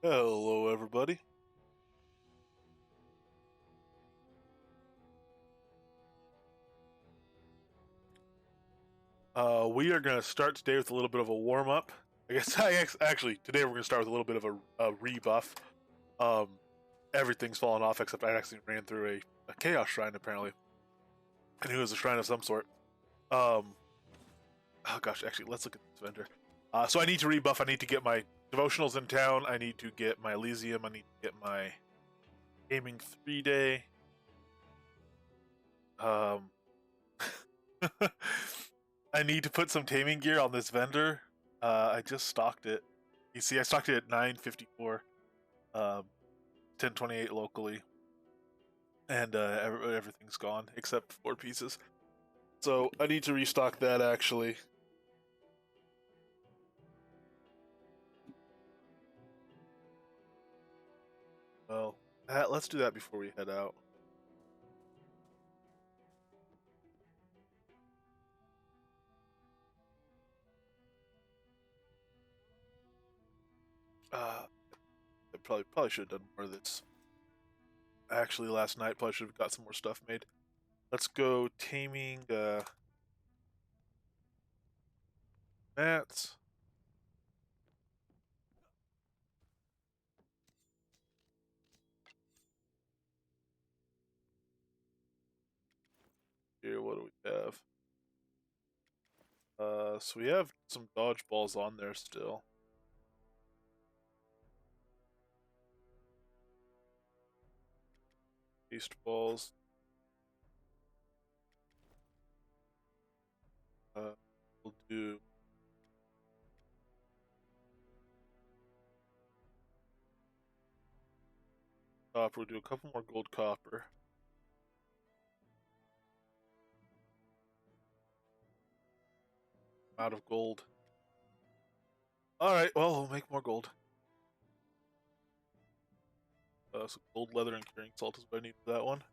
Hello, everybody. We are going to start today with a little bit of a warm up. I guess actually today we're going to start with a little bit of a rebuff. Um, Everything's fallen off except I accidentally ran through a chaos shrine apparently. I knew it was a shrine of some sort. Oh gosh, actually, let's look at this vendor. So I need to rebuff. I need to get my devotionals in town. I need to get my Elysium. I need to get my Taming 3-day. I need to put some taming gear on this vendor. I just stocked it. You see, I stocked it at 954, 1028 locally, and everything's gone except 4 pieces. So I need to restock that actually. Well, let's do that before we head out. I probably should have done more of this. Actually, last night probably should have got some more stuff made. Let's go taming mats. Here, what do we have? So we have some dodgeballs on there still. Beast balls. We'll do copper. We'll do a couple more gold copper. I'm out of gold. Alright, well, we'll make more gold. So gold, leather, and curing salt is what I need for that one.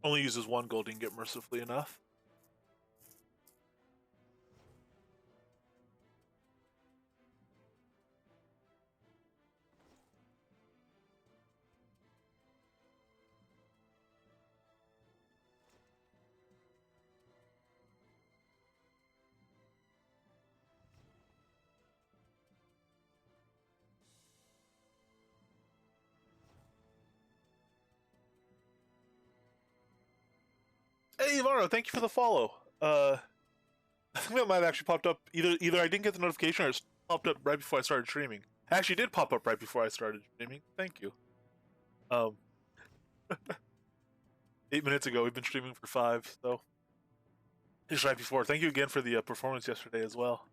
Only uses one gold ingot mercifully enough. Hey, Ivaro, thank you for the follow. I think that might have actually popped up. Either I didn't get the notification or it popped up right before I started streaming. Actually, did pop up right before I started streaming. Thank you. Um, 8 minutes ago, we've been streaming for 5, so just right before. Thank you again for the performance yesterday as well.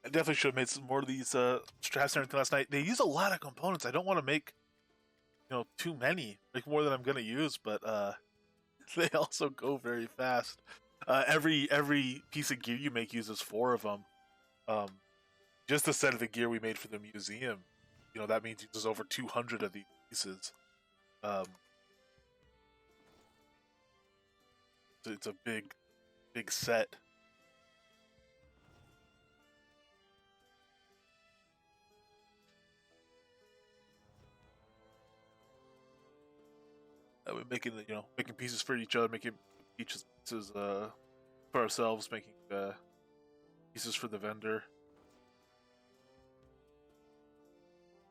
I definitely should have made some more of these straps and everything last night. They use a lot of components. I don't want to make too many, like more than I'm gonna use, but they also go very fast. Every piece of gear you make uses 4 of them. Um, just the set of the gear we made for the museum, that means it uses over 200 of these pieces. Um, it's a big set. We're making making pieces for each other, making pieces for ourselves, making pieces for the vendor,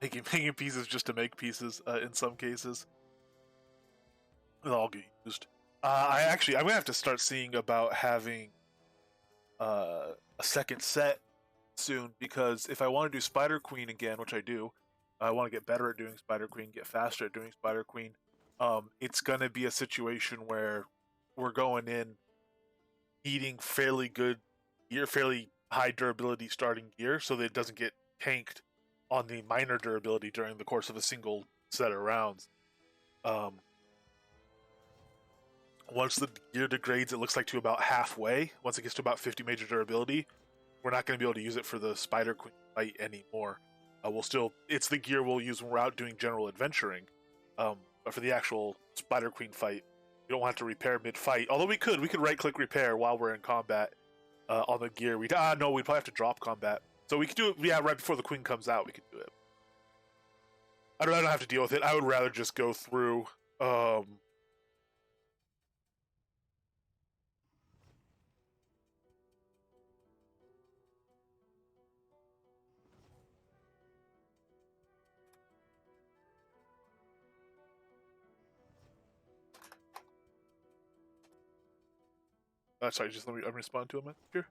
making pieces just to make pieces. In some cases, they'll all get used. I'm gonna have to start seeing about having a second set soon, because if I want to do Spider Queen again, which I do, I want to get better at doing Spider Queen, get faster at doing Spider Queen. It's gonna be a situation where we're going in needing fairly good gear, fairly high durability starting gear, so that it doesn't get tanked on the minor durability during the course of a single set of rounds. Um, Once the gear degrades, it looks like to about halfway. Once it gets to about 50 major durability, we're not going to be able to use it for the Spider Queen fight anymore. We'll still, it's the gear we'll use when we're out doing general adventuring. But for the actual Spider Queen fight, you don't have to repair mid-fight. Although we could right-click repair while we're in combat on the gear. No, we'd probably have to drop combat. So we could do it, yeah, right before the Queen comes out. We could do it. I don't have to deal with it. I would rather just go through. Sorry, just let me respond to him here.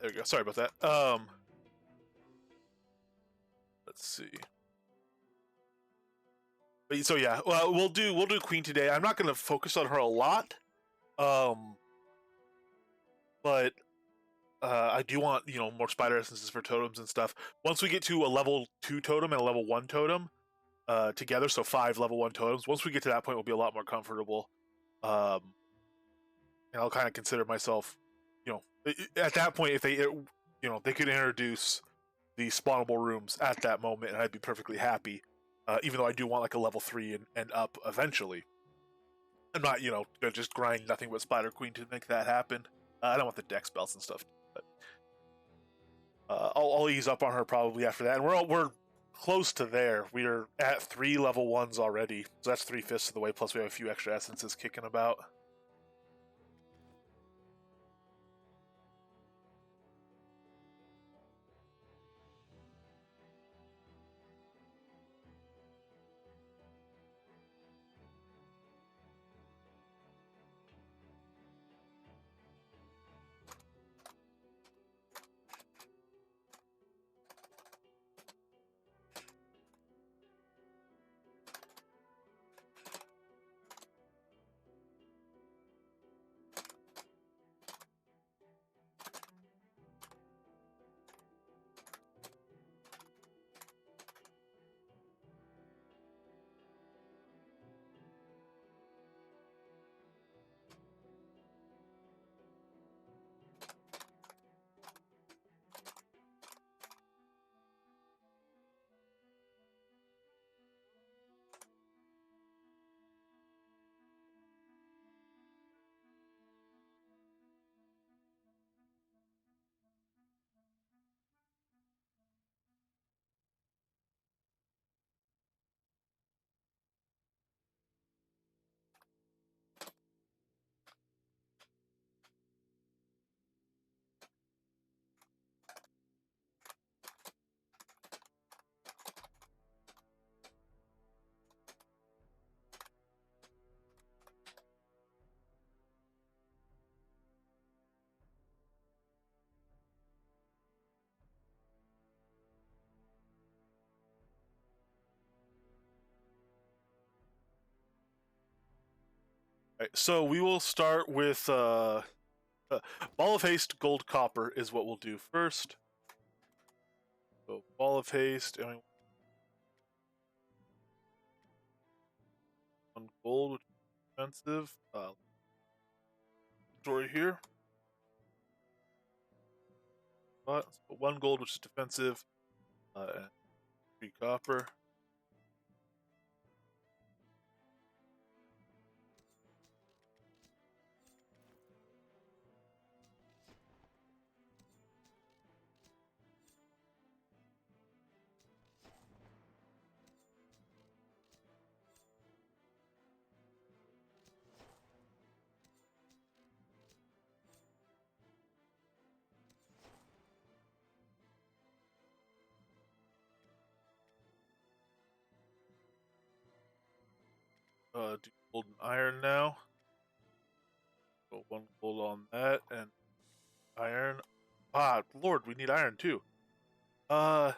There we go. Sorry about that. Let's see. So yeah, well, we'll do Queen today. I'm not going to focus on her a lot, but I do want more spider essences for totems and stuff. Once we get to a level 2 totem and a level 1 totem together, so 5 level 1 totems. Once we get to that point, we'll be a lot more comfortable. And I'll kind of consider myself, at that point, if they they could introduce the spawnable rooms at that moment, and I'd be perfectly happy. Even though I do want like a level 3 and up eventually. I'm not, gonna just grind nothing but Spider Queen to make that happen. I don't want the dex belts and stuff, but I'll ease up on her probably after that. And we're close to there. We're at 3 level 1s already, so that's 3/5 of the way. Plus we have a few extra essences kicking about. Right, so we will start with ball of haste, gold, copper is what we'll do first. So ball of haste, and 1 gold, which is expensive. Story here. So 1 gold, which is defensive, and 3 copper. Do gold and iron now. So 1 gold on that, and iron. Ah, Lord, we need iron too. All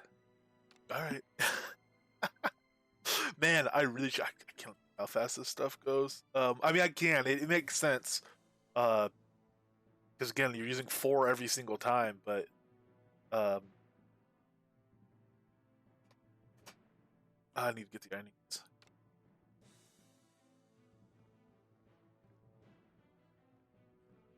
right. Man, I really I can't how fast this stuff goes. I mean, I can. It makes sense. Because again, you're using 4 every single time, but um, I need to get the iron ingots.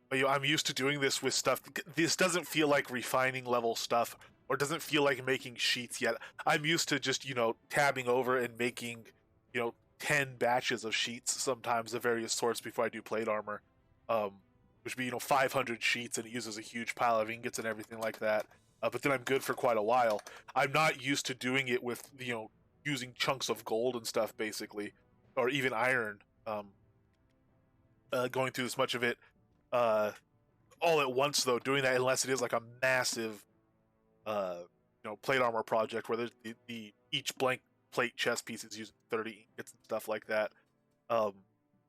But, I'm used to doing this with stuff. This doesn't feel like refining level stuff, or doesn't feel like making sheets yet. I'm used to just tabbing over and making 10 batches of sheets sometimes of various sorts before I do plate armor, um, which would be 500 sheets, and it uses a huge pile of ingots and everything like that. But then I'm good for quite a while. I'm not used to doing it with using chunks of gold and stuff basically, or even iron. Going through this much of it uh, all at once though, doing that unless it is like a massive uh, plate armor project where there's the each blank plate chest piece is using 30 ingots and stuff like that. um,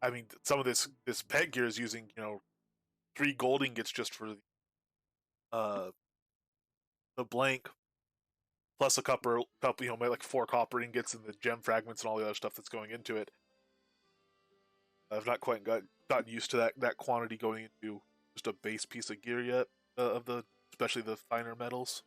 I mean, some of this pet gear is using 3 gold ingots just for uh, the blank, plus a couple maybe like 4 copper ingots and the gem fragments and all the other stuff that's going into it. I've not quite gotten used to that quantity going into just a base piece of gear yet, of the especially the finer metals.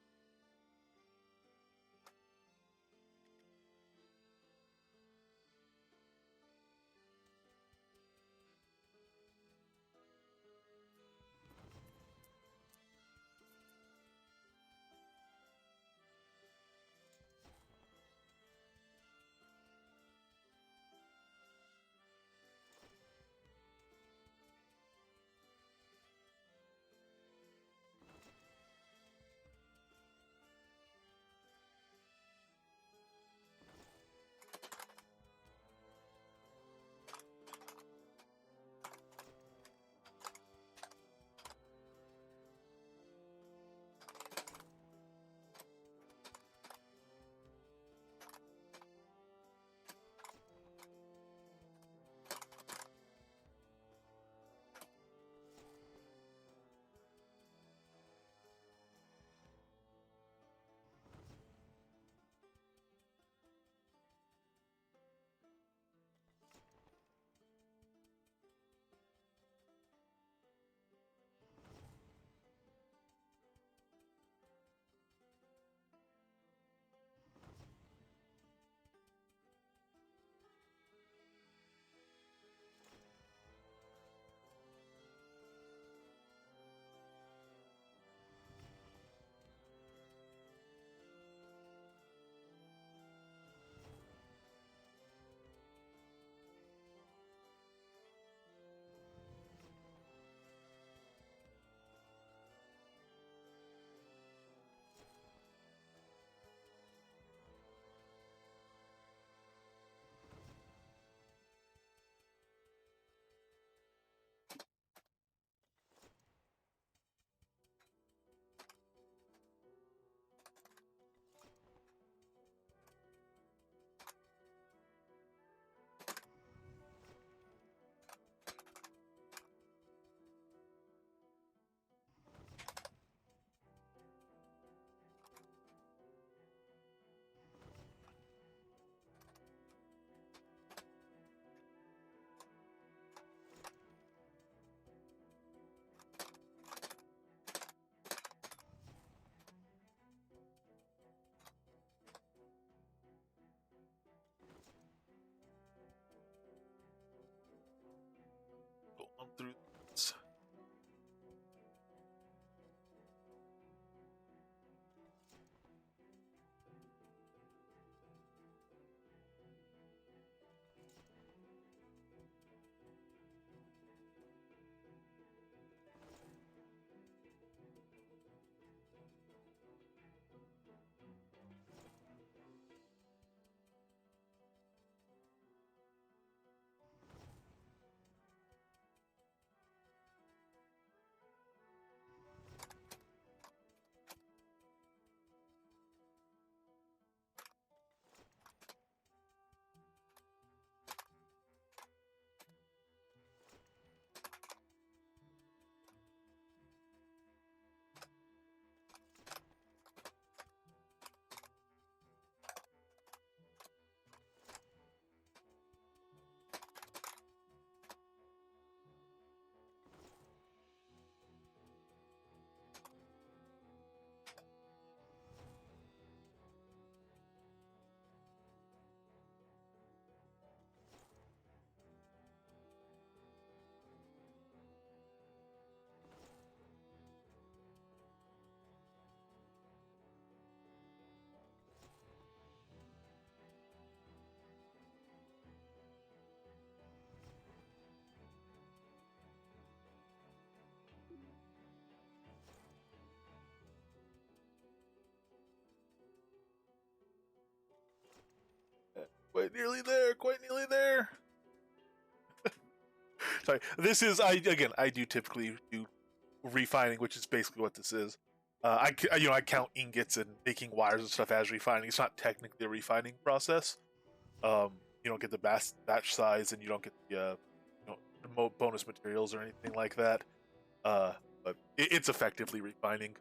Quite nearly there. Quite nearly there. Sorry. This is I do typically do refining, which is basically what this is. I count ingots and making wires and stuff as refining. It's not technically a refining process. You don't get the batch size, and you don't get the bonus materials or anything like that. But it's effectively refining,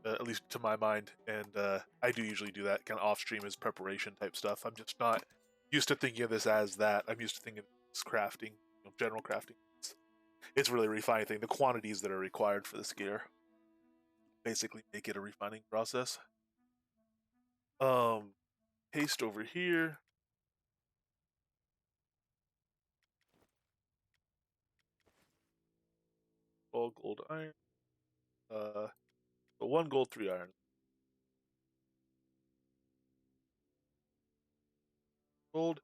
at least to my mind. And I do usually do that kind of off stream as preparation type stuff. I'm just not used to thinking of this as that. I'm used to thinking of this crafting, general crafting. It's really a refining thing. The quantities that are required for this gear basically make it a refining process. Paste over here. All gold iron. So 1 gold, 3 iron. Gold.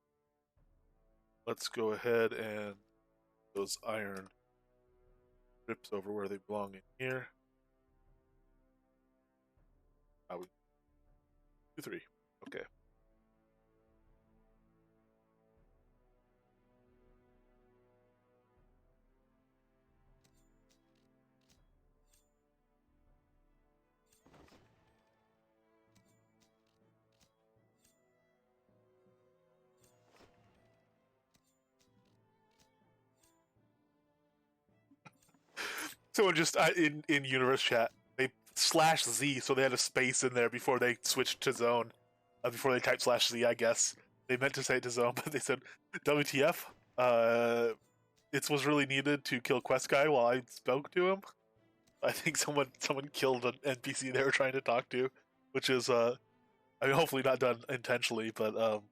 Let's go ahead and those iron strips over where they belong in here. 2, 3. Okay. Someone just in universe chat, they /Z, so they had a space in there before they switched to zone. Before they typed /Z, I guess they meant to say it to zone, but they said WTF. It was really needed to kill Quest Guy while I spoke to him. I think someone killed an NPC they were trying to talk to, which is hopefully not done intentionally, but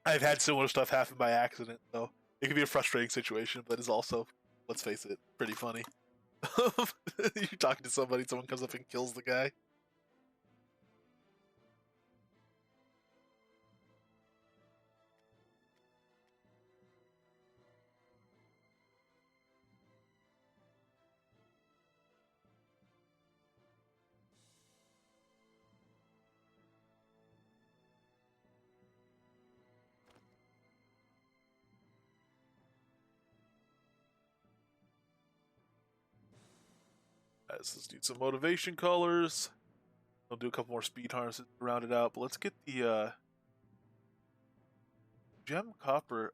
I've had similar stuff happen by accident, so it can be a frustrating situation, but it's also, let's face it, pretty funny. You're talking to somebody, someone comes up and kills the guy. Let's do some motivation colors. I'll do a couple more speed harnesses to round it out, but let's get the gem copper.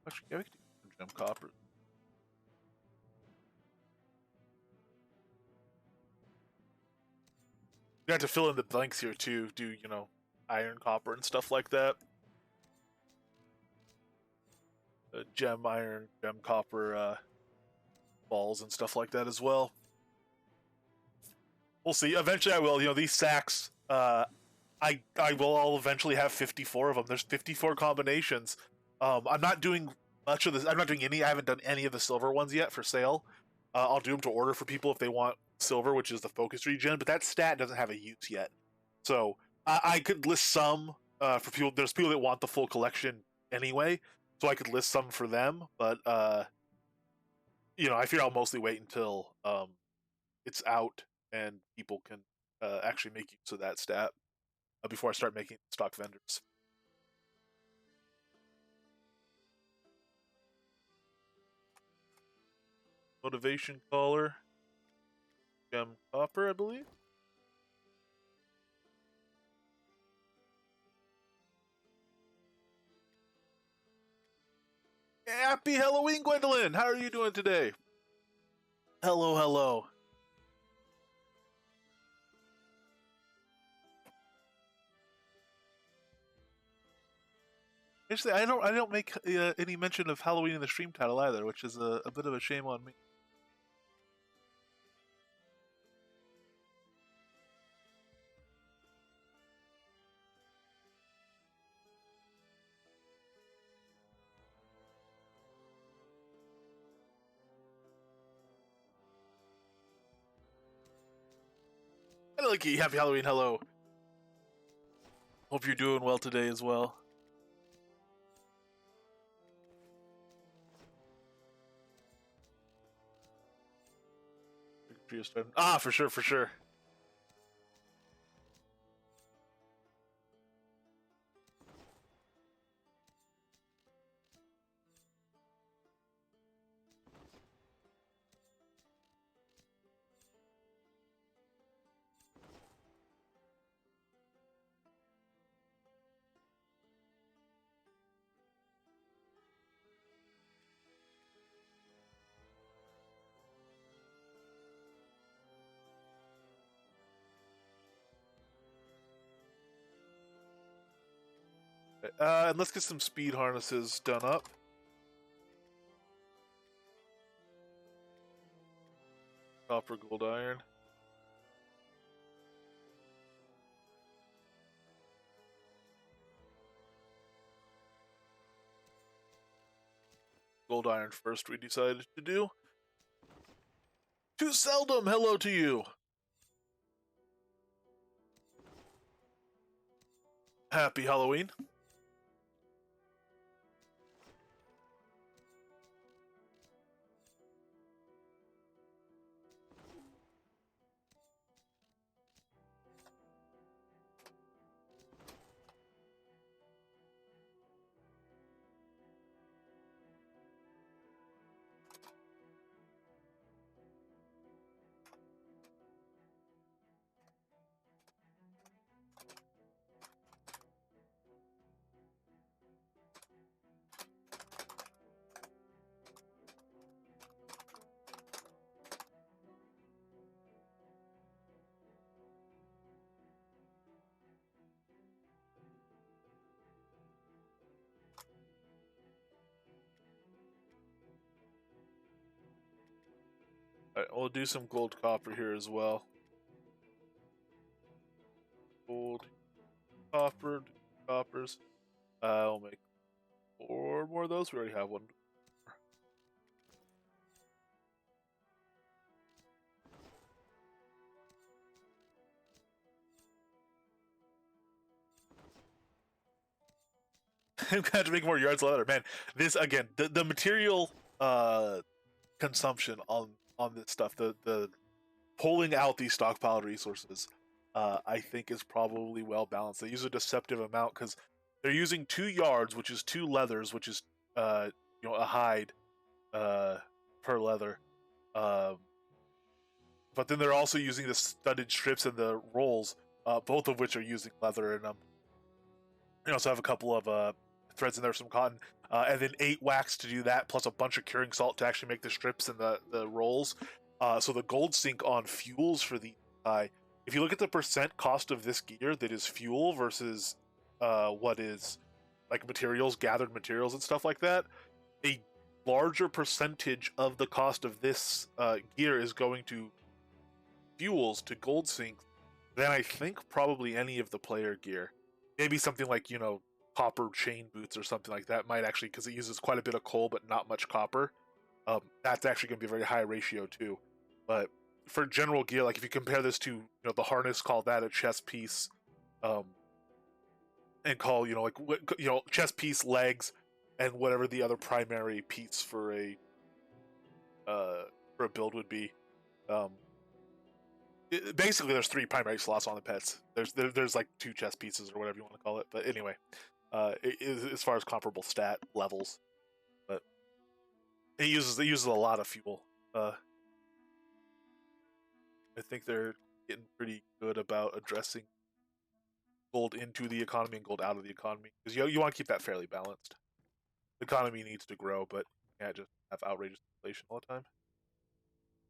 Actually, yeah, we can do some gem copper. You have to fill in the blanks here too. Do iron, copper, and stuff like that. Gem, iron, gem, copper, balls and stuff like that as well. We'll see. Eventually, I will. These sacks. I will all eventually have 54 of them. There's 54 combinations. I'm not doing much of this. I'm not doing any. I haven't done any of the silver ones yet for sale. I'll do them to order for people if they want silver, which is the focus regen. But that stat doesn't have a use yet. So I could list some for people. There's people that want the full collection anyway, so I could list some for them. But I fear I'll mostly wait until it's out and people can actually make use of that stat before I start making stock vendors. Motivation collar, gem copper, I believe. Happy Halloween, Gwendolyn! How are you doing today? Hello, hello. Actually, I don't make any mention of Halloween in the stream title either, which is a bit of a shame on me. Hello, Lucky. Happy Halloween. Hello. Hope you're doing well today as well. For sure, for sure. And let's get some speed harnesses done up. Copper, gold, iron. Gold, iron first, we decided to do. Too seldom, hello to you. Happy Halloween. Alright, we'll do some gold copper here as well. Gold, copper, coppers. I'll make 4 more of those. We already have one. I'm glad to make more yards of leather, man. This again, the material consumption on this stuff, the pulling out these stockpiled resources, I think is probably well balanced. They use a deceptive amount because they're using 2 yards, which is 2 leathers, which is a hide per leather. But then they're also using the studded strips and the rolls, both of which are using leather in them. You also have a couple of threads in there, some cotton, and then 8 wax to do that, plus a bunch of curing salt to actually make the strips and the rolls. So the gold sink on fuels for the if you look at the percent cost of this gear that is fuel versus what is like materials, gathered materials and stuff like that, a larger percentage of the cost of this gear is going to fuels, to gold sinks, than I think probably any of the player gear. Maybe something like, copper chain boots or something like that might actually, because it uses quite a bit of coal but not much copper. That's actually going to be a very high ratio too. But for general gear, like if you compare this to the harness, call that a chest piece, and call chest piece, legs, and whatever the other primary piece for a build would be. Basically, there's 3 primary slots on the pets. There's like 2 chest pieces or whatever you want to call it. But anyway, as far as comparable stat levels, but it uses a lot of fuel. I think they're getting pretty good about addressing gold into the economy and gold out of the economy, because you want to keep that fairly balanced. The economy needs to grow, but you can't just have outrageous inflation all the time.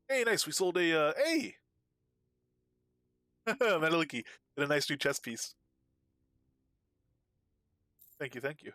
Hey, nice. We sold a hey. Metaliki, and a nice new chest piece. Thank you, thank you.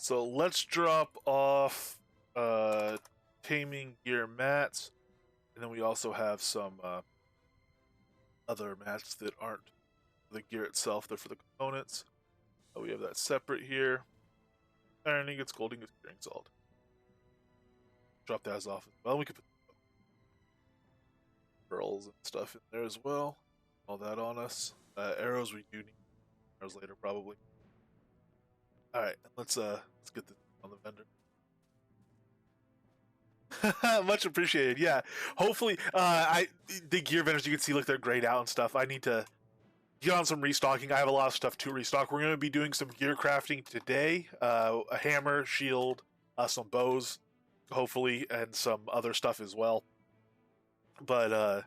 So let's drop off taming gear mats, and then we also have some other mats that aren't the gear itself; they're for the components. We have that separate here. Iron ingots, gold ingots, curing salt. Drop that as off as well. We could put pearls and stuff in there as well. All that on us. Arrows we do need arrows later probably. All right, let's get this on the vendor. Much appreciated. Yeah, hopefully, the gear vendors you can see look they're grayed out and stuff. I need to get on some restocking. I have a lot of stuff to restock. We're going to be doing some gear crafting today. A hammer, shield, some bows, hopefully, and some other stuff as well. But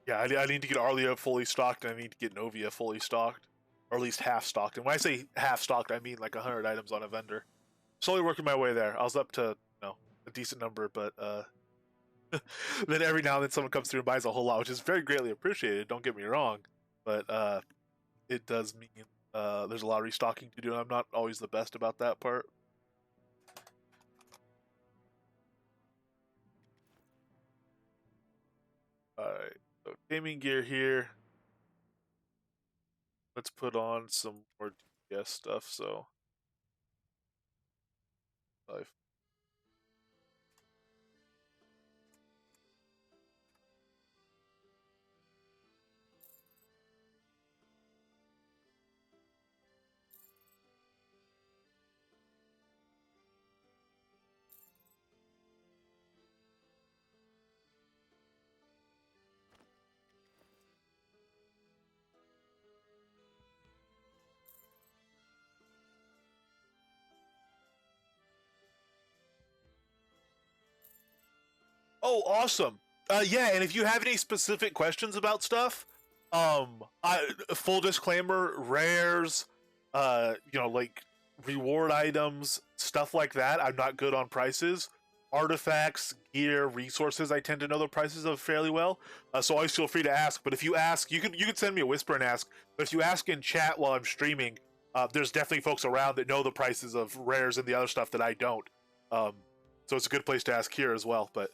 yeah, I need to get Arlia fully stocked, and I need to get Novia fully stocked, or at least half stocked. And when I say half stocked, I mean like 100 items on a vendor. Slowly working my way there. I was up to a decent number, but then every now and then someone comes through and buys a whole lot, which is very greatly appreciated. Don't get me wrong, but it does mean there's a lot of restocking to do, and I'm not always the best about that part. Alright, so gaming gear here. Let's put on some more DPS stuff, so life. Oh, awesome. Yeah, and if you have any specific questions about stuff, full disclaimer, rares, like reward items, stuff like that. I'm not good on prices. Artifacts, gear, resources. I tend to know the prices of fairly well, so always feel free to ask. But if you ask, you can send me a whisper and ask. But if you ask in chat while I'm streaming, there's definitely folks around that know the prices of rares and the other stuff that I don't. Um, so it's a good place to ask here as well. But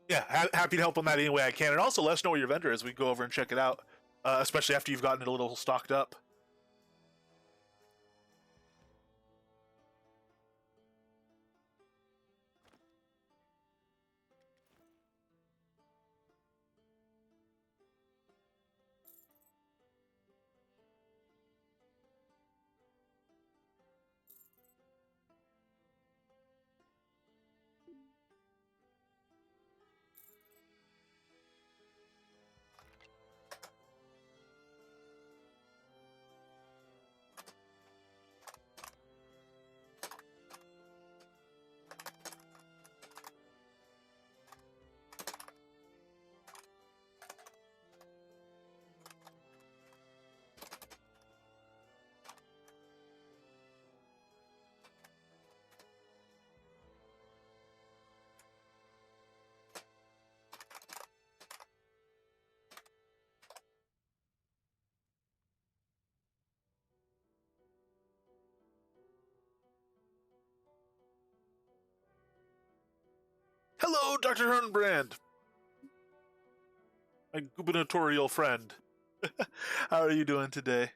yeah, happy to help on that any way I can. And also let us know where your vendor is. We can go over and check it out, especially after you've gotten it a little stocked up. Hello, Dr. Hernbrand, my gubernatorial friend. How are you doing today?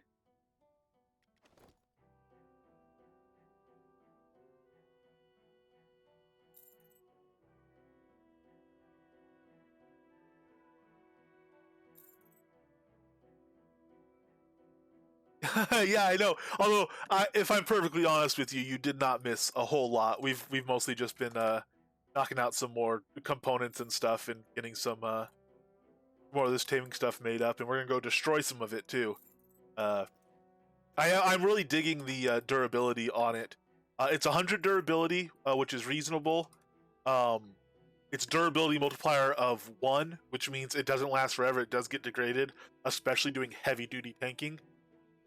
Yeah, I know. Although, if I'm perfectly honest with you, you did not miss a whole lot. We've mostly just been knocking out some more components and stuff, and getting some more of this taming stuff made up, and we're gonna go destroy some of it too. Uh, I'm really digging the durability on it. It's 100 durability, which is reasonable. Um, its durability multiplier of 1, which means it doesn't last forever. It does get degraded, especially doing heavy duty tanking.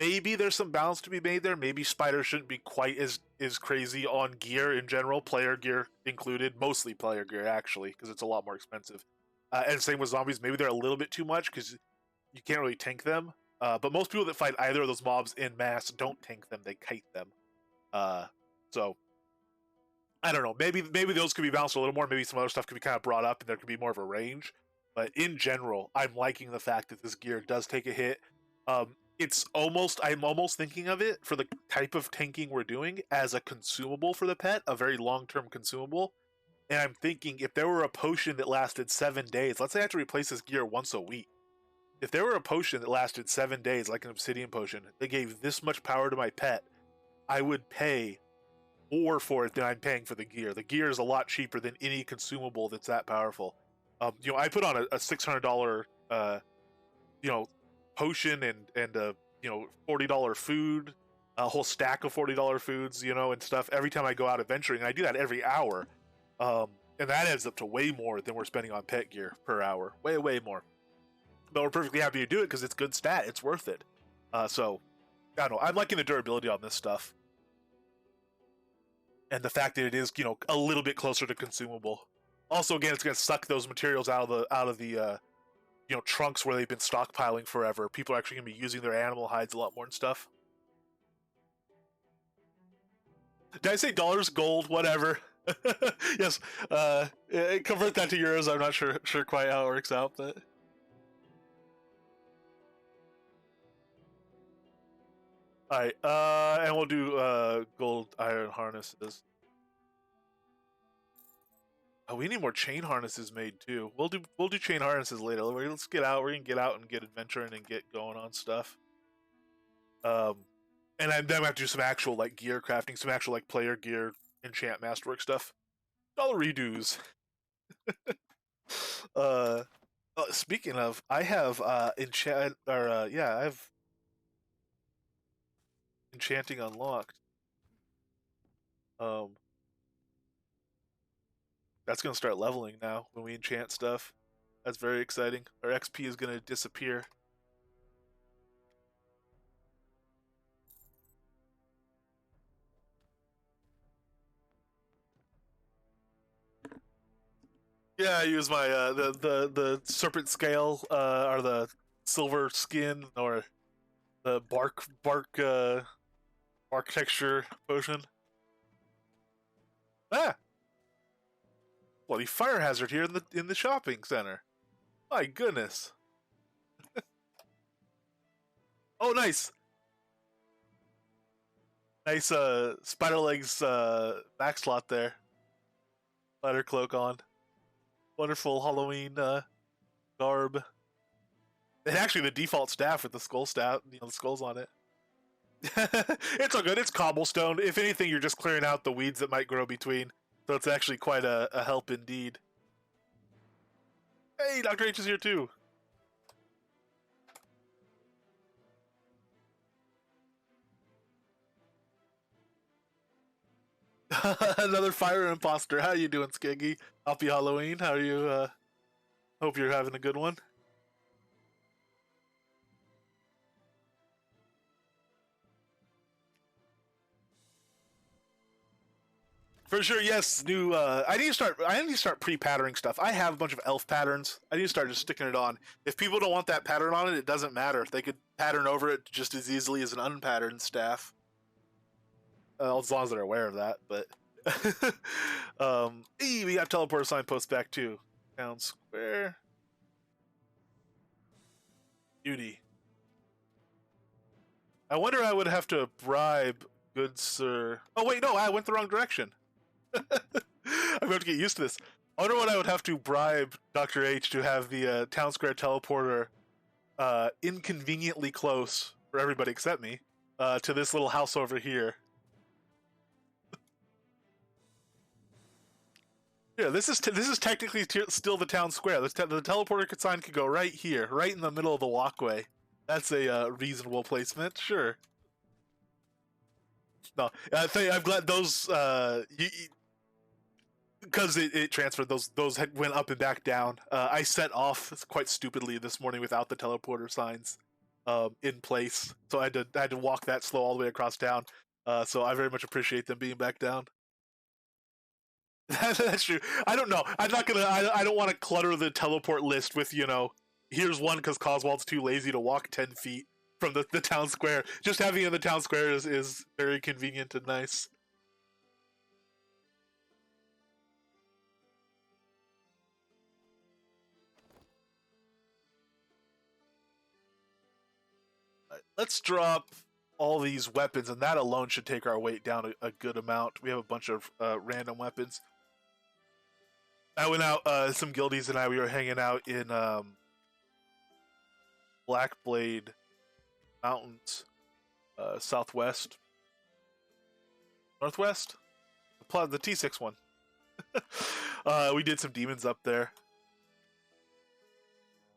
Maybe there's some balance to be made there. Maybe spiders shouldn't be quite as crazy on gear in general, player gear included. Mostly player gear, actually, because it's a lot more expensive. And same with zombies. Maybe they're a little bit too much because you can't really tank them. But most people that fight either of those mobs in mass don't tank them; they kite them. Uh, so I don't know. Maybe those could be balanced a little more. Maybe some other stuff could be kind of brought up, and there could be more of a range. But in general, I'm liking the fact that this gear does take a hit. I'm almost thinking of it for the type of tanking we're doing as a consumable for the pet, a very long term consumable. And I'm thinking if there were a potion that lasted 7 days, let's say I have to replace this gear once a week. If there were a potion that lasted 7 days, like an obsidian potion, that gave this much power to my pet, I would pay more for it than I'm paying for the gear. The gear is a lot cheaper than any consumable that's that powerful. I put on a $600, potion and $40 food, a whole stack of $40 foods, and stuff every time I go out adventuring. And I do that every hour, and that adds up to way more than we're spending on pet gear per hour. Way more. But we're perfectly happy to do it because it's good stat. It's worth it. So I don't know. I'm liking the durability on this stuff. And the fact that it is, a little bit closer to consumable. Also, again, it's going to suck those materials out of the trunks where they've been stockpiling forever. People are actually going to be using their animal hides a lot more and stuff. Did I say dollars, gold, whatever? Yes. Convert that to euros. I'm not sure quite how it works out, but. Alright, and we'll do gold iron harnesses. Oh, we need more chain harnesses made too. We'll do chain harnesses later. Let's get out. We're gonna get out and get adventuring and get going on stuff. And then we have to do some actual like gear crafting, some actual like player gear, enchant masterwork stuff. Dollar redos. Speaking of, I have enchant I have enchanting unlocked. That's gonna start leveling now when we enchant stuff. That's very exciting. Our XP is gonna disappear. Yeah, I use my the serpent scale or the silver skin or the bark texture potion. Ah, bloody fire hazard here in the shopping center. My goodness. Oh, nice. Nice spider legs back slot there. Spider cloak on. Wonderful Halloween garb. And actually the default staff with the skull staff, the skulls on it. It's all good. It's cobblestone. If anything, you're just clearing out the weeds that might grow between. So it's actually quite a help indeed. Hey, Dr. H is here too. Another fire imposter. How you doing, Skeggy? Happy Halloween. How are you? Hope you're having a good one. For sure, yes. New. I need to start pre-patterning stuff. I have a bunch of elf patterns. I need to start just sticking it on. If people don't want that pattern on it, it doesn't matter. They could pattern over it just as easily as an unpatterned staff. As long as they're aware of that. But we got teleporter signpost back too. Town square. Beauty. I wonder I would have to bribe good sir. Oh wait, no, I went the wrong direction. I'm going to get used to this. I wonder what I would have to bribe Dr. H to have the town square teleporter inconveniently close for everybody except me to this little house over here. Yeah, this is technically still the town square. The teleporter sign could go right here, right in the middle of the walkway. That's a reasonable placement, sure. No, I'm glad those because it transferred. Those went up and back down. I set off quite stupidly this morning without the teleporter signs in place, so I had to walk that slow all the way across town. So I very much appreciate them being back down. That's true. I don't know. I'm not gonna. I don't want to clutter the teleport list with here's one because Coswald's too lazy to walk 10 feet from the town square. Just having it in the town square is very convenient and nice. Let's drop all these weapons, and that alone should take our weight down a good amount. We have a bunch of random weapons. I went out, some guildies and we were hanging out in Black Blade Mountains, southwest, northwest, the T6 one. We did some demons up there.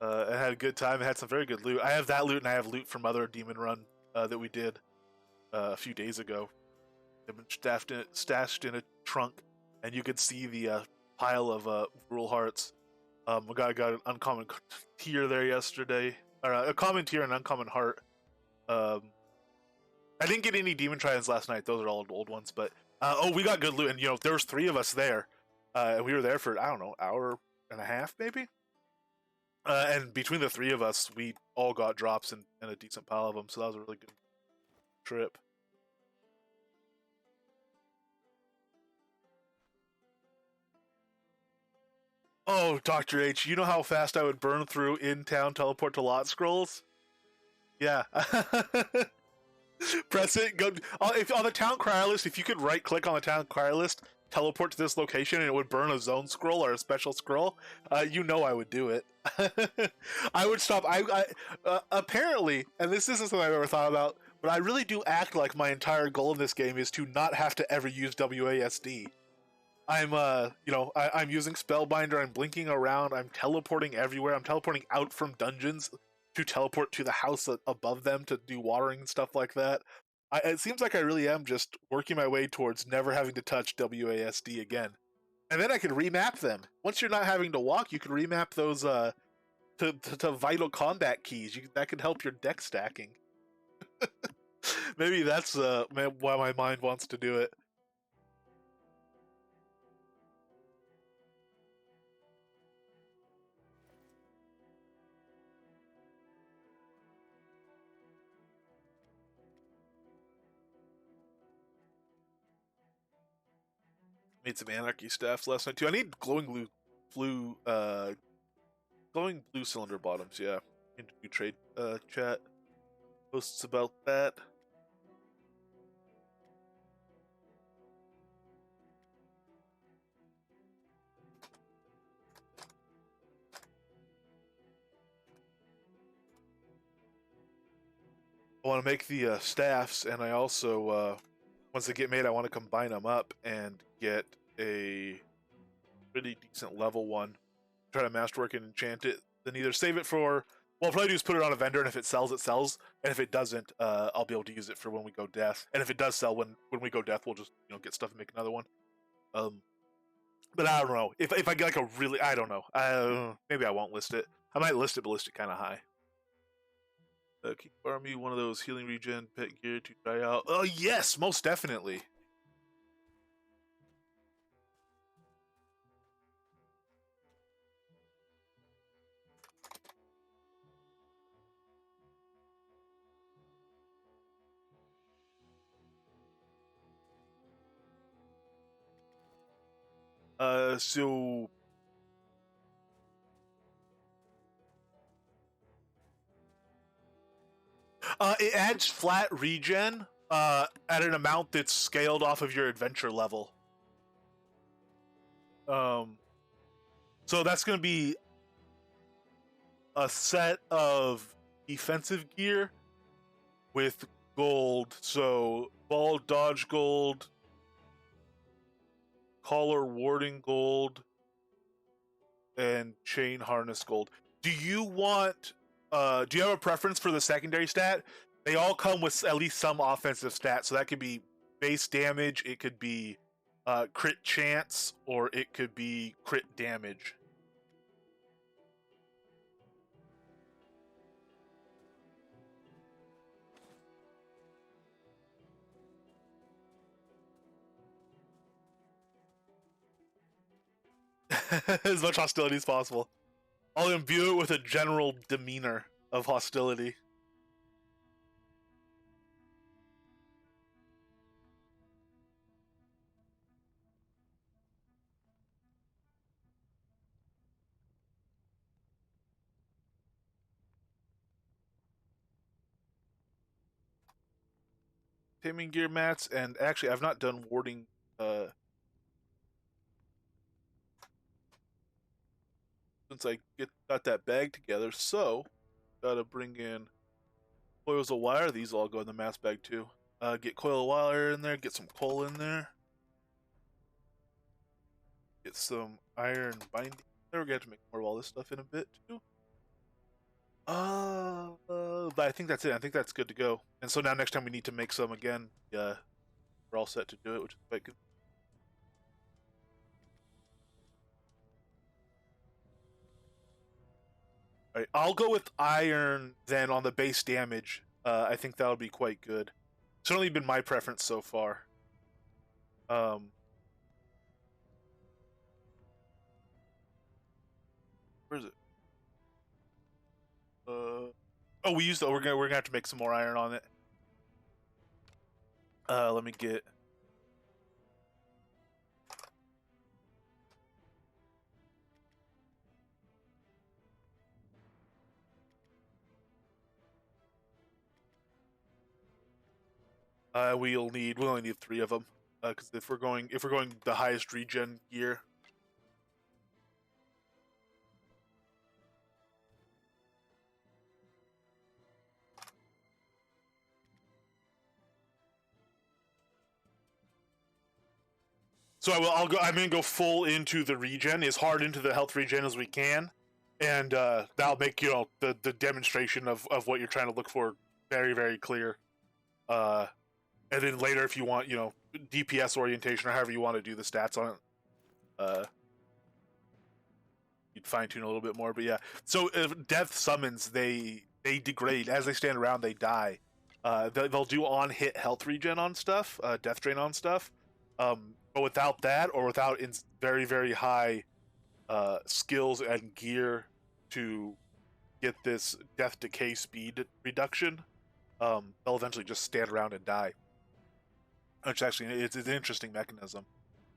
I had a good time. I had some very good loot. I have that loot, and I have loot from other demon run that we did a few days ago. They've been stashed in a trunk, and you could see the pile of rural hearts. We got an uncommon tier there yesterday, or a common tier and uncommon heart. I didn't get any demon triumphs last night. Those are all old ones, but we got good loot, and there was 3 of us there, and we were there for I don't know, hour and a half maybe. And between the 3 of us, we all got drops and a decent pile of them, so that was a really good trip. Oh, Dr. H, you know how fast I would burn through in-town teleport to lot scrolls? Yeah. Press it, go if on the town crier list, if you could right-click on the town crier list, teleport to this location, and it would burn a zone scroll or a special scroll, I would do it. I would stop. Apparently, and this isn't something I've ever thought about, but I really do act like my entire goal in this game is to not have to ever use WASD. I'm using Spellbinder, I'm blinking around, I'm teleporting everywhere, I'm teleporting out from dungeons to teleport to the house above them to do watering and stuff like that. It seems like I really am just working my way towards never having to touch WASD again. And then I could remap them. Once you're not having to walk, you can remap those to vital combat keys. That could help your deck stacking. Maybe that's why my mind wants to do it. Made some anarchy staffs last night too. I need glowing blue cylinder bottoms. Yeah, need to do trade chat posts about that. I want to make the staffs, and I also once they get made, I want to combine them up and get a pretty decent level one. Try to masterwork and enchant it. Then either save it for, well, probably do is put it on a vendor, and if it sells, it sells. And if it doesn't, I'll be able to use it for when we go death. And if it does sell when we go death, we'll just get stuff and make another one. But I don't know if I get like a really, I don't know. Maybe I won't list it. I might list it, but list it kind of high. Can you farm me one of those healing regen pet gear to try out? Oh yes, most definitely. So it adds flat regen at an amount that's scaled off of your adventure level. So that's going to be a set of defensive gear with gold. So ball dodge gold, collar warding gold, and chain harness gold. Do you have a preference for the secondary stat? They all come with at least some offensive stat, so that could be base damage, it could be crit chance, or it could be crit damage. As much hostility as possible. I'll imbue it with a general demeanor of hostility. taming gear mats, and actually I've not done warding since I got that bag together, so gotta bring in coils of wire. These all go in the mass bag too. Get coil of wire in there, get some coal in there, get some iron binding. We're gonna have to make more of all this stuff in a bit too. But I think that's it. I think that's good to go. And so now next time we need to make some again, we're all set to do it, which is quite good. All right, I'll go with iron then on the base damage. I think that'll be quite good. Certainly been my preference so far. Where is it? Oh, we used. We're gonna have to make some more iron on it. Let me get. We only need 3 of them. Because if we're going the highest regen gear. So I'm gonna go full into the regen, as hard into the health regen as we can, and that'll make the demonstration of what you're trying to look for very, very clear. And then later, if you want, DPS orientation or however you want to do the stats on it, you'd fine tune a little bit more. But yeah, so death summons, they degrade as they stand around, they die. They'll do on hit health regen on stuff, death drain on stuff. But without that, or without very, very high skills and gear to get this death decay speed reduction, they'll eventually just stand around and die. Which actually, it's an interesting mechanism.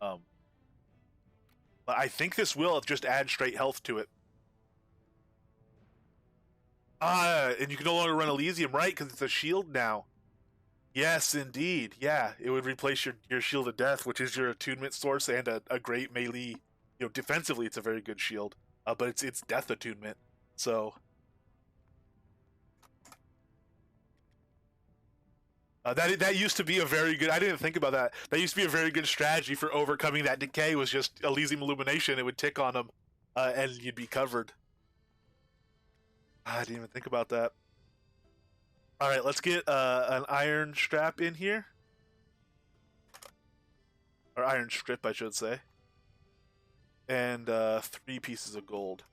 But I think this will just add straight health to it. And you can no longer run Elysium, right? Because it's a shield now. Yes, indeed. Yeah, it would replace your Shield of Death, which is your attunement source and a great melee. Defensively, it's a very good shield. But it's death attunement. So that used to be a very good. I didn't think about that. That used to be a very good strategy for overcoming that decay. Was just Elysium Illumination. It would tick on them, and you'd be covered. I didn't even think about that. All right, let's get an iron strap in here, or iron strip, I should say, and 3 pieces of gold.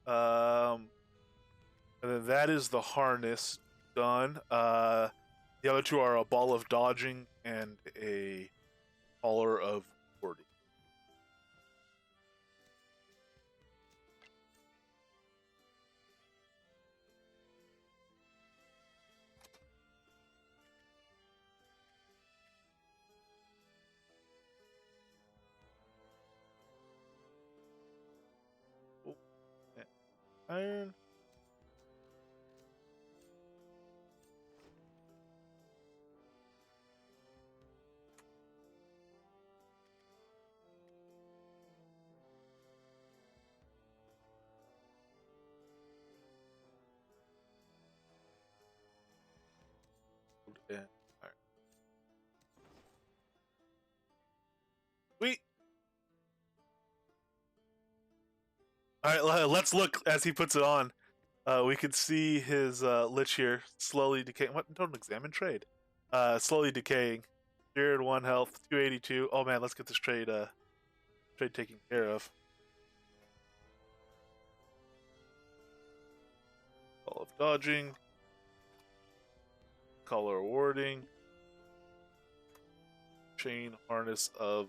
And then that is the harness done. The other 2 are a ball of dodging and a collar of warding. Oh, iron. And iron. Sweet. All right, let's look as he puts it on. We can see his lich here slowly decaying. What? Don't examine trade. Slowly decaying. Jared 1 health, 282. Oh man, let's get this trade taken care of. All of dodging. Color warding. Chain harness of.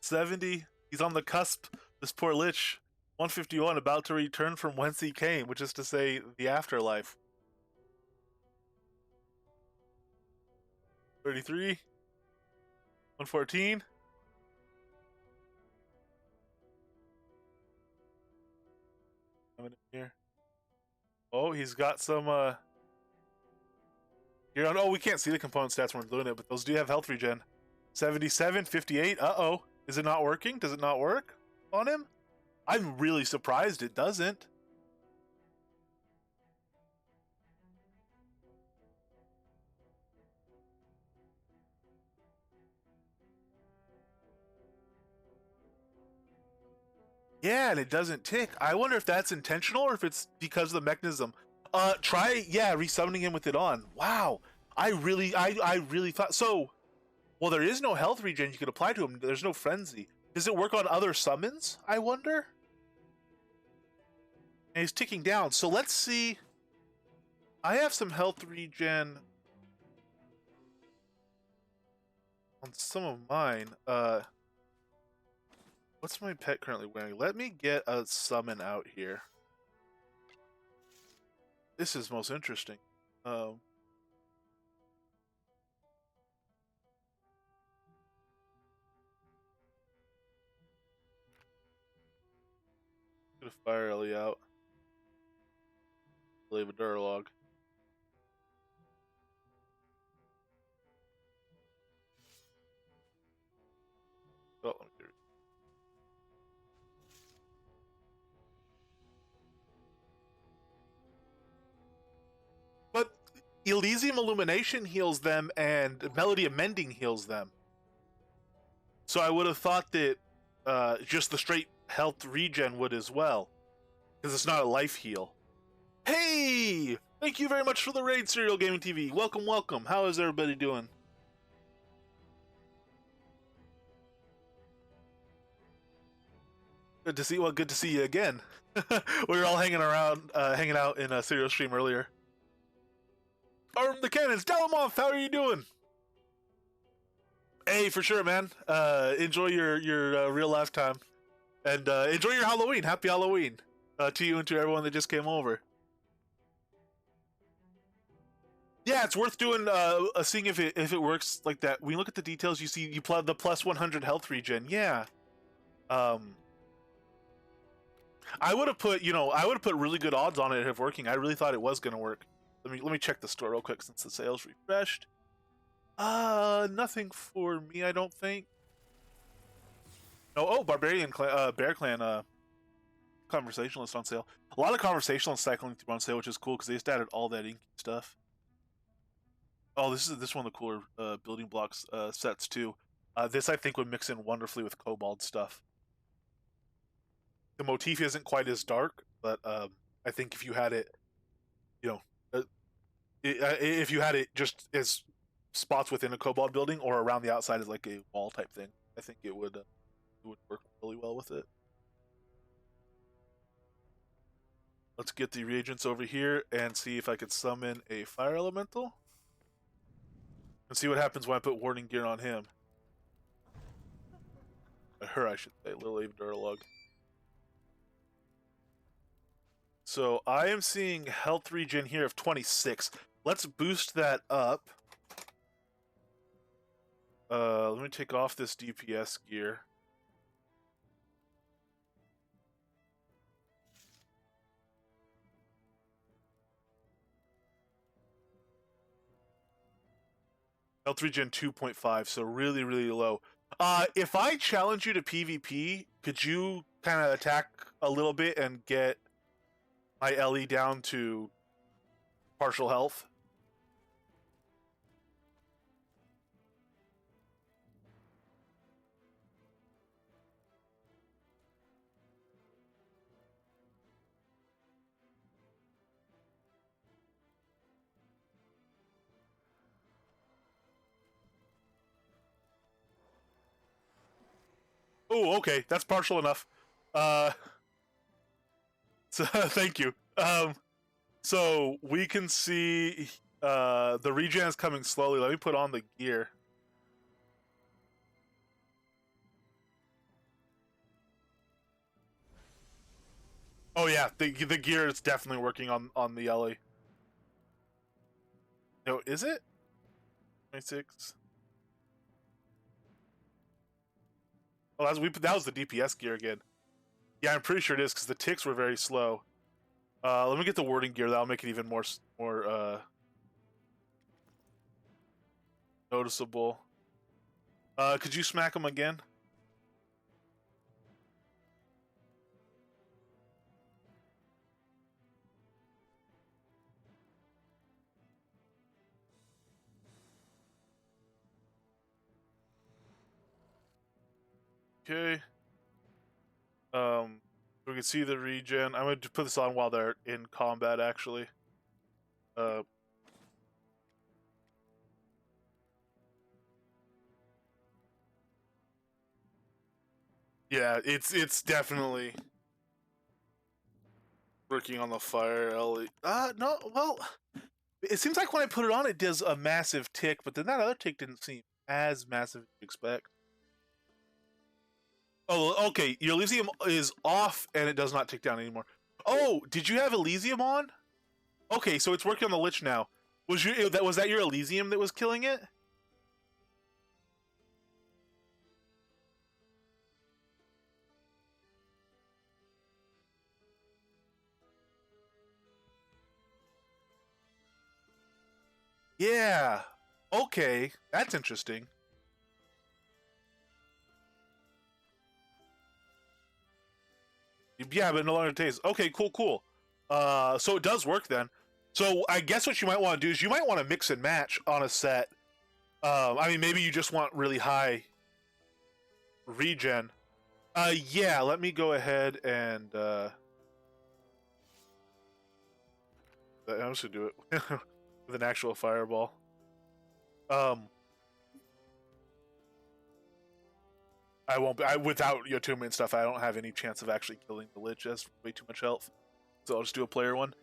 $70. He's on the cusp. This poor Lich, 151, about to return from whence he came, which is to say, the afterlife. 33, 114. Coming in here. Oh, he's got some, Here on, oh, we can't see the component stats when we're doing it, but those do have health regen. 77, 58. Uh-oh. Is it not working? Does it not work on him? I'm really surprised it doesn't. Yeah, and it doesn't tick. I wonder if that's intentional or if it's because of the mechanism. Try, yeah, resummoning him with it on. Wow. I really thought so. Well, there is no health regen you could apply to him. There's no frenzy. Does it work on other summons? I wonder. And he's ticking down. So let's see. I have some health regen on some of mine. What's my pet currently wearing? Let me get a summon out here. This is most interesting. Gonna fire Ellie out. Leave a Duralog. Oh, let me get it. But Elysium Illumination heals them and Melody of Mending heals them. So I would have thought that just the straight health regen would as well. Because it's not a life heal. Hey! Thank you very much for the raid, Serial Gaming TV. Welcome, welcome. How is everybody doing? Good to see. Well, good to see you again. We were all hanging around, hanging out in a serial stream earlier. Arm the cannons, Dalamoth. How are you doing? Hey, for sure, man. Enjoy your real life time, and enjoy your Halloween. Happy Halloween to you and to everyone that just came over. Yeah, it's worth doing. Seeing if it works like that. When you look at the details, you see you plug the plus 100 health regen. Yeah. I would have put, really good odds on it if working. I really thought it was gonna work. Let me check the store real quick since the sales refreshed. Nothing for me, I don't think. No, oh, Barbarian Clan, Bear Clan, Conversationalist on sale. A lot of Conversationalists cycling through on sale, which is cool because they just added all that inky stuff. Oh, this is one of the cooler building blocks sets too. This I think would mix in wonderfully with Kobold stuff. The motif isn't quite as dark, but I think if you had it, if you had it just as spots within a Kobold building or around the outside as like a wall type thing, I think it would work really well with it. Let's get the reagents over here and see if I could summon a fire elemental. And see what happens when I put warding gear on him. Her, I should say, Little Ave Duralog. So I am seeing health regen here of 26. Let's boost that up. Let me take off this DPS gear. Health regen 2.5, so really, really low. If I challenge you to PvP, could you kind of attack a little bit and get my LE down to partial health? Oh, okay, that's partial enough. So thank you. So we can see the regen is coming slowly. Let me put on the gear. Oh yeah, the gear is definitely working on the Ellie. No, is it? 26. Oh, that was the DPS gear again. Yeah, I'm pretty sure it is because the ticks were very slow. Let me get the warding gear. That'll make it even more noticeable. Could you smack him again? Okay. We can see the regen. I'm going to put this on while they're in combat, actually. Uh, yeah, it's definitely working on the fire, Ellie. No, well, it seems like when I put it on, it does a massive tick, but then that other tick didn't seem as massive as you expect. Oh, okay. Your Elysium is off, and it does not tick down anymore. Oh, did you have Elysium on? Okay, so it's working on the Lich now. Was that your Elysium that was killing it? Yeah. Okay, that's interesting. Yeah, but no longer tastes. Okay, cool. So it does work then. So I guess what you might want to do is you might want to mix and match on a set. I mean, maybe you just want really high regen. Yeah. Let me go ahead and I'm just gonna do it with an actual fireball. Um, I won't. Without your attunement stuff, I don't have any chance of actually killing the Lich. That's way too much health. So I'll just do a player one.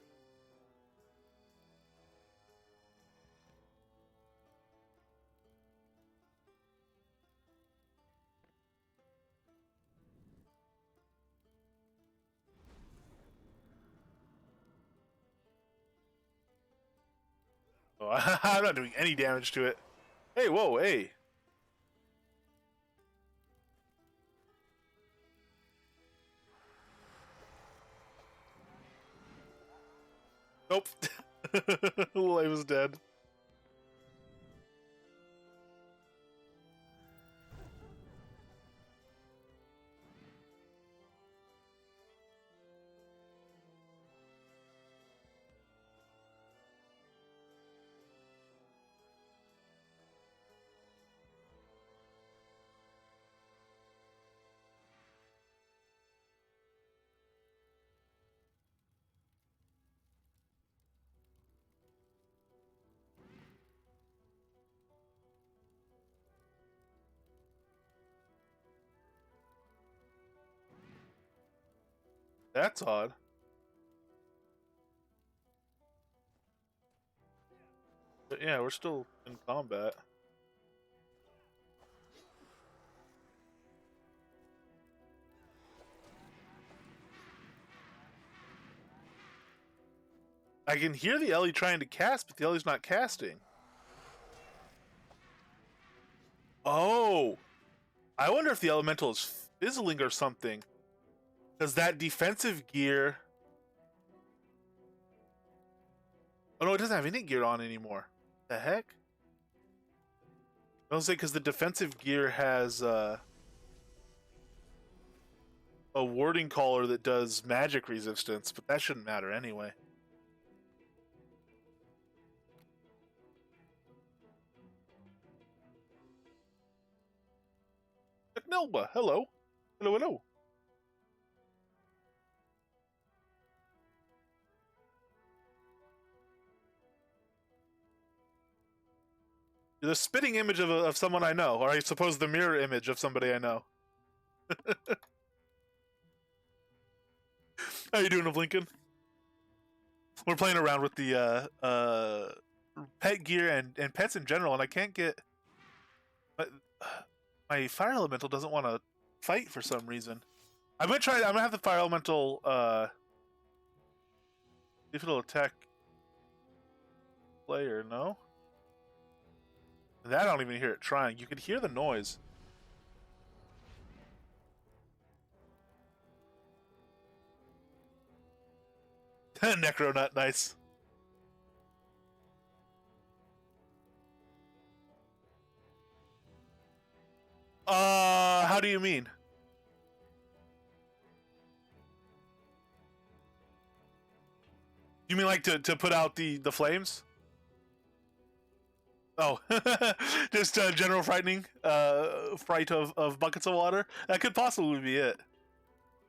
Oh, I'm not doing any damage to it. Hey, whoa, hey. Nope. Lay was dead. That's odd. But yeah, we're still in combat. I can hear the Ellie trying to cast, but the Ellie's not casting. Oh, I wonder if the elemental is fizzling or something. Does that defensive gear? Oh no, it doesn't have any gear on anymore. The heck? I was say because the defensive gear has a warding collar that does magic resistance, but that shouldn't matter anyway. Nelba, hello. Hello. The spitting image of someone I know, or I suppose the mirror image of somebody I know. How you doing, Lincoln? We're playing around with the pet gear and pets in general, and I can't get my fire elemental doesn't want to fight for some reason. I'm gonna have the fire elemental if it'll attack player, no? That I don't even hear it trying. You can hear the noise. Necronut, nice. How do you mean? You mean like to put out the flames? Oh, just general frightening, fright of buckets of water. That could possibly be it.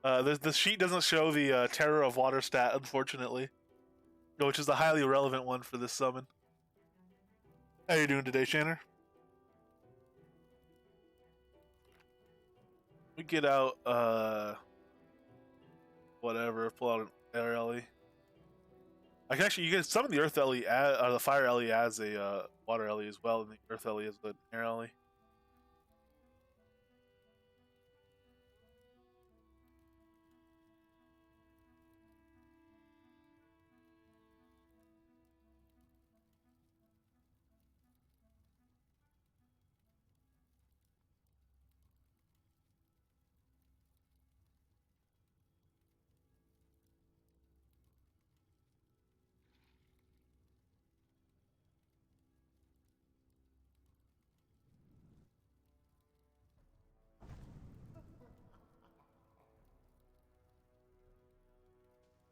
The sheet doesn't show the terror of water stat, unfortunately, which is the highly relevant one for this summon. How you doing today, Shanner? We get out whatever, pull out an air ellie. I can actually, you can summon the earth ellie, or the fire ellie as a water ellie as well, and the earth ellie as an air ellie.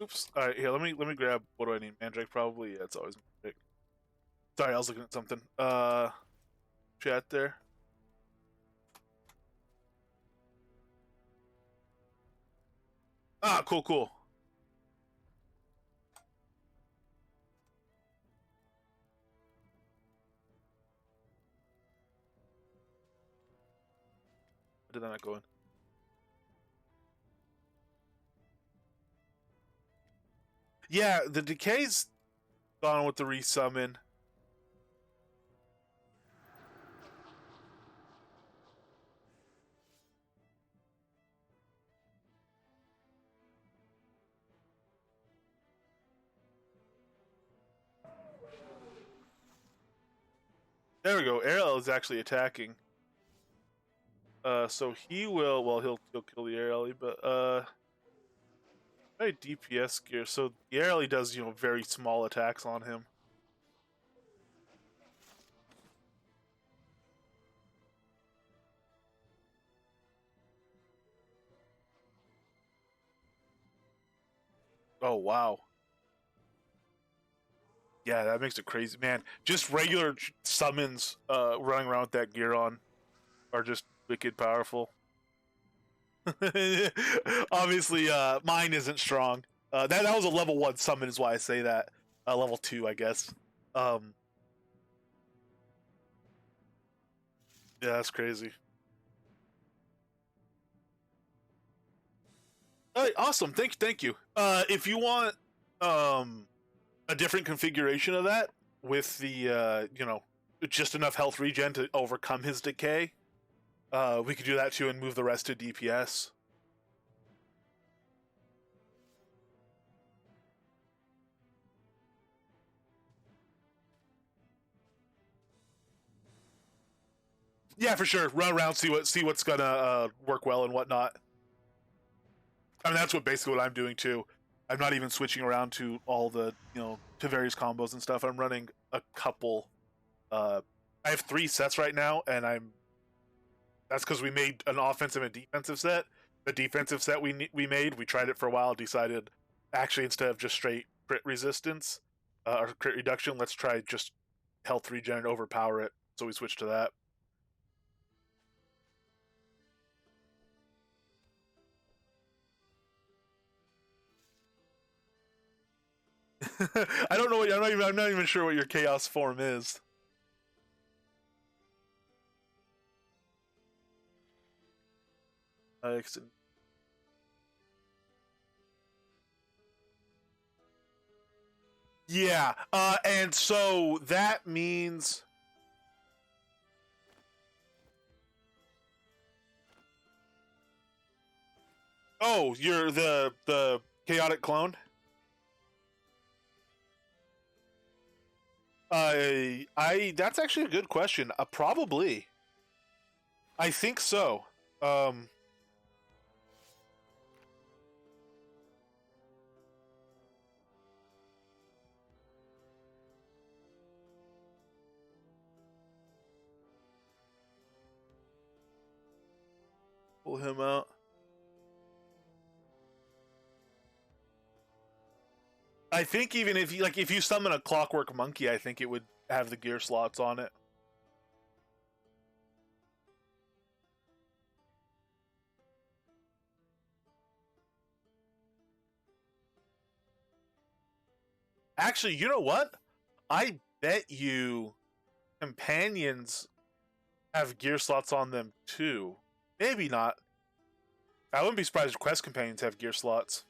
Oops. All right, here. Let me grab. What do I need? Mandrake, probably. Yeah, it's always Mandrake. Sorry, I was looking at something. Chat there. Ah, cool, cool. Where did that not go in? Yeah, the decay's gone with the resummon. There we go. Ariel is actually attacking. So he will. Well, he'll kill the Ariel, but very DPS gear. So the Ariel does very small attacks on him. Oh wow. Yeah, that makes it crazy, man. Just regular summons running around with that gear on are just wicked powerful. Obviously, mine isn't strong. That was a level 1 summon, is why I say that. Level 2, I guess. Yeah, that's crazy. All right, awesome. Thank you. If you want a different configuration of that with the just enough health regen to overcome his decay, we could do that too and move the rest to DPS. Yeah, for sure. Run around, see what's gonna work well and whatnot. I mean, that's basically what I'm doing too. I'm not even switching around to all the to various combos and stuff. I'm running a couple. I have 3 sets right now, and that's because we made an offensive and defensive set. The defensive set we made, we tried it for a while, decided actually instead of just straight crit resistance or crit reduction, let's try just health regen and overpower it. So we switched to that. I don't know. I'm not even sure what your chaos form is. Yeah, and so that means. Oh, you're the chaotic clone. That's actually a good question. Probably. I think so. Um, pull him out. I think even if you summon a Clockwork Monkey, I think it would have the gear slots on it. Actually, you know what? I bet you companions have gear slots on them too. Maybe not. I wouldn't be surprised if quest companions have gear slots.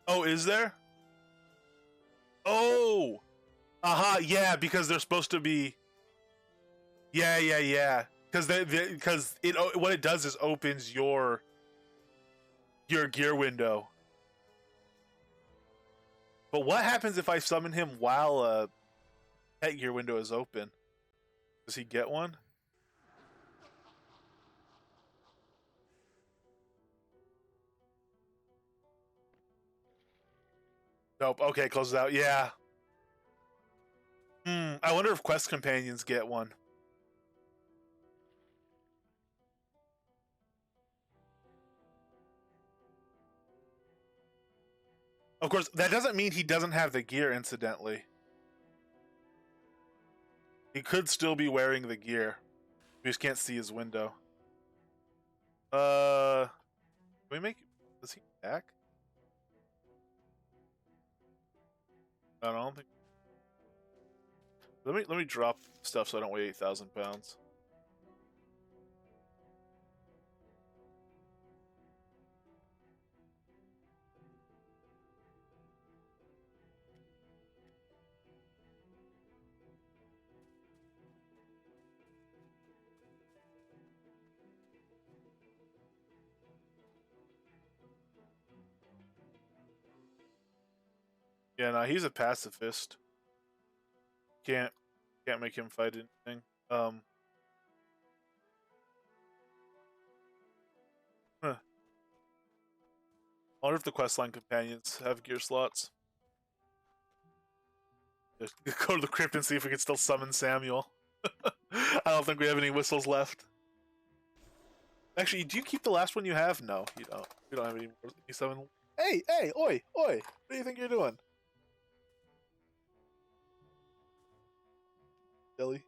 Oh, is there? Oh, yeah, because they're supposed to be. Yeah. Because it what it does is opens your gear window. But what happens if I summon him while a pet gear window is open? Does he get one? Nope. Okay, closes out. Yeah. I wonder if quest companions get one. Of course, that doesn't mean he doesn't have the gear, incidentally. He could still be wearing the gear. We just can't see his window. Can we make... Does he back? I don't think... Let me drop stuff so I don't weigh 8,000 pounds. Yeah, no, he's a pacifist. Can't make him fight anything. Huh. I wonder if the questline companions have gear slots. Just go to the crypt and see if we can still summon Samuel. I don't think we have any whistles left. Actually, do you keep the last one you have? No, you don't. You don't have any more. You summon. Hey, oi! What do you think you're doing? Billy?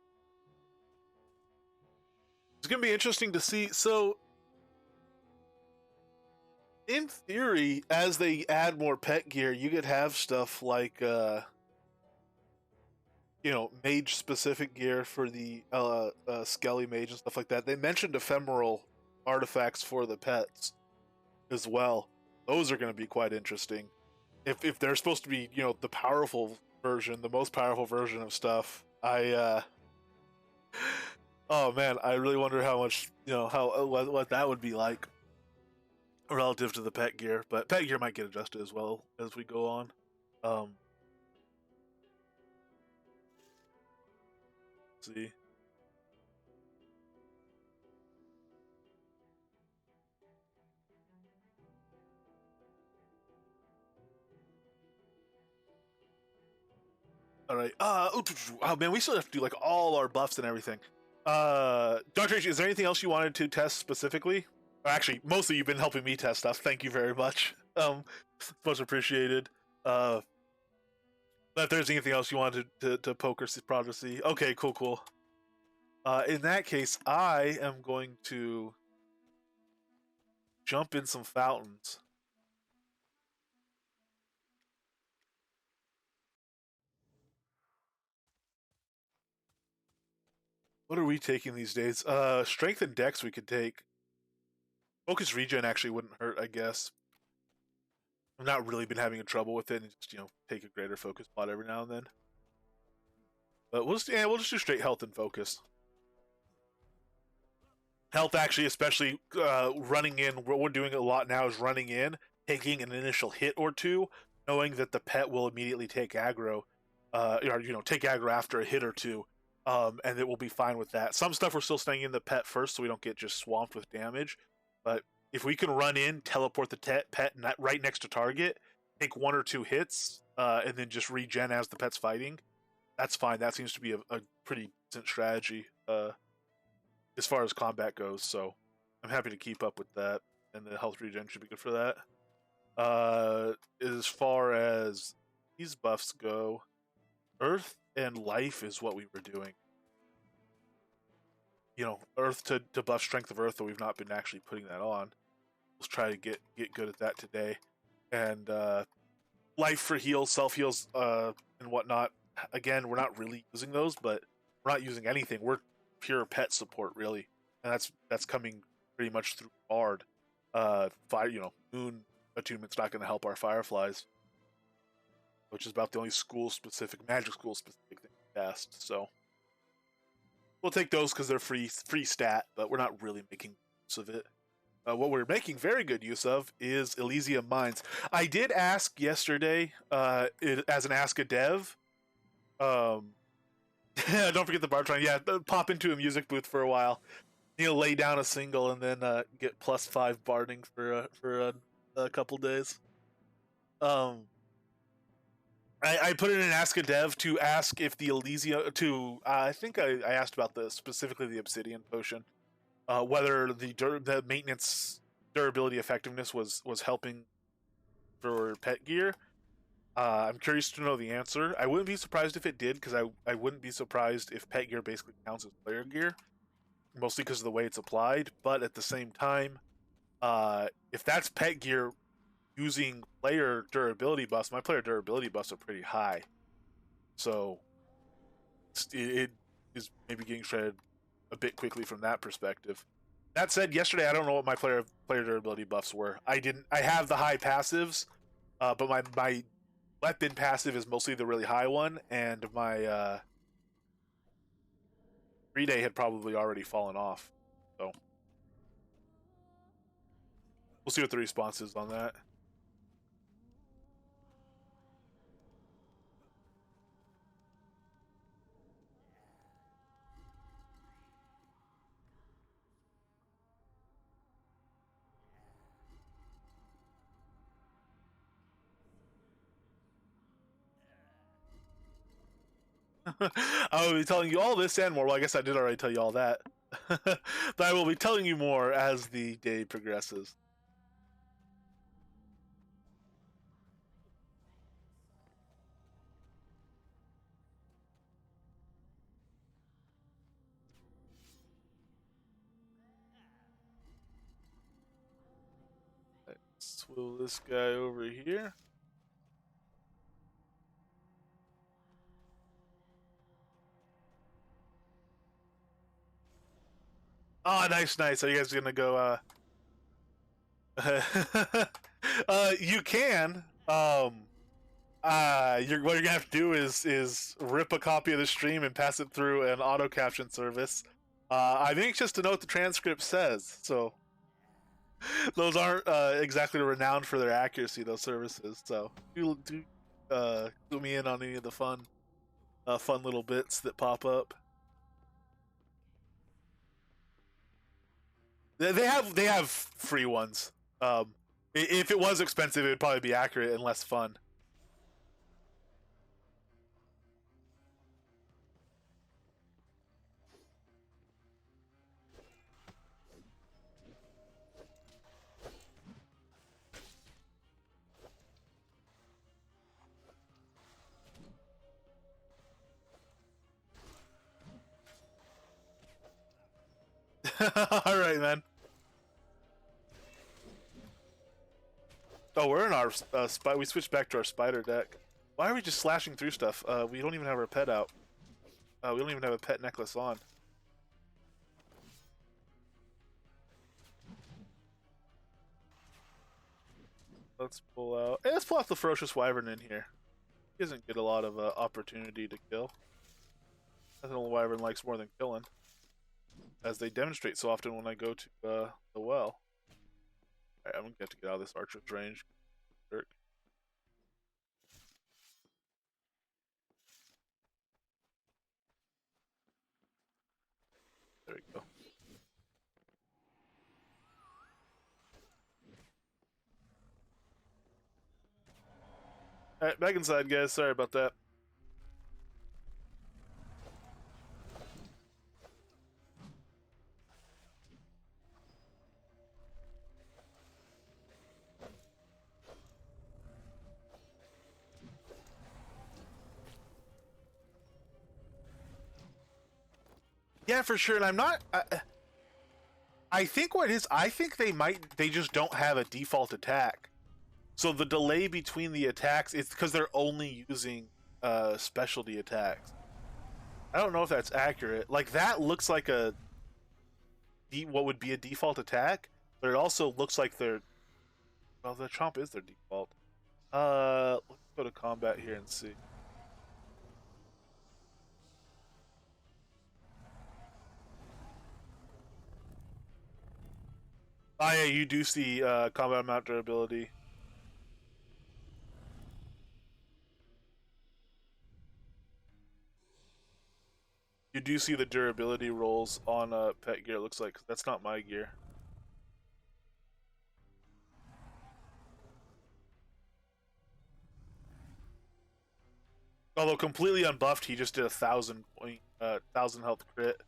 It's gonna be interesting to see. So, in theory, as they add more pet gear, you could have stuff like mage specific gear for the Skelly mage and stuff like that. They mentioned ephemeral artifacts for the pets as well. Those are going to be quite interesting. If they're supposed to be, the powerful version, the most powerful version of stuff, oh man, I really wonder how much, how what that would be like relative to the pet gear. But pet gear might get adjusted as well as we go on. See. All right. Oh man, we still have to do like all our buffs and everything. Dr. H, is there anything else you wanted to test specifically? Actually, mostly you've been helping me test stuff. Thank you very much. Much appreciated. If there's anything else you wanted to poke or prophecy, okay, cool. In that case, I am going to jump in some fountains. What are we taking these days? Strength and Dex we could take. Focus regen actually wouldn't hurt, I guess. I've not really been having trouble with it, and just take a greater focus pot every now and then. But we'll just do straight health and focus. Health actually, especially running in, what we're doing a lot now is running in, taking an initial hit or two, knowing that the pet will immediately take aggro, or take aggro after a hit or two, and it will be fine with that. Some stuff we're still staying in the pet first, so we don't get just swamped with damage. But if we can run in, teleport the pet right next to target, take 1 or 2 hits, and then just regen as the pet's fighting, that's fine. That seems to be a pretty decent strategy. As far as combat goes, so I'm happy to keep up with that, and the health regen should be good for that. As far as these buffs go, Earth and Life is what we were doing. Earth to buff Strength of Earth, though we've not been actually putting that on. Let's try to get good at that today. And Life for heals, self-heals, and whatnot. Again, we're not really using those, but we're not using anything. We're pure pet support, really, and that's coming pretty much through Bard. Moon attunement's not going to help our Fireflies, which is about the only magic school specific thing we cast. So we'll take those because they're free stat, but we're not really making use of it. What we're making very good use of is Elysium Mines. I did ask yesterday, as an Ask a Dev. Don't forget the Bartron. Yeah, pop into a music booth for a while. Lay down a single and then get +5 barding for a couple days. I put in an Ask a Dev to ask if the Elysium I think I asked about specifically the Obsidian Potion, whether the maintenance durability effectiveness was helping for pet gear. I'm curious to know the answer. I wouldn't be surprised if it did, because I wouldn't be surprised if pet gear basically counts as player gear, mostly because of the way it's applied. But at the same time, if that's pet gear using player durability buffs, my player durability buffs are pretty high. So it is maybe getting shredded a bit quickly from that perspective. That said, yesterday I don't know what my player durability buffs were. I have the high passives, but my weapon passive is mostly the really high one, and my 3-day had probably already fallen off. So we'll see what the response is on that. I will be telling you all this and more. Well, I guess I did already tell you all that. But I will be telling you more as the day progresses. Let's swivel this guy over here. Oh, nice. Are you guys gonna go? You can. What you're gonna have to do is rip a copy of the stream and pass it through an auto caption service. I'm anxious to know what the transcript says. So those aren't exactly renowned for their accuracy. Those services. So do clue me in on any of the fun little bits that pop up. They have free ones. If it was expensive, it would probably be accurate and less fun. All right, man. Oh, we're in our we switched back to our spider deck. Why are we just slashing through stuff? We don't even have our pet out. We don't even have a pet necklace on. Let's pull out. Hey, let's pull out the ferocious wyvern in here. He doesn't get a lot of opportunity to kill. Nothing the wyvern likes more than killing. as they demonstrate so often when I go to the well. Alright, I'm gonna have to get out of this archer's range. There we go. Alright, back inside, guys. Sorry about that. Yeah, for sure. And I'm not. I think what is. I think they might. They just don't have a default attack. So the delay between the attacks is because they're only using specialty attacks. I don't know if that's accurate. Like that looks like what would be a default attack, but it also looks like they're. Well, the chomp is their default. Let's go to combat here and see. Oh yeah, you do see combat mount durability. You do see the durability rolls on pet gear. It looks like that's not my gear. Although completely unbuffed, he just did 1,000 point, 1,000 health crit.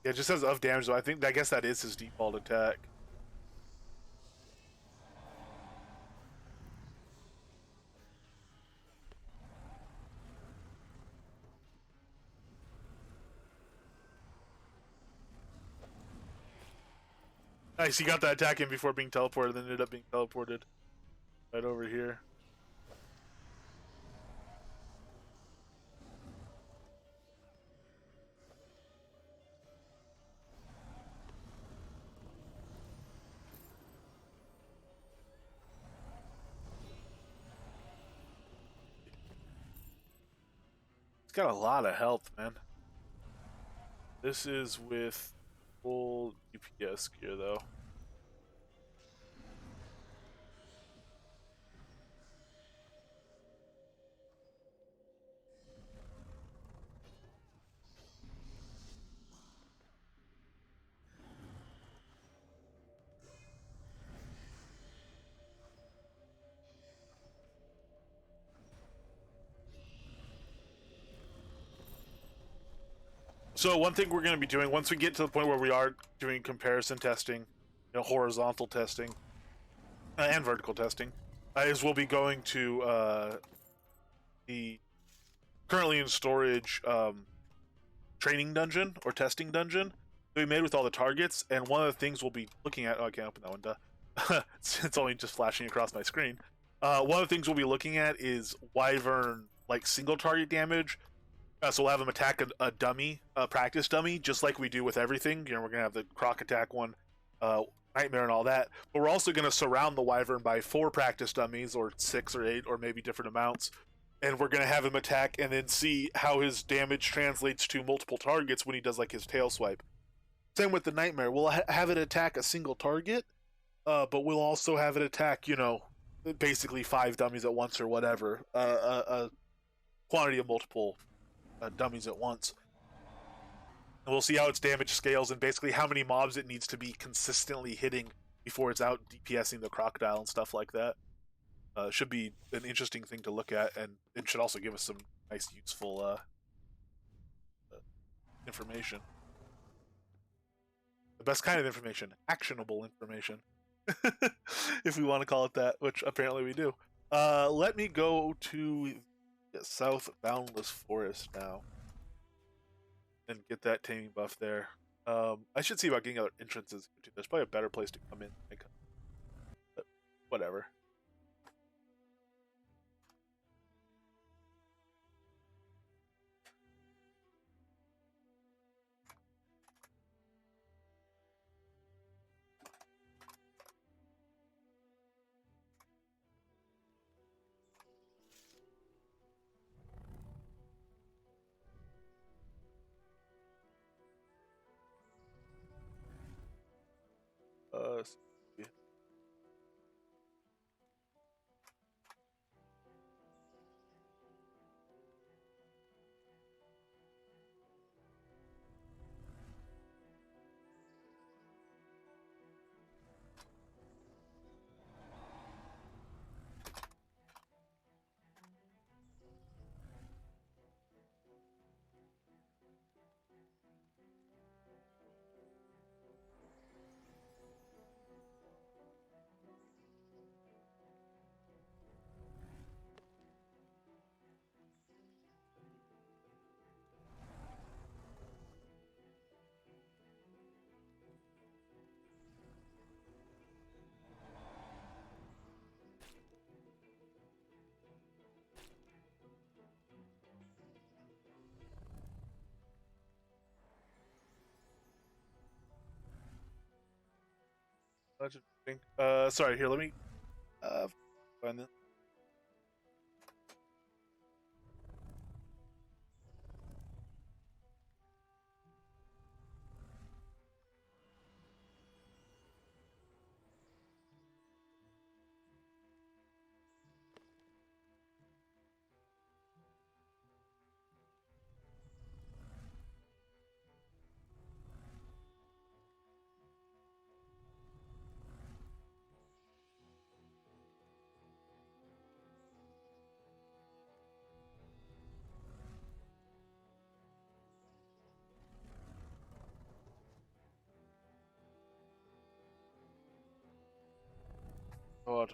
Yeah, it just says of damage, though. I guess that is his default attack. Nice, he got that attack in before being teleported, then ended up being teleported right over here. He's got a lot of health, man. This is with full DPS gear, though. So one thing we're going to be doing once we get to the point where we are doing comparison testing, horizontal testing, and vertical testing, is we'll be going to the currently in storage training dungeon or testing dungeon that we made with all the targets. And one of the things we'll be looking at. Oh, I can't open that window. It's only just flashing across my screen. One of the things we'll be looking at is Wyvern like single target damage. So we'll have him attack a dummy, a practice dummy, just like we do with everything. We're gonna have the croc attack one, nightmare and all that. But we're also gonna surround the wyvern by 4 practice dummies, or 6 or 8, or maybe different amounts. And we're gonna have him attack, and then see how his damage translates to multiple targets when he does like his tail swipe. Same with the nightmare. We'll have it attack a single target, but we'll also have it attack, basically 5 dummies at once or whatever, a quantity of multiple dummies at once. And we'll see how its damage scales and basically how many mobs it needs to be consistently hitting before it's out DPSing the crocodile and stuff like that. Should be an interesting thing to look at, and it should also give us some nice, useful information. The best kind of information, actionable information, if we want to call it that, which apparently we do. Let me go to South Boundless Forest now and get that taming buff there. I should see about getting other entrances. There's probably a better place to come in, but whatever. Let's see. Legend thing. Sorry. Here, let me find this. God.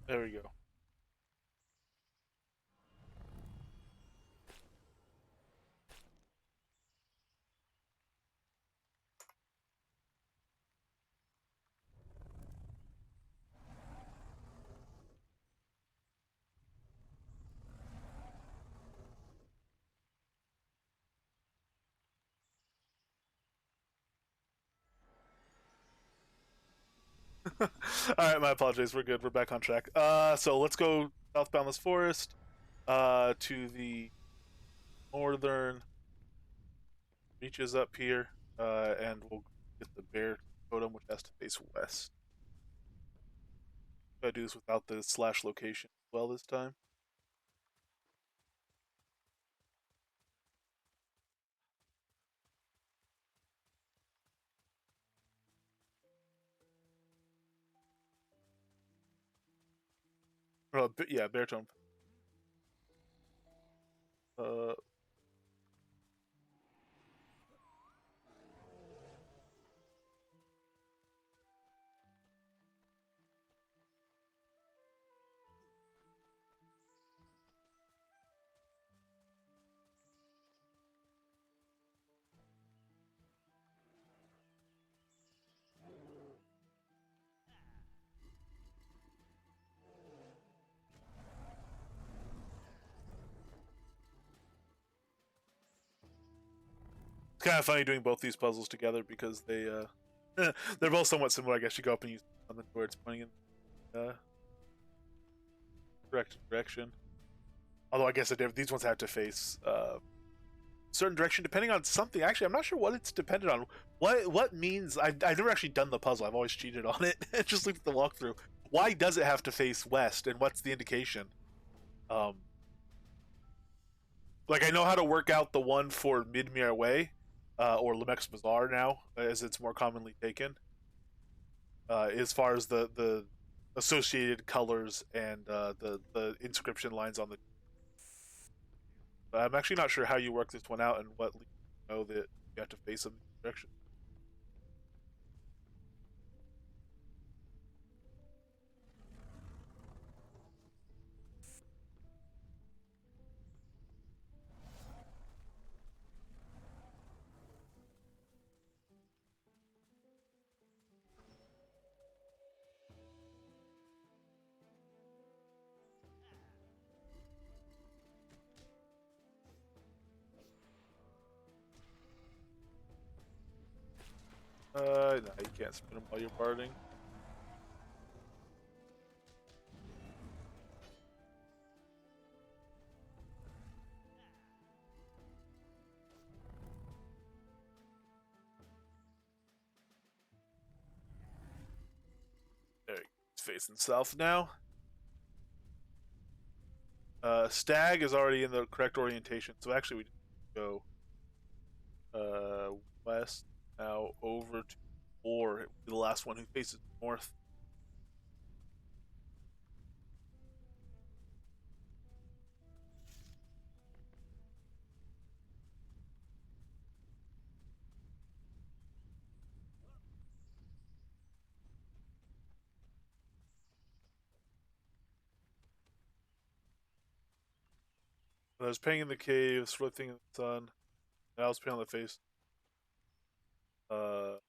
There we go. All right, my apologies. We're good. We're back on track. So let's go southbound this forest, to the northern reaches up here, and we'll get the bear totem, which has to face west. I do this without the slash location as well this time. Yeah, bear totem. Uh, it's kind of funny doing both these puzzles together because they're both somewhat similar. I guess you go up and use something where it's pointing in correct direction. Although I guess these ones have to face certain direction depending on something. Actually, I'm not sure what it's dependent on. What means I've never actually done the puzzle. I've always cheated on it and just looked at the walkthrough. Why does it have to face west, and what's the indication? Um, like I know how to work out the one for Midmere Way, or Lemex Bazaar now, as it's more commonly taken. As far as the associated colors and the inscription lines on the. I'm actually not sure how you work this one out and what leads you know that you have to face them in the direction. No, you can't spin them while you're barding. There, it's facing south now. Stag is already in the correct orientation, so actually we go west now over to 4. It will be the last one who faces north. I was paying in the cave, swifting in the sun. Now I was paying on the face. The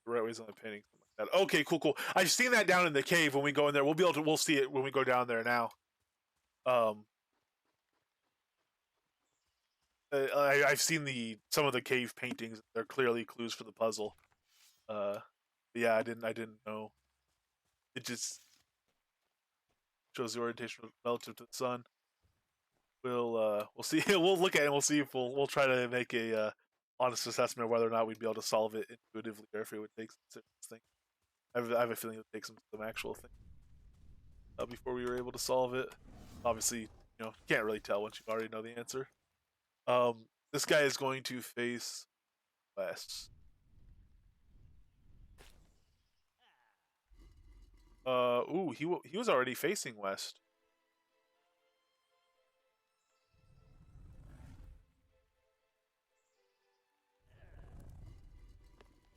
right ways on the painting. Like that. Okay, cool. I've seen that down in the cave when we go in there. We'll see it when we go down there now. Um, I've seen some of the cave paintings. They're clearly clues for the puzzle. Uh, yeah, I didn't know. It just shows the orientation relative to the sun. We'll see. We'll look at it. And we'll see if we'll try to make a honest assessment of whether or not we'd be able to solve it intuitively, or if it would take some thing. I have a feeling it would take some actual thing before we were able to solve it. Obviously, you can't really tell once you already know the answer. This guy is going to face west. Ooh, he was already facing west.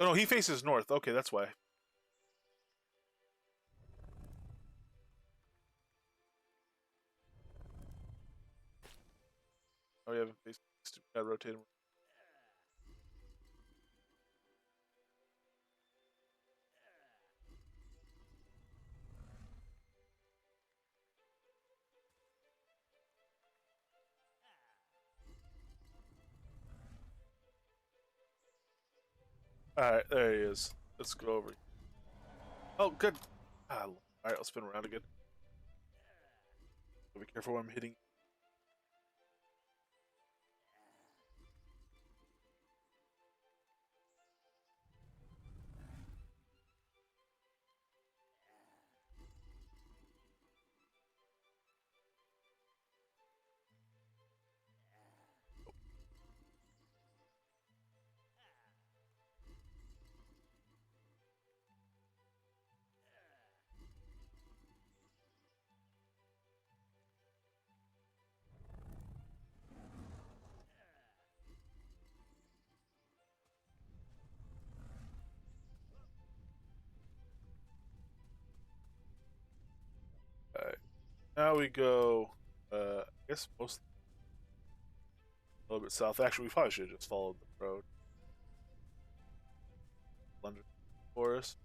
Oh, no, he faces north. Okay, that's why. Oh, you haven't faced. I rotate him. All right, there he is. Let's go over. Oh, good. All right, I'll spin around again. Be careful where I'm hitting. All right, now we go. I guess most a little bit south. Actually, we probably should have just followed the road. London Forest.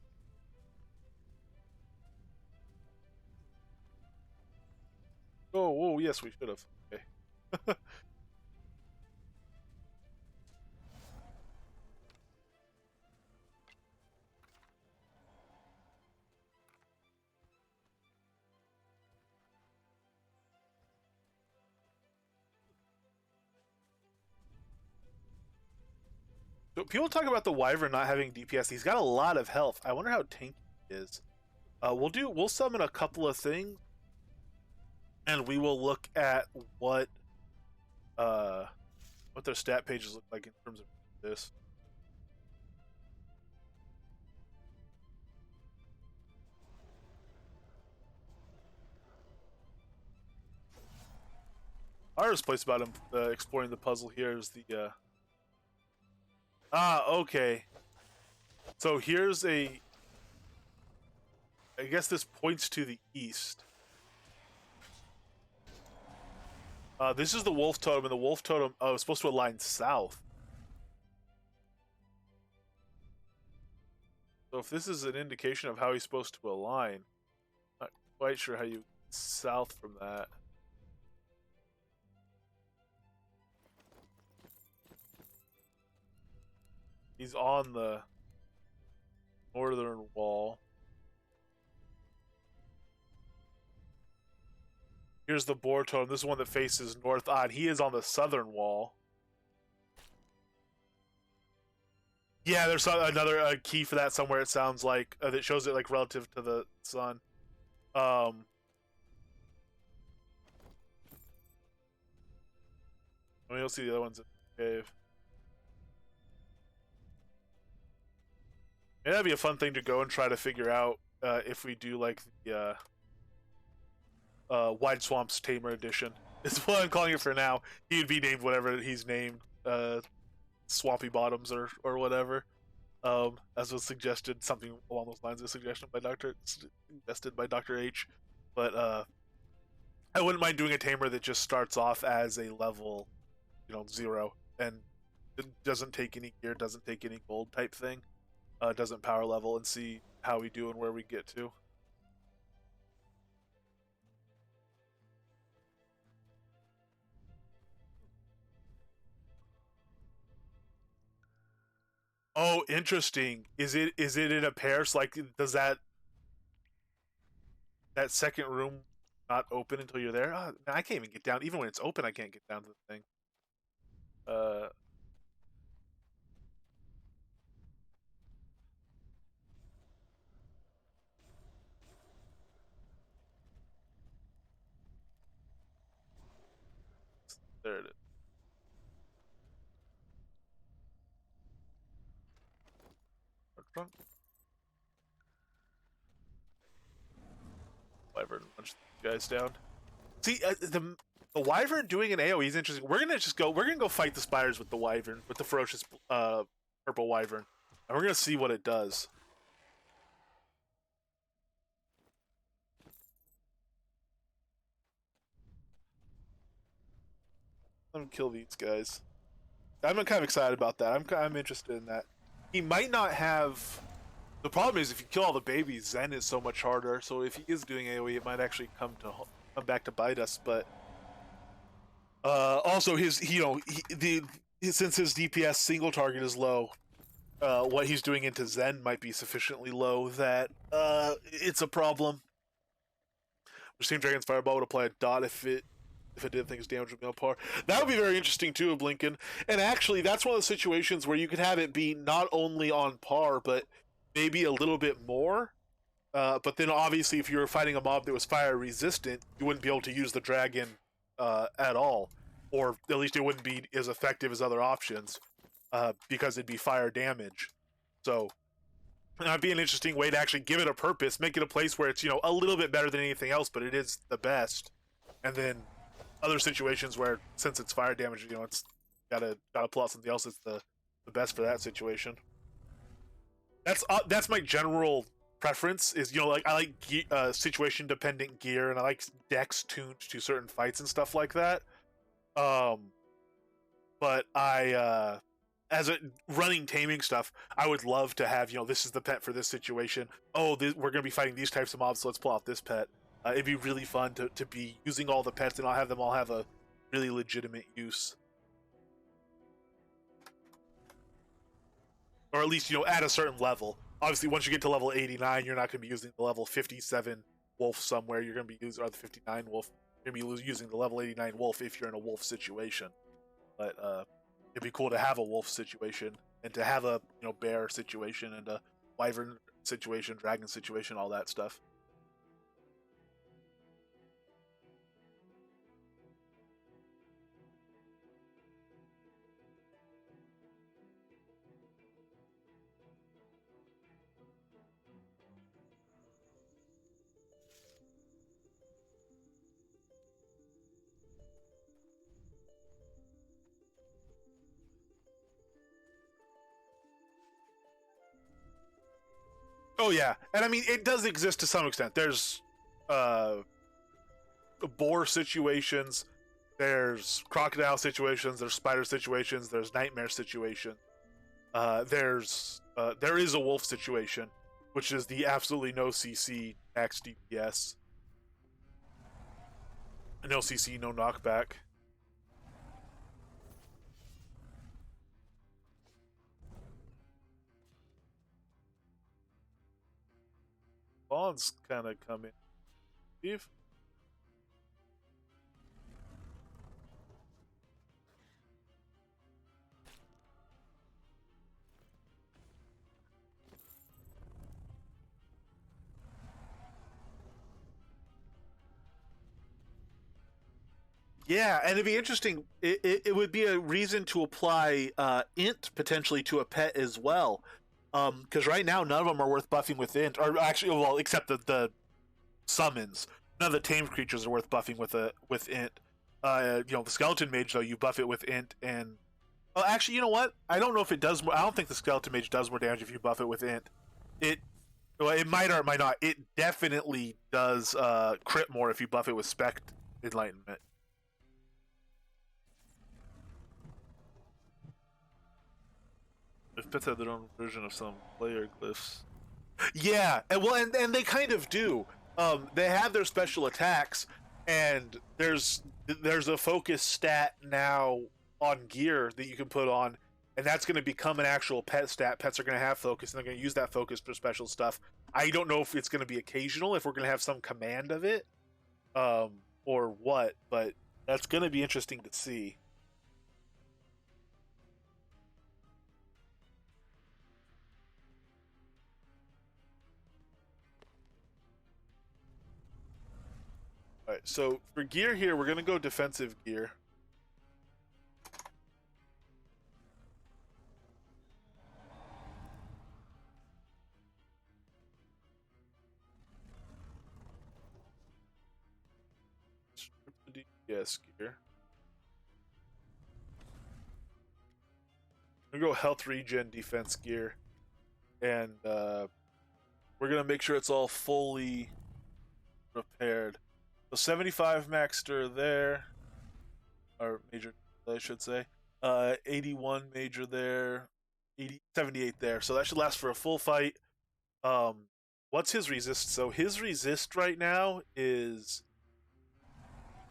Oh, whoa, yes, we should have. Okay. So people talk about the Wyvern not having DPS. He's got a lot of health. I wonder how tanky he is. We'll summon a couple of things, and we will look at what their stat pages look like in terms of this. Hardest place about him exploring the puzzle here is the okay. So here's I guess this points to the east. This is the wolf totem, and the wolf totem is supposed to align south. So if this is an indication of how he's supposed to align, not quite sure how you south from that. He's on the northern wall. Here's the boar totem. This is one that faces north on. He is on the southern wall. Yeah, there's another key for that somewhere. It sounds like that shows it like relative to the sun. Let me go see the other ones in the cave. Yeah, that'd be a fun thing to go and try to figure out if we do like the Wide Swamps Tamer Edition. Is what I'm calling it for now. He'd be named whatever he's named, Swampy Bottoms or whatever. As was suggested, something along those lines. A suggestion by suggested by Dr. H. But I wouldn't mind doing a tamer that just starts off as a level, 0, and it doesn't take any gear, doesn't take any gold type thing. Doesn't power level, and see how we do and where we get to. Oh, interesting. Is it in a pair? So like, does that second room not open until you're there? Oh, I can't even get down. Even when it's open, I can't get down to the thing. There it is. Trunk. Wyvern punch these guys down. See, the Wyvern doing an AoE is interesting. We're gonna go fight the spiders with the Wyvern, with the ferocious purple Wyvern, and we're gonna see what it does. Let me kill these guys. I'm kind of excited about that. I'm interested in that. He might not have. The problem is if you kill all the babies, Zen is so much harder. So if he is doing AoE, it might actually come back to bite us. But also since his DPS single target is low, what he's doing into Zen might be sufficiently low that it's a problem. Steam Dragon's Fireball would apply a dot if it didn't think its damage would be on par. That would be very interesting too, of Blinken. And actually, that's one of the situations where you could have it be not only on par, but maybe a little bit more. But then obviously, if you were fighting a mob that was fire resistant, you wouldn't be able to use the dragon at all, or at least it wouldn't be as effective as other options because it'd be fire damage. So that'd be an interesting way to actually give it a purpose, make it a place where it's a little bit better than anything else, but it is the best. And then other situations where, since it's fire damage, it's gotta pull out something else that's the best for that situation. That's my general preference. Is like I like situation dependent gear, and I like decks tuned to certain fights and stuff like that. But I as a running taming stuff, I would love to have this is the pet for this situation. Oh, we're gonna be fighting these types of mobs, so let's pull out this pet. It'd be really fun to be using all the pets, and I'll have them all have a really legitimate use. Or at least, at a certain level. Obviously, once you get to level 89, you're not going to be using the level 57 wolf somewhere. You're going to be using, or the 59 wolf. You're going to be using the level 89 wolf if you're in a wolf situation. But it'd be cool to have a wolf situation and to have a bear situation and a wyvern situation, dragon situation, all that stuff. Oh yeah, and I mean it does exist to some extent. There's uh boar situations, there's crocodile situations, there's spider situations, there's nightmare situations. There is a wolf situation, which is the absolutely no CC max DPS, no CC, no knockback. Bonds kind of come in. Steve? Yeah, and it'd be interesting. It would be a reason to apply int potentially to a pet as well, because right now none of them are worth buffing with int, or actually, well, except the summons. None of the tamed creatures are worth buffing with int. The skeleton mage though, you buff it with int, and well, actually, you know what? I don't know if it does more. I don't think the skeleton mage does more damage if you buff it with int. It well, it might or it might not. It definitely does crit more if you buff it with spect enlightenment. If pets have their own version of some player glyphs. Yeah, and they kind of do. They have their special attacks, and there's a focus stat now on gear that you can put on, and that's going to become an actual pet stat. Pets are going to have focus, and they're going to use that focus for special stuff. I don't know if it's going to be occasional, if we're going to have some command of it, or what, but that's going to be interesting to see. All right, so for gear here, we're going to go defensive gear. DPS gear. I'm gonna go health regen defense gear, and we're gonna make sure it's all fully repaired. So 75 maxter there, or major, I should say. 81 major there, 78 there. So that should last for a full fight. What's his resist? So his resist right now is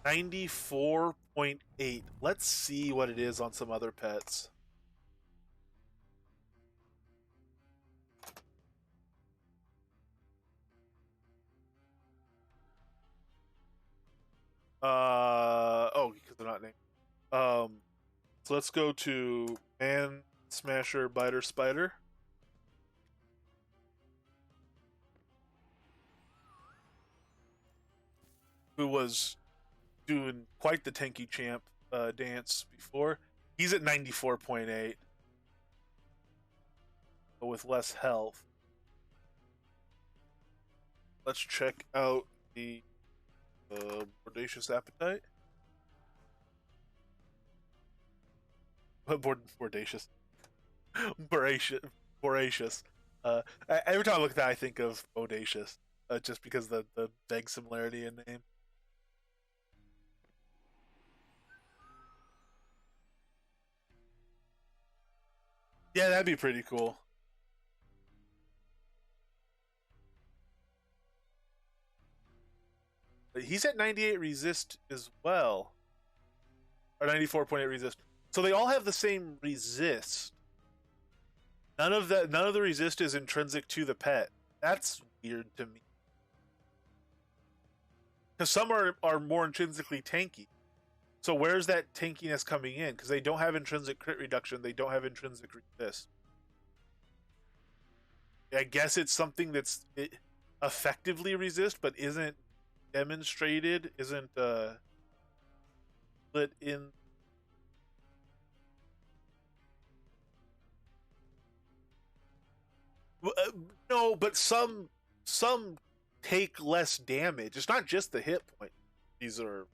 94.8. Let's see what it is on some other pets. Because they're not named. So let's go to Man Smasher Biter Spider. Who was doing quite the tanky champ dance before. He's at 94.8, but with less health. Let's check out the Bodacious Appetite. Bodacious. Voracious. Every time I look at that, I think of Bodacious, just because the vague similarity in name. Yeah, that'd be pretty cool. But he's at 98 resist as well, or 94.8 resist. So they all have the same resist. None of the resist is intrinsic to the pet. That's weird to me. Because some are more intrinsically tanky. So where's that tankiness coming in? Because they don't have intrinsic crit reduction, they don't have intrinsic resist. I guess it's something that's effectively resist, but isn't demonstrated, isn't put in. No, but some take less damage. It's not just the hit point. These are,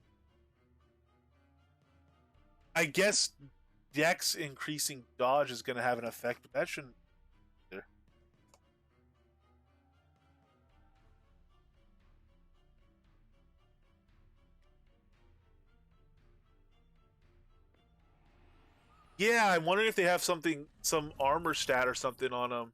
I guess, Dex increasing dodge is going to have an effect, but that shouldn't. Yeah, I'm wondering if they have something, some armor stat or something on them.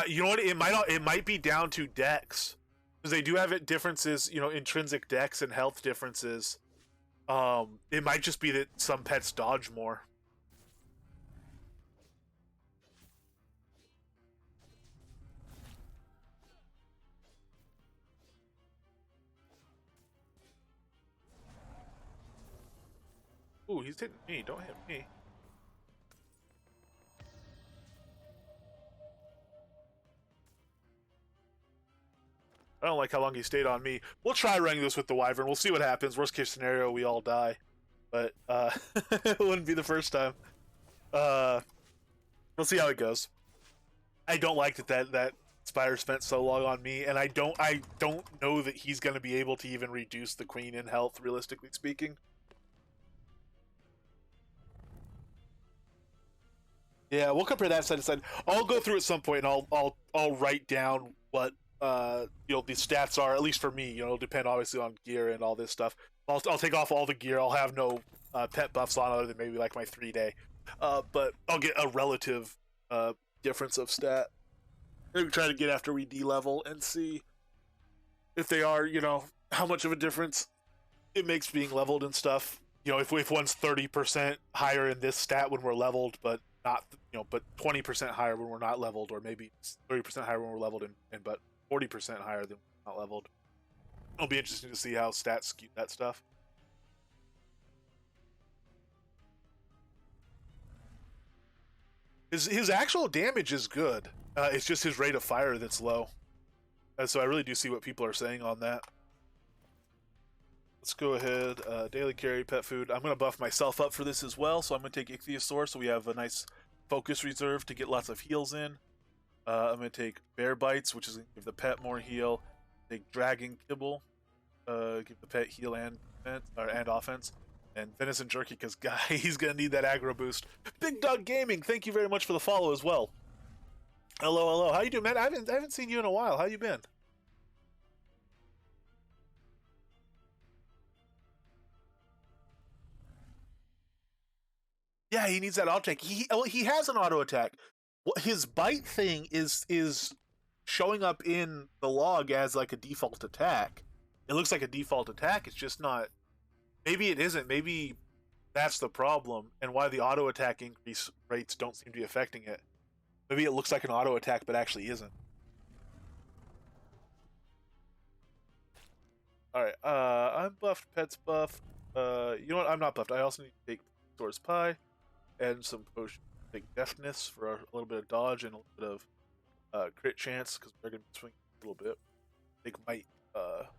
You know what? It might be down to Dex because they do have it differences. You know, intrinsic Dex and health differences. It might just be that some pets dodge more. Ooh, he's hitting me. Don't hit me. I don't like how long he stayed on me. We'll try running this with the Wyvern. We'll see what happens. Worst case scenario, we all die. But it wouldn't be the first time. Uh, we'll see how it goes. I don't like that Spire spent so long on me, and I don't know that he's going to be able to even reduce the Queen in health, realistically speaking. Yeah, we'll compare that side to side. I'll go through at some point, and I'll write down what the stats are, at least for me. It'll depend obviously on gear and all this stuff. I'll take off all the gear. I'll have no pet buffs on other than maybe like my 3-day. But I'll get a relative difference of stat. Maybe try to get after we D-level and see if they are, how much of a difference it makes being leveled and stuff. If one's 30% higher in this stat when we're leveled, but not, but 20% higher when we're not leveled, or maybe 30% higher when we're leveled and but 40% higher than not leveled. It'll be interesting to see how stats skew that stuff. His actual damage is good. It's just his rate of fire that's low. So I really do see what people are saying on that. Let's go ahead. Daily carry, pet food. I'm going to buff myself up for this as well, so I'm going to take Ichthyosaur, so we have a nice focus reserve to get lots of heals in. I'm going to take Bear Bites, which is going to give the pet more heal. Take Dragon Kibble, give the pet heal and offense. And Venison Jerky, because guy, he's going to need that aggro boost. Big Dog Gaming, thank you very much for the follow as well. Hello. How you doing, man? I haven't seen you in a while. How you been? Yeah, he needs that auto attack. He has an auto attack. His bite thing is showing up in the log as like a default attack. It looks like a default attack. It's just not. Maybe it isn't. Maybe that's the problem, and why the auto attack increase rates don't seem to be affecting it. Maybe it looks like an auto attack, but actually isn't. All right. I'm buffed. Pets buffed. You know what? I'm not buffed. I also need to take Source Pie and some potion. Take deftness for a little bit of dodge and a little bit of crit chance because we're gonna swing a little bit. Take might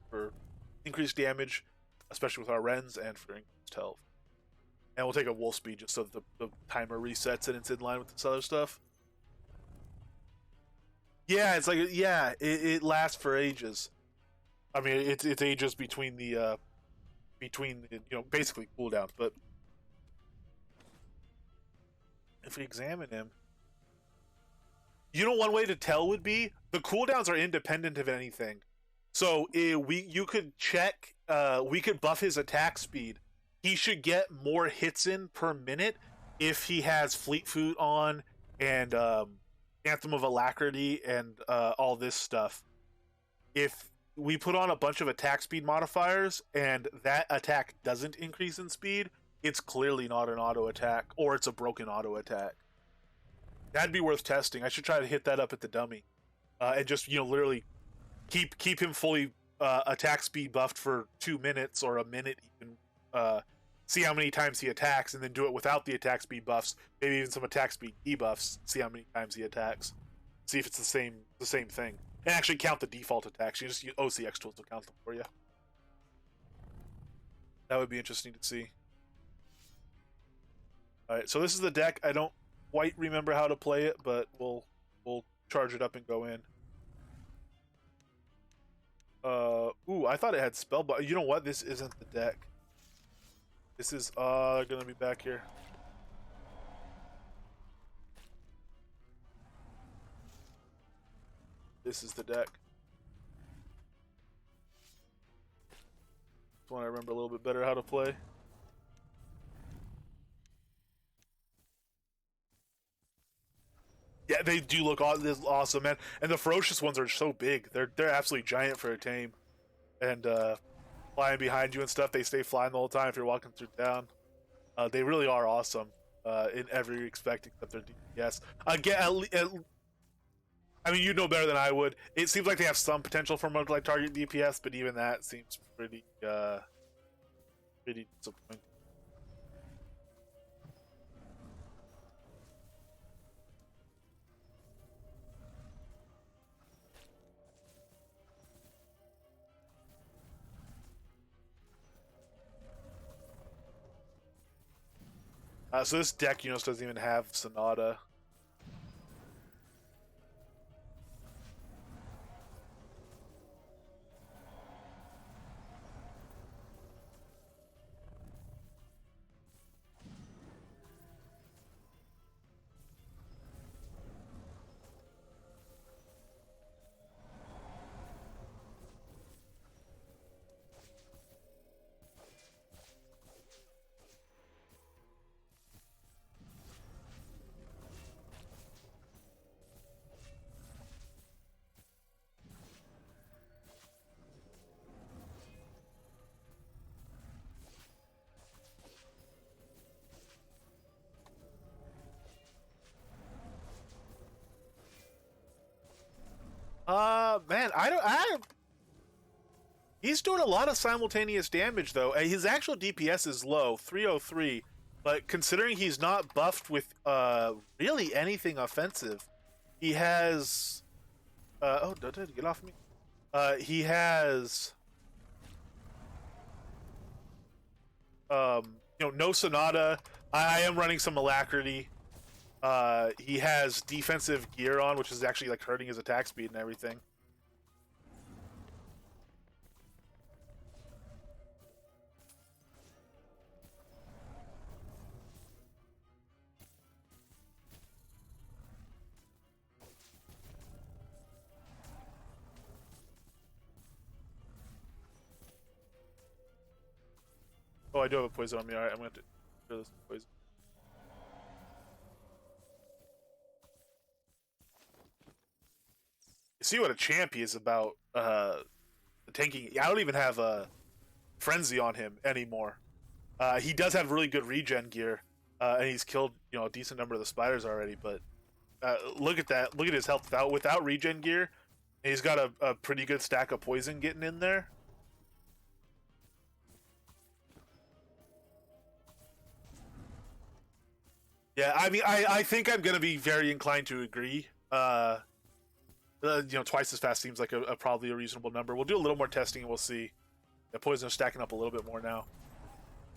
for increased damage, especially with our Rens, and for increased health. And we'll take a wolf speed just so that the timer resets and it's in line with this other stuff. Yeah, it's like it lasts for ages. I mean, it's ages between the basically cooldown. But if we examine him, one way to tell would be the cooldowns are independent of anything. So you could check. We could buff his attack speed. He should get more hits in per minute if he has Fleet Foot on and Anthem of Alacrity and all this stuff. If we put on a bunch of attack speed modifiers and that attack doesn't increase in speed, it's clearly not an auto attack, or it's a broken auto attack. That'd be worth testing. I should try to hit that up at the dummy, and just literally keep him fully attack speed buffed for 2 minutes or a minute even, see how many times he attacks, and then do it without the attack speed buffs, maybe even some attack speed debuffs. See how many times he attacks. See if it's the same thing, and actually count the default attacks. You just use OCX tools to count them for you. That would be interesting to see. All right, so this is the deck. I don't quite remember how to play it, but we'll charge it up and go in. Ooh, I thought it had spell, but you know what? This isn't the deck. This is gonna be back here. This is the deck. This one I remember a little bit better how to play. Yeah, they do look awesome, man. And the ferocious ones are so big. They're absolutely giant for a tame. And flying behind you and stuff, they stay flying the whole time if you're walking through town. They really are awesome in every respect except their DPS. Again, I mean, you know better than I would. It seems like they have some potential for multi-target DPS, but even that seems pretty disappointing. So this deck, doesn't even have Sonata. Man, he's doing a lot of simultaneous damage though. His actual DPS is low, 303, but considering he's not buffed with really anything offensive, he has oh, don't get off me. He has no Sonata. I am running some Alacrity. He has defensive gear on, which is actually like hurting his attack speed and everything. Oh, I do have a poison on me. Alright, I'm going to do this poison. You see what a champ he is about the tanking. I don't even have a frenzy on him anymore. He does have really good regen gear, and he's killed a decent number of the spiders already. But look at that! Look at his health without regen gear. He's got a pretty good stack of poison getting in there. Yeah, I mean, I think I'm gonna be very inclined to agree. Twice as fast seems like probably a reasonable number. We'll do a little more testing and we'll see. The poison is stacking up a little bit more now.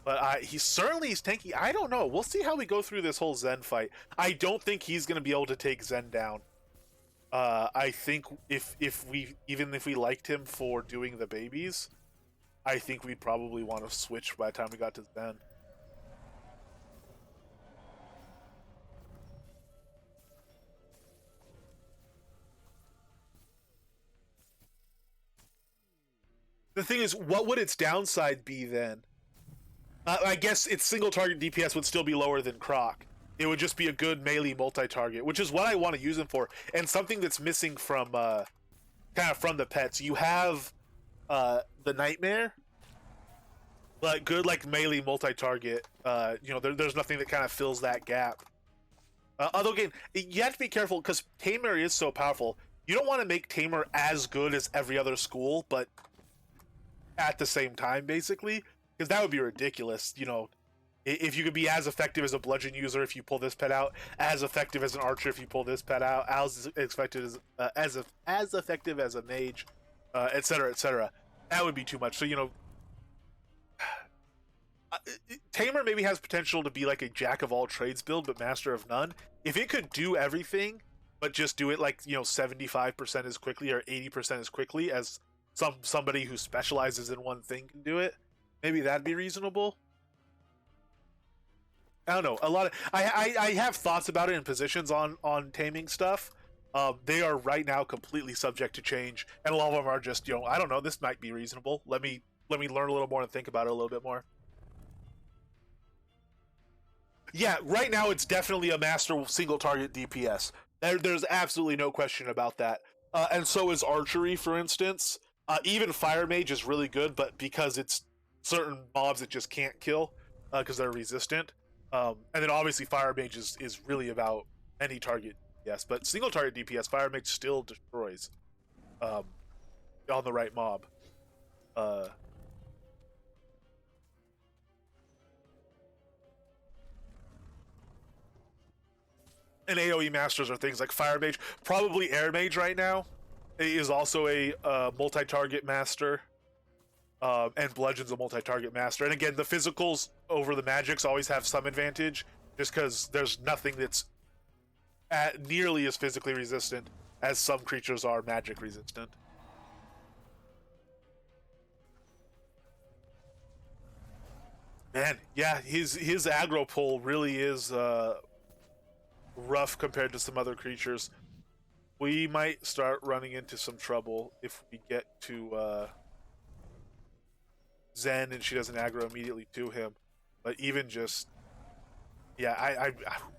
But he's tanky. I don't know. We'll see how we go through this whole Zen fight. I don't think he's going to be able to take Zen down. I think if we liked him for doing the babies, I think we'd probably want to switch by the time we got to Zen. The thing is, what would its downside be then? I guess its single target DPS would still be lower than Croc. It would just be a good melee multi-target, which is what I want to use him for, and something that's missing from from the pets. You have the Nightmare, but good like melee multi-target. There's nothing that kind of fills that gap. Although again, you have to be careful because Tamer is so powerful. You don't want to make Tamer as good as every other school, but at the same time, basically, because that would be ridiculous. If you could be as effective as a bludgeon user if you pull this pet out, as effective as an archer if you pull this pet out, as effective as effective as a mage, etc., etc. That would be too much. So Tamer maybe has potential to be like a jack of all trades build, but master of none. If it could do everything, but just do it like 75% as quickly or 80% as quickly as somebody who specializes in one thing can do it, maybe that'd be reasonable. I don't know. A lot of I have thoughts about it in positions on taming stuff. They are right now completely subject to change, and a lot of them are just I don't know. This might be reasonable. Let me learn a little more and think about it a little bit more. Yeah, right now it's definitely a master single target DPS. There's absolutely no question about that. And so is archery, for instance. Even fire mage is really good, but because it's certain mobs it just can't kill because they're resistant. And then obviously fire mage is really about any target DPS, but single target DPS, fire mage still destroys um, on the right mob. Uh, and AoE masters are things like fire mage, probably air mage right now is also a multi-target master. And bludgeon's a multi-target master. And again, the physicals over the magics always have some advantage, just because there's nothing that's nearly as physically resistant as some creatures are magic resistant. Man, yeah, his aggro pull really is rough compared to some other creatures. We might start running into some trouble if we get to Zen and she doesn't aggro immediately to him. But even just, yeah,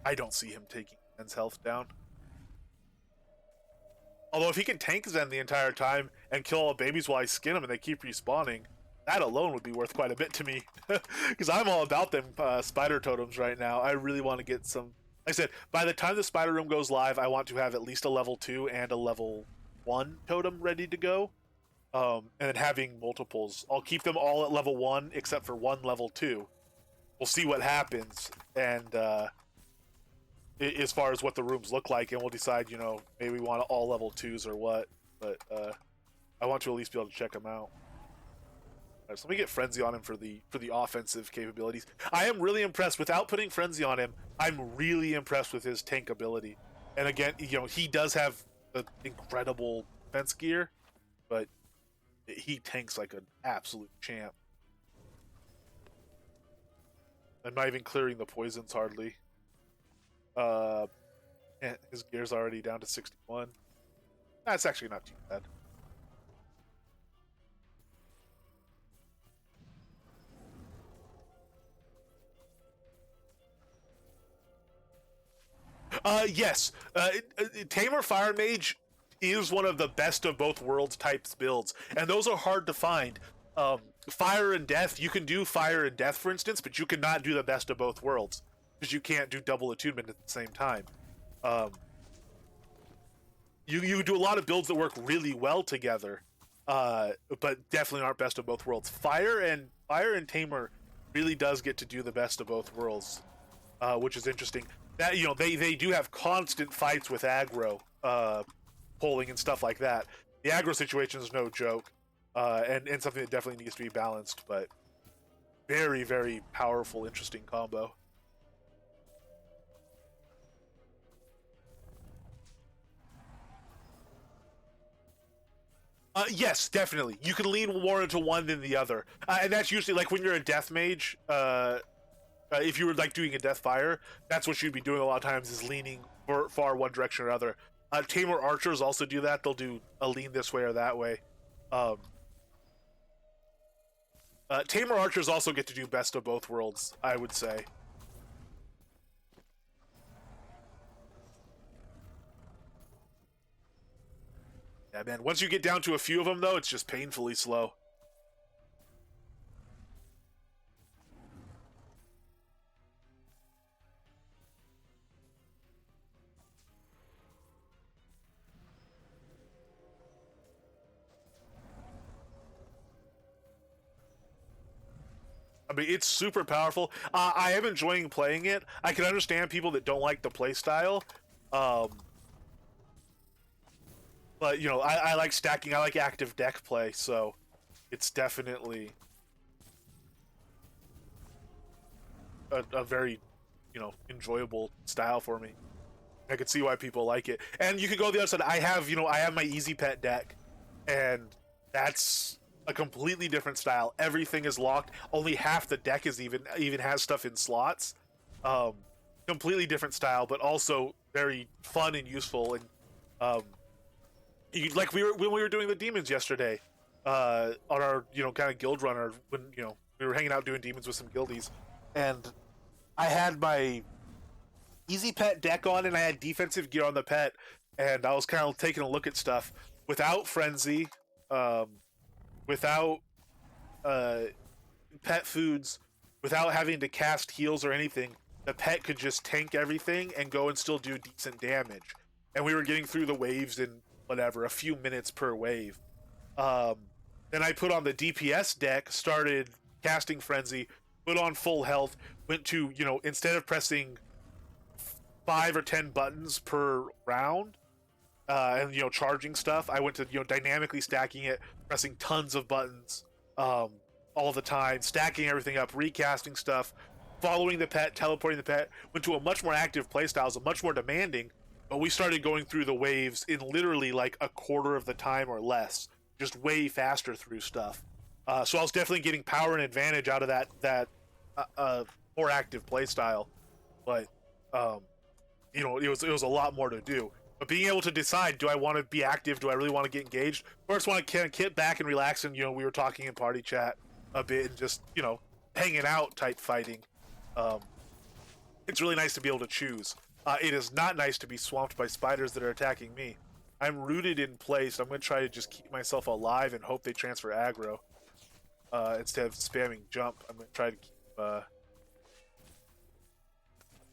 I don't see him taking Zen's health down. Although if he can tank Zen the entire time and kill all the babies while I skin them and they keep respawning, that alone would be worth quite a bit to me. Because I'm all about them spider totems right now. I really want to get some. Like I said, by the time the spider room goes live, I want to have at least a level 2 and a level 1 totem ready to go. And then having multiples. I'll keep them all at level 1 except for one level 2. We'll see what happens. And as far as what the rooms look like, and we'll decide, maybe we want all level 2s or what. But I want to at least be able to check them out. Right, so let me get Frenzy on him for the offensive capabilities. I am really impressed. Without putting Frenzy on him, I'm really impressed with his tank ability. And again, he does have an incredible defense gear, but he tanks like an absolute champ. I'm not even clearing the poisons hardly. His gear's already down to 61. That's actually not too bad. Yes. Tamer Fire Mage is one of the best of both worlds types builds, and those are hard to find. Fire and Death, you can do Fire and Death, for instance, but you cannot do the best of both worlds because you can't do double attunement at the same time. You do a lot of builds that work really well together, but definitely aren't best of both worlds. Fire and Tamer really does get to do the best of both worlds, which is interesting. That they do have constant fights with aggro, pulling and stuff like that. The aggro situation is no joke, and something that definitely needs to be balanced. But very, very powerful, interesting combo. Yes, definitely. You can lean more into one than the other, and that's usually like when you're a death mage. If you were like doing a death fire, that's what you'd be doing a lot of times is leaning far one direction or other. Tamer archers also do that. They'll do a lean this way or that way. Um, Tamer archers also get to do best of both worlds, I would say. Yeah, man. Once you get down to a few of them, though, it's just painfully slow. mean, it's super powerful. I am enjoying playing it. I can understand people that don't like the play style. But, you know, I like stacking. I like active deck play, so it's definitely a very, you know, enjoyable style for me. I could see why people like it. And you could go the other side. I have, you know, I have my Easy Pet deck, and that's a completely different style. Everything is locked. Only half the deck is even has stuff in slots. Um, Completely different style, but also very fun and useful. And like when we were doing the demons yesterday, on our, you know, kind of guild runner, when, you know, we were hanging out doing demons with some guildies, and I had my Easy Pet deck on, and I had defensive gear on the pet, and I was kind of taking a look at stuff without frenzy, without pet foods, without having to cast heals or anything. The pet could just tank everything and go and still do decent damage, and we were getting through the waves in whatever, a few minutes per wave. Then I put on the DPS deck, started casting frenzy, put on full health, went to, you know, instead of pressing 5 or 10 buttons per round, and, you know, charging stuff, I went to, you know, dynamically stacking it, pressing tons of buttons all the time, stacking everything up, recasting stuff, following the pet, teleporting the pet. Went to a much more active playstyle, so much more demanding, but we started going through the waves in literally like a quarter of the time or less, just way faster through stuff. So I was definitely getting power and advantage out of that more active playstyle, but you know, it was a lot more to do. But being able to decide, do I want to be active? Do I really want to get engaged? Or just want to kind of sit back and relax? And, you know, we were talking in party chat a bit and just, you know, hanging out type fighting. It's really nice to be able to choose. It is not nice to be swamped by spiders that are attacking me. I'm rooted in place. I'm going to try to just keep myself alive and hope they transfer aggro. Instead of spamming jump, I'm going to try to keep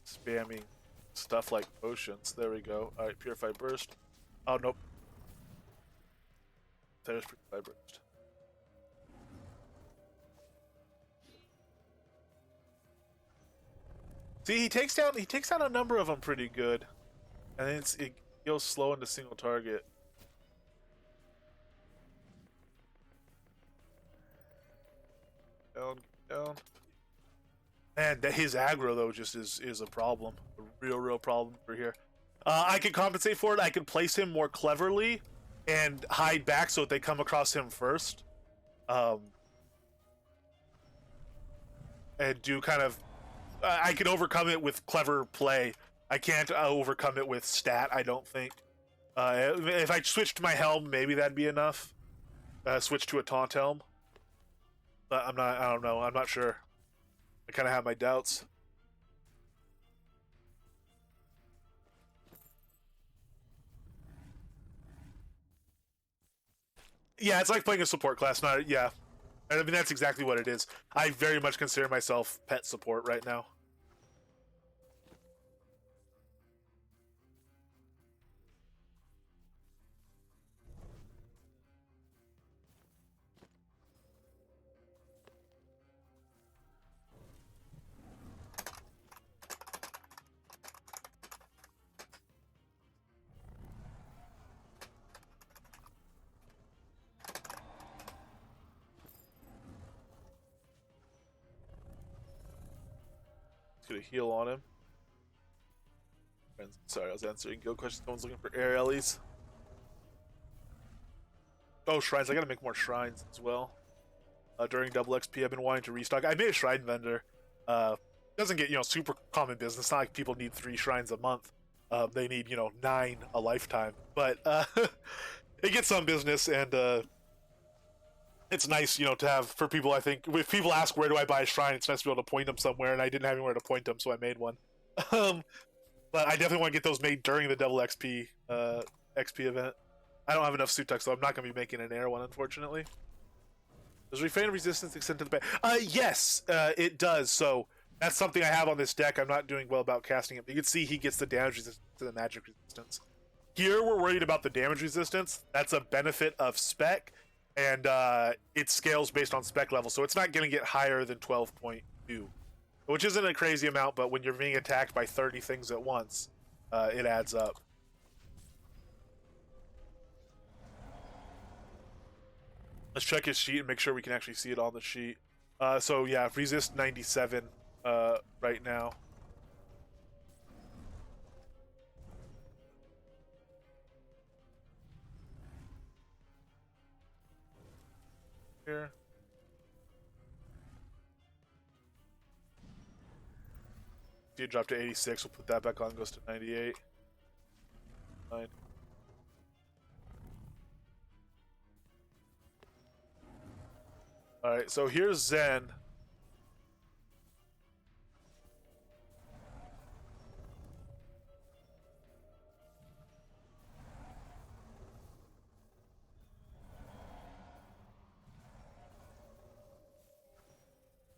spamming stuff like potions. There we go. Alright, Purify Burst. Oh, nope. There's Purify Burst. See, he takes down a number of them pretty good. And then it goes slow into single target. Down. Man, his aggro though just is a problem. A real problem for here. I can compensate for it. I can place him more cleverly and hide back so that they come across him first. And do kind of... I can overcome it with clever play. I can't overcome it with stat, I don't think. If I switched my helm, maybe that'd be enough. Switch to a taunt helm. But I don't know. I'm not sure. I kind of have my doubts. Yeah, it's like playing a support class. Not, yeah. I mean, that's exactly what it is. I very much consider myself pet support right now. Get a heal on him. Sorry, I was answering guild questions. Someone's looking for air ellies. Oh, shrines. I gotta make more shrines as well. During double XP, I've been wanting to restock. I made a shrine vendor. Doesn't get, you know, super common business. It's not like people need 3 shrines a month. They need, you know, 9 a lifetime. But it gets some business, and it's nice, you know, to have for people. I think if people ask where do I buy a shrine, it's nice to be able to point them somewhere, and I didn't have anywhere to point them, so I made one. But I definitely want to get those made during the double XP event. I don't have enough Sutuck, so I'm not going to be making an air one, unfortunately. Does Refrain Resistance extend to the pet? Yes, it does. So that's something I have on this deck. I'm not doing well about casting it. You can see he gets the damage resistance to the magic resistance. Here we're worried about the damage resistance. That's a benefit of spec. and it scales based on spec level, so it's not going to get higher than 12.2, which isn't a crazy amount, but when you're being attacked by 30 things at once, it adds up. Let's check his sheet and make sure we can actually see it on the sheet. So yeah, resist 97 right now. Here. See it drop to 86. We'll put that back on. Goes to 98. 9. All right. So here's Zen.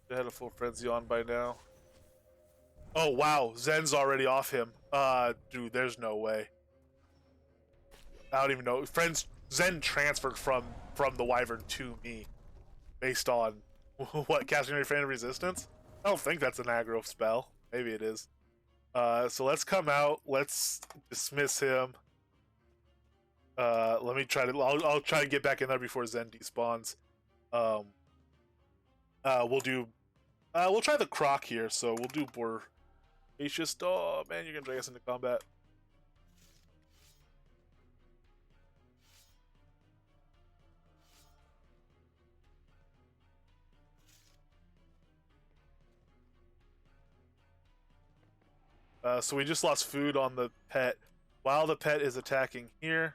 They had a full frenzy on by now. Oh wow, Zen's already off him. Dude, there's no way. I don't even know. Zen transferred from the Wyvern to me, based on what, casting Refrain of Resistance. I don't think that's an aggro spell. Maybe it is. So let's come out. Let's dismiss him. Let me try to. I'll try to get back in there before Zen despawns. We'll do. We'll try the Croc here. So we'll do Voracious. Oh man, you're gonna drag us into combat. So we just lost food on the pet while the pet is attacking here.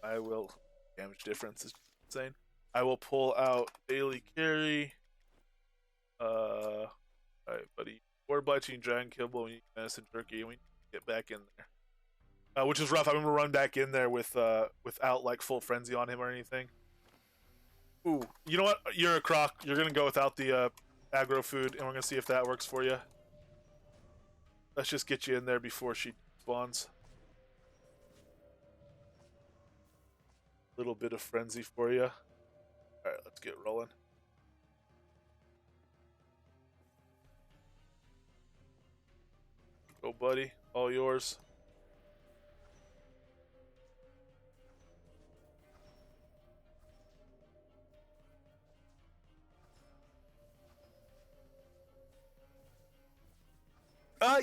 I will. Damage difference is insane. I will pull out daily carry. Alright, buddy. War Blighting, Dragon Kibble, we need Medicine Turkey, and we need to get back in there. Which is rough. I'm gonna run back in there with without like full frenzy on him or anything. Ooh, you know what? You're a Croc. You're gonna go without the aggro food, and we're gonna see if that works for you. Let's just get you in there before she spawns. Little bit of frenzy for you. All right, let's get rolling. Go, buddy. All yours.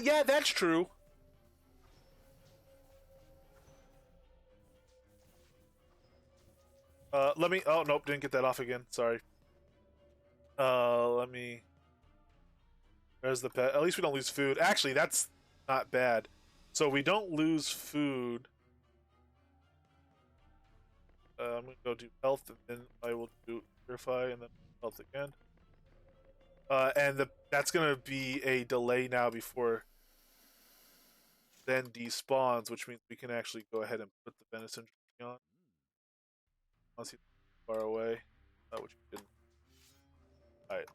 Yeah, that's true. Let me. Oh nope, didn't get that off again. Sorry. Let me. There's the pet. At least we don't lose food. Actually, that's not bad. So we don't lose food. I'm gonna go do health, and then I will do purify, and then health again. And that's gonna be a delay now before then despawns, which means we can actually go ahead and put the venison on. Unless he's far away, which we didn't. All right.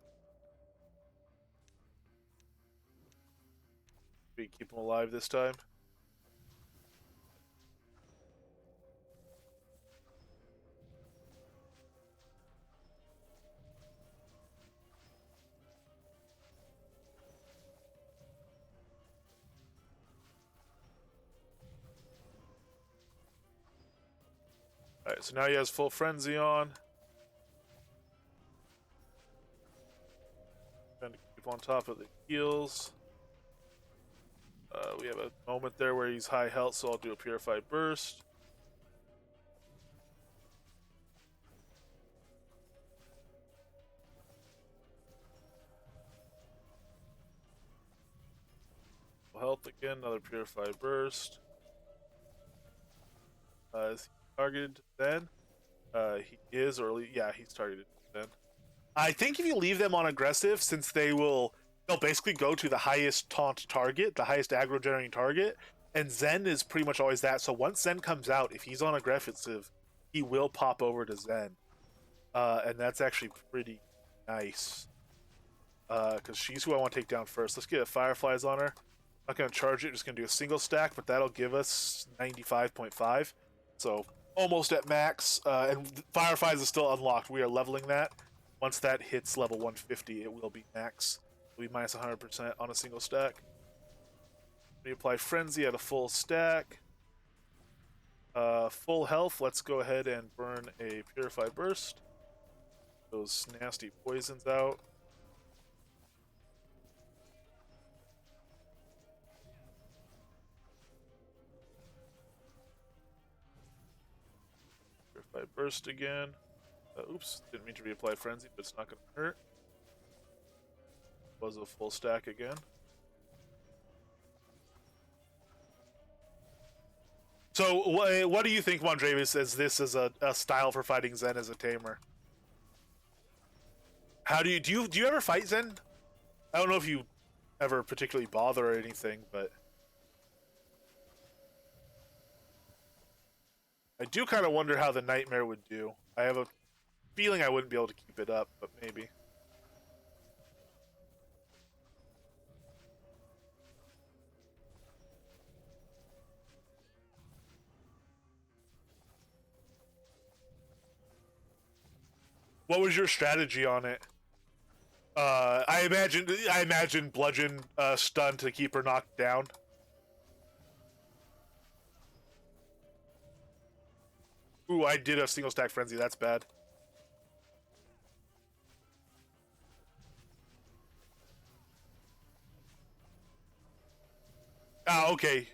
We keep him alive this time. Alright, so now he has full frenzy on. Trying to keep on top of the heals. We have a moment there where he's high health, so I'll do a Purified Burst. Health again, another Purified Burst. Is he targeted then? He is, or yeah, he's targeted then. I think if you leave them on aggressive, since they'll basically go to the highest taunt target, the highest aggro generating target, and Zen is pretty much always that. So once Zen comes out, if he's on aggressive, he will pop over to Zen, and that's actually pretty nice. Because she's who I want to take down first. Let's get Fireflies on her. Not going to charge it, just going to do a single stack, but that'll give us 95.5. So almost at max. And Fireflies is still unlocked. We are leveling that. Once that hits level 150, it will be max. It'll be minus 100% on a single stack. Reapply Frenzy at a full stack. Full health, let's go ahead and burn a Purify Burst. Those nasty poisons out. Purify Burst again. Oops, didn't mean to reapply Frenzy, but it's not going to hurt. Was a full stack again. So, what do you think, Mondravis, as this is a style for fighting Zen as a tamer? How do you ever fight Zen? I don't know if you ever particularly bother or anything, but I do kind of wonder how the Nightmare would do. I have a feeling I wouldn't be able to keep it up, but maybe. What was your strategy on it? I imagine bludgeon stun to keep her knocked down. Ooh, I did a single stack frenzy. That's bad. Ah, okay.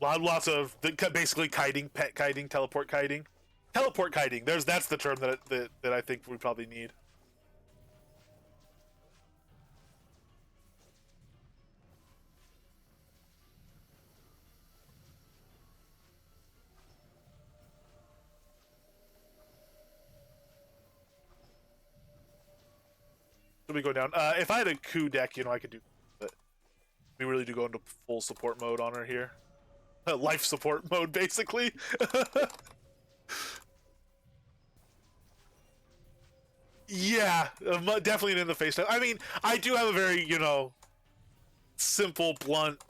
Lots of basically kiting, pet kiting, teleport kiting. Teleport kiting. That's the term that I think we probably need. So we go down. If I had a coup deck, I could do, but we really do go into full support mode on her here. Life support mode, basically. Yeah, definitely an in the face. I mean, I do have a very, simple, blunt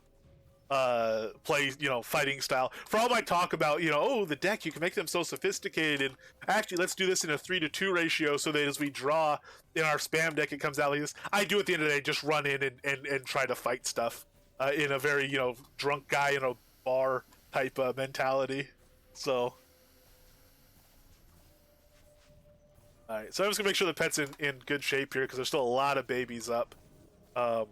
play, fighting style. For all my talk about, oh, the deck, you can make them so sophisticated. Actually, let's do this in a 3-to-2 ratio so that as we draw in our spam deck, it comes out like this. I do at the end of the day just run in and try to fight stuff in a very, drunk guy in a bar type mentality. So. Alright, so I'm just going to make sure the pet's in good shape here because there's still a lot of babies up. But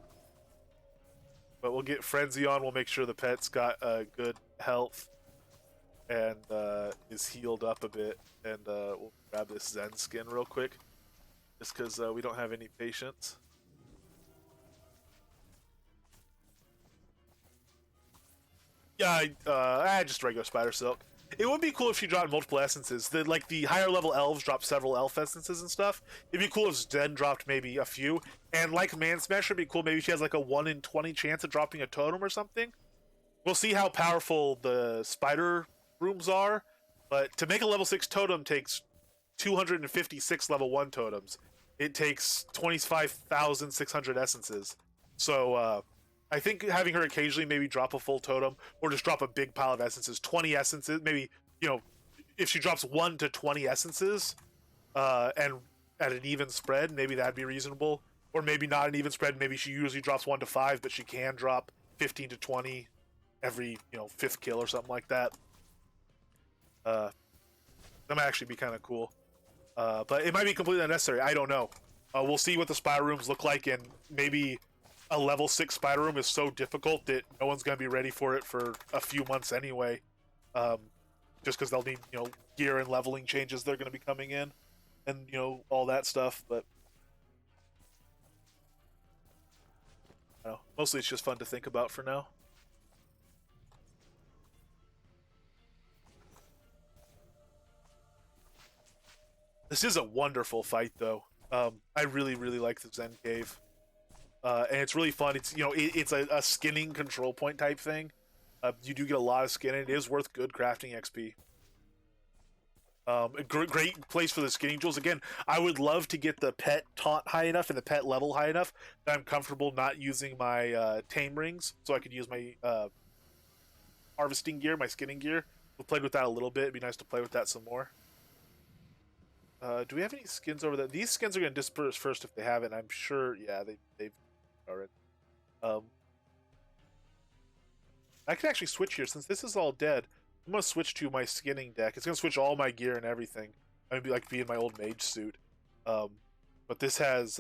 we'll get Frenzy on. We'll make sure the pet's got good health and is healed up a bit. And we'll grab this Zen skin real quick just because we don't have any patience. Yeah, just regular Spider Silk. It would be cool if she dropped multiple essences. The higher level elves drop several elf essences and stuff. It'd be cool if Zen dropped maybe a few. And like Man Smasher, it'd be cool maybe she has like a 1 in 20 chance of dropping a totem or something. We'll see how powerful the spider rooms are. But to make a level 6 totem takes 256 level 1 totems. It takes 25,600 essences. So, I think having her occasionally maybe drop a full totem or just drop a big pile of essences, 20 essences, maybe, if she drops 1 to 20 essences and at an even spread, maybe that'd be reasonable. Or maybe not an even spread. Maybe she usually drops 1 to 5, but she can drop 15 to 20 every, 5th kill or something like that. That might actually be kind of cool. But it might be completely unnecessary. I don't know. We'll see what the spider rooms look like, and maybe a level 6 spider room is so difficult that no one's going to be ready for it for a few months anyway. Just because they'll need, gear and leveling changes they're going to be coming in and, all that stuff. But I don't know. Mostly it's just fun to think about for now. This is a wonderful fight, though. I really, really like the Zen Cave. And it's really fun. It's it's a skinning control point type thing. You do get a lot of skin, and it is worth good crafting XP. Great place for the skinning jewels. Again, I would love to get the pet taunt high enough and the pet level high enough that I'm comfortable not using my tame rings, so I could use my harvesting gear, my skinning gear. We played with that a little bit. It'd be nice to play with that some more. Do we have any skins over there? These skins are going to disperse first if they have it. I'm sure, yeah, they've already. I can actually switch here since this is all dead. I'm gonna switch to my skinning deck. It's gonna switch all my gear and everything. I'm gonna be in my old mage suit. But this has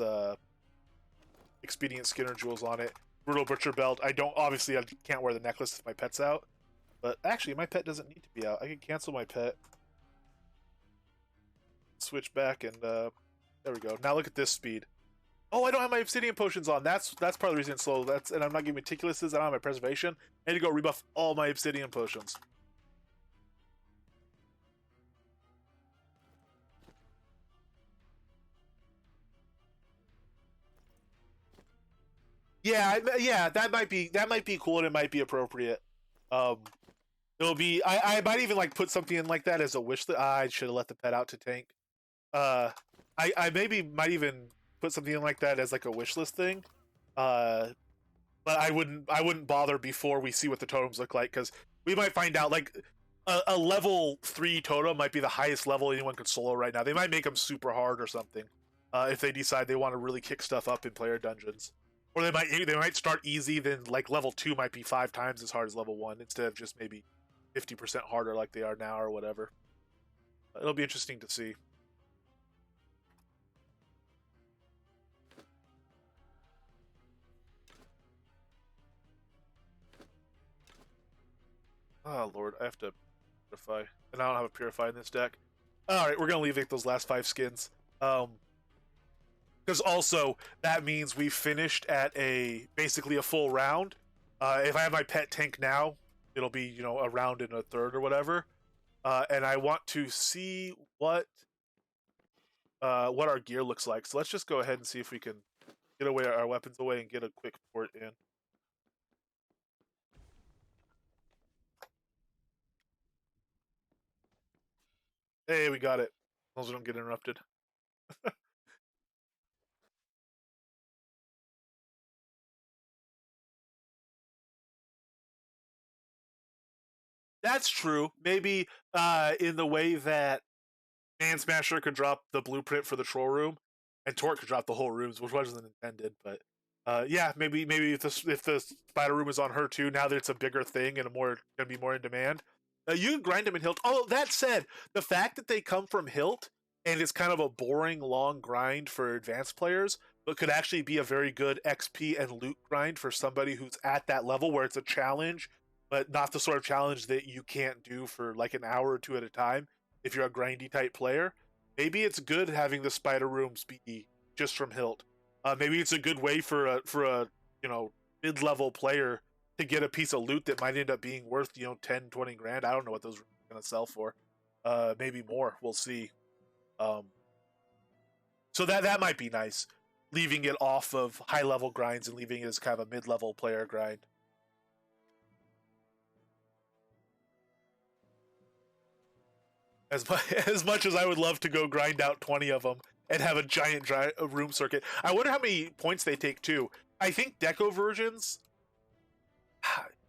expedient skinner jewels on it. Brutal butcher belt. I can't wear the necklace if my pet's out. But actually, my pet doesn't need to be out. I can cancel my pet. Switch back and there we go. Now look at this speed. Oh, I don't have my obsidian potions on. That's part of the reason it's slow. And I'm not getting meticulouses. I don't have my preservation. I need to go rebuff all my obsidian potions. Yeah, that might be cool and it might be appropriate. It'll be I might even like put something in like that as a wish that I should have let the pet out to tank. I maybe might even put something in like that as like a wish list thing. But I wouldn't bother before we see what the totems look like, because we might find out like a level 3 totem might be the highest level anyone could solo right now. They might make them super hard or something if they decide they want to really kick stuff up in player dungeons. Or they might start easy, then like level 2 might be 5 times as hard as level 1 instead of just maybe 50% harder like they are now or whatever. It'll be interesting to see. Oh lord, I have to purify, and I don't have a purify in this deck. All right, we're gonna leave those last 5 skins. Because also that means we finished at basically a full round. If I have my pet tank now, it'll be a round and a third or whatever. And I want to see what our gear looks like. So let's just go ahead and see if we can get our weapons away and get a quick port in. Hey, we got it. As long as we don't get interrupted. That's true. Maybe in the way that Man Smasher could drop the blueprint for the troll room, and Torque could drop the whole rooms, which wasn't intended. But yeah, maybe if the spider room is on her too, now that it's a bigger thing and gonna be more in demand, you can grind them in Hilt. Oh, that said, the fact that they come from Hilt and it's kind of a boring long grind for advanced players, but could actually be a very good XP and loot grind for somebody who's at that level where it's a challenge, but not the sort of challenge that you can't do for like an hour or 2 at a time if you're a grindy type player. Maybe it's good having the spider rooms be just from Hilt. Maybe it's a good way for a mid-level player to get a piece of loot that might end up being worth 10, 20 grand. I don't know what those rooms are going to sell for. Maybe more. We'll see. So that might be nice, leaving it off of high-level grinds and leaving it as kind of a mid-level player grind. As much as I would love to go grind out 20 of them and have a giant room circuit, I wonder how many points they take too. I think deco versions,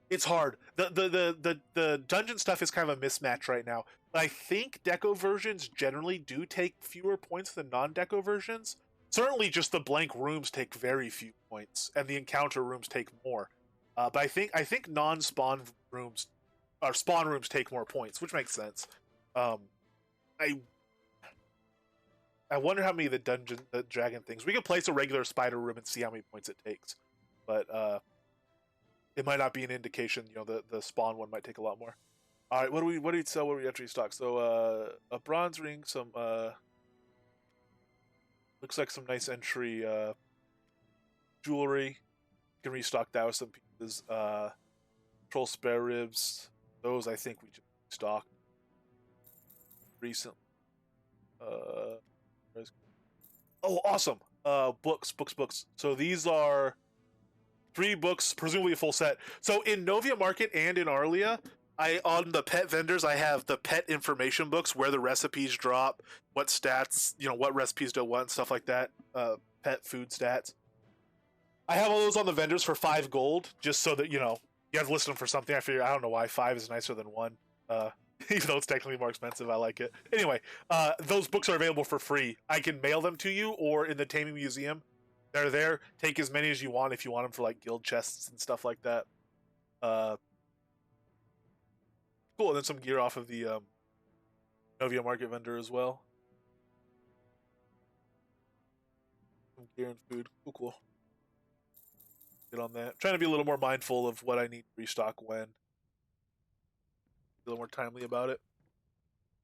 it's hard. The dungeon stuff is kind of a mismatch right now. But I think deco versions generally do take fewer points than non-deco versions. Certainly, just the blank rooms take very few points, and the encounter rooms take more. But I think non-spawn rooms or spawn rooms take more points, which makes sense. I wonder how many of the dragon things. We could place a regular spider room and see how many points it takes, but it might not be an indication. The spawn one might take a lot more. All right, what do we sell? What do we actually stock? So a bronze ring, some looks like some nice entry jewelry. You can restock that with some pieces. Troll spare ribs. Those I think we just stocked recently. Oh, awesome. Books. So these are 3 books, presumably a full set. So in Novia Market and in Arlia, on the pet vendors, I have the pet information books where the recipes drop, what stats, what recipes do what and stuff like that. Pet food stats. I have all those on the vendors for 5 gold, just so that you have to list them for something. I don't know why 5 is nicer than 1. Even though it's technically more expensive, I like it. Anyway, those books are available for free. I can mail them to you, or in the Taming Museum, they're there. Take as many as you want if you want them for like guild chests and stuff like that. Cool, and then some gear off of the Novia Market vendor as well. Some gear and food. Cool. Get on that. I'm trying to be a little more mindful of what I need to restock when. A little more timely about it.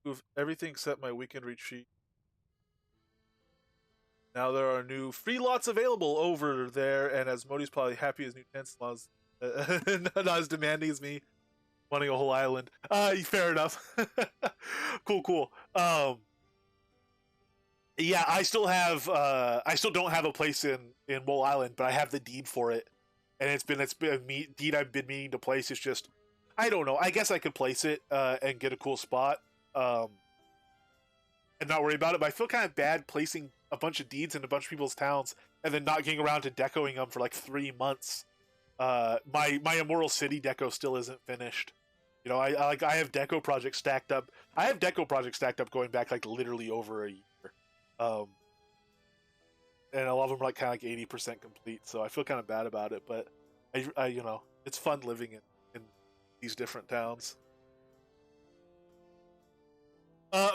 Move everything except my weekend retreat. Now there are new free lots available over there, and as Modi's probably happy as new tents laws, not as demanding as me wanting a whole island. Fair enough. Cool. Yeah, I still don't have a place in Mole Island, but I have the deed for it, and it's been a deed I've been meaning to place. It's just, I don't know. I guess I could place it and get a cool spot, and not worry about it. But I feel kind of bad placing a bunch of deeds in a bunch of people's towns and then not getting around to decoing them for like 3 months. My Immortal City deco still isn't finished. I have deco projects stacked up. I have deco projects stacked up going back like literally over a year. And a lot of them are like kind of like 80% complete, so I feel kind of bad about it. But I it's fun living in these different towns.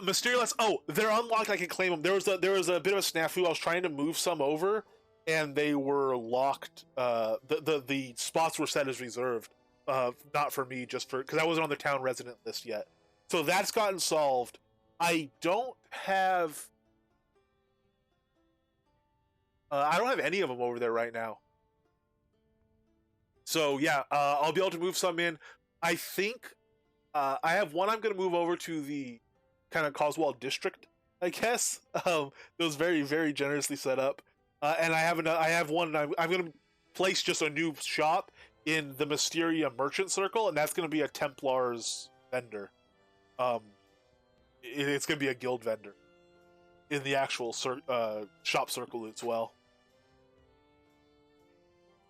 Mysterious. Oh, they're unlocked. I can claim them. There was a bit of a snafu. I was trying to move some over, and they were locked. The spots were set as reserved. Not for me, just for because I wasn't on the town resident list yet. So that's gotten solved. I don't have any of them over there right now. So yeah, I'll be able to move some in. I think I have one I'm going to move over to the kind of Coswell district, I guess. It was very, very generously set up. And I have one. I'm going to place just a new shop in the Mysteria Merchant Circle, and that's going to be a Templar's vendor. It's going to be a guild vendor in the actual shop circle as well.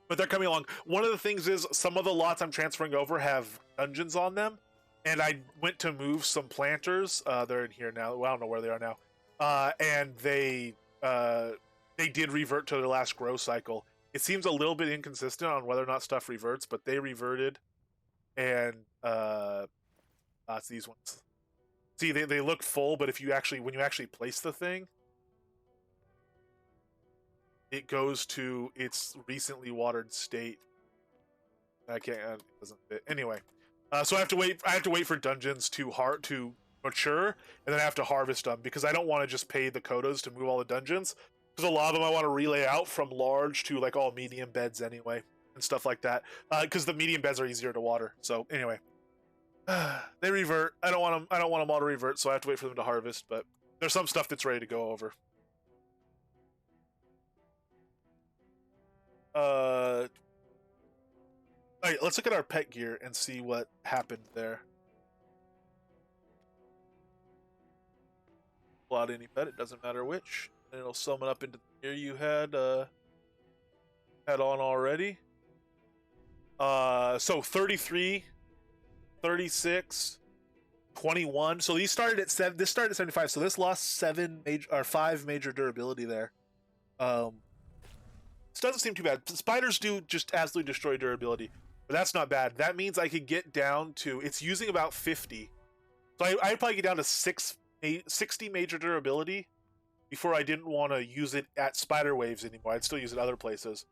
But they're coming along. One of the things is some of the lots I'm transferring over have dungeons on them, and I went to move some planters. They're in here now. Well, I don't know where they are now. And they did revert to their last grow cycle. It seems a little bit inconsistent on whether or not stuff reverts, but they reverted, and it's these ones. See, they look full, but when you actually place the thing, it goes to its recently watered state. It doesn't fit. Anyway, so I have to wait for dungeons to mature, and then I have to harvest them because I don't want to just pay the quotas to move all the dungeons. Because a lot of them I want to relay out from large to like all medium beds anyway, and stuff like that. Because the medium beds are easier to water. So anyway, they revert. I don't want them all to revert, so I have to wait for them to harvest. But there's some stuff that's ready to go over. All right, let's look at our pet gear and see what happened there. Pull out any pet, it doesn't matter which, and it'll sum it up into the gear you had on already. So 33, 36, 21. So these started at 7. This started at 75. So this lost 5 major durability there. This doesn't seem too bad. Spiders do just absolutely destroy durability, but that's not bad. That means I could get down to, it's using about 50. So I'd probably get down to 60 major durability before I didn't want to use it at spider waves anymore. I'd still use it other places.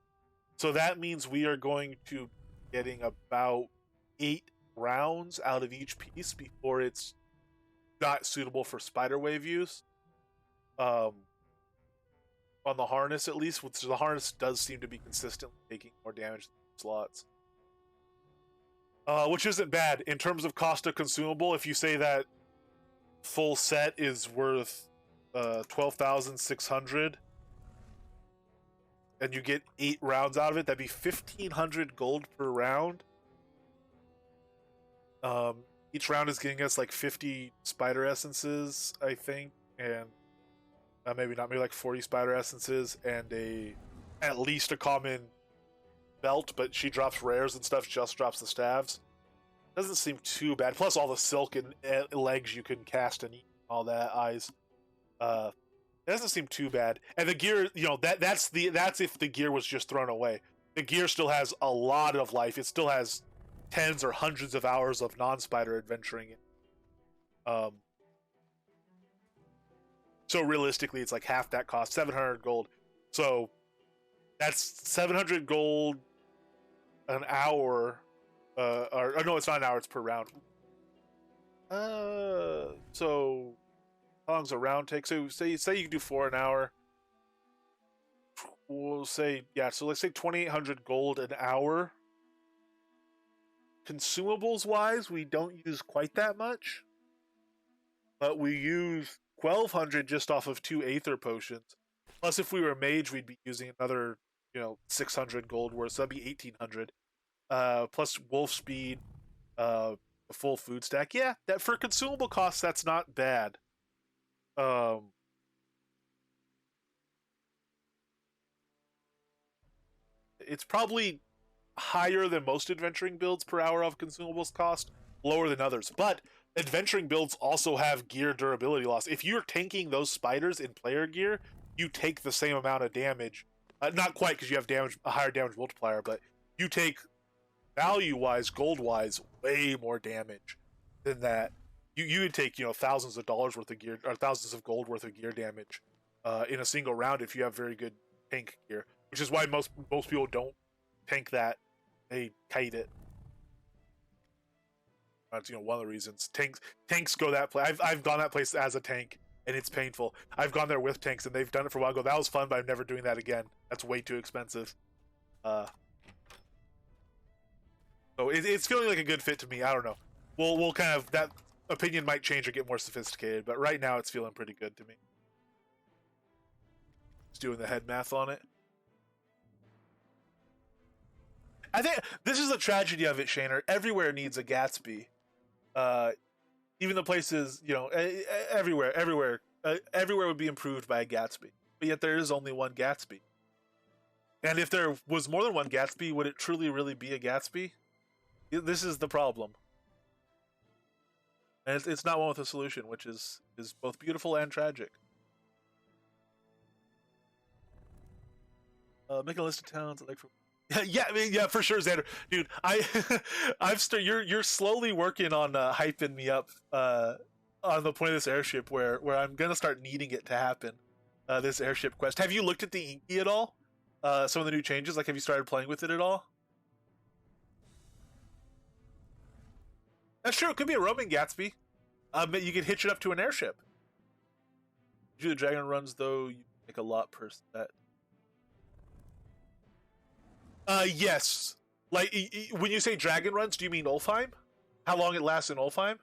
So that means we are going to be getting about 8 rounds out of each piece before it's not suitable for spider wave use. On the harness, at least, which the harness does seem to be consistently taking more damage than slots. Which isn't bad in terms of cost of consumable. If you say that full set is worth 12,600 and you get 8 rounds out of it, that'd be 1,500 gold per round. Each round is getting us like 50 spider essences, I think, and maybe not, maybe like 40 spider essences and at least a common belt. But she drops rares and stuff. Just drops the staves. Doesn't seem too bad. Plus all the silk and legs you can cast and eat, all that eyes. It doesn't seem too bad. And the gear, that's if the gear was just thrown away. The gear still has a lot of life. It still has tens or hundreds of hours of non-spider adventuring. So realistically, it's like half that cost, 700 gold. So that's 700 gold an hour. Or no, it's not an hour, it's per round. So how long's a round take? So say you can do 4 an hour. We'll say, yeah, so let's say 2,800 gold an hour. Consumables wise, we don't use quite that much. But we use 1,200 just off of 2 Aether potions. Plus, if we were a mage, we'd be using another, 600 gold worth, so that'd be 1,800. Plus wolf speed, a full food stack. Yeah, that for consumable costs, that's not bad. It's probably higher than most adventuring builds per hour of consumables cost, lower than others. But adventuring builds also have gear durability loss. If you're tanking those spiders in player gear, you take the same amount of damage. Not quite, because you have a higher damage multiplier, but you take value-wise, gold-wise, way more damage than that. You would take, thousands of dollars worth of gear, or thousands of gold worth of gear damage in a single round if you have very good tank gear, which is why most people don't tank that. They kite it. That's one of the reasons. Tanks go that place. I've gone that place as a tank, and it's painful. I've gone there with tanks, and they've done it for a while. I go, that was fun, but I'm never doing that again. That's way too expensive. So it's feeling like a good fit to me. I don't know. We'll kind of, that opinion might change or get more sophisticated, but right now it's feeling pretty good to me. Just doing the head math on it. I think this is the tragedy of it, Shaner. Everywhere needs a Gatsby. Even the places, everywhere would be improved by a Gatsby. But yet there is only one Gatsby. And if there was more than one Gatsby, would it truly really be a Gatsby? This is the problem. And it's not one with a solution, which is both beautiful and tragic. Make a list of towns like for. Yeah, for sure, Xander, dude. You're slowly working on hyping me up on the point of this airship, where I'm gonna start needing it to happen. This airship quest. Have you looked at the Inky at all? Some of the new changes. Like, have you started playing with it at all? That's true. It could be a roaming Gatsby. But you could hitch it up to an airship. Do the dragon runs though? You make a lot per set. Yes. Like, when you say dragon runs, do you mean Ulfheim? How long it lasts in Ulfheim?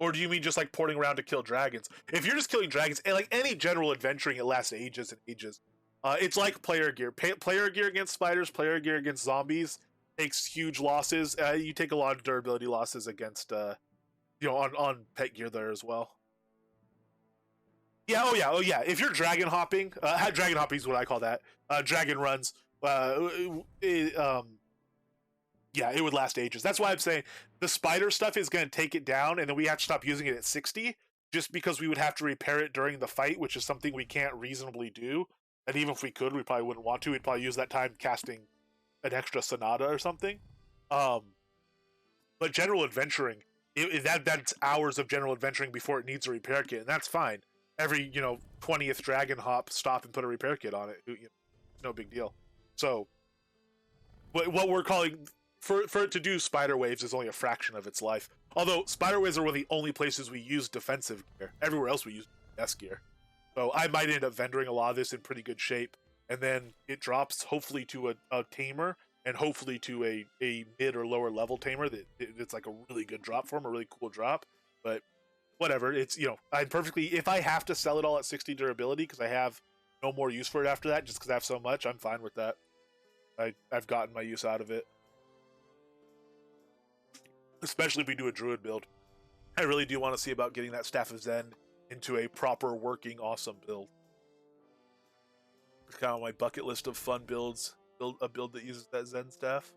Or do you mean just like porting around to kill dragons? If you're just killing dragons, like any general adventuring, it lasts ages and ages. It's like player gear. Player gear against spiders, player gear against zombies takes huge losses. You take a lot of durability losses against, on pet gear there as well. Yeah, oh yeah. If you're dragon hopping, dragon hopping is what I call that. Dragon runs. It would last ages. That's why I'm saying the spider stuff is going to take it down, and then we have to stop using it at 60, just because we would have to repair it during the fight, which is something we can't reasonably do. And even if we could, we probably wouldn't want to. We'd probably use that time casting an extra Sonata or something. But general adventuring, that's hours of general adventuring before it needs a repair kit, and that's fine. Every 20th dragon hop, stop and put a repair kit on it. No big deal. So, what we're calling for it to do spider waves is only a fraction of its life. Although spider waves are one of the only places we use defensive gear. Everywhere else we use S gear. So I might end up vendoring a lot of this in pretty good shape, and then it drops hopefully to a tamer, and hopefully to a mid or lower level tamer it's like a really good drop for him, a really cool drop. But whatever, it's, I'm perfectly, if I have to sell it all at 60 durability because I have no more use for it after that, just because I have so much, I'm fine with that. I've gotten my use out of it. especially if we do a druid build. I really do want to see about getting that Staff of Zen into a proper working awesome build. It's kind of on my bucket list of fun builds. Build a build that uses that Zen staff,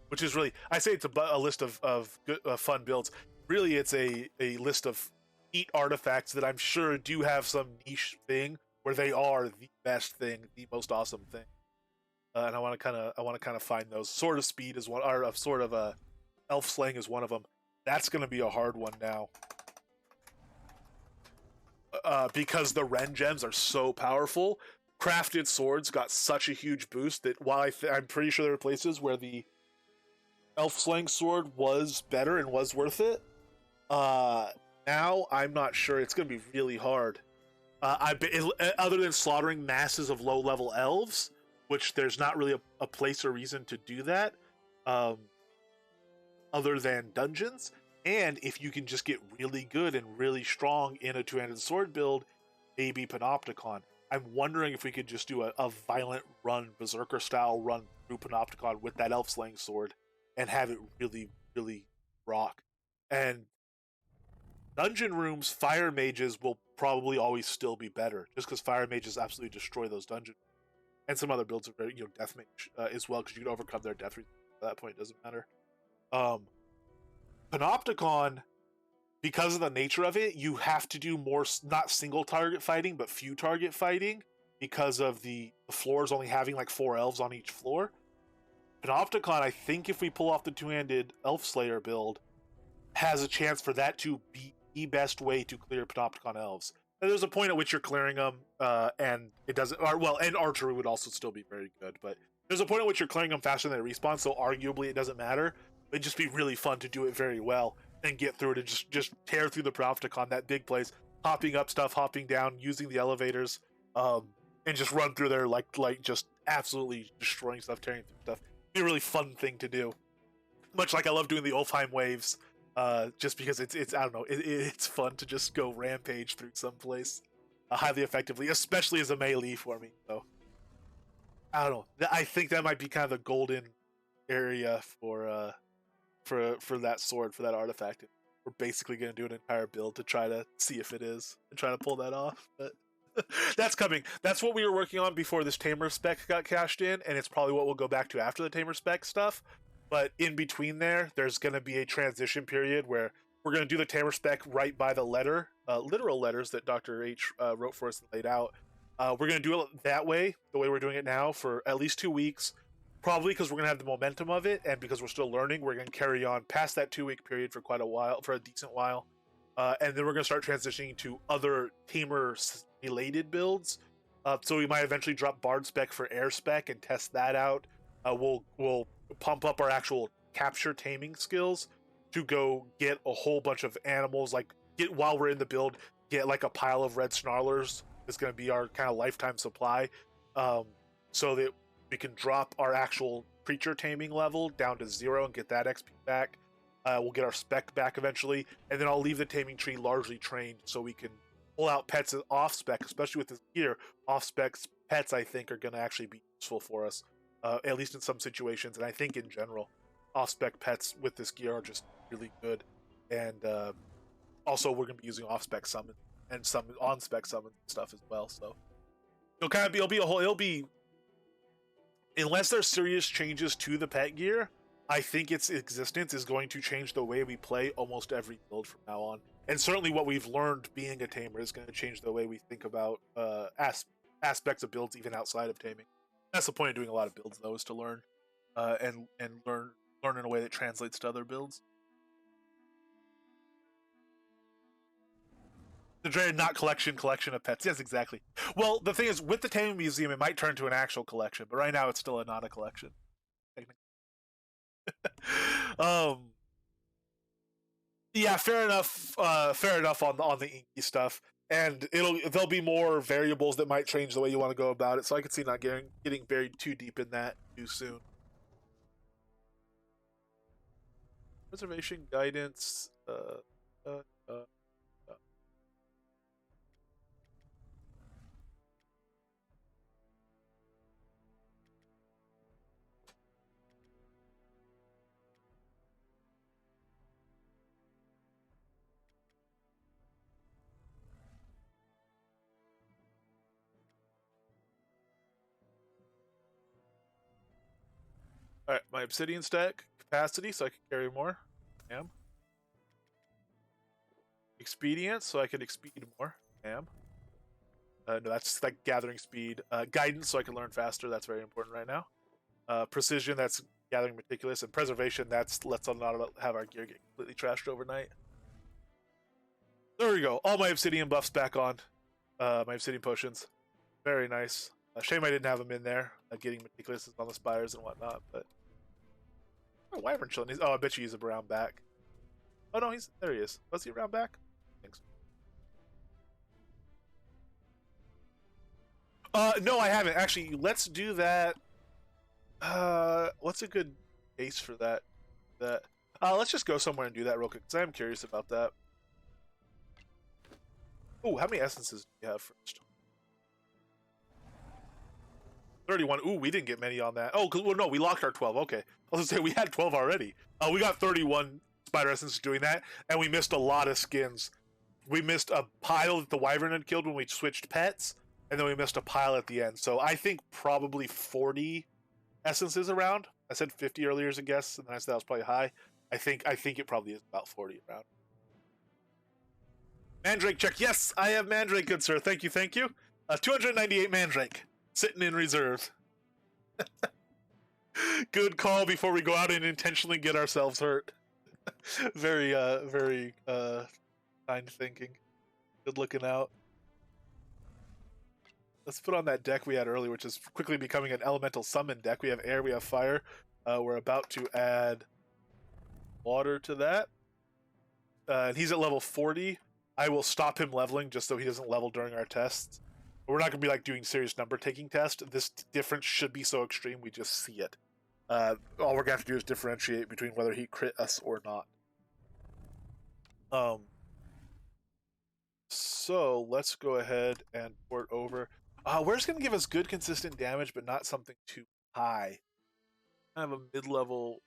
which is really, I say it's a list of good, fun builds. Really, it's a list of neat artifacts that I'm sure do have some niche thing where they are the best thing, the most awesome thing. And I want to kind of find those. Sword of Speed is one, or sort of a Elf Slaying is one of them. That's going to be a hard one now. Because the Ren gems are so powerful, crafted swords got such a huge boost that while I'm pretty sure there are places where the Elf Slaying sword was better and was worth it, now I'm not sure. It's going to be really hard. Other than slaughtering masses of low-level elves, which there's not really a place or reason to do that, other than dungeons. And if you can just get really good and really strong in a two-handed sword build, maybe Panopticon. I'm wondering if we could just do a violent run, Berserker-style run through Panopticon with that Elf-Slaying sword and have it really, really rock. And dungeon rooms, fire mages will probably always still be better, just because fire mages absolutely destroy those dungeons. And some other builds are very, death mage as well, because you can overcome their death. At that point, it doesn't matter. Panopticon, because of the nature of it, you have to do more, not single target fighting, but few target fighting, because of the floors only having like 4 elves on each floor. Panopticon, I think if we pull off the two-handed Elf Slayer build, has a chance for that to be the best way to clear Panopticon elves. And there's a point at which you're clearing them, and it doesn't, and archery would also still be very good, but there's a point at which you're clearing them faster than they respawn, so arguably it doesn't matter. It'd just be really fun to do it very well and get through it and just tear through the Panopticon, that big place, hopping up stuff, hopping down, using the elevators, and just run through there like just absolutely destroying stuff, tearing through stuff. It'd be a really fun thing to do. Much like I love doing the Ulfheim waves, just because it's I don't know, it's fun to just go rampage through someplace highly effectively, especially as a melee for me. So I don't know. I think that might be kind of the golden area for that sword, for that artifact. We're basically going to do an entire build to try to see if it is and try to pull that off. But that's coming. That's what we were working on before this Tamer spec got cashed in, and it's probably what we'll go back to after the Tamer spec stuff. But in between there's going to be a transition period where we're going to do the Tamer spec right by the literal letters that Dr. H wrote for us and laid out. We're going to do it that way, the way we're doing it now, for at least 2 weeks. Probably because we're going to have the momentum of it, and because we're still learning, we're going to carry on past that 2-week period for quite a while, for a decent while. And then we're going to start transitioning to other Tamer-related builds. So we might eventually drop Bard spec for Air spec and test that out. We'll pump up our actual capture taming skills to go get a whole bunch of animals, while we're in the build, get like a pile of red snarlers. It's going to be our kind of lifetime supply, so that we can drop our actual creature taming level down to 0 and get that XP back. We'll get our spec back eventually, and then I'll leave the taming tree largely trained so we can pull out pets off spec, especially with this gear. Off spec pets, I think, are going to actually be useful for us, at least in some situations, and I think in general, off spec pets with this gear are just really good. And also, we're going to be using off spec summon and some on spec summon stuff as well. So it'll be unless there's serious changes to the pet gear, I think its existence is going to change the way we play almost every build from now on. And certainly what we've learned being a tamer is going to change the way we think about aspects of builds even outside of taming. That's the point of doing a lot of builds, though, is to learn and learn in a way that translates to other builds. The dreaded not collection of pets. Yes, exactly. Well, the thing is, with the Taming Museum, it might turn to an actual collection, but right now it's still not a collection. Yeah, fair enough. Fair enough on the inky stuff, and there'll be more variables that might change the way you want to go about it. So I could see not getting buried too deep in that too soon. Reservation guidance. All right, my obsidian stack capacity, so I can carry more. Am. Expedient, so I can expede more. Am. No, that's like gathering speed. Guidance, so I can learn faster. That's very important right now. Precision, that's gathering meticulous, and preservation, that's lets us not have our gear get completely trashed overnight. There we go. All my obsidian buffs back on. My obsidian potions, very nice. Shame I didn't have them in there. Getting meticulous on the spires and whatnot, but wyvern chilling. Oh, I bet you he's around back. Oh no, he's there. He is. Was he around back? Thanks. No, I haven't actually. Let's do that. What's a good case for that? Let's just go somewhere and do that real quick because I'm curious about that. Oh, how many essences do you have first? 31. Ooh, we didn't get many on that. Oh, well, no, we locked our 12. Okay. I was gonna say we had 12 already. We got 31 spider essences doing that, and we missed a lot of skins. We missed a pile that the wyvern had killed when we switched pets, and then we missed a pile at the end. So I think probably 40 essences around. I said 50 earlier as a guess, and then I said that was probably high. I think it probably is about 40 around. Mandrake check. Yes, I have Mandrake, good sir. Thank you, thank you. 298 Mandrake sitting in reserve. Good call before we go out and intentionally get ourselves hurt. Very kind thinking. Good looking out. Let's put on that deck we had earlier, which is quickly becoming an elemental summon deck. We have air, we have fire. We're about to add water to that. And he's at level 40. I will stop him leveling just so he doesn't level during our tests. We're not going to be like doing serious number taking test. This difference should be so extreme we just see it. All we're going to have to do is differentiate between whether he crit us or not. So let's go ahead and port over. Where's going to give us good consistent damage, but not something too high. Kind of a mid-level.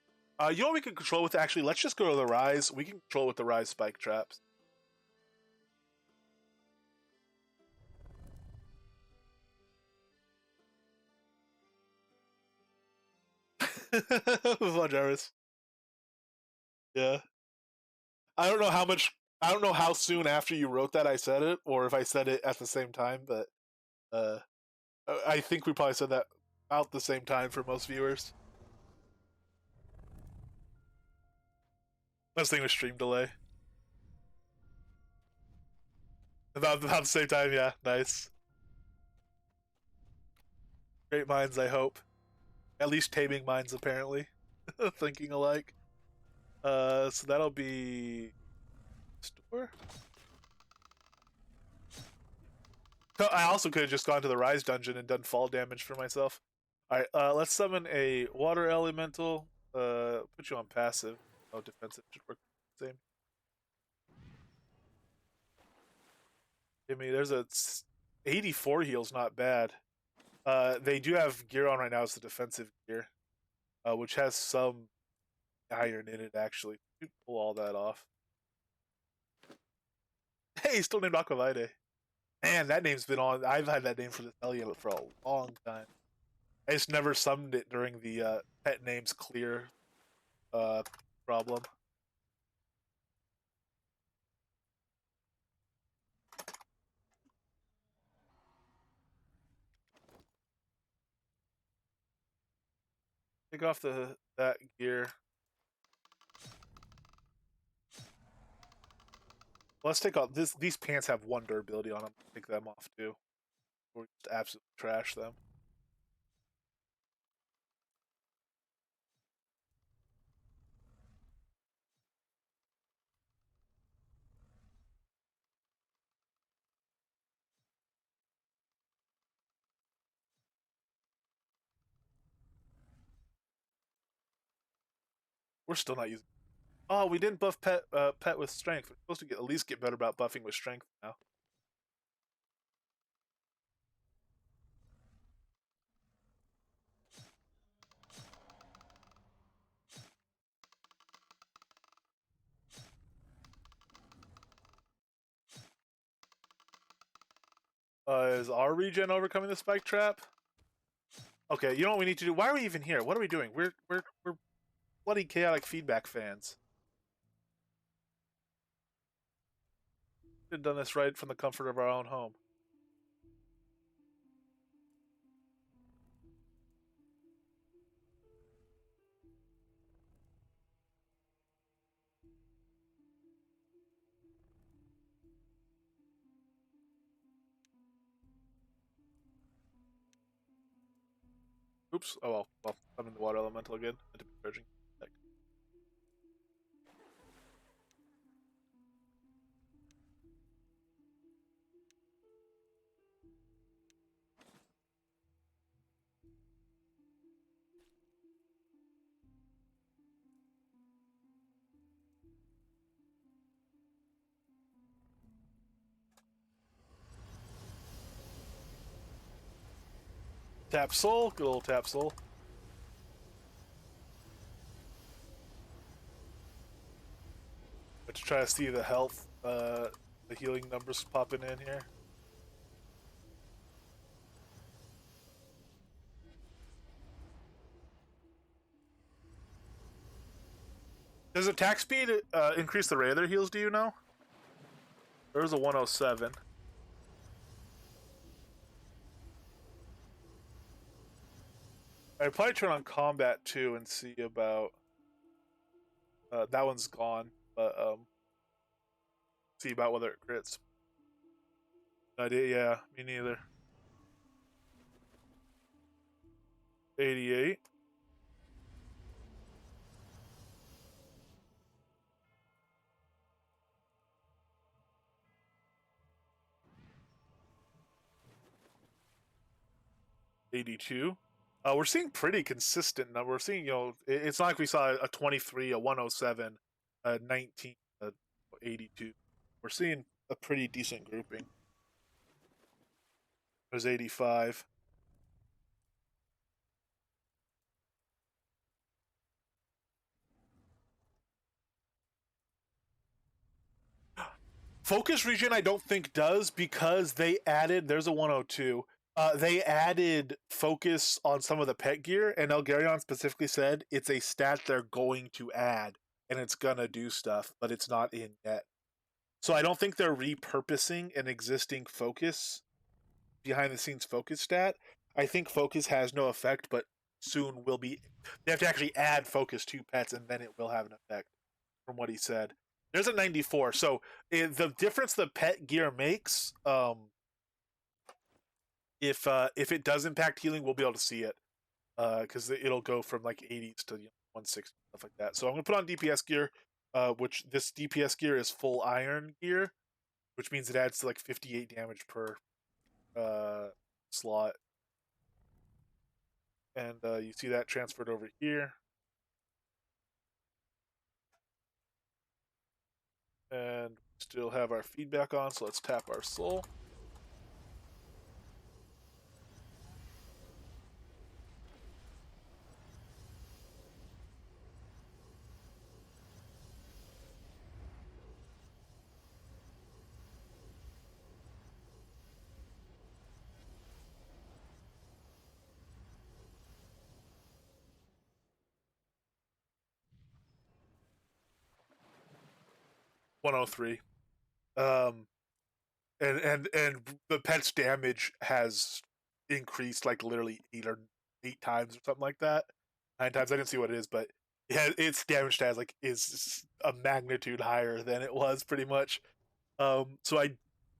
You know what we can control with? Actually, let's just go to the rise. We can control with the rise spike traps. Fun, Jarvis. Yeah. I don't know how much. I don't know how soon after you wrote that I said it, or if I said it at the same time. But uh, I think we probably said that about the same time for most viewers. This thing was stream delay. About the same time, yeah. Nice. Great minds, I hope. At least taming minds, apparently. Thinking alike. So that'll be store. I also could have just gone to the Rise dungeon and done fall damage for myself. Alright, let's summon a water elemental. Put you on passive. Oh, defensive should work the same. Give me, there's a 84 heal's not bad. They do have gear on right now as the defensive gear, which has some iron in it, actually. You pull all that off. Hey, still named Aquavide. Man, that name's been on. I've had that name for the Hellion for a long time. I just never summoned it during the pet names clear problem. Take off that gear. Let's take off this. These pants have one durability on them. Take them off too. Or just absolutely trash them. We're still not using. Oh, we didn't buff pet with strength. We're supposed to at least get better about buffing with strength now. Is our regen overcoming the spike trap? Okay, you know what we need to do? Why are we even here? What are we doing? We're bloody chaotic feedback fans. We've done this right from the comfort of our own home. Oops. Oh well. Well, I'm in the water elemental again. Meant to be charging. Heck. Tap soul. Good old tap soul. Let's try to see the health, the healing numbers popping in here. Does attack speed increase the rate of their heals? Do you know? There's a 107. I'd probably turn on combat too and see about. That one's gone, but see about whether it crits. No idea. Yeah, me neither. 88. '82. We're seeing pretty consistent number. We're seeing, it's not like we saw a 23, a 107, a 19, a 82. We're seeing a pretty decent grouping. There's 85. Focus region, I don't think does because they added. There's a 102. They added focus on some of the pet gear, and Elgarion specifically said it's a stat they're going to add, and it's gonna do stuff, but it's not in yet. So I don't think they're repurposing an existing focus behind the scenes focus stat. I think focus has no effect, but soon will be. They have to actually add focus to pets, and then it will have an effect. From what he said, there's a 94. So the difference the pet gear makes, if it does impact healing, we'll be able to see it because it'll go from like 80s to 160 stuff like that. So I'm gonna put on DPS gear, which this DPS gear is full iron gear, which means it adds to like 58 damage per slot. And you see that transferred over here. And still have our feedback on, so let's tap our soul. $103. Um, and the pet's damage has increased like literally 8 times or something like that. 9 times. I didn't see what it is, but its damage stat is a magnitude higher than it was pretty much. So I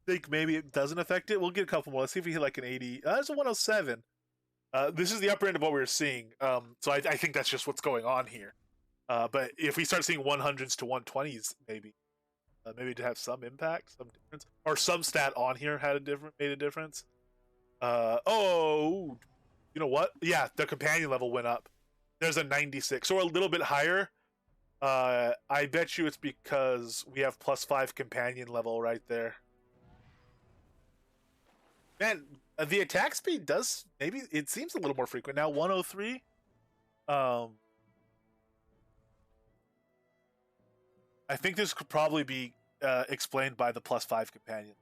think maybe it doesn't affect it. We'll get a couple more. Let's see if we hit like an 80. That's a 107. This is the upper end of what we were seeing. So I think that's just what's going on here. But if we start seeing 100s to 120s, maybe to have some impact, some difference, or some stat on here made a difference. Oh, you know what? Yeah, the companion level went up. There's a 96, so a little bit higher. I bet you it's because we have +5 companion level right there. Man, the attack speed does maybe it seems a little more frequent now. 103. Um, I think this could probably be explained by the +5 companion.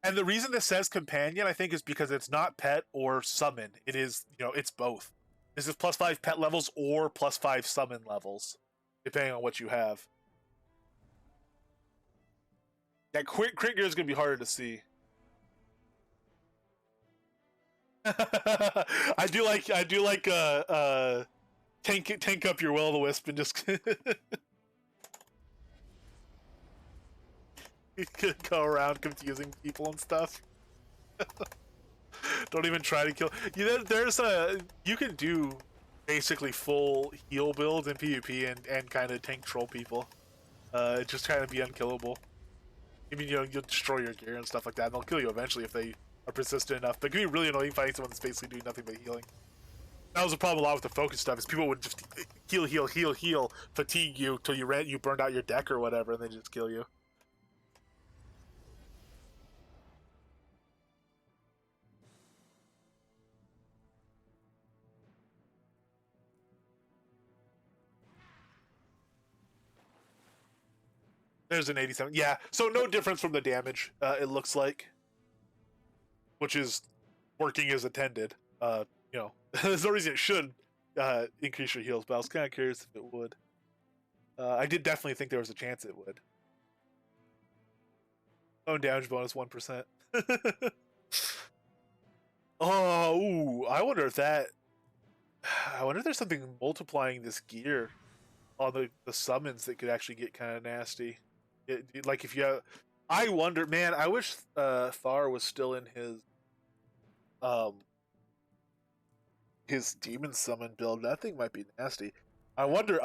And the reason this says companion, I think, is because it's not pet or summon. It is, it's both. This is +5 pet levels or +5 summon levels, depending on what you have. That crit gear is going to be harder to see. I do like tank up your will-o-the-wisp and just go around confusing people and stuff. Don't even try to kill. You can do basically full heal builds in PvP and kind of tank troll people. Just kind of be unkillable. I mean, you'll destroy your gear and stuff like that, and they'll kill you eventually if they are persistent enough. But it can be really annoying fighting someone that's basically doing nothing but healing. That was a problem a lot with the focus stuff, is people would just heal, fatigue you till you burned out your deck or whatever, and they just kill you. There's an 87. Yeah, so no difference from the damage, it looks like. Which is working as intended. There's no reason it should increase your heals, but I was kind of curious if it would. I did definitely think there was a chance it would. Own damage bonus 1%. I wonder if there's something multiplying this gear on the summons that could actually get kind of nasty. Like if you have, I wonder, man, I wish Thar was still in his demon summon build. That thing might be nasty. I wonder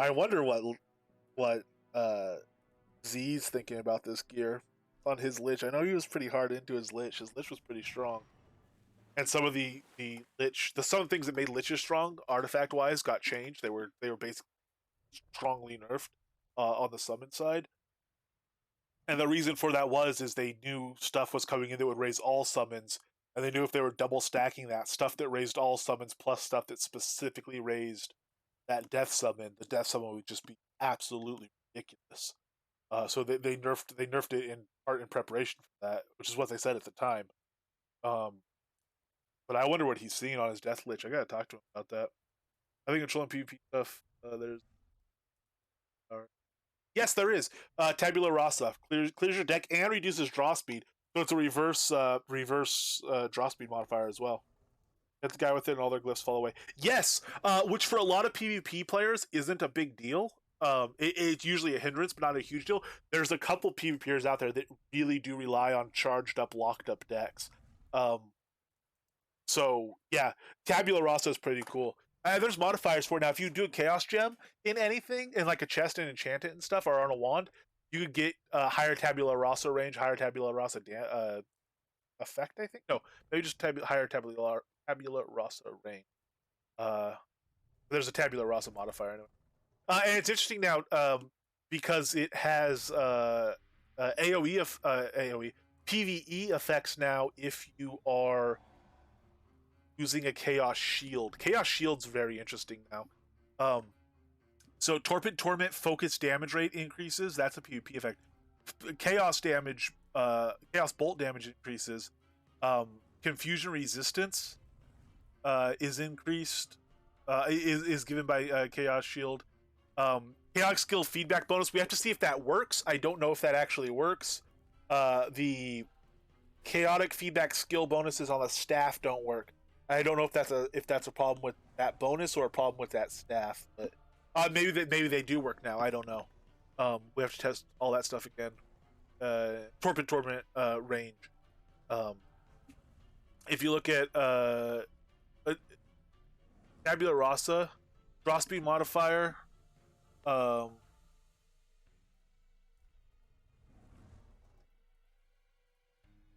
what Z's thinking about this gear on his Lich. I know he was pretty hard into his Lich. His Lich was pretty strong. And some of the Lich, some things that made Liches strong, artifact wise, got changed. They were basically strongly nerfed on the summon side. And the reason for that is they knew stuff was coming in that would raise all summons, and they knew if they were double stacking that stuff that raised all summons plus stuff that specifically raised that death summon, the death summon would just be absolutely ridiculous. So they nerfed it in part in preparation for that, which is what they said at the time. But I wonder what he's seeing on his Death Lich. I gotta talk to him about that. I think controlling PvP stuff. There's. Yes, there is. Tabula Rasa clears your deck and reduces draw speed, so it's a reverse draw speed modifier as well. Get the guy with it, and all their glyphs fall away. Yes, which for a lot of PvP players isn't a big deal. It's usually a hindrance, but not a huge deal. There's a couple PvPers out there that really do rely on charged up, locked up decks. So yeah, Tabula Rasa is pretty cool. There's modifiers for it now. If you do a Chaos Gem in anything, in like a chest and enchant it and stuff, or on a wand, you could get higher Tabula Rasa range, higher Tabula Rasa effect, I think. No, maybe just higher Tabula Rasa range. There's a Tabula Rasa modifier anyway. And it's interesting now because it has AoE PvE effects now if you are using a Chaos Shield. Chaos Shield's very interesting now. So Torment focus damage rate increases. That's a PvP effect. Chaos damage, Chaos Bolt damage increases. Confusion resistance is increased. Is given by Chaos Shield. Chaotic skill feedback bonus. We have to see if that works. I don't know if that actually works. The chaotic feedback skill bonuses on the staff don't work. I don't know if that's a problem with that bonus or a problem with that staff, but maybe they do work now. I don't know. We have to test all that stuff again. Torment range. If you look at Tabula Rasa, draw speed modifier.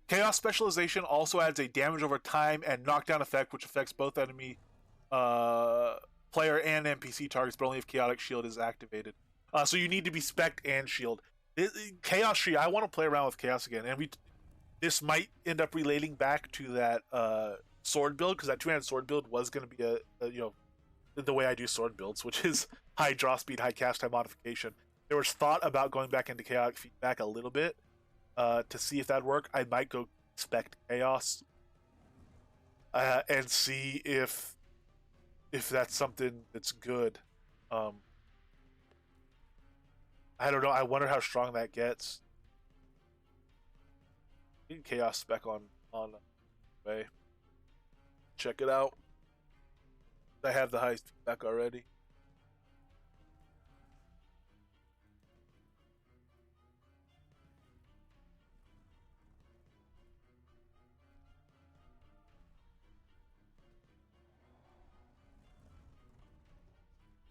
Chaos Specialization also adds a damage over time and knockdown effect, which affects both enemy player and NPC targets, but only if Chaotic Shield is activated. So you need to be spec'd and shield. Chaos Shield, I want to play around with Chaos again, and this might end up relating back to that sword build, because that two-handed sword build was going to be the way I do sword builds, which is high draw speed, high cast time modification. There was thought about going back into chaotic feedback a little bit to see if that'd work. I might go spec chaos, and see if that's something that's good. Um, I don't know. I wonder how strong that gets. Chaos spec on way. Check it out. I have the highest spec already.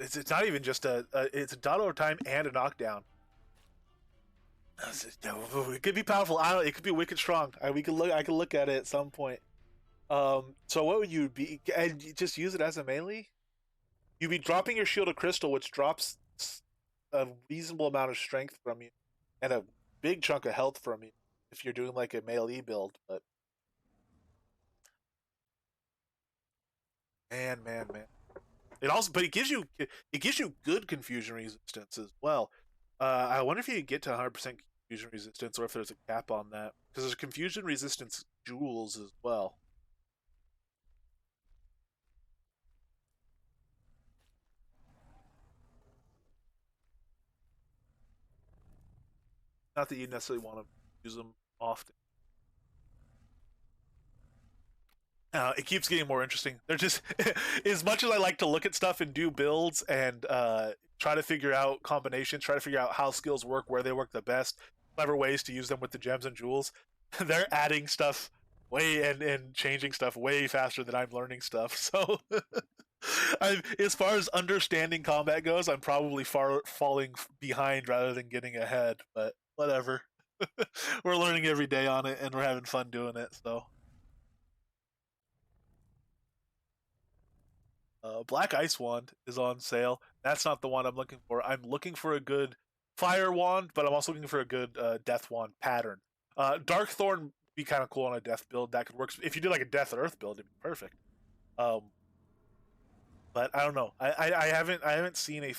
It's not even just it's a dot over time and a knockdown. It could be powerful. I don't. It could be wicked strong. We could look. I could look at it at some point. So what would you be? And just use it as a melee. You'd be dropping your shield of crystal, which drops a reasonable amount of strength from you, and a big chunk of health from you if you're doing like a melee build. But man. It also, but it gives you good confusion resistance as well. I wonder if you get to 100% confusion resistance, or if there's a cap on that, because there's confusion resistance jewels as well. Not that you necessarily want to use them often. It keeps getting more interesting. They're just as much as I like to look at stuff and do builds and try to figure out combinations, try to figure out how skills work, where they work the best, clever ways to use them with the gems and jewels. They're adding stuff way and changing stuff way faster than I'm learning stuff. So, as far as understanding combat goes, I'm probably falling behind rather than getting ahead. But whatever, we're learning every day on it, and we're having fun doing it. So. Black Ice Wand is on sale. That's not the one I'm looking for. I'm looking for a good Fire Wand, but I'm also looking for a good Death Wand pattern. Dark Thorn would be kind of cool on a Death build. That could work. If you do like a Death Earth build, it'd be perfect. Um, but I don't know. I haven't seen a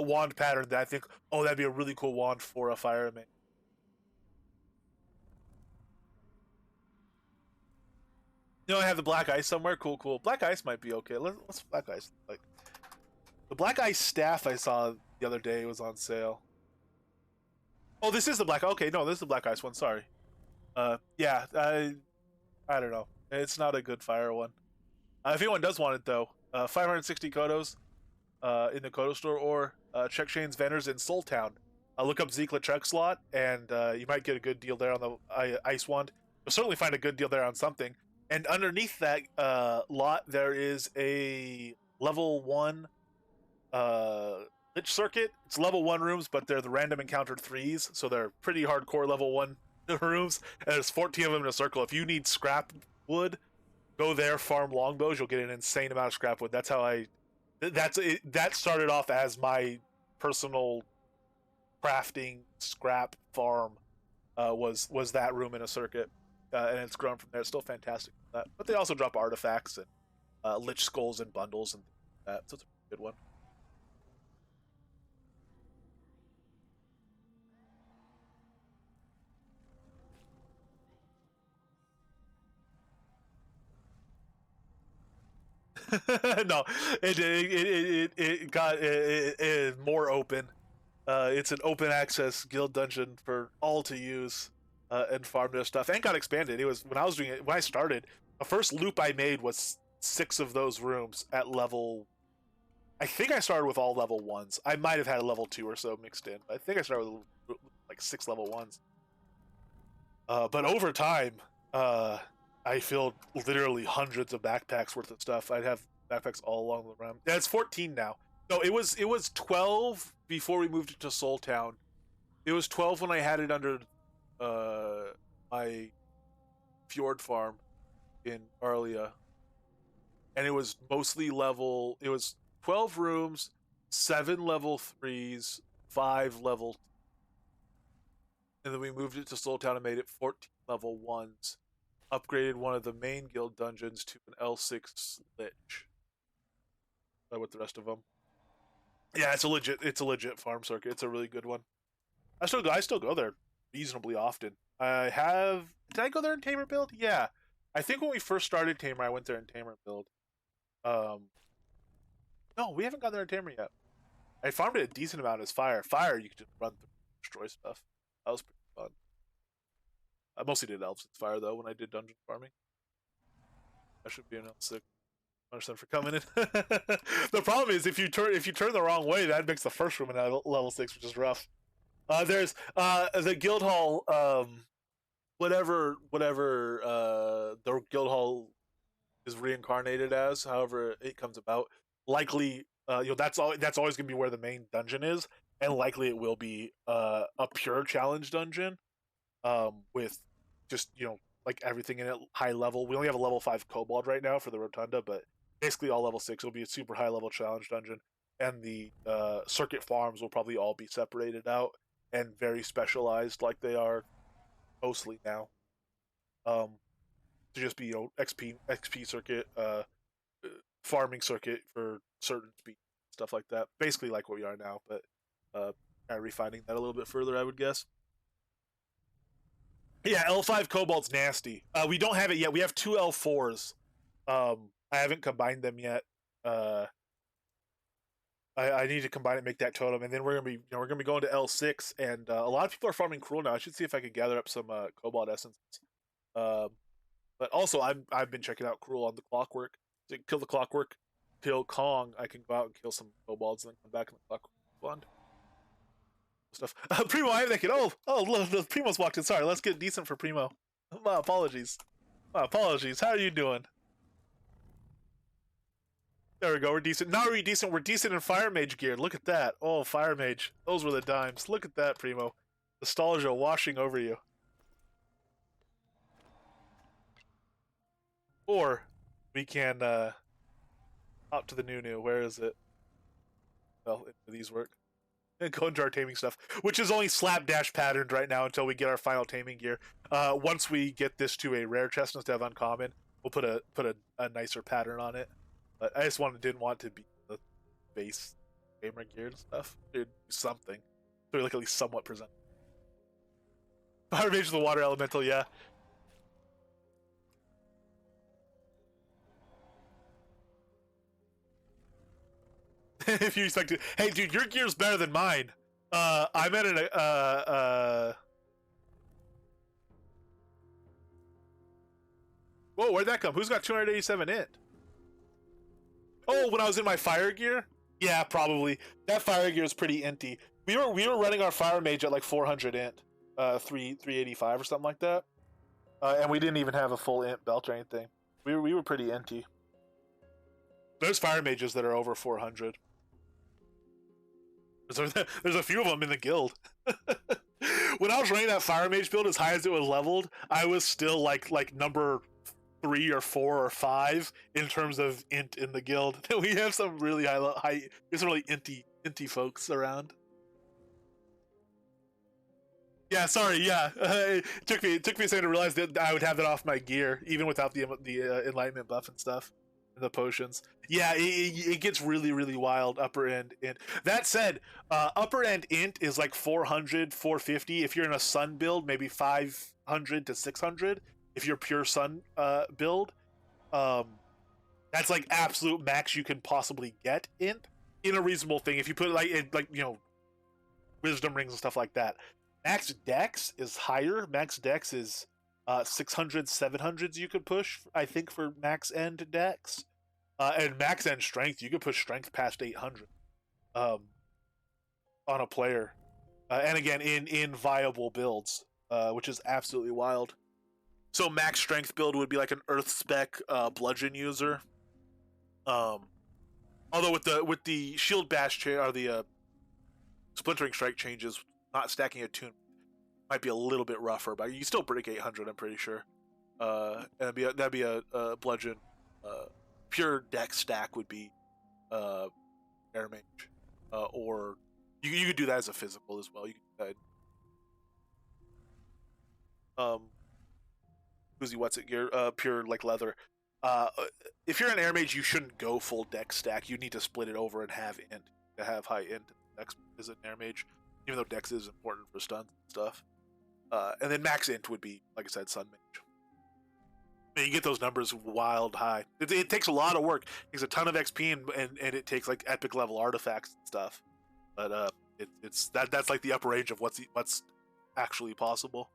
wand pattern that I think, oh, that'd be a really cool wand for a fireman. You know, I have the Black Ice somewhere. Cool. Black Ice might be okay. Let's Black Ice like. The Black Ice staff I saw the other day was on sale. Oh, this is the Black. Okay, no, this is the Black Ice one. Sorry. Yeah, I don't know. It's not a good fire one. If anyone does want it though, 560 Kodos in the Kodo store, or check Shane's vendors in Soul Town. Look up Zekla Trek slot, and you might get a good deal there on the Ice Wand. You'll certainly find a good deal there on something. And underneath that lot, there is a level 1 Lich Circuit. It's level 1 rooms, but they're the random encountered 3s, so they're pretty hardcore level 1 rooms. And there's 14 of them in a circle. If you need scrap wood, go there, farm longbows. You'll get an insane amount of scrap wood. That's how that started off as my personal crafting scrap farm. Was that room in a circuit, and it's grown from there. It's still fantastic. But they also drop artifacts and lich skulls and bundles and things like that. So it's a good one. No, it got more open. It's an open access guild dungeon for all to use and farm their stuff, and got expanded. It was when I was doing it when I started. The first loop I made was 6 of those rooms at level. I think I started with all level 1s. I might have had a level 2 or so mixed in. I think I started with like 6 level 1s. But over time, I filled literally hundreds of backpacks worth of stuff. I'd have backpacks all along the room. Yeah, it's 14 now. No, it was 12 before we moved it to Soul Town. It was 12 when I had it under my fjord farm in Arlia, and it was mostly level. It was 12 rooms, 7 level 3s, 5 level, and then we moved it to Soul Town and made it 14 level 1s. Upgraded one of the main guild dungeons to an L6 Lich with the rest of them. Yeah, it's a legit farm circuit. It's a really good one. I still go there reasonably often. I have did I go there in Tamer build? Yeah, I think when we first started Tamer, I went there in Tamer build. No, we haven't gone there in Tamer yet. I farmed it a decent amount as Fire. Fire, you could just run through, destroy stuff. That was pretty fun. I mostly did Elves as Fire though when I did dungeon farming. That should be an L6. Understand for coming in. The problem is if you turn the wrong way, that makes the first room in level 6, which is rough. There's the guild hall, whatever the guild hall is reincarnated as, however it comes about. Likely, that's always gonna be where the main dungeon is, and likely it will be a pure challenge dungeon, with just like everything in it high level. We only have a level 5 kobold right now for the rotunda, but basically all level 6 will be a super high level challenge dungeon, and the circuit farms will probably all be separated out and very specialized like they are mostly now. To just be XP circuit, farming circuit for certain speed, stuff like that. Basically like what we are now, but kind of refining that a little bit further, I would guess. Yeah, L5 Cobalt's nasty. We don't have it yet. We have 2 L4s. I haven't combined them yet. I need to combine it, make that totem, and then we're gonna be going to L6. And a lot of people are farming Cruel now. I should see if I can gather up some Cobalt essences. But also, I've been checking out Cruel on the Clockwork. To kill the Clockwork, kill Kong. I can go out and kill some Kobolds, and then come back and the Clockwork Blonde stuff. Primo, I'm thinking, look, Primo's walked in. Sorry, let's get decent for Primo. My apologies. How are you doing? There we go. We're decent. Not really decent. We're decent in Fire Mage gear. Look at that. Oh, Fire Mage. Those were the dimes. Look at that, Primo. Nostalgia washing over you. Or we can hop to the new. Where is it? Well, these work. And go into our taming stuff, which is only slapdash patterned right now until we get our final taming gear. Once we get this to a rare chest instead of uncommon, we'll put a nicer pattern on it. But I just didn't want to be the base gamer gear and stuff. Do something so we look at least somewhat presentable. Fire Mage of the Water Elemental, yeah. If you expect it, hey dude, your gear's better than mine. I'm at an Whoa, where'd that come? Who's got 287 int? Oh, when I was in my fire gear? Yeah, probably. That fire gear is pretty inty. We were running our fire mage at like 400 int, 385 or something like that, and we didn't even have a full int belt or anything. We were pretty inty. There's fire mages that are over 400. There's a few of them in the guild. When I was running that fire mage build as high as it was leveled, I was still like number 3 or 4 or 5 in terms of int in the guild. We have some really high there's some really inty folks around. Yeah, sorry. Yeah, it took me a second to realize that I would have that off my gear, even without the enlightenment buff and stuff, and the potions. Yeah, it gets really wild upper end int. That said, upper end int is like 400, 450. If you're in a sun build, maybe 500 to 600. If you're pure sun build, that's like absolute max you can possibly get int in a reasonable thing. If you put wisdom rings and stuff like that. Max dex is higher. Max dex is 600, 700s you could push, I think, for max end dex. And max end strength, you could push strength past 800 on a player. And again, in viable builds, which is absolutely wild. So max strength build would be like an earth spec bludgeon user. Although with the shield bash or the splintering strike changes, not stacking a tune might be a little bit rougher, but you still break 800. I'm pretty sure. And that'd be a bludgeon. Pure dex stack would be air mage, or you could do that as a physical as well. You could do that. Uzi, what's it gear? Pure like leather. If you're an air mage, you shouldn't go full dex stack. You need to split it over and have int to have high int. Dex is an air mage, even though dex is important for stuns and stuff. And then max int would be, like I said, Sun Mage. And you get those numbers wild high. It takes a lot of work. It takes a ton of XP and it takes like epic level artifacts and stuff. But that's like the upper range of what's actually possible.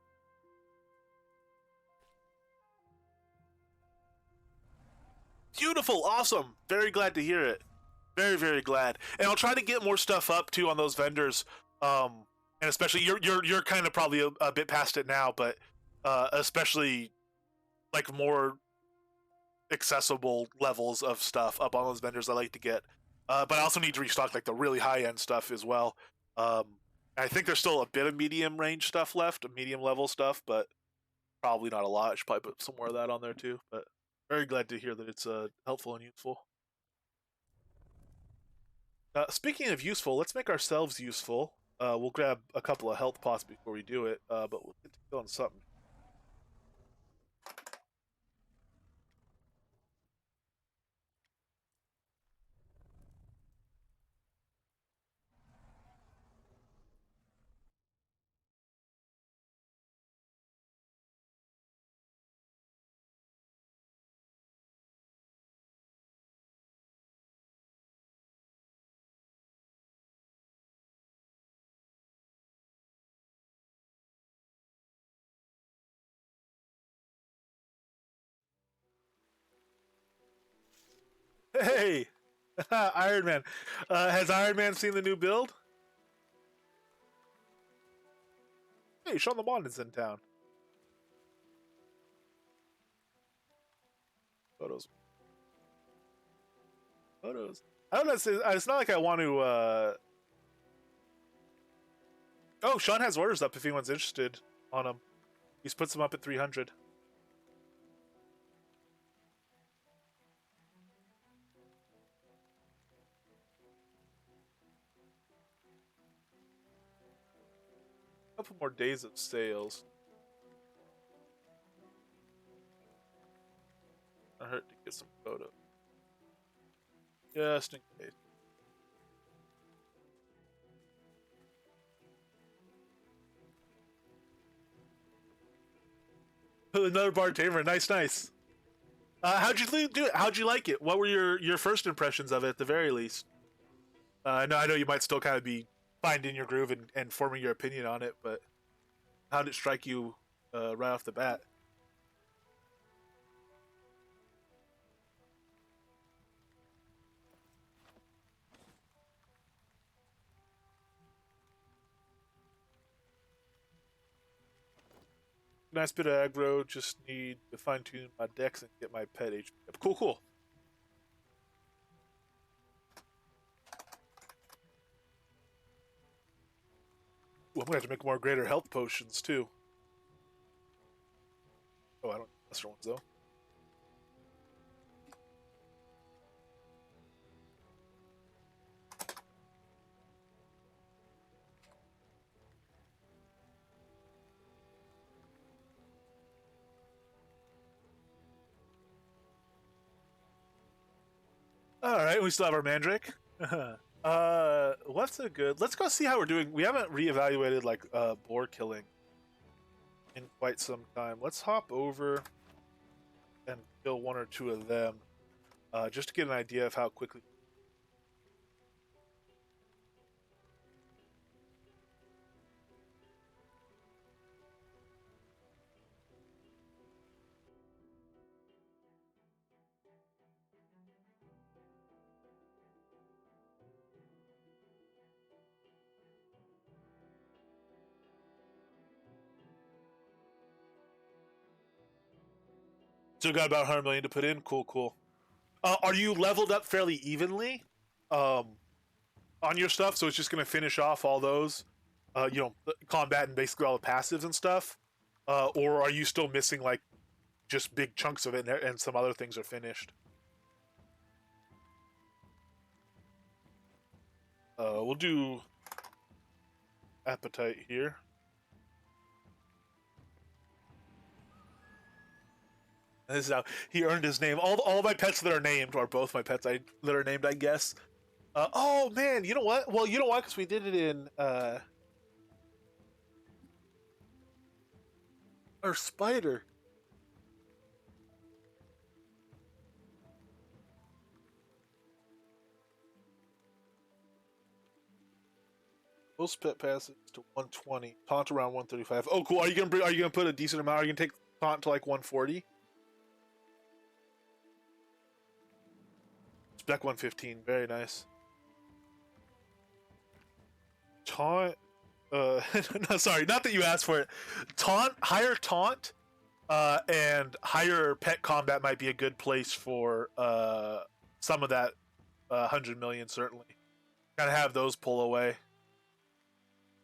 Beautiful, awesome. Very glad to hear it. Very, very glad. And I'll try to get more stuff up too on those vendors. And especially you're kind of probably a bit past it now, but especially like more accessible levels of stuff up on those vendors I like to get. But I also need to restock like the really high end stuff as well. I think there's still a bit of medium range stuff left, medium level stuff, but probably not a lot. I should probably put some more of that on there too. But very glad to hear that it's helpful and useful. Speaking of useful, let's make ourselves useful. We'll grab a couple of health pots before we do it, but we'll get to on something. Hey, Iron Man. Has Iron Man seen the new build? Hey, Sean Lamont is in town. Photos. Photos. I don't know. It's not like I want to. Oh, Sean has orders up if anyone's interested on them. He's put some up at 300. A couple more days of sales. I hurt to get some photos. Just in case. Another bar tamer. Nice, nice. How'd you do it? How'd you like it? What were your first impressions of it at the very least? I know you might still kind of be finding your groove and forming your opinion on it, but how did it strike you right off the bat? Nice bit of aggro. Just need to fine tune my decks and get my pet HP up. Cool, cool. Ooh, I'm gonna have to make more greater health potions too. Oh, I don't need lesser ones though. All right, we still have our Mandrake. What's a good? Let's go see how we're doing. We haven't reevaluated like boar killing in quite some time. Let's hop over and kill one or two of them, just to get an idea of how quickly. So we got about 100 million to put in. Cool, cool. Are you leveled up fairly evenly um, on your stuff? So it's just going to finish off all those, combat and basically all the passives and stuff, or are you still missing like just big chunks of it and some other things are finished? We'll do appetite here. This is how he earned his name. All my pets that are named, or both my pets that are named, I guess. Oh man, you know what? Well, you know what? Because we did it in. Our spider. Most pet passes to 120. Taunt around 135. Oh, cool. Are you gonna put a decent amount? Are you gonna take taunt to like 140? Spec 115. Very nice. Taunt. No, sorry, not that you asked for it. Taunt, higher taunt, and higher pet combat might be a good place for some of that 100 million certainly. Kind of have those pull away.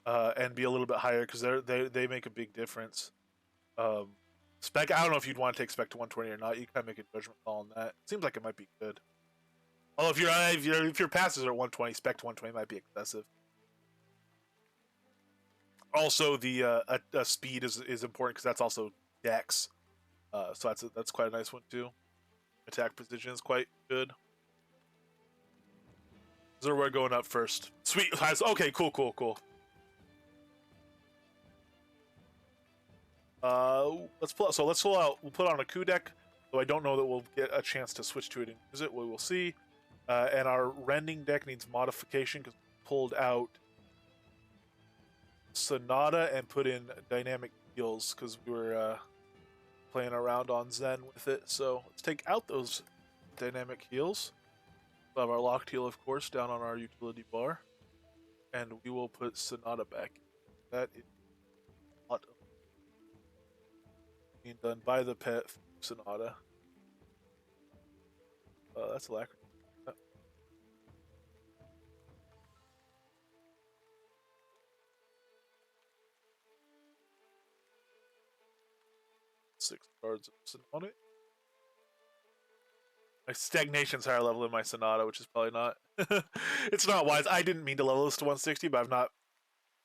And be a little bit higher because they make a big difference. Spec, I don't know if you'd want to take spec to 120 or not. You kind of make a judgment call on that. Seems like it might be good. Although if your passes are 120, spec to 120 might be excessive. Also, the speed is important because that's also dex. So that's quite a nice one too. Attack precision is quite good. So we're going up first. Sweet. Okay, cool. Let's pull out. So let's pull out. We'll put on a coup deck. Though I don't know that we'll get a chance to switch to it and use it. We will see. And our rending deck needs modification because we pulled out Sonata and put in dynamic heals because we were playing around on Zen with it. So let's take out those dynamic heals. We'll have our locked heal, of course, down on our utility bar, and we will put Sonata back. That is a lot of being done by the pet Sonata. That's alacrity. 6 cards on it. My stagnation's higher level than my Sonata, which is probably not. It's not wise. I didn't mean to level this to 160, but I've not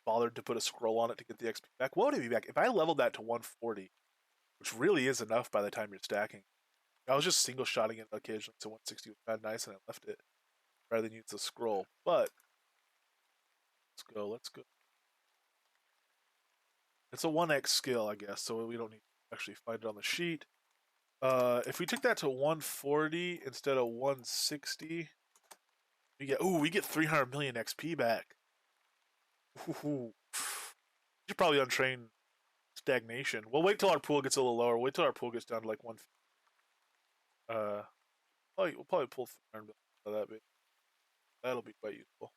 bothered to put a scroll on it to get the XP back. What would it be back if I leveled that to 140, which really is enough by the time you're stacking? I was just single shotting it occasionally, so 160 was kind of nice, and I left it rather than use the scroll. But let's go. It's a 1x skill, I guess, so we don't need to actually find it on the sheet. If we took that to 140 instead of 160, we get 300 million XP back. Ooh. You should probably untrain stagnation. We'll wait till our pool gets a little lower. Wait till our pool gets down to like 1. We'll probably pull 300 million out of that bit. That'll be quite useful.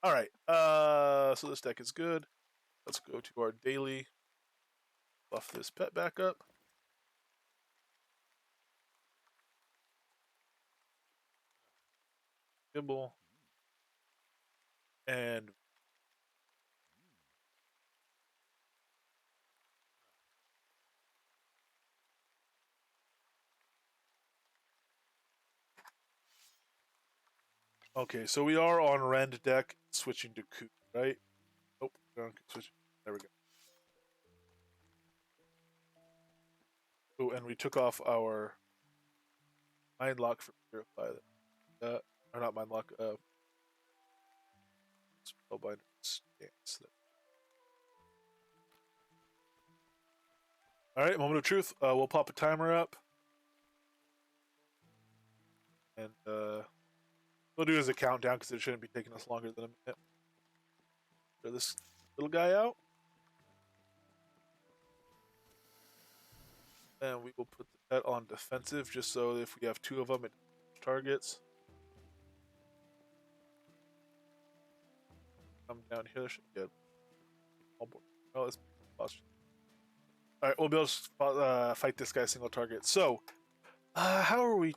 All right. So this deck is good. Let's go to our daily. Buff this pet back up. Gimble. And okay, so we are on Rend deck, switching to Coup, right? Oh, switch. There we go. Oh, and we took off our Mind Lock for Purify. Or not Mind Lock. Spellbinder stance. All right, moment of truth. We'll pop a timer up, and we'll do it as a countdown because it shouldn't be taking us longer than a minute. Throw this little guy out, and we will put the pet on defensive, just so if we have 2 of them, it targets. Come down here. Should get all board. Oh, that's posture. All right, we'll be able to fight this guy single target. So, how are we?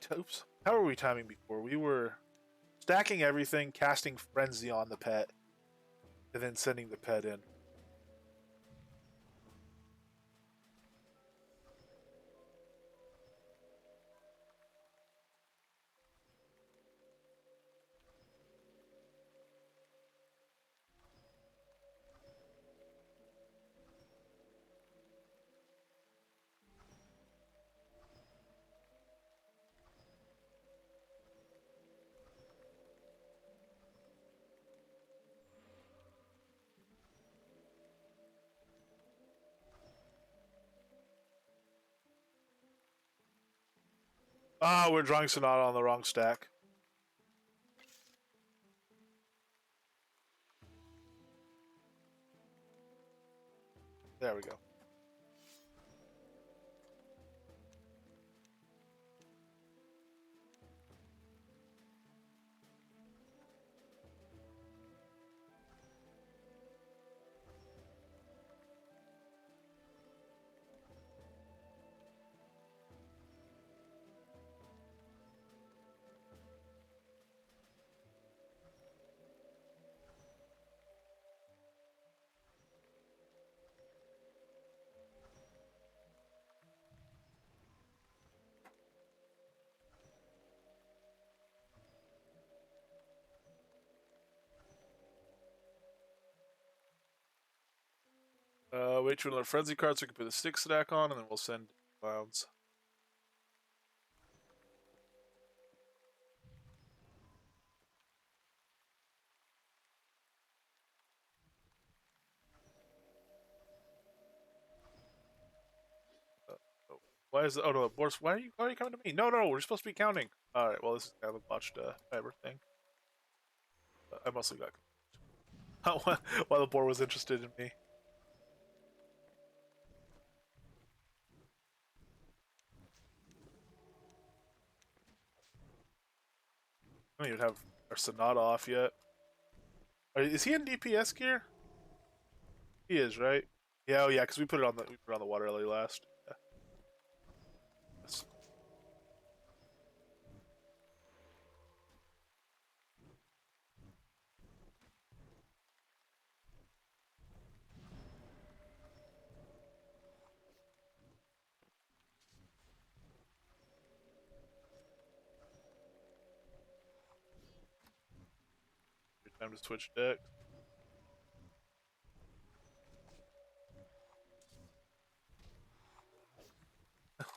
How were we timing before? We were stacking everything, casting Frenzy on the pet, and then sending the pet in. Ah, we're drawing Sonata on the wrong stack. There we go. Wait to another frenzy card so we can put the stick stack on, and then we'll send clowns. Oh, why is it? Oh no, Boris, why are you coming to me? No, no, we're supposed to be counting. All right, well this is kind of a botched fiber thing. I mostly got why the board was interested in me. I don't even have our Sonata off yet. Is he in DPS gear? He is, right? Yeah, oh yeah, because we put it on the water lily last. Yeah. Yes. Good time to switch decks.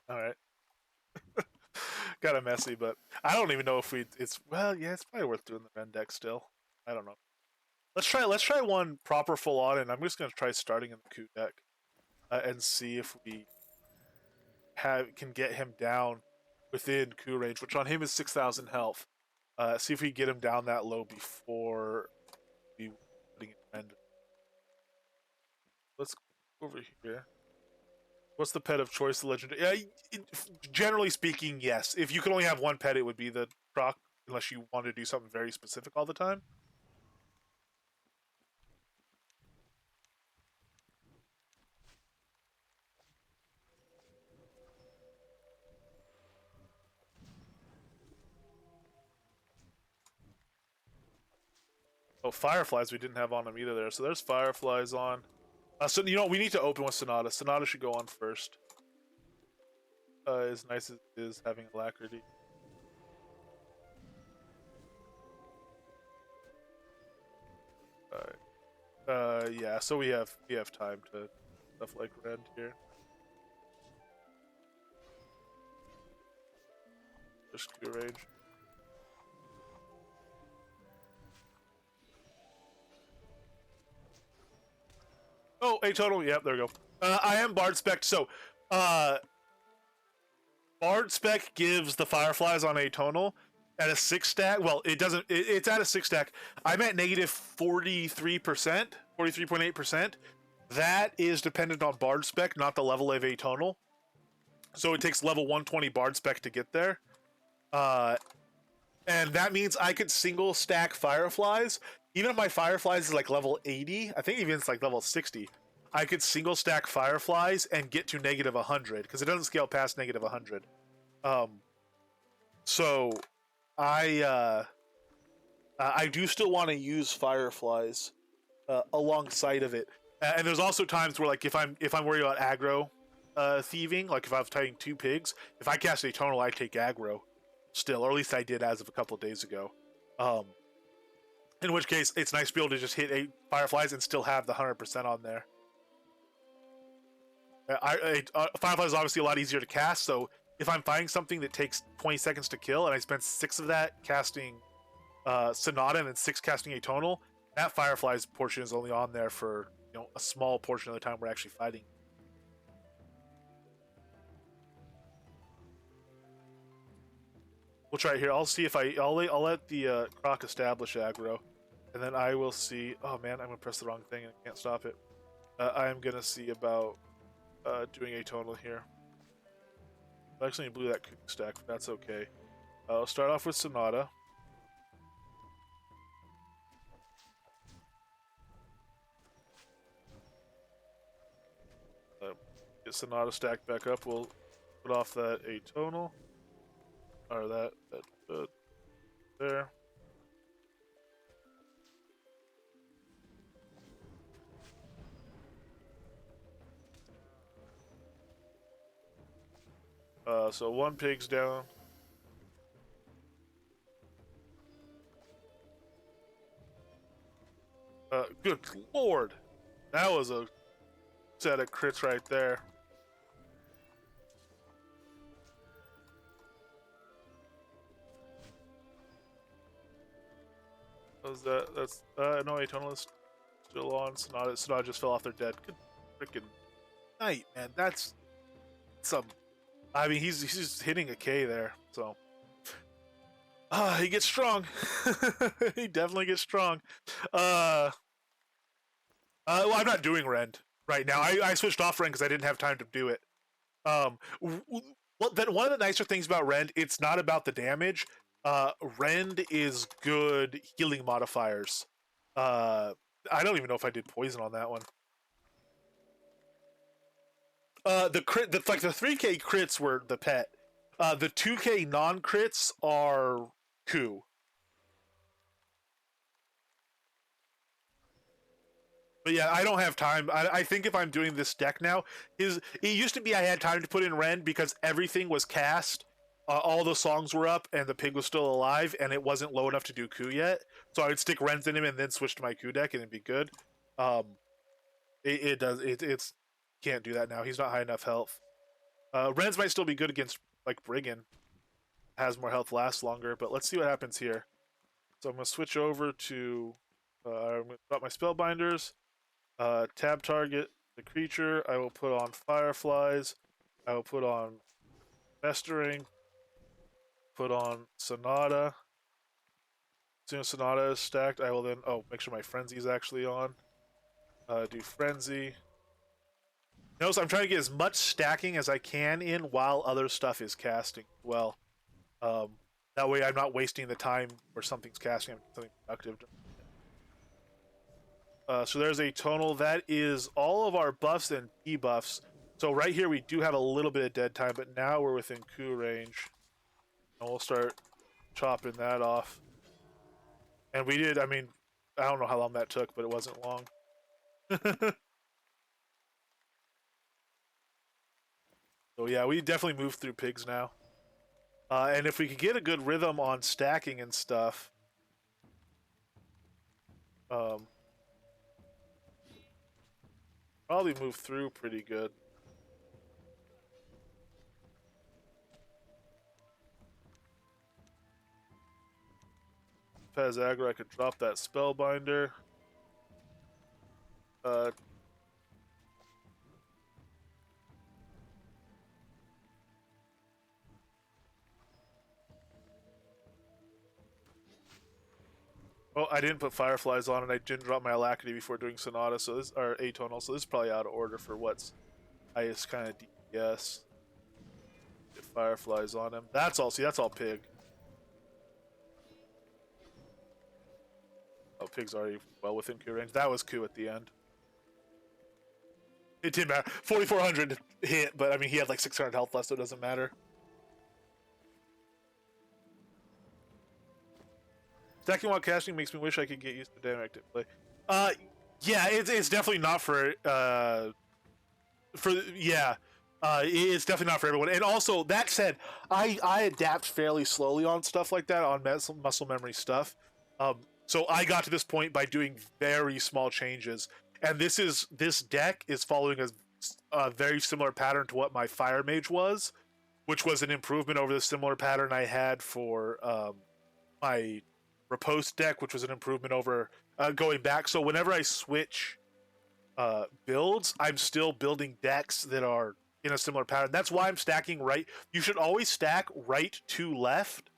All right. Kind of messy, but I don't even know if we. It's well, yeah, it's probably worth doing the Ren deck still. I don't know. Let's try one proper full on, and I'm just gonna try starting in the coup deck and see if we can get him down within coup range, which on him is 6,000 health. See if we get him down that low before we putting it end. Let's go over here. What's the pet of choice? The legendary. Generally speaking, yes. If you could only have one pet, it would be the proc, unless you want to do something very specific all the time. Oh, fireflies we didn't have on him either there. So there's fireflies on. So you know we need to open with Sonata. Sonata should go on first. As nice as it is having alacrity. Yeah. So we have time to stuff like rend here. Just Q range. Oh, a total. Yep, there we go. I am Bard spec. So, uh, Bard spec gives the fireflies on atonal at a 6 stack. Well, it doesn't. It's at a 6 stack. I'm at negative 43%, 43.8%. That is dependent on Bard spec, not the level of atonal. So it takes level 120 Bard spec to get there. Uh, and that means I could single stack fireflies. Even if my fireflies is like level 80, I think even it's like level 60. I could single stack fireflies and get to negative 100 because it doesn't scale past negative 100. Um, so I do still want to use fireflies alongside of it. And there's also times where like if I'm worried about aggro thieving, like if I was fighting 2 pigs, if I cast a tonal, I take aggro still, or at least I did as of a couple of days ago. Um, in which case, it's nice to be able to just hit 8 fireflies and still have the 100% on there. Firefly is obviously a lot easier to cast, so if I'm finding something that takes 20 seconds to kill and I spend 6 of that casting Sonata and then 6 casting Atonal, that Firefly's portion is only on there for a small portion of the time we're actually fighting. We'll try it here. I'll see if I'll let the Croc establish aggro, and then I will see. Oh man, I'm gonna press the wrong thing and I can't stop it. I'm gonna see about doing atonal here. I actually blew that cooking stack, but that's okay. I'll start off with Sonata. Get Sonata stacked back up. We'll put off that atonal, or that there. So one pig's down. Good lord, that was a set of crits right there. What was that? That's no, atonal is still on. Sonata just fell off their dead. Good freaking night, man. That's some. I mean, he's just hitting a K there. So, he gets strong. He definitely gets strong. Well, I'm not doing Rend right now. I switched off Rend because I didn't have time to do it. Then one of the nicer things about Rend, it's not about the damage. Rend is good healing modifiers. I don't even know if I did poison on that one. The crit, like the 3K crits were the pet. The 2K non crits are coup. But yeah, I don't have time. I think if I'm doing this deck now, it used to be I had time to put in Rend because everything was cast, all the songs were up, and the pig was still alive, and it wasn't low enough to do coup yet. So I would stick Rends in him and then switch to my coup deck, and it'd be good. It's can't do that now. He's not high enough health. Rends might still be good against like Brigand, has more health, lasts longer. But let's see what happens here. So I'm gonna switch over to. I'm gonna drop my spellbinders. Tab target the creature. I will put on Fireflies. I will put on Festering. Put on Sonata. As soon as Sonata is stacked, I will then make sure my Frenzy is actually on. Do Frenzy. Notice I'm trying to get as much stacking as I can in while other stuff is casting. Well, that way I'm not wasting the time where something's casting. I'm something productive. So there's a tonal. That is all of our buffs and debuffs. So right here we do have a little bit of dead time, but now we're within coup range. And we'll start chopping that off. And we did, I mean, I don't know how long that took, but it wasn't long. So yeah, we definitely moved through pigs now. And if we could get a good rhythm on stacking and stuff, probably move through pretty good. If it has aggro, I could drop that spellbinder. Oh, I didn't put Fireflies on, and I didn't drop my Alacrity before doing Sonata, so this are atonal, so this is probably out of order for what's highest kind of DPS. Get Fireflies on him. That's all. See, that's all pig. Oh, pig's already well within coup range. That was coup at the end. It didn't matter. 4,400 hit, but I mean, he had like 600 health left, so it doesn't matter. Stacking while casting makes me wish I could get used to damage active play. Yeah, it's definitely not for yeah. It's definitely not for everyone. And also, that said, I adapt fairly slowly on stuff like that, on muscle memory stuff. So I got to this point by doing very small changes. And this deck is following a very similar pattern to what my Fire Mage was, which was an improvement over the similar pattern I had for my Riposte deck, which was an improvement over going back. So whenever I switch builds, I'm still building decks that are in a similar pattern. That's why I'm stacking right. You should always stack right to left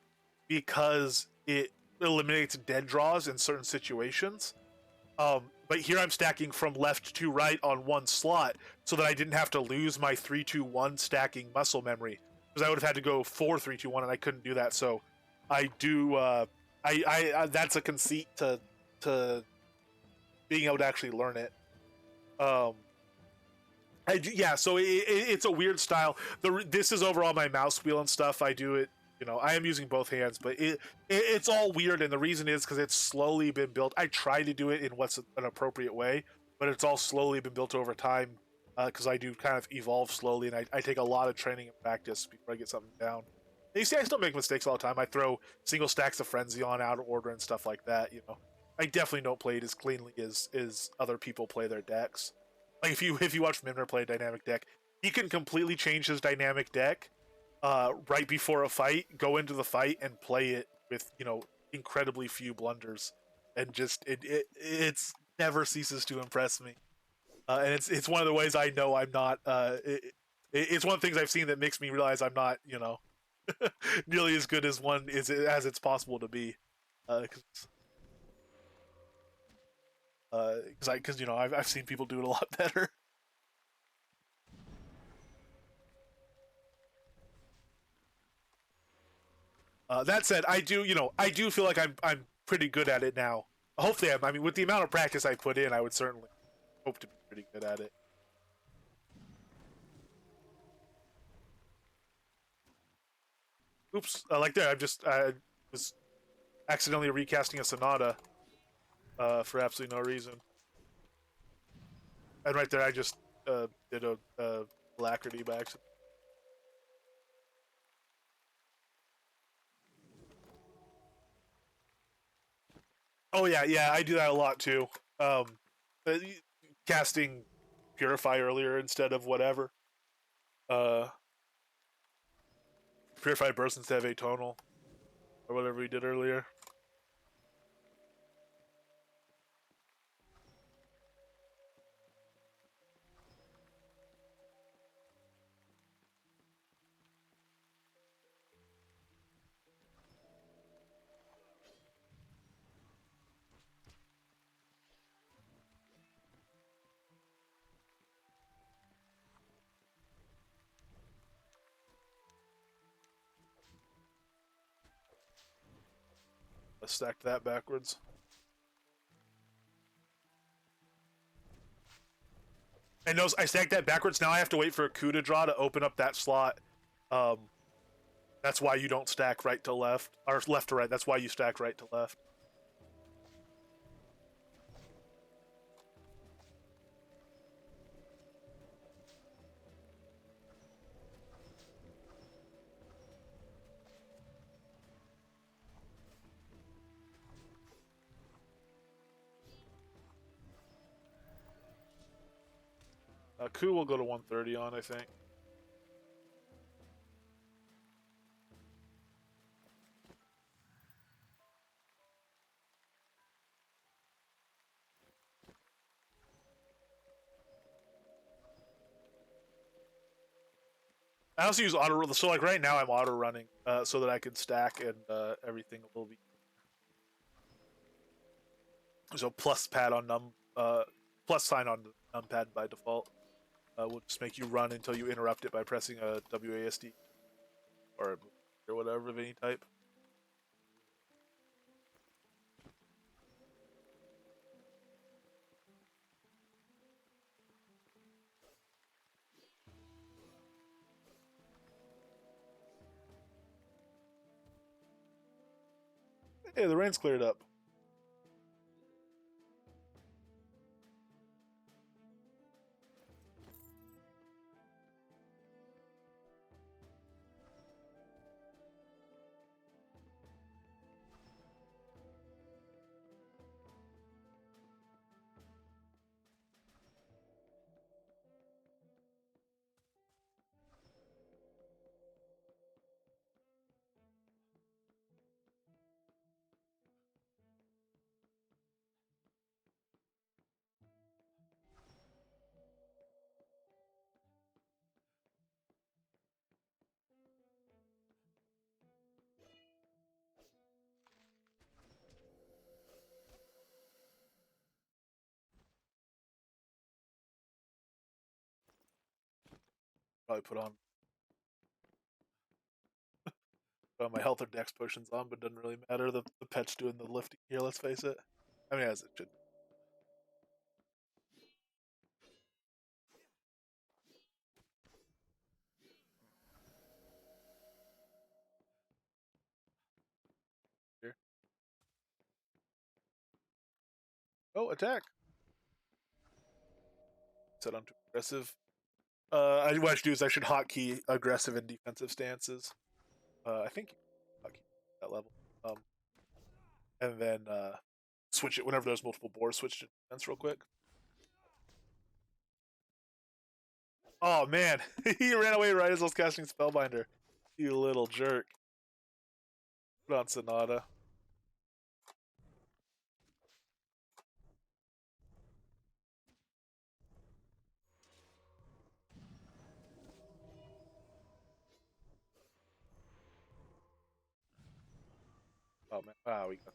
because it eliminates dead draws in certain situations. But here I'm stacking from left to right on one slot so that I didn't have to lose my 3-2-1 stacking muscle memory, because I would have had to go 4-3-2-1 and I couldn't do that. So I do. That's a conceit to being able to actually learn it. Um, yeah, so it's a weird style. This is overall my mouse wheel and stuff. I do it, I am using both hands, but it's all weird, and the reason is because it's slowly been built. I try to do it in what's an appropriate way, but it's all slowly been built over time, because I do kind of evolve slowly, and I take a lot of training and practice before I get something down. And you see, I still make mistakes all the time. I throw single stacks of Frenzy on out of order and stuff like that. I definitely don't play it as cleanly as other people play their decks. Like if you watch Mimner play a dynamic deck, he can completely change his dynamic deck right before a fight, go into the fight, and play it with incredibly few blunders, and just it's never ceases to impress me. And it's one of the ways I know I'm not. It's one of the things I've seen that makes me realize I'm not nearly as good as one is as it's possible to be. Because I've seen people do it a lot better. That said, I do feel like I'm pretty good at it now. Hopefully, I mean, with the amount of practice I put in, I would certainly hope to be pretty good at it. Oops, like there, I was accidentally recasting a Sonata for absolutely no reason, and right there, I just did a Alacrity by accident. Oh yeah, I do that a lot too. Uh, Casting Purify earlier instead of whatever. Uh, Purify Burst instead of Atonal, or whatever we did earlier. I stacked that backwards. And those, I stacked that backwards. Now I have to wait for a coup to draw to open up that slot. Um, that's why you don't stack right to left, or left to right. That's why you stack right to left. Coup will go to 130 on, I think. I also use auto, so like right now I'm auto running, so that I can stack and everything a little bit. So plus pad on plus sign on numpad by default will just make you run until you interrupt it by pressing a WASD or whatever of any type. Hey, the rain's cleared up. probably put on my health or dex potions on, but it doesn't really matter. The pet's doing the lifting here, let's face it. I mean, as it should. Here. Oh, attack! Set on to aggressive. What I should do is I should hotkey aggressive and defensive stances. I think hotkey that level. And then switch it whenever there's multiple boards. Switch to defense real quick. Oh man, he ran away right as I was casting Spellbinder. You little jerk. Put on Sonata. Oh man, wow, we got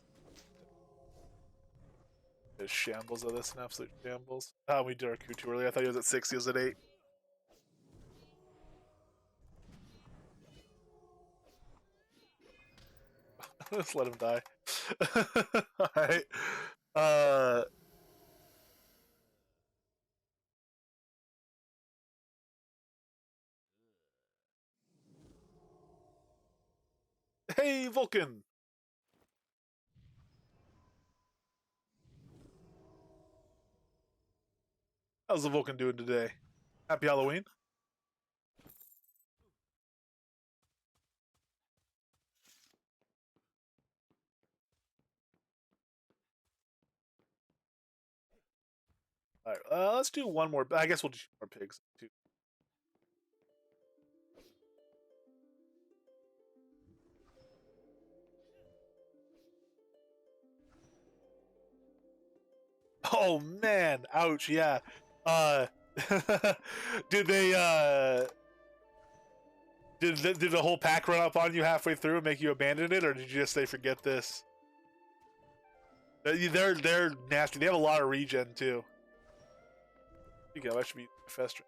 the shambles of this, an absolute shambles. Ah, we did our Q too early. I thought he was at 6, he was at 8. Let's let him die. Alright. Hey, Vulcan! How's the Vulcan doing today? Happy Halloween? Alright, let's do one more. I guess we'll do more pigs too. Oh man, ouch, yeah. Uh did they did the whole pack run up on you halfway through and make you abandon it, or did you just say forget this? They're nasty. They have a lot of regen too. You go, that should be festering.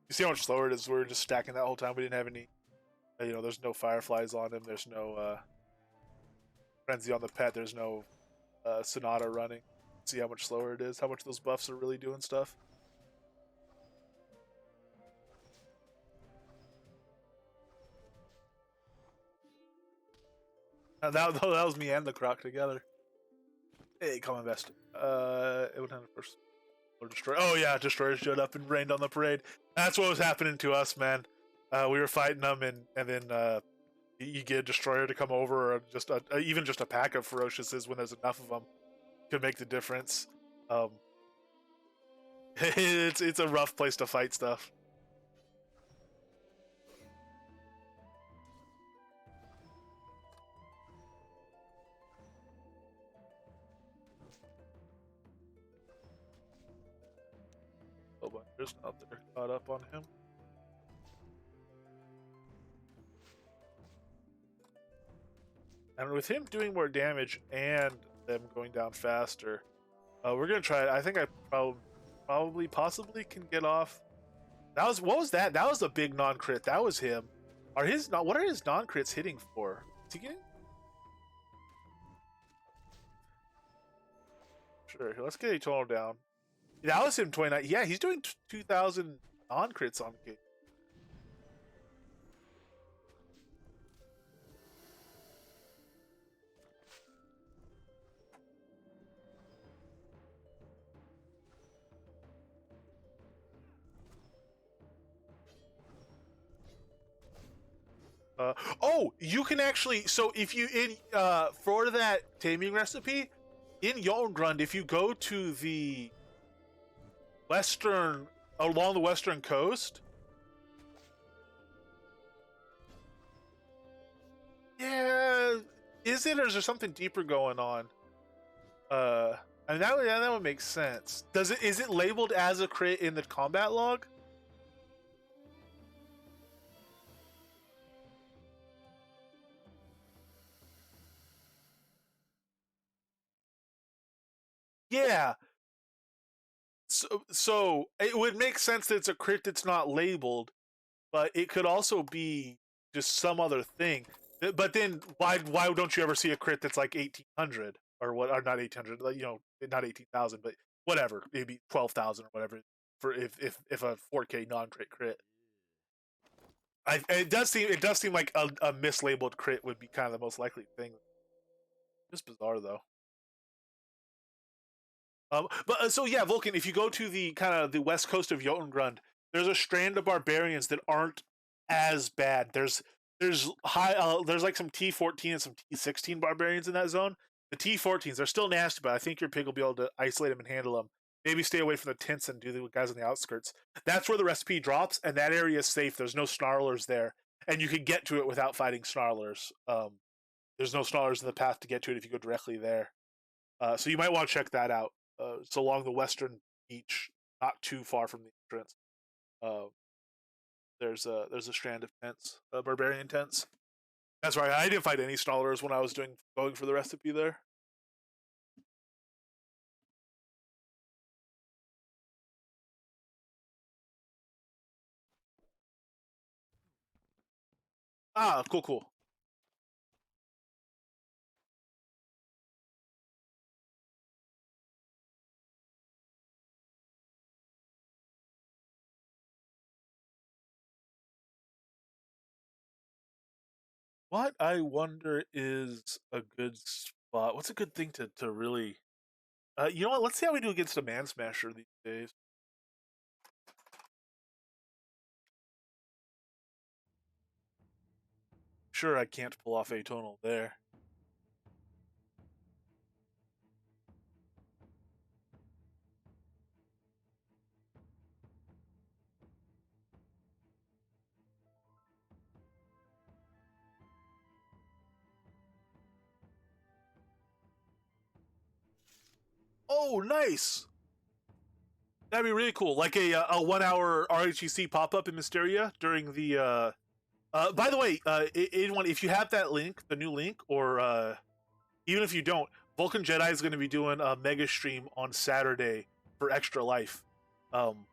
You see how much slower it is? We're just stacking that whole time. We didn't have any. There's no fireflies on him. There's no frenzy on the pet. There's no Sonata running. See how much slower it is. How much those buffs are really doing stuff. That was me and the Croc together. Hey, come on, best. It would have first. Destroy. Oh yeah, destroyers showed up and rained on the parade. That's what was happening to us, man. We were fighting them, and then you get a destroyer to come over, or just even just a pack of ferociouses when there's enough of them could make the difference. It's a rough place to fight stuff. There's out there caught up on him. And with him doing more damage and them going down faster, we're gonna try it. I think I possibly can get off. What was that? That was a big non-crit. That was him. What are his non-crits hitting for? Is he getting? Sure. Let's get a total down. That was him 29. Yeah, he's doing 2,000 non-crits on game. Oh, you can actually. So if you for that taming recipe in Jotngrund, if you go to the along the western coast. Yeah, Is it, or is there something deeper going on? I mean, that would make sense. Does it? Is it labeled as a crit in the combat log? Yeah. So it would make sense that it's a crit that's not labeled, but it could also be just some other thing. But then why don't you ever see a crit that's like 1800 or what? Or not 1800? Like, you know, not 18,000, but whatever, maybe 12,000 or whatever for if a 4K non-crit crit. It does seem like a mislabeled crit would be kind of the most likely thing. Just bizarre though. But so yeah, Vulcan. If you go to the kind of the west coast of Jotungrund, there's a strand of barbarians that aren't as bad. There's like some T14 and some T16 barbarians in that zone. The T14s are still nasty, but I think your pig will be able to isolate them and handle them. Maybe stay away from the tents and do the guys on the outskirts. That's where the recipe drops, and that area is safe. There's no snarlers there, and you can get to it without fighting snarlers. There's no snarlers in the path to get to it if you go directly there. So you might want to check that out. It's along the western beach, not too far from the entrance. Uh, there's a strand of tents, barbarian tents. That's right. I didn't find any snarlers when I was going for the recipe there. Ah, cool, cool. What I wonder is a good spot. What's a good thing to really? You know what? Let's see how we do against a man smasher these days. Sure, I can't pull off atonal there. Oh, nice. That'd be really cool. Like a 1 hour RHEC pop up in Mysteria during the. By the way, anyone, if you have that link, the new link, or even if you don't, Vulcan Jedi is going to be doing a mega stream on Saturday for Extra Life. Um,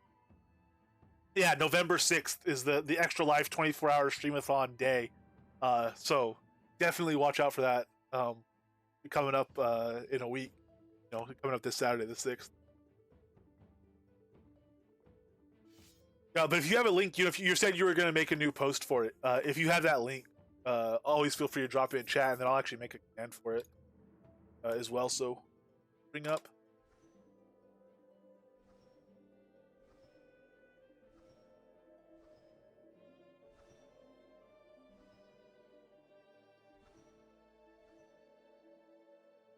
yeah, November 6th is the Extra Life 24-hour streamathon day. So definitely watch out for that. Coming up in a week. You know, coming up this Saturday, the 6th. Yeah, but if you have a link, you know, if you said you were going to make a new post for it, if you have that link, always feel free to drop it in chat, and then I'll actually make a command for it as well. So bring up.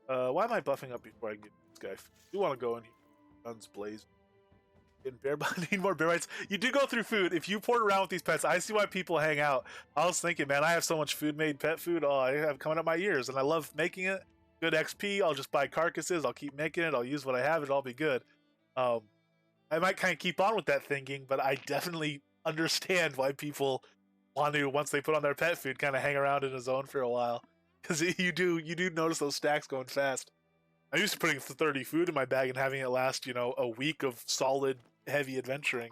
Why am I buffing up before I get this guy? You want to go in here? Guns blazing. In bear need more bear bites. You do go through food. If you port around with these pets, I see why people hang out. I was thinking, man, I have so much food made pet food. Oh, I have coming up my ears, and I love making it. Good XP. I'll just buy carcasses. I'll keep making it. I'll use what I have. It'll all be good. Um, I might kind of keep on with that thinking, but I definitely understand why people want to, once they put on their pet food, kind of hang around in a zone for a while, because you do notice those stacks going fast. I'm used to putting 30 food in my bag and having it last, you know, a week of solid heavy adventuring.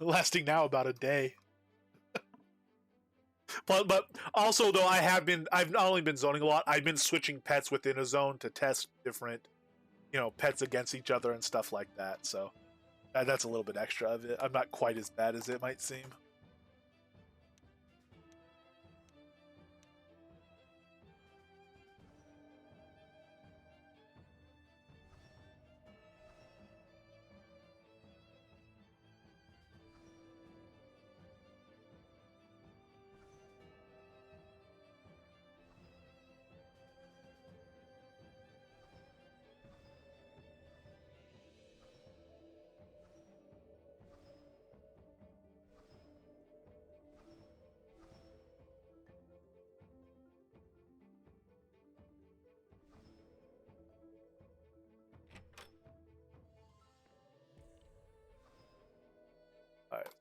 Lasting now about a day. But also though I've not only been zoning a lot, I've been switching pets within a zone to test different, you know, pets against each other and stuff like that. So that's a little bit extra of it. I'm not quite as bad as it might seem.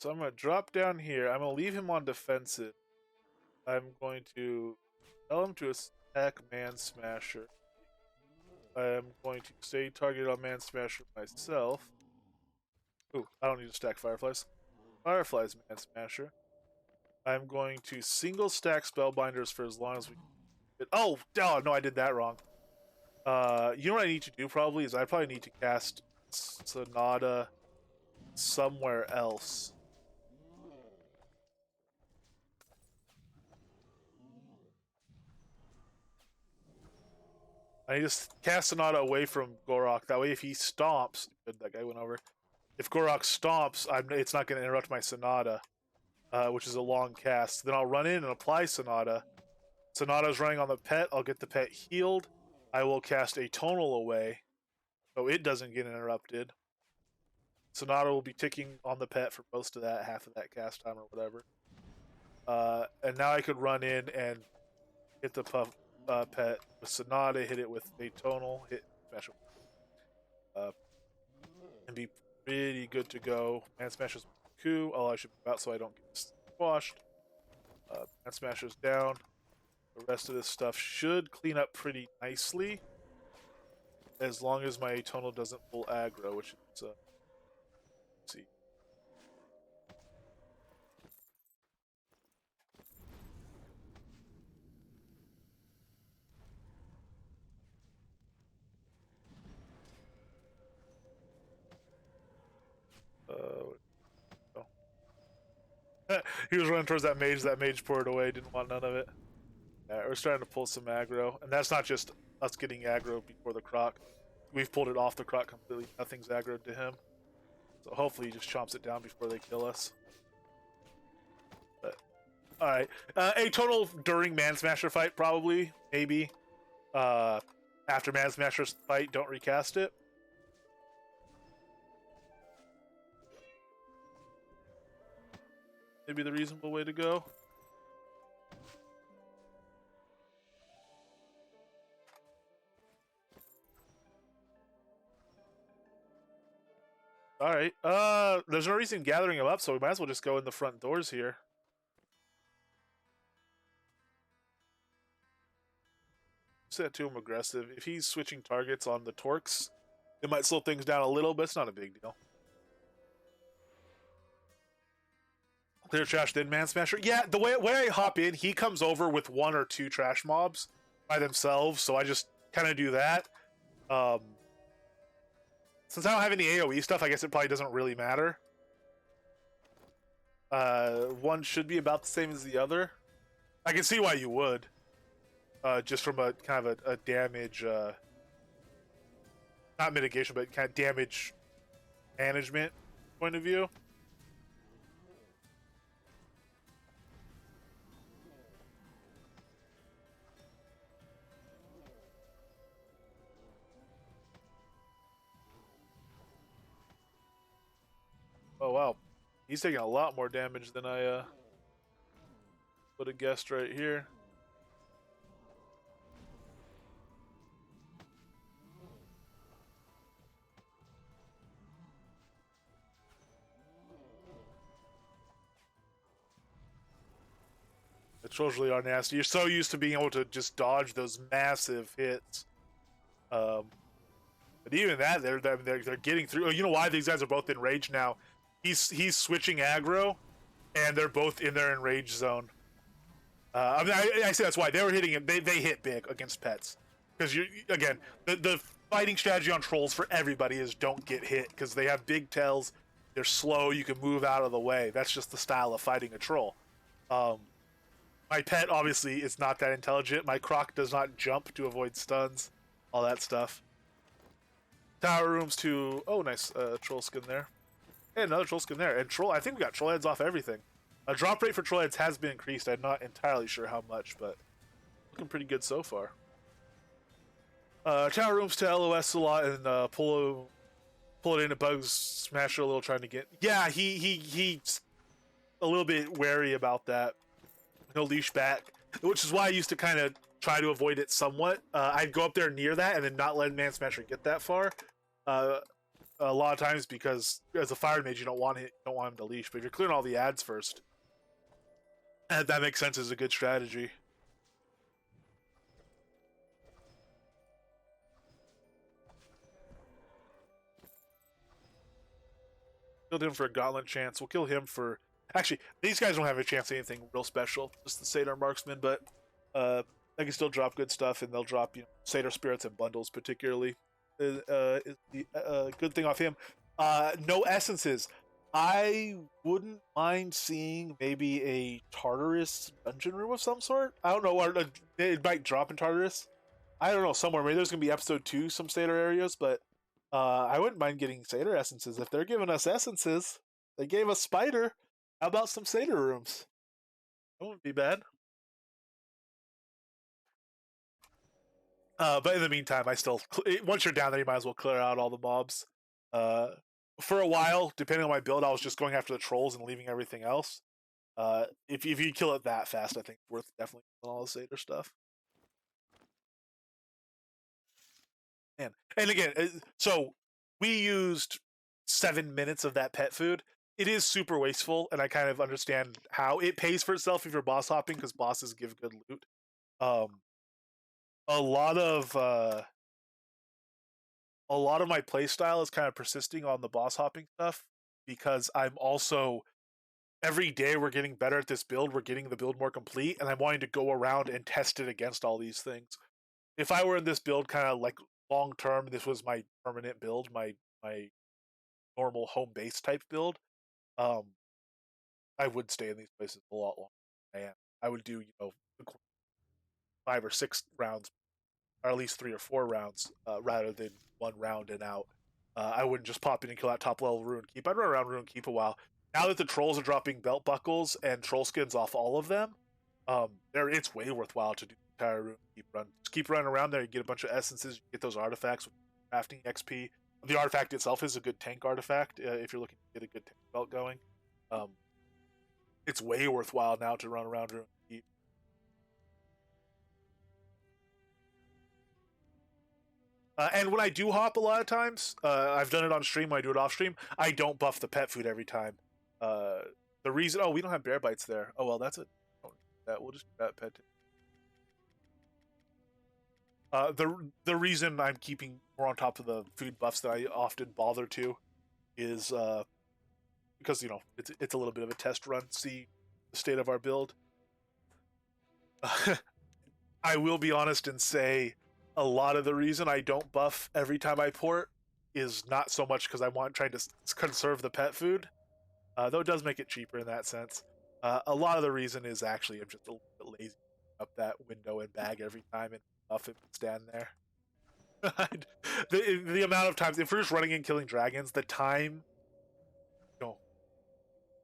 So I'm going to drop down here. I'm going to leave him on defensive. I'm going to tell him to attack Man Smasher. I'm going to stay targeted on Man Smasher myself. Ooh, I don't need to stack Fireflies. Fireflies, Man Smasher. I'm going to single stack Spellbinders for as long as we can. Oh, no, I did that wrong. You know what I need to do probably is I probably need to cast Sonata somewhere else. I need to cast Sonata away from Gorok. That way, if he stomps, good, that guy went over. If Gorok stomps, it's not going to interrupt my Sonata, which is a long cast. Then I'll run in and apply Sonata. Sonata's running on the pet. I'll get the pet healed. I will cast a tonal away, so it doesn't get interrupted. Sonata will be ticking on the pet for most of that, half of that cast time or whatever. And now I could run in and hit the pet with Sonata, hit it with a tonal, hit smash it, and be pretty good to go. Man Smasher's coup. I should move out so I don't get squashed. Man Smasher's down. The rest of this stuff should clean up pretty nicely, as long as my tonal doesn't pull aggro, which is let's see. He was running towards that mage. That mage poured away. Didn't want none of it. Yeah, we're starting to pull some aggro, and that's not just us getting aggro before the croc. We've pulled it off the croc completely. Nothing's aggroed to him, so hopefully he just chomps it down before they kill us. But all right, a total during Man Smasher fight probably, maybe. After Man Smasher's fight, don't recast it. Maybe the reasonable way to go. Alright, there's no reason gathering him up, so we might as well just go in the front doors here. Set to him aggressive. If he's switching targets on the Torques, it might slow things down a little, but it's not a big deal. Clear trash, then Man Smasher. Yeah, the way I hop in, he comes over with 1 or 2 trash mobs by themselves, so I just kind of do that. Since I don't have any AoE stuff, I guess it probably doesn't really matter. One should be about the same as the other. I can see why you would. Just from a kind of a damage, not mitigation, but kind of damage management point of view. Oh wow, he's taking a lot more damage than I would have guessed right here. The trolls really are nasty. You're so used to being able to just dodge those massive hits. But even that, they're getting through. Oh, you know why these guys are both in rage now? He's switching aggro, and they're both in their enraged zone. I mean, I say that's why they were hitting him. They hit big against pets because again the fighting strategy on trolls for everybody is don't get hit because they have big tails. They're slow. You can move out of the way. That's just the style of fighting a troll. My pet obviously is not that intelligent. My croc does not jump to avoid stuns. All that stuff. Tower rooms to nice troll skin there. And another troll skin there. And troll, I think we got troll heads off everything. A drop rate for troll heads has been increased. I'm not entirely sure how much, but looking pretty good so far. Tower rooms to LOS a lot and pull it into bugs, smash it a little, trying to get. Yeah, he's a little bit wary about that. He'll leash back, which is why I used to kind of try to avoid it somewhat. I'd go up there near that and then not let Man Smasher get that far. a lot of times because as a fire mage you don't want him to leash, but if you're clearing all the ads first, and that makes sense as a good strategy. Killed him for a gauntlet chance. We'll kill him for... Actually, these guys don't have a chance at anything real special. Just the Satyr Marksman, but they can still drop good stuff, and they'll drop Satyr Spirits and bundles, particularly. Is the good thing off him. No essences. I wouldn't mind seeing maybe a Tartarus dungeon room of some sort. I don't know, or it might drop in Tartarus. I don't know, somewhere. Maybe there's going to be episode 2, some Satyr areas, but I wouldn't mind getting Satyr essences. If they're giving us essences, they gave us Spider. How about some Satyr rooms? That wouldn't be bad. But in the meantime, once you're down there, you might as well clear out all the mobs. For a while, depending on my build, I was just going after the trolls and leaving everything else. If you kill it that fast, I think it's worth definitely killing all the Satyr stuff. And again, so we used 7 minutes of that pet food. It is super wasteful, and I kind of understand how it pays for itself if you're boss hopping, because bosses give good loot. A lot of my playstyle is kind of persisting on the boss hopping stuff, because I'm also every day we're getting better at this build. We're getting the build more complete, and I'm wanting to go around and test it against all these things. If I were in this build kind of like long term, this was my permanent build, my normal home base type build, I would stay in these places a lot longer than I am. I would do 5 or 6 rounds, or at least 3 or 4 rounds, rather than 1 round and out. I wouldn't just pop in and kill that top level Ruin Keep. I'd run around Ruin Keep a while. Now that the trolls are dropping belt buckles and troll skins off all of them, it's way worthwhile to do the entire Ruin Keep run. Just keep running around there. You get a bunch of essences. You get those artifacts with crafting XP. The artifact itself is a good tank artifact if you're looking to get a good tank belt going. It's way worthwhile now to run around Ruin Keep. And when I do hop a lot of times, I've done it on stream, when I do it off stream, I don't buff the pet food every time. The reason... Oh, we don't have bear bites there. Oh, well, that's it. We'll just do that pet. The reason I'm keeping more on top of the food buffs that I often bother to is because, it's a little bit of a test run, see the state of our build. I will be honest and say a lot of the reason I don't buff every time I port is not so much because I'm trying to conserve the pet food, though it does make it cheaper in that sense. A lot of the reason is actually I'm just a little bit lazy up that window and bag every time and buff it and stand there. the amount of times, if we're just running and killing dragons, the time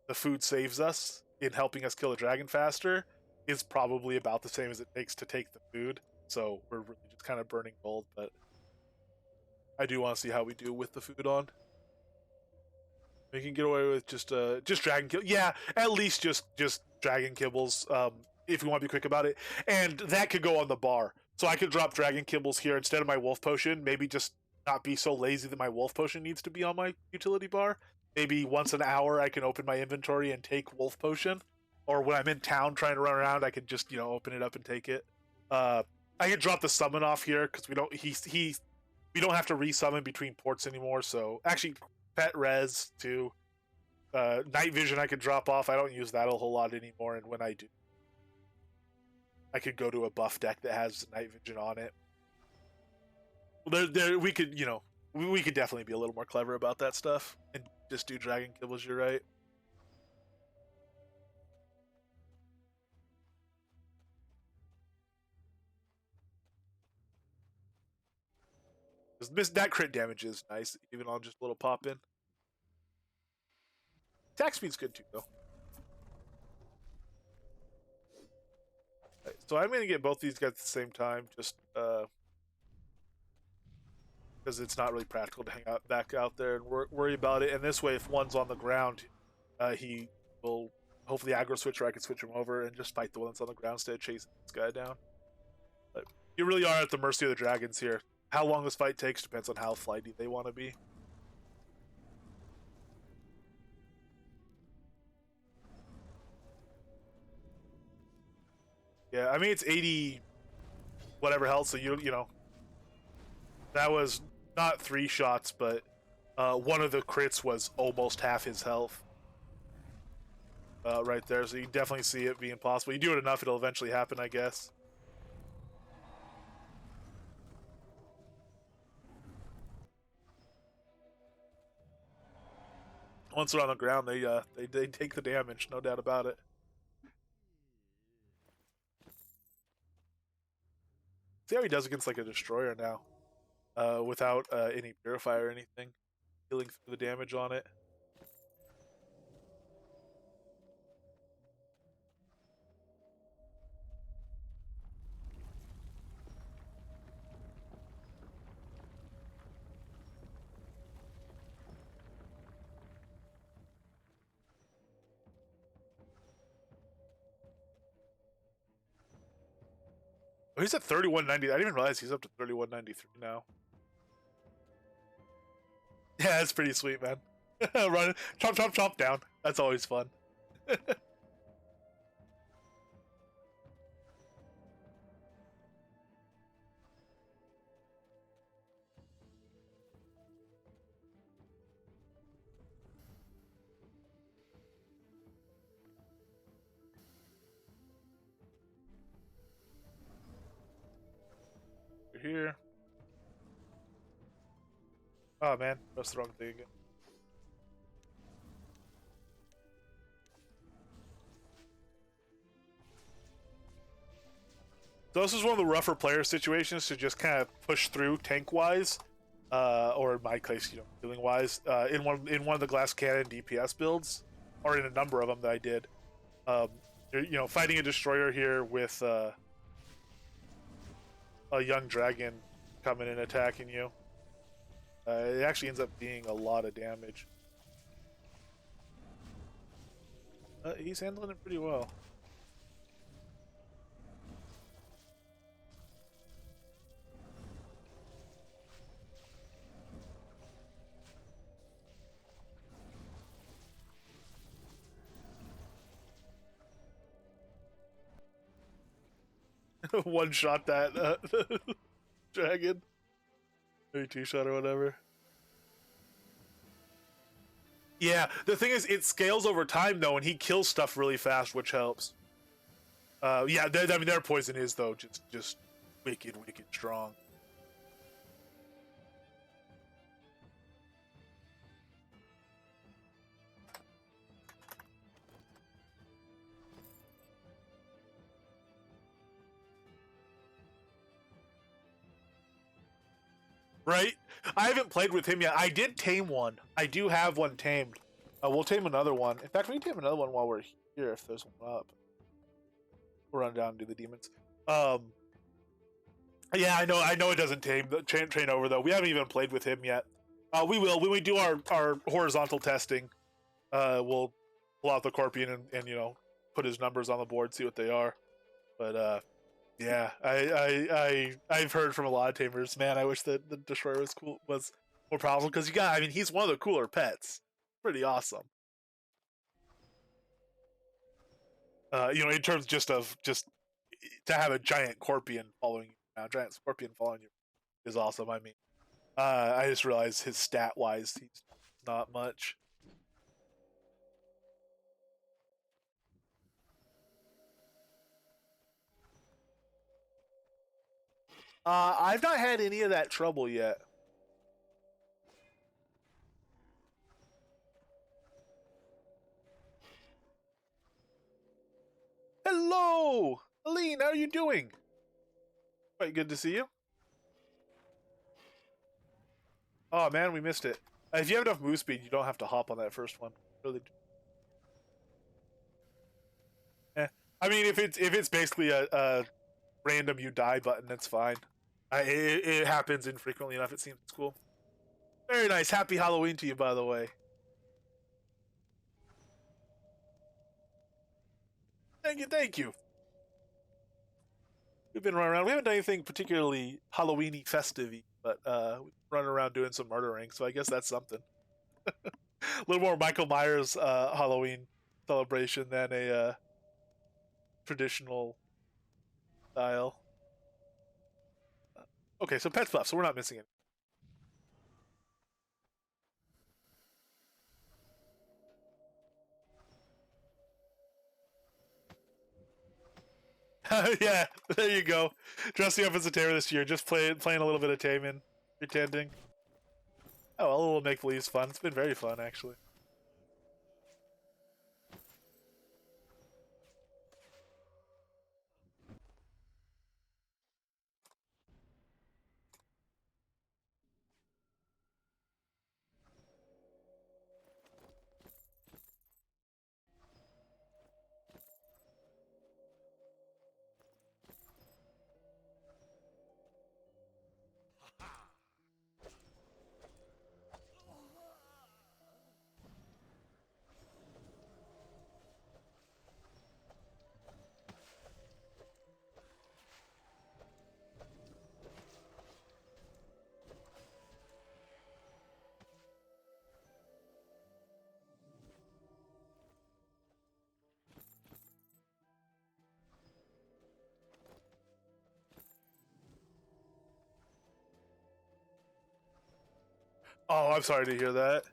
the food saves us in helping us kill a dragon faster is probably about the same as it takes to take the food. So we're really just kind of burning gold, but I do want to see how we do with the food on. We can get away with just dragon kill. Yeah, at least just dragon kibbles, if we want to be quick about it. And that could go on the bar. So I could drop dragon kibbles here instead of my wolf potion. Maybe just not be so lazy that my wolf potion needs to be on my utility bar. Maybe once an hour I can open my inventory and take wolf potion. Or when I'm in town trying to run around, I could just, open it up and take it. I could drop the summon off here because we don't have to resummon between ports anymore. So actually, pet res too. Night vision I could drop off. I don't use that a whole lot anymore, and when I do, I could go to a buff deck that has night vision on it. We could we could definitely be a little more clever about that stuff and just do dragon kibbles. You're right. That crit damage is nice, even on just a little pop in. Attack speed's good too, though. Right, so I'm going to get both these guys at the same time, just because it's not really practical to hang out back out there and worry about it. And this way, if one's on the ground, he will hopefully aggro switch, or I can switch him over and just fight the one that's on the ground instead of chasing this guy down. But you really are at the mercy of the dragons here. How long this fight takes depends on how flighty they want to be. Yeah, I mean it's 80 whatever health, so you know that was not 3 shots, but one of the crits was almost half his health. Right there, so you definitely see it being possible. You do it enough, it'll eventually happen, I guess. Once they're on the ground, they take the damage, no doubt about it. See how he does against like a destroyer now, without any purifier or anything, healing through the damage on it. Oh, he's at 3190. I didn't even realize he's up to 3193 now. Yeah, that's pretty sweet, man. Run, chomp, chomp, chomp down. That's always fun. You're here. Oh man, pressed the wrong thing again. So this is one of the rougher player situations to just kind of push through tank wise, or in my case, you know, healing wise. In one of the glass cannon DPS builds, or in a number of them that I did. Um, you know, fighting a destroyer here with a young dragon coming and attacking you. It actually ends up being a lot of damage. He's handling it pretty well. One shot that dragon. Maybe 2 shot or whatever. Yeah, the thing is, it scales over time though, and he kills stuff really fast, which helps. Yeah, I mean, their poison is though just wicked, wicked strong. Right? I haven't played with him yet. I did tame one. I do have one tamed. We'll tame another one. In fact, we can tame another one while we're here if there's one up. We'll run down and do the demons. Yeah, I know it doesn't tame the train over though. We haven't even played with him yet. We will when we do our horizontal testing. We'll pull out the Corpian and you know put his numbers on the board, see what they are. But yeah, I've heard from a lot of tamers. Man, I wish that the Destroyer was more powerful because I mean he's one of the cooler pets. Pretty awesome. You know, in terms just to have a giant Corpian following you, a giant Scorpion following you is awesome. I mean, I just realized his stat wise, he's not much. I've not had any of that trouble yet. Hello, Aline. How are you doing? Quite good to see you. Oh man, we missed it. If you have enough move speed, you don't have to hop on that first one. Really. Eh. I mean, if it's basically a random you die button, that's fine. It happens infrequently enough. It seems cool. Very nice. Happy Halloween to you, by the way. Thank you, thank you. We've been running around. We haven't done anything particularly Halloweeny festive, but we've running around doing some murdering. So I guess that's something. A little more Michael Myers Halloween celebration than a traditional tile. Okay, so pets buff, so we're not missing it. Yeah, there you go. Dressing up as a tamer this year, just playing a little bit of Taming, pretending. Oh, a little make believe's fun. It's been very fun actually. Oh, I'm sorry to hear that.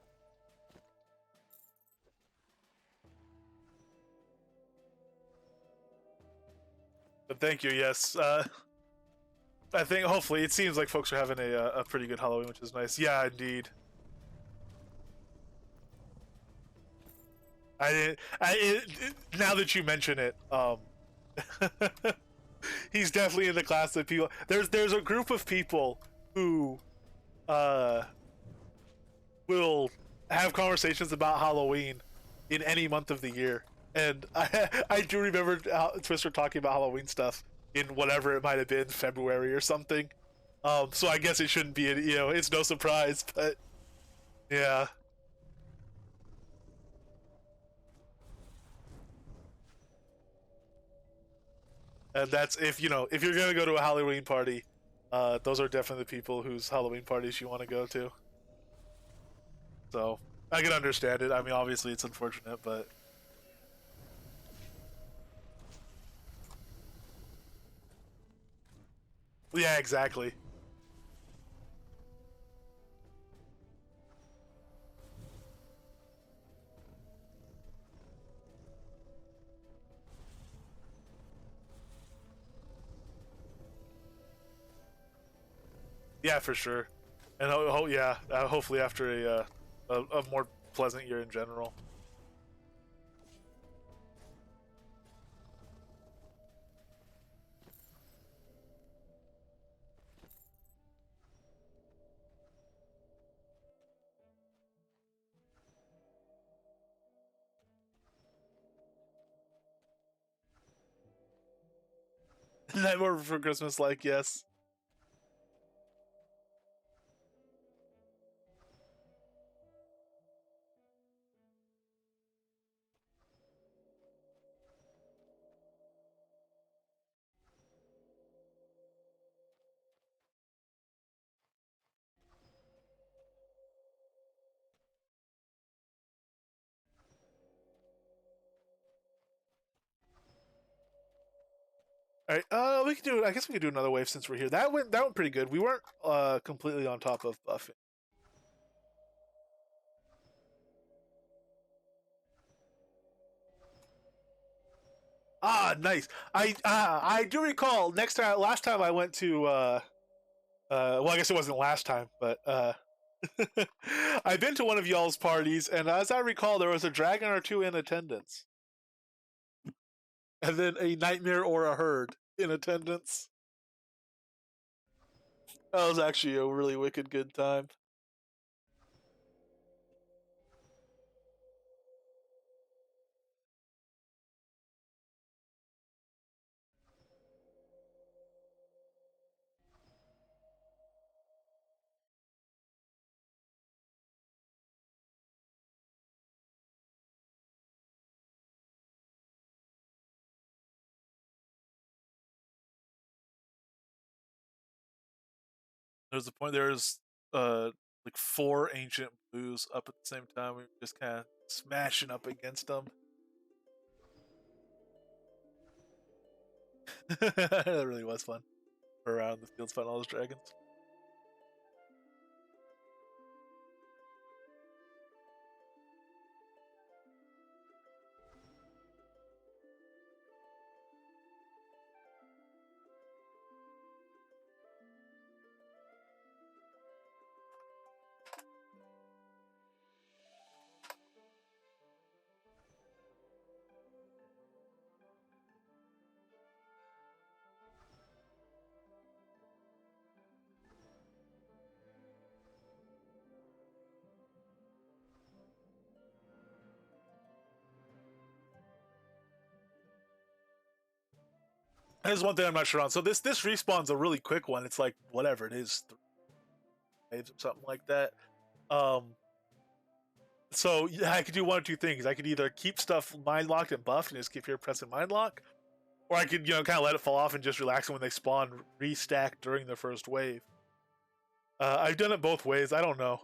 But thank you. Yes, I think hopefully it seems like folks are having a pretty good Halloween, which is nice. Yeah, indeed. Now that you mention it, he's definitely in the class of people. There's a group of people who uh will have conversations about Halloween in any month of the year, and I do remember Twister talking about Halloween stuff in whatever it might have been, February or something. So I guess it shouldn't be, it's no surprise, but yeah. And that's if you're gonna go to a Halloween party, those are definitely the people whose Halloween parties you want to go to. So I can understand it. I mean, obviously it's unfortunate, but yeah, exactly. Yeah, for sure. And yeah, hopefully after a more pleasant year in general. Nightmare for Christmas, like yes. All right, we can do. I guess we could do another wave since we're here. That went pretty good. We weren't completely on top of buffing. Ah, nice. I do recall last time I went to well, I guess it wasn't last time, but I've been to one of y'all's parties, and as I recall, there was a dragon or two in attendance, and then a nightmare or a herd in attendance. That was actually a really wicked good time. There's a point. There's like four ancient blues up at the same time. We were just kind of smashing up against them. That really was fun. Around the fields fighting all those dragons. There's one thing I'm not sure on. So this respawn's a really quick one. It's like whatever it is, 3 waves or something like that. So yeah, I could do one or two things. I could either keep stuff mind locked and buffed and just keep here pressing mind lock, or I could kind of let it fall off and just relax. And when they spawn, restack during the first wave. I've done it both ways. I don't know.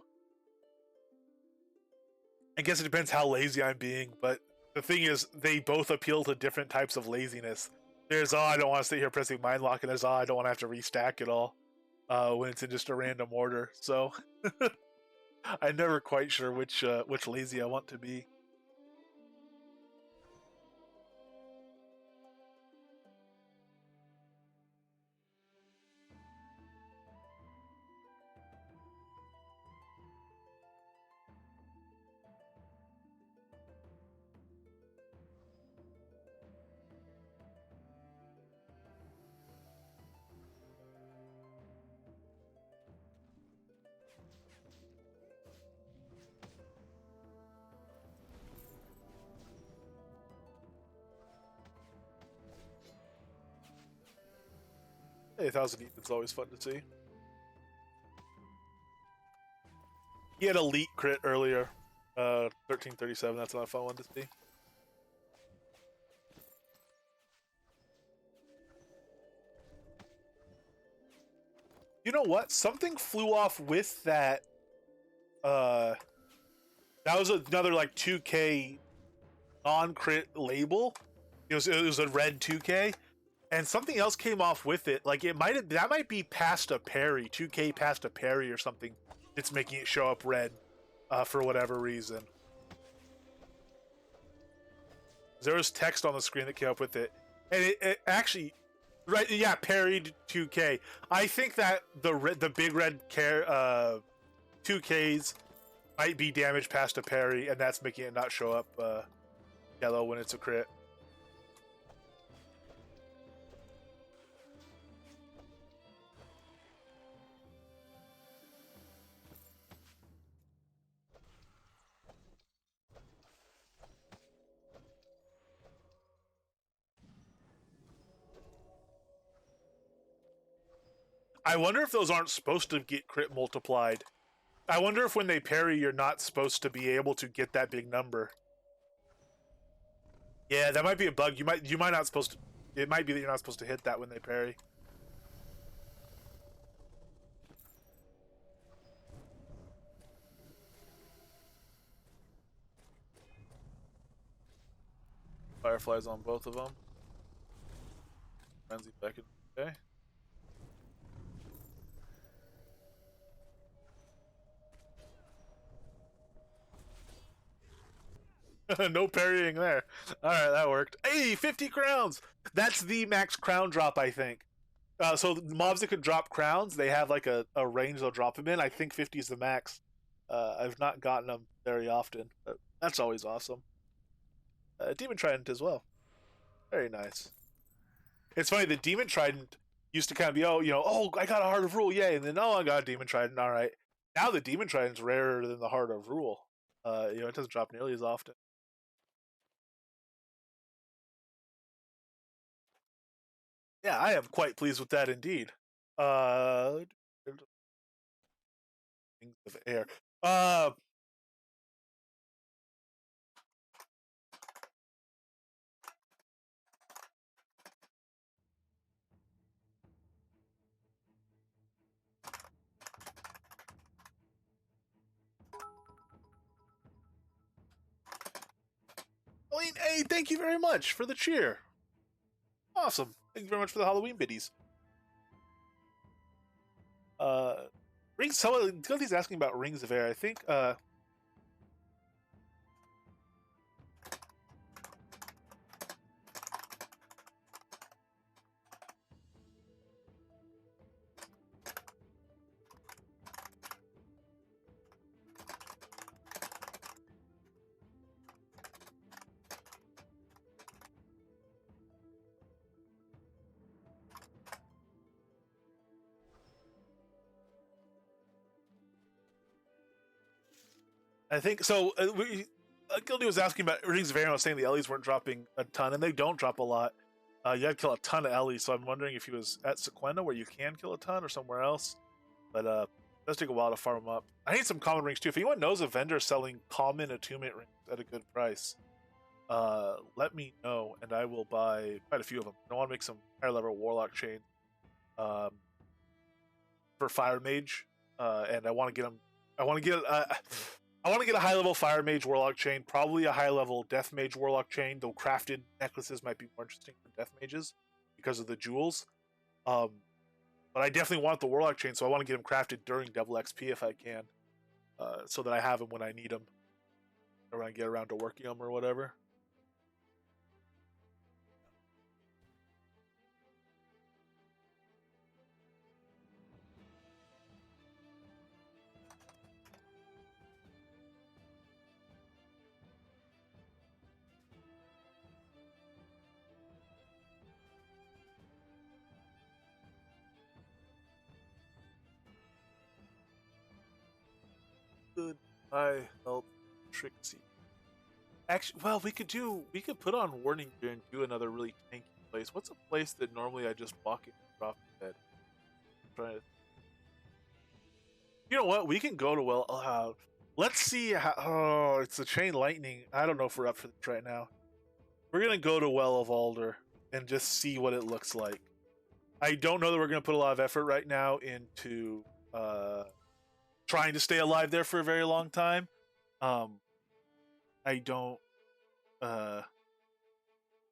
I guess it depends how lazy I'm being, but the thing is, they both appeal to different types of laziness. There's I don't want to sit here pressing mind lock, and there's I don't want to have to restack it all when it's in just a random order. So I'm never quite sure which lazy I want to be. Hey, 1,000 Ethan's always fun to see. He had elite crit earlier, 1337. That's not a fun one to see. You know what? Something flew off with that. That was another like 2K non-crit label. It was a red 2K, and something else came off with it. Like that might be past a parry, 2K past a parry or something. It's making it show up red for whatever reason. There was text on the screen that came up with it, and it actually, right? Yeah, parried 2K. I think that the big red 2Ks might be damage past a parry, and that's making it not show up yellow when it's a crit. I wonder if those aren't supposed to get crit multiplied. I wonder if when they parry, you're not supposed to be able to get that big number. Yeah, that might be a bug. You might not supposed to. It might be that you're not supposed to hit that when they parry. Fireflies on both of them. Frenzy back in. Okay. No parrying there. All right, that worked. Hey, 50 crowns. That's the max crown drop, I think. So mobs that could drop crowns, they have like a range they'll drop them in. I think 50 is the max. I've not gotten them very often, but that's always awesome. Demon Trident as well. Very nice. It's funny, the Demon Trident used to kind of be, oh, I got a Heart of Rule, yay, and then, oh, I got a Demon Trident, all right. Now the Demon Trident's rarer than the Heart of Rule. It doesn't drop nearly as often. Yeah, I am quite pleased with that indeed. Things of air. Hey, thank you very much for the cheer. Awesome. Thank you very much for the Halloween biddies. Rings. Somebody's asking about Rings of Air. I think. I think so. Gildy was asking about Rings of Air. I was saying the Ellies weren't dropping a ton, and they don't drop a lot. You had to kill a ton of Ellies, so I'm wondering if he was at Sequenda where you can kill a ton, or somewhere else. But it does take a while to farm them up. I need some common rings too. If anyone knows a vendor selling common attunement rings at a good price, let me know, and I will buy quite a few of them. I want to make some higher level Warlock chain um, for Fire Mage, and I want to get them. I want to get. I want to get a high level Fire Mage Warlock chain, probably a high level Death Mage Warlock chain. Though crafted necklaces might be more interesting for Death Mages because of the jewels. But I definitely want the Warlock chain, so I want to get them crafted during Devil XP if I can, so that I have them when I need them, or when I get around to working them or whatever. Good. I help Trixie. Actually, well, we could put on Warning Gear and do another really tanky place. What's a place that normally I just walk in and drop dead? Trying to. You know what? We can go to let's see how. Oh, it's the Chain Lightning. I don't know if we're up for this right now. We're gonna go to Well of Alder and just see what it looks like. I don't know that we're gonna put a lot of effort right now into trying to stay alive there for a very long time. Um, I don't. Uh,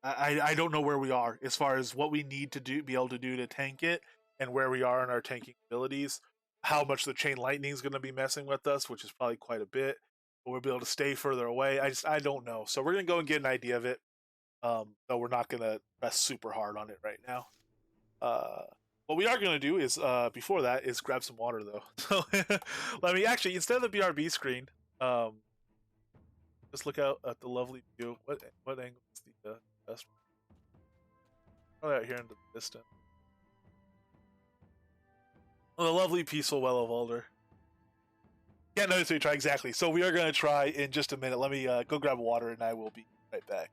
I don't know where we are as far as what we need to be able to do to tank it, and where we are in our tanking abilities. How much the Chain Lightning is going to be messing with us, which is probably quite a bit. But we'll be able to stay further away. I don't know. So we're gonna go and get an idea of it. Though we're not gonna press super hard on it right now. What we are gonna do is before that is grab some water though. So let me actually, instead of the BRB screen, just look out at the lovely view. What angle is the best? Probably out here in the distance. Oh, the lovely peaceful Well of Alder. Yeah, no, so we try exactly. So we are gonna try in just a minute. Let me go grab water, and I will be right back.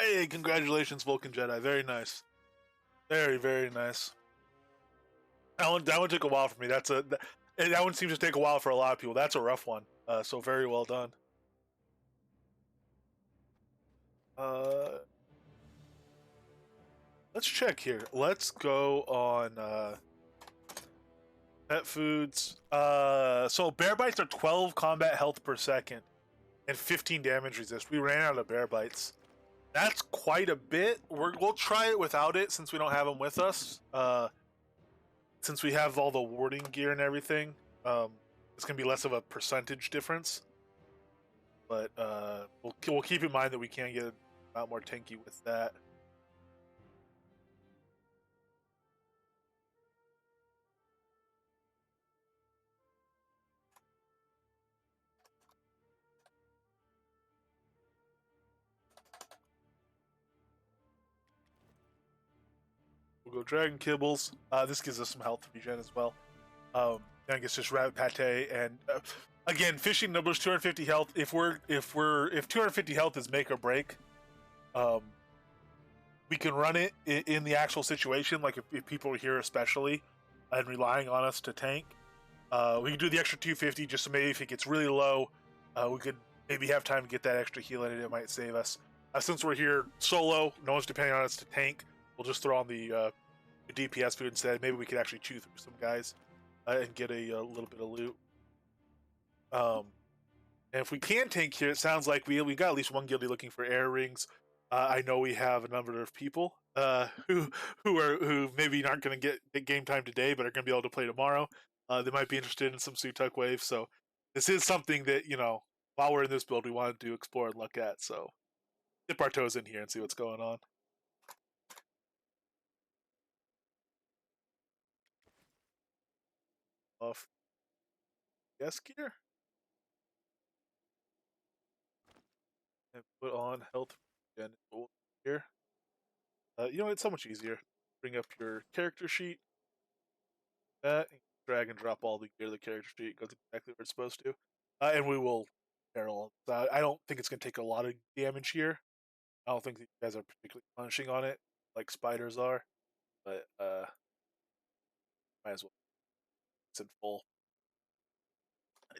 Hey, congratulations, Vulcan Jedi. Very nice. Very, very nice. That one took a while for me. That one seems to take a while for a lot of people. That's a rough one. So very well done. Uh, let's check here. Let's go on pet foods. So bear bites are 12 combat health per second and 15 damage resist. We ran out of bear bites. That's quite a bit. We'll try it without it since we don't have them with us. Since we have all the warding gear and everything, it's gonna be less of a percentage difference. But we'll keep in mind that we can get a lot more tanky with that. We'll go Dragon Kibbles. This gives us some health regen as well. I guess just rabbit pate and again, fishing numbers 250 health. If 250 health is make or break, we can run it in the actual situation. Like if people are here especially and relying on us to tank, we can do the extra 250 just so maybe if it gets really low, we could maybe have time to get that extra heal in it. It might save us. Since we're here solo, no one's depending on us to tank. We'll just throw on the DPS food instead. Maybe we could actually chew through some guys and get a little bit of loot. And if we can tank here, it sounds like we got at least one guilty looking for air rings. I know we have a number of people who maybe aren't going to get game time today, but are going to be able to play tomorrow. They might be interested in some Sutuk waves. So this is something that while we're in this build, we wanted to explore and look at. So dip our toes in here and see what's going on. Off yes gear and put on health and here. It's so much easier. Bring up your character sheet. That and drag and drop all the gear. The character sheet goes exactly where it's supposed to, and we will barrel. I don't think it's going to take a lot of damage here. I don't think these guys are particularly punishing on it like spiders are, but might as well. It's in full.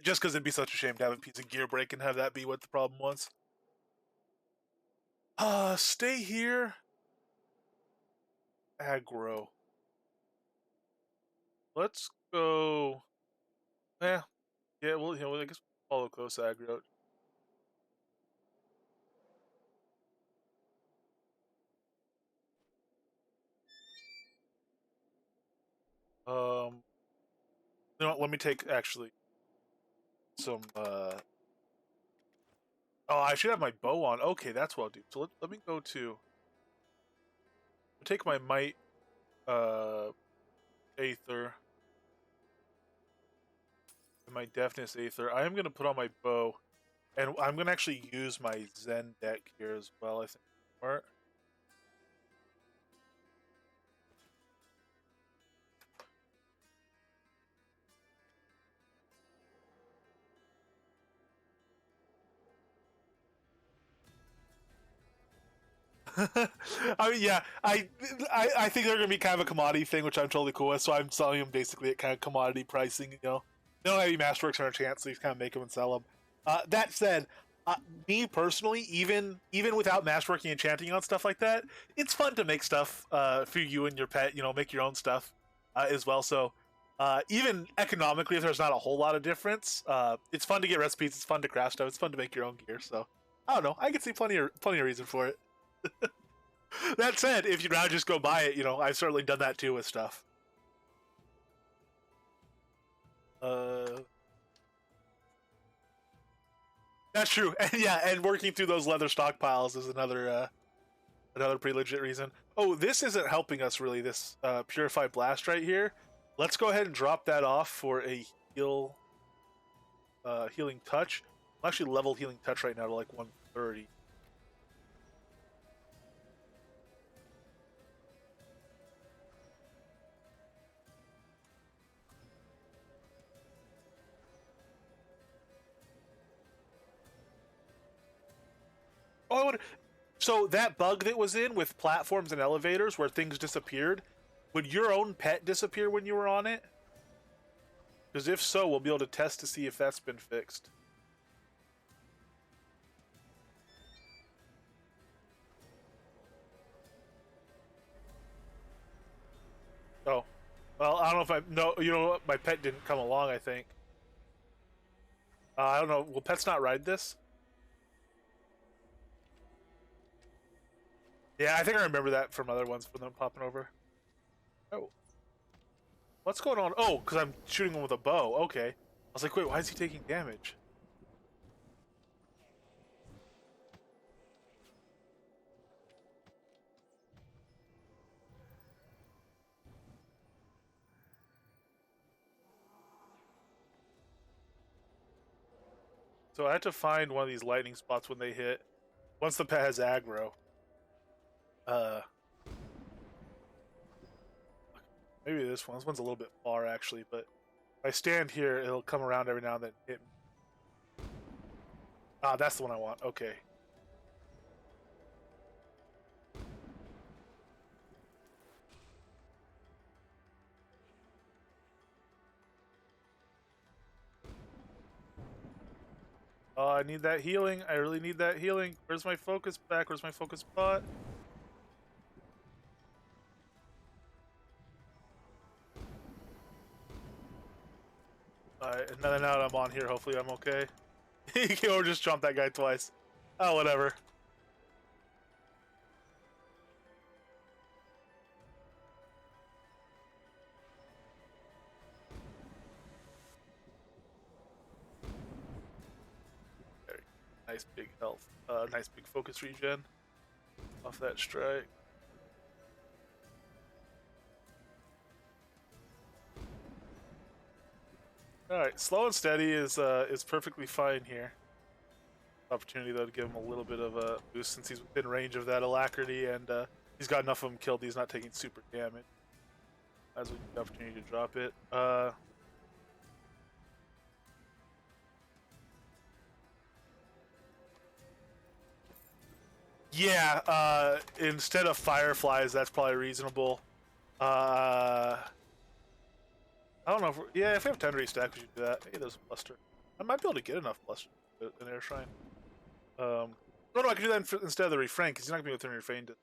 Just because it'd be such a shame to have a piece of gear break and have that be what the problem was. Stay here. Aggro. Let's go. Yeah. Well, I guess we'll follow close aggro. Um, let me take actually some. Oh, I should have my bow on. Okay, that's what I'll do. So let me go to. Take my might, aether, and my deafness aether. I am gonna put on my bow, and I'm gonna actually use my Zen deck here as well. I think. Smart. I mean, yeah, I think they're gonna be kind of a commodity thing, which I'm totally cool with. So I'm selling them basically at kind of commodity pricing. They don't have any masterworks on a chance, so you kind of make them and sell them. That said, me personally, even without masterworking and chanting on stuff like that, it's fun to make stuff for you and your pet. Make your own stuff as well. So even economically, if there's not a whole lot of difference, it's fun to get recipes. It's fun to craft stuff. It's fun to make your own gear. So I don't know. I can see plenty of reason for it. That said, if you'd rather just go buy it, I've certainly done that too with stuff. That's true, and yeah, and working through those leather stockpiles is another pretty legit reason. Oh, this isn't helping us really. This purified blast right here. Let's go ahead and drop that off for a healing touch. I'm actually level healing touch right now to like 130. Oh, So that bug that was in with platforms and elevators where things disappeared, would your own pet disappear when you were on it? Because if so, we'll be able to test to see if that's been fixed. Oh. Well, I don't know if I... No, you know what? My pet didn't come along, I think. I don't know. Will pets not ride this? Yeah, I think I remember that from other ones from them popping over. Oh. What's going on? Oh, because I'm shooting him with a bow. Okay. I was like, wait, why is he taking damage? So I had to find one of these lightning spots when they hit. Once the pet has aggro. Maybe this one. This one's a little bit far, actually, but if I stand here, it'll come around every now and then and hit me. Ah, that's the one I want. Okay. Oh, I need that healing. I really need that healing. Where's my focus back? Where's my focus spot? Alright, and now that I'm on here, hopefully I'm okay. Or just jump that guy twice. Oh, whatever. There. Nice big health. Nice big focus regen. Off that strike. Alright, slow and steady is perfectly fine here. Opportunity though to give him a little bit of a boost since he's within range of that alacrity and he's got enough of them killed. He's not taking super damage. As we get the opportunity to drop it. Yeah, instead of fireflies, that's probably reasonable. I don't know if yeah, if we have 10 restack, we should do that. Hey, there's a bluster. I might be able to get enough bluster in air shrine. No, I could do that instead of the refrain because he's not gonna be able to turn refrain to.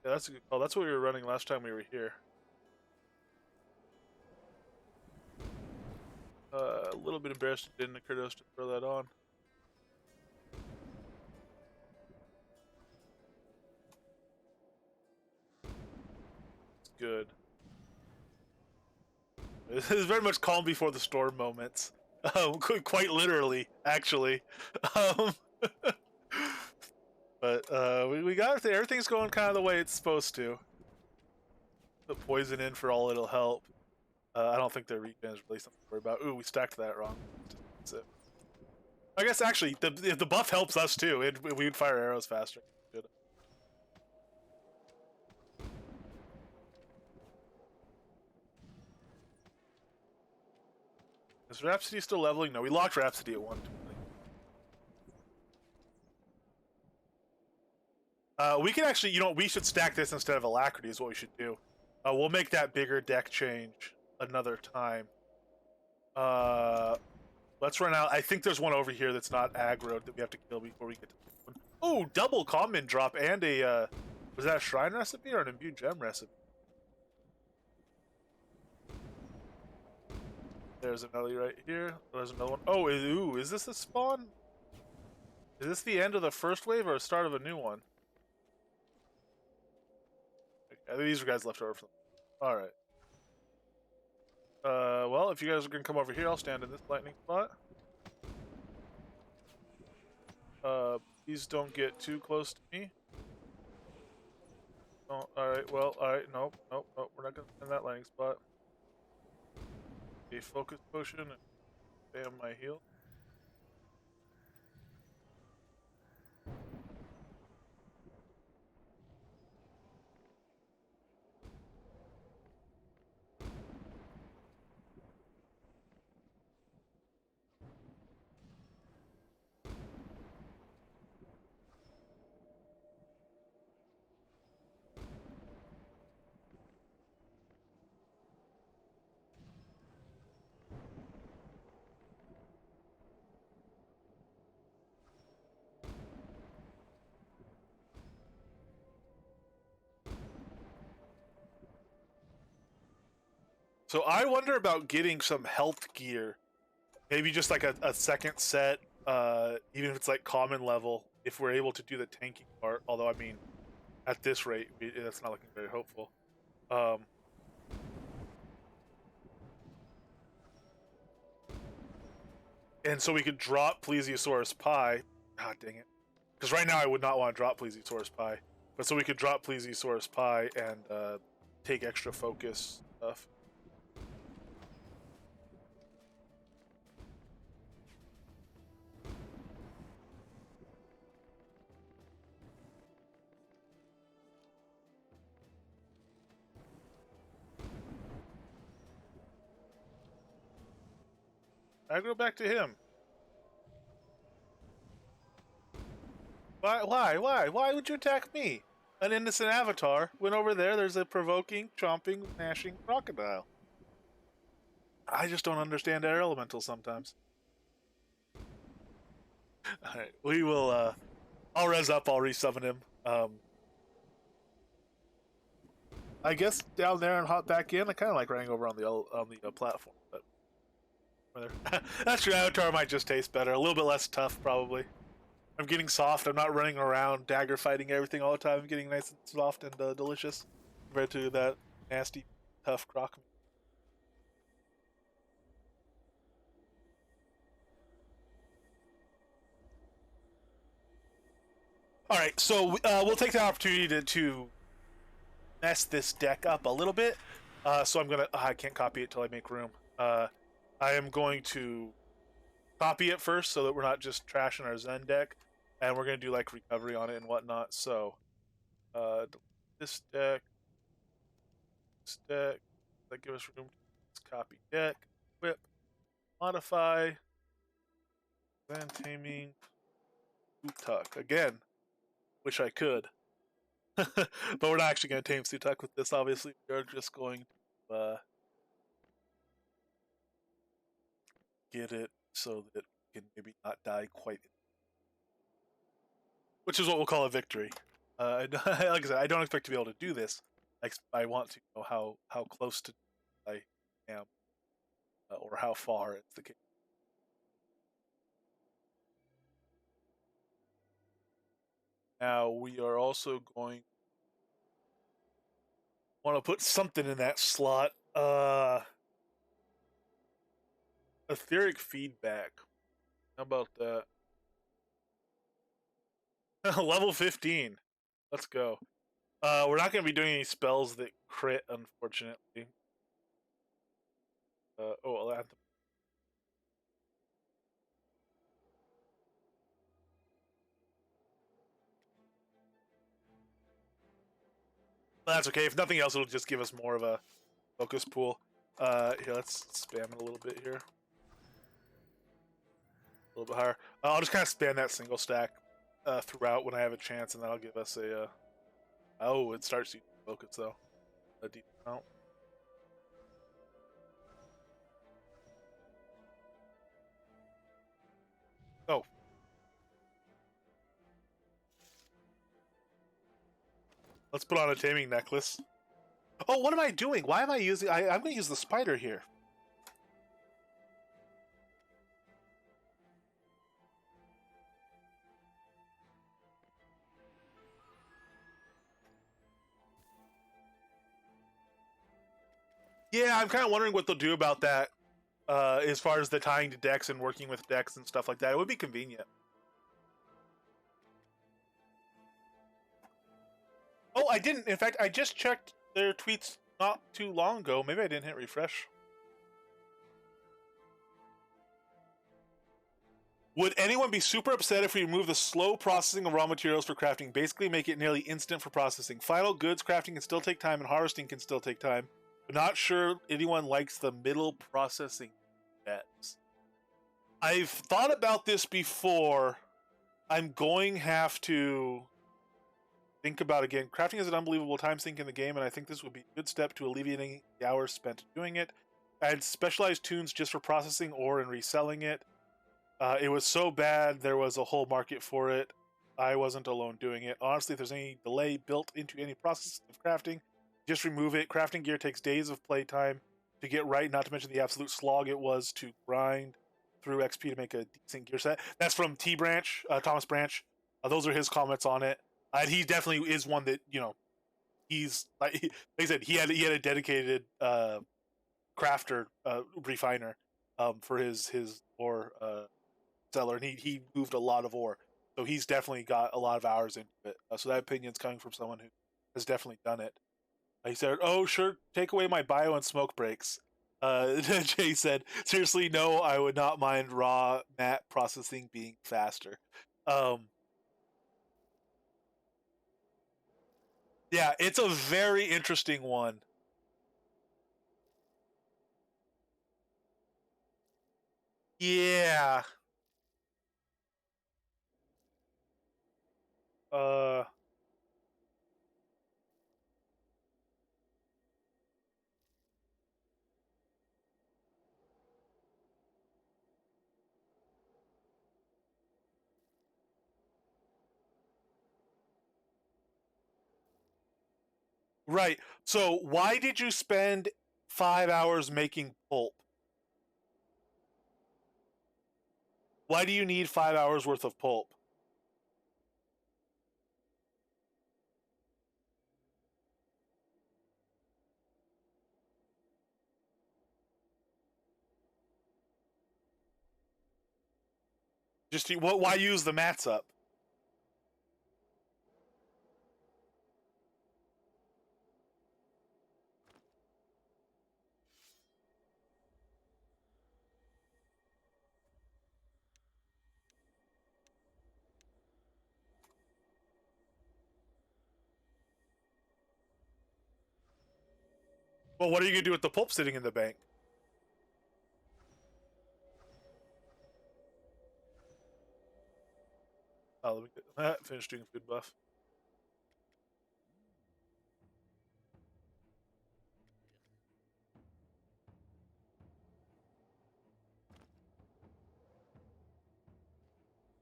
Yeah, that's a good call. That's what we were running last time we were here. A little bit embarrassed it didn't occur to us to throw that on. It's good. This is very much calm before the storm moments. Quite literally, actually. Um, but we got it there. Everything's going kind of the way it's supposed to. Put poison in for all it'll help. I don't think their regen is really something to worry about. Ooh, we stacked that wrong. That's it. I guess actually, if the buff helps us too, we'd fire arrows faster. Good. Is Rhapsody still leveling? No, we locked Rhapsody at 120. We can actually, you know, we should stack this instead of Alacrity is what we should do. We'll make that bigger deck change another time. Let's run out. I think there's one over here that's not aggroed that we have to kill before we get to this one. Oh, double common drop and a, was that a shrine recipe or an imbued gem recipe? There's another right here. There's another one. Oh, ooh, is this the spawn? Is this the end of the first wave or a start of a new one? Okay, these are guys left over from. All right. Well, if you guys are gonna come over here, I'll stand in this lightning spot. Please don't get too close to me. Oh, alright, well, alright, nope, we're not gonna stand that lightning spot. A focus potion and bam, my heal. So I wonder about getting some health gear. Maybe just like a second set, even if it's like common level, if we're able to do the tanking part. Although, I mean, at this rate, that's not looking very hopeful. And so we could drop Plesiosaurus Pie. God dang it. Because right now I would not want to drop Plesiosaurus Pie. But so we could drop Plesiosaurus Pie and take extra focus stuff. I go back to him. Why would you attack me? An innocent avatar. When over there's a provoking, chomping, gnashing crocodile. I just don't understand air elementals sometimes. Alright, we will, I'll res up, I'll resummon him. I guess down there and hop back in, I kind of like running over on the platform, but... That's your avatar might just taste better. A little bit less tough, probably. I'm getting soft. I'm not running around dagger fighting everything all the time. I'm getting nice and soft and delicious compared to that nasty, tough croc. All right, so we'll take the opportunity to mess this deck up a little bit. So I'm gonna. I can't copy it till I make room. I am going to copy it first so that we're not just trashing our Zen deck, and we're gonna do like recovery on it and whatnot. So, this deck, that give us room to copy deck, whip, modify, then taming, Sutuk again. Wish I could, but we're not actually going to tame Sutuk with this. Obviously, we are just going to get it so that we can maybe not die quite, which is what we'll call a victory. Like I said, I don't expect to be able to do this. I want to know how close to I am, or how far it's the case. Now we are also going want to put something in that slot. Etheric feedback. How about that? Level 15. Let's go. We're not going to be doing any spells that crit, unfortunately. I'll have to... That's okay. If nothing else, it'll just give us more of a focus pool. Here, let's spam it a little bit here. A little bit higher. I'll just kind of spam that single stack throughout when I have a chance, and that'll give us a... Oh, it starts using focus, though. A deep amount. Oh. Let's put on a taming necklace. Oh, what am I doing? Why am I using... I'm going to use the spider here. Yeah, I'm kind of wondering what they'll do about that, as far as the tying to decks and working with decks and stuff like that. It would be convenient. Oh, I didn't. In fact, I just checked their tweets not too long ago. Maybe I didn't hit refresh. Would anyone be super upset if we remove the slow processing of raw materials for crafting, basically make it nearly instant for processing? Final goods crafting can still take time and harvesting can still take time. But not sure anyone likes the middle processing steps. I've thought about this before. I'm going to have to think about again. Crafting is an unbelievable time sink in the game, and I think this would be a good step to alleviating the hours spent doing it. Add specialized tunes just for processing ore and reselling it. It was so bad, there was a whole market for it. I wasn't alone doing it. Honestly, if there's any delay built into any process of crafting, just remove it. Crafting gear takes days of playtime to get right, not to mention the absolute slog it was to grind through XP to make a decent gear set. That's from T Branch, Thomas Branch. Those are his comments on it. He definitely is one that, you know, he's like I said, he had a dedicated crafter refiner for his ore seller, and he moved a lot of ore, so he's definitely got a lot of hours into it. So that opinion's coming from someone who has definitely done it. He said, "Oh, sure, take away my bio and smoke breaks." Jay said, "Seriously, no, I would not mind raw mat processing being faster." Yeah, it's a very interesting one. Yeah. Uh, right. So why did you spend 5 hours making pulp? Why do you need 5 hours worth of pulp? Just why use the mats up? Well, what are you gonna do with the pulp sitting in the bank? Oh, let me finish doing food buff.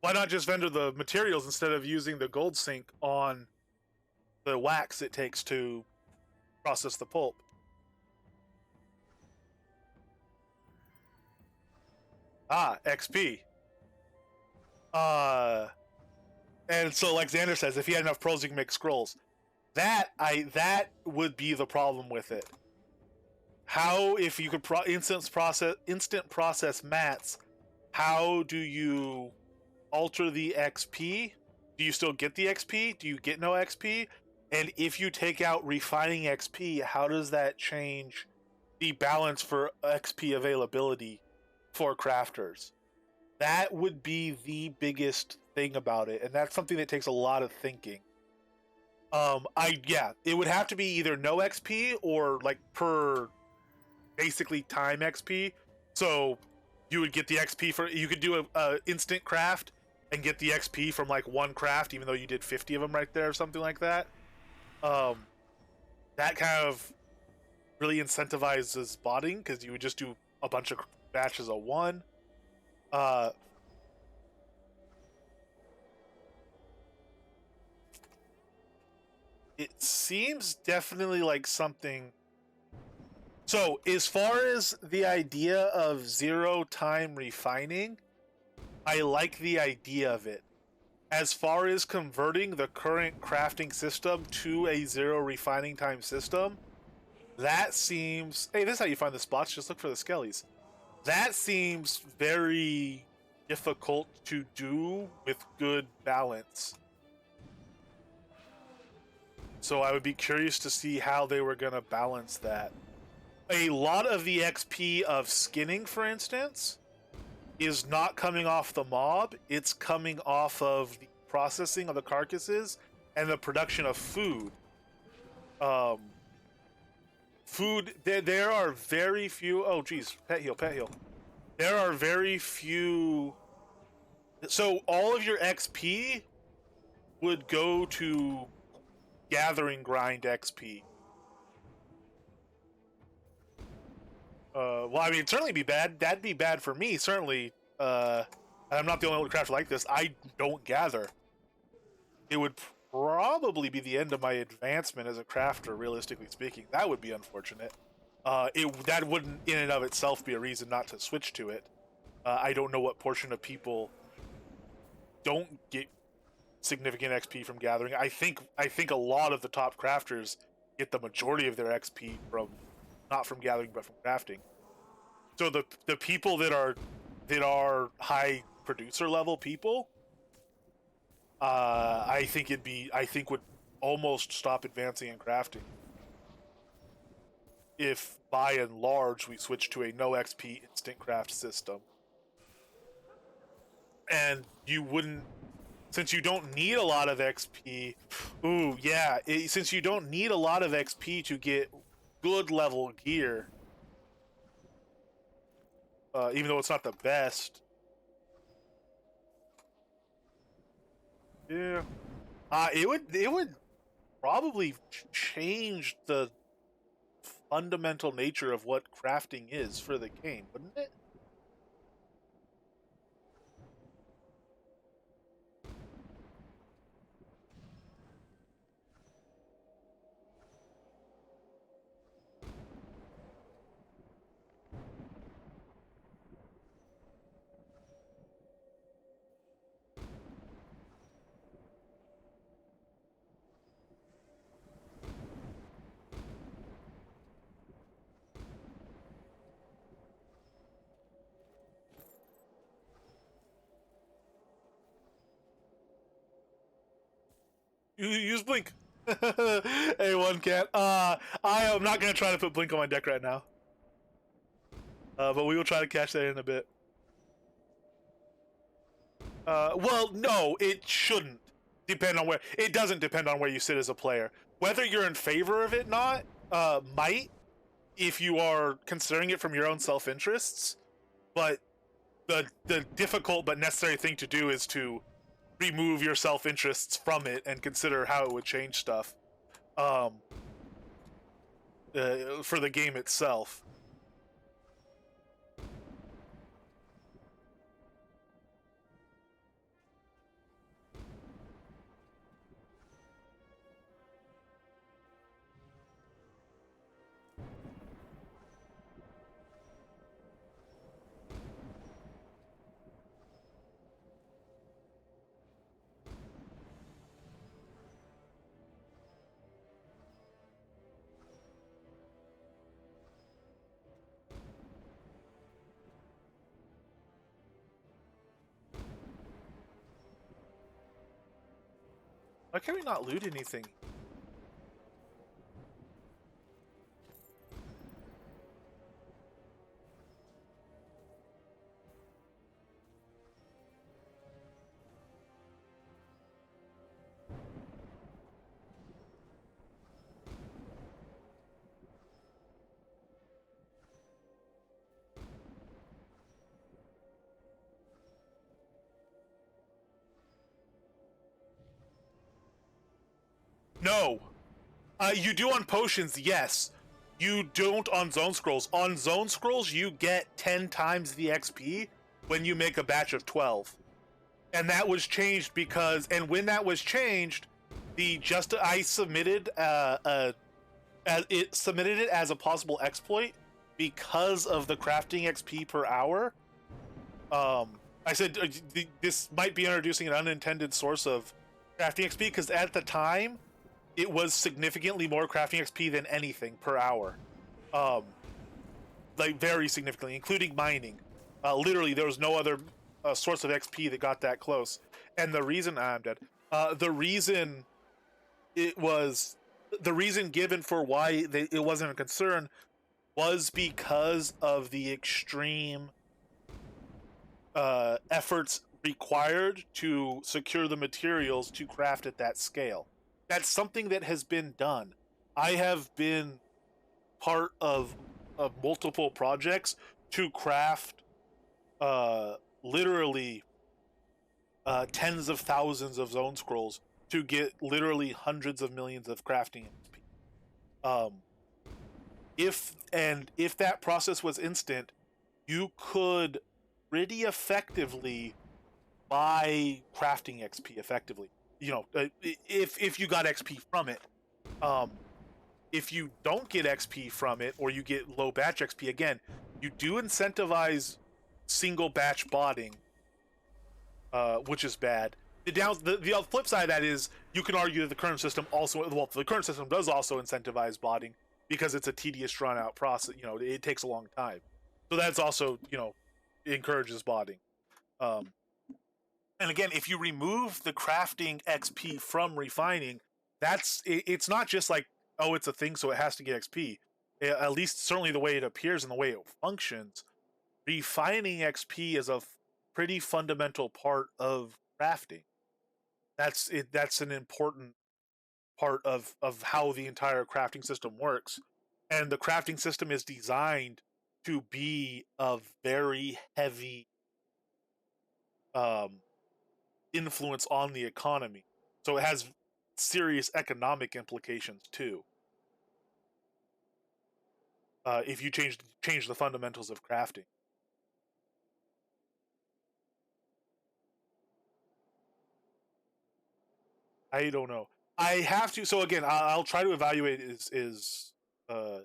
Why not just vendor the materials instead of using the gold sink on the wax it takes to process the pulp? Ah, XP. Uh, and so like Xander says, if he had enough pearls, you can make scrolls. That would be the problem with it. How, if you could instant process mats, how do you alter the XP? Do you still get the XP? Do you get no XP? And if you take out refining XP, how does that change the balance for XP availability for crafters? That would be the biggest thing about it, and that's something that takes a lot of thinking. It would have to be either no XP or like per basically time XP. So you would get the XP for, you could do a instant craft and get the XP from like one craft, even though you did 50 of them right there or something like that. Um, that kind of really incentivizes botting because you would just do a bunch of batches of one. Uh, it seems definitely like something. So, as far as the idea of zero time refining, I like the idea of it. As far as converting the current crafting system to a zero refining time system, that seems. Hey, this is how you find the spots. Just look for the skellies. That seems very difficult to do with good balance. So I would be curious to see how they were going to balance that. A lot of the XP of skinning, for instance, is not coming off the mob. It's coming off of the processing of the carcasses and the production of food. Um, food. There are very few. Oh, geez, pet heal, pet heal. There are very few. So all of your XP would go to gathering grind XP. Well, I mean, it'd certainly be bad. That'd be bad for me, certainly. I'm not the only crafter like this. I don't gather. It would probably be the end of my advancement as a crafter, realistically speaking. That would be unfortunate. that wouldn't in and of itself be a reason not to switch to it. I don't know what portion of people don't get significant XP from gathering. I think a lot of the top crafters get the majority of their XP from not from gathering but from crafting. So the people that are high producer level people, I think would almost stop advancing in crafting if by and large we switch to a no XP instant craft system. And you wouldn't, since you don't need a lot of XP. Ooh, yeah, since you don't need a lot of XP to get good level gear, even though it's not the best. Yeah. It would probably change the fundamental nature of what crafting is for the game, wouldn't it? You use blink. Hey, one cat. I am not gonna try to put blink on my deck right now. But we will try to catch that in a bit. Well, no, it shouldn't depend on where. It doesn't depend on where you sit as a player. Whether you're in favor of it, not might, if you are considering it from your own self interests. But the difficult but necessary thing to do is to remove your self interests from it and consider how it would change stuff for the game itself. Why can we not loot anything? No. You do on potions, yes. You don't on zone scrolls. On zone scrolls, you get 10 times the XP when you make a batch of 12. And that was changed because, and when that was changed, I submitted submitted it as a possible exploit because of the crafting XP per hour. I said this might be introducing an unintended source of crafting XP because at the time it was significantly more crafting XP than anything per hour. Like very significantly, including mining. Literally, there was no other source of XP that got that close. And the reason I'm dead. The reason it was the reason given for why it wasn't a concern was because of the extreme efforts required to secure the materials to craft at that scale. That's something that has been done. I have been part of multiple projects to craft literally tens of thousands of zone scrolls to get literally hundreds of millions of crafting XP. If that process was instant, you could pretty effectively buy crafting XP effectively. You know, if you got XP from it. if you don't get XP from it, or you get low batch XP, again, you do incentivize single batch botting, which is bad. The flip side of that is you can argue that the current system also, well, the current system does also incentivize botting because it's a tedious, drawn out process. You know, it takes a long time, so that's also, you know, encourages botting. Um, and again, if you remove the crafting XP from refining, it's not just like, oh, it's a thing, so it has to get XP. At least certainly the way it appears and the way it functions, refining XP is a pretty fundamental part of crafting. That's it. That's an important part of how the entire crafting system works, and the crafting system is designed to be a very heavy um, influence on the economy. So it has serious economic implications too. If you change the fundamentals of crafting. I don't know. I have to. So again, I'll try to evaluate is uh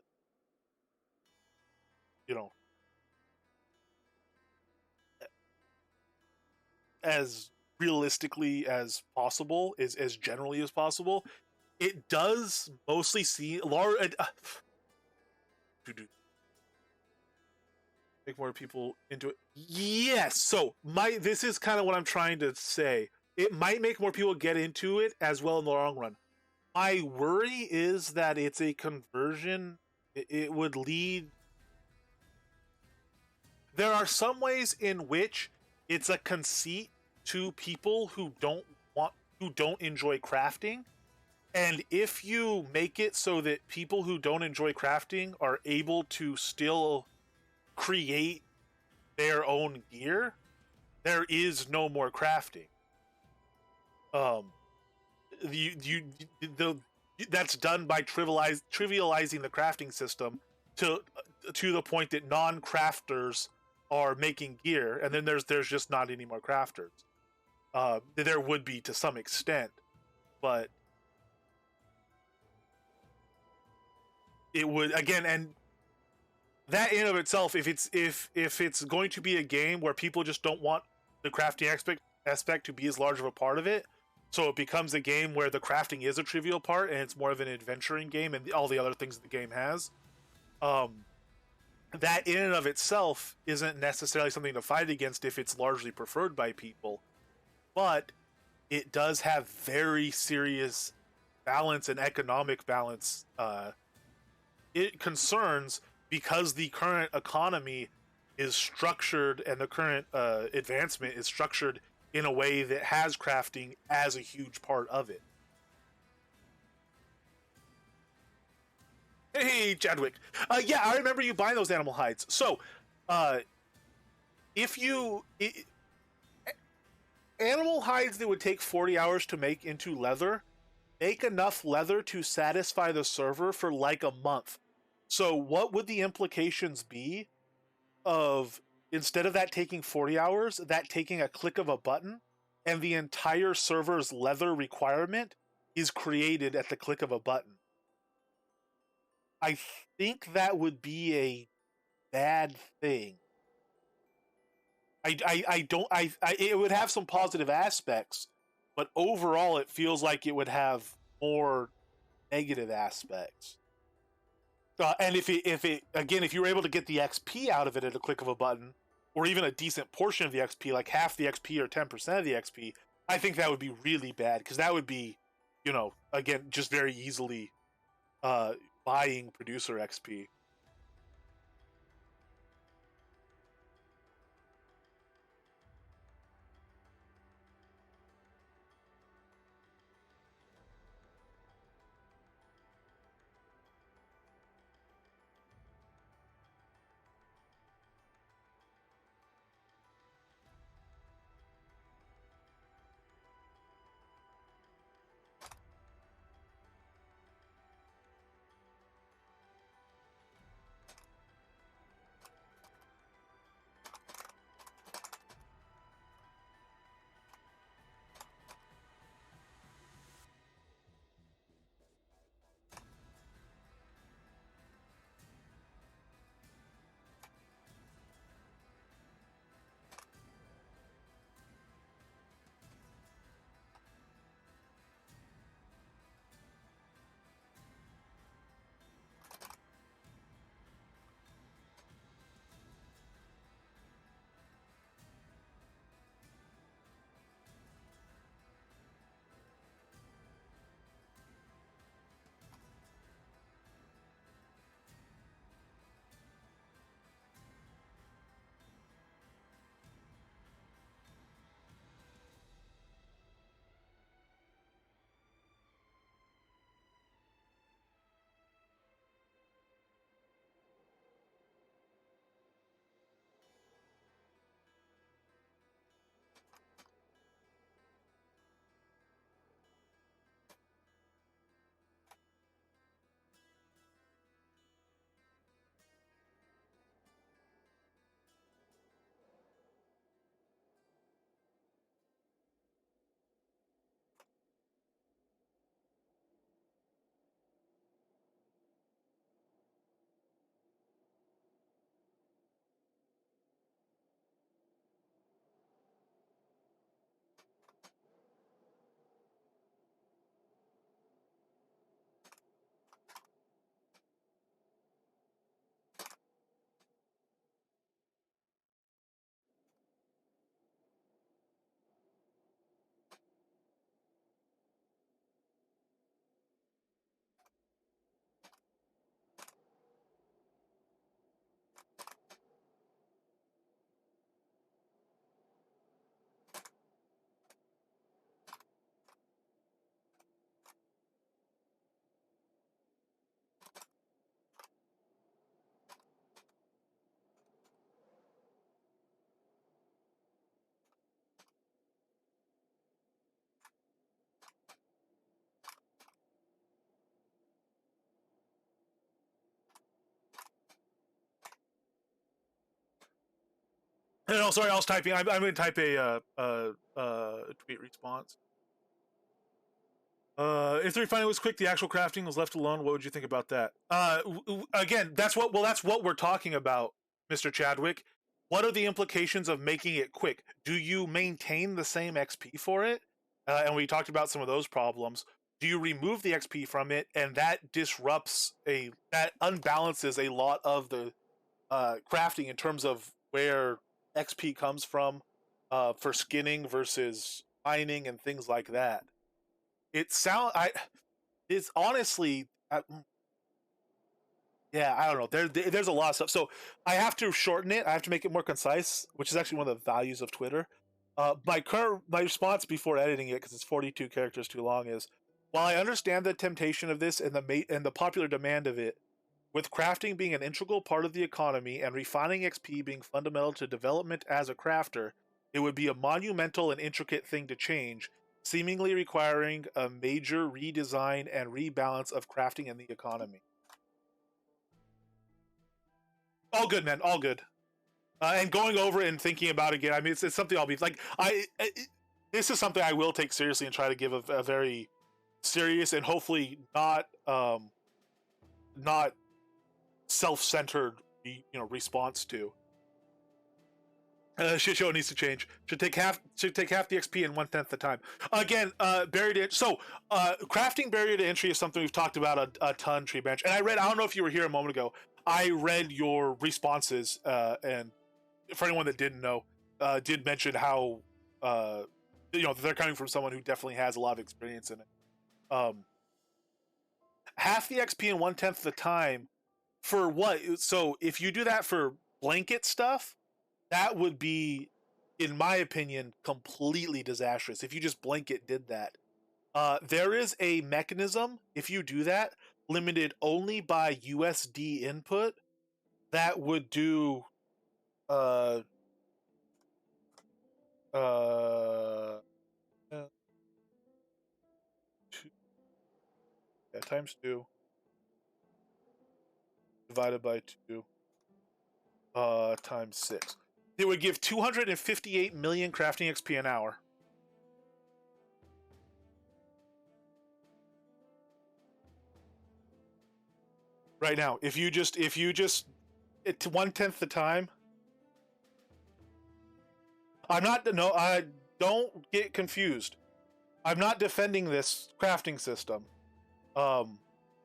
you know, as realistically as possible, as generally as possible. It does mostly see large. Make more people into it. Yes. So this is kind of what I'm trying to say. It might make more people get into it as well in the long run. My worry is that it's a conversion. It would lead. There are some ways in which it's a conceit to people who don't enjoy crafting. And if you make it so that people who don't enjoy crafting are able to still create their own gear, there is no more crafting. Um, you the That's done by trivializing the crafting system to the point that non-crafters are making gear, and then there's just not any more crafters. There would be to some extent, but it would again, and that in of itself, if it's going to be a game where people just don't want the crafting aspect to be as large of a part of it, so it becomes a game where the crafting is a trivial part and it's more of an adventuring game and all the other things the game has. Um, that in and of itself isn't necessarily something to fight against if it's largely preferred by people, but it does have very serious balance and economic balance it concerns because the current economy is structured and the current advancement is structured in a way that has crafting as a huge part of it. Hey, Chadwick. Yeah, I remember you buying those animal hides. So, uh, if you animal hides that would take 40 hours to make into leather, make enough leather to satisfy the server for like a month. So, what would the implications be of instead of that taking 40 hours, that taking a click of a button, and the entire server's leather requirement is created at the click of a button? I think that would be a bad thing. I don't it would have some positive aspects, but overall it feels like it would have more negative aspects. And if it again, if you were able to get the XP out of it at a click of a button, or even a decent portion of the XP, like half the XP or 10% of the XP, I think that would be really bad because that would be, you know, again, just very easily uh, buying producer XP. No, sorry, I was typing. I'm going to type a tweet response. If the refining was quick, the actual crafting was left alone. What would you think about that? Again, that's what we're talking about, Mr. Chadwick. What are the implications of making it quick? Do you maintain the same XP for it? And we talked about some of those problems. Do you remove the XP from it, and that unbalances a lot of the crafting in terms of where XP comes from for skinning versus mining and things like that. It's honestly, yeah, I don't know. There's a lot of stuff. So I have to shorten it. I have to make it more concise, which is actually one of the values of Twitter. My response before editing it, because it's 42 characters too long, is while I understand the temptation of this and the popular demand of it, with crafting being an integral part of the economy and refining XP being fundamental to development as a crafter, it would be a monumental and intricate thing to change, seemingly requiring a major redesign and rebalance of crafting in the economy. All good, man. All good. And going over it and thinking about it again, I mean, it's something I'll be like, this is something I will take seriously and try to give a very serious and hopefully not self-centered, response to. Shit show needs to change. Should take half the XP in 1/10 the time. Again, barrier to crafting barrier to entry is something we've talked about a ton, Tree Bench. And I don't know if you were here a moment ago. I read your responses, and for anyone that didn't know, did mention how they're coming from someone who definitely has a lot of experience in it. Half the XP in 1/10 the time for what? So if you do that for blanket stuff, that would be, in my opinion, completely disastrous. If you just blanket did that, there is a mechanism. If you do that, limited only by USD input, that would do uh times 2 divided by 2 times 6. It would give 258 million crafting XP an hour. Right now, if you just it's 1/10 the time. I don't get confused. I'm not defending this crafting system. I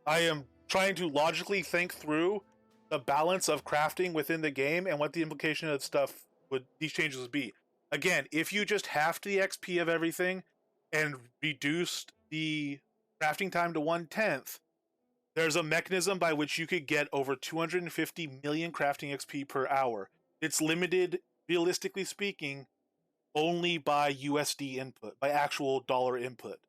am trying to logically think through the balance of crafting within the game and what the implication of these changes would be. Again, if you just halved the XP of everything and reduced the crafting time to 1/10, there's a mechanism by which you could get over 250 million crafting XP per hour. It's limited, realistically speaking, only by USD input, by actual dollar input.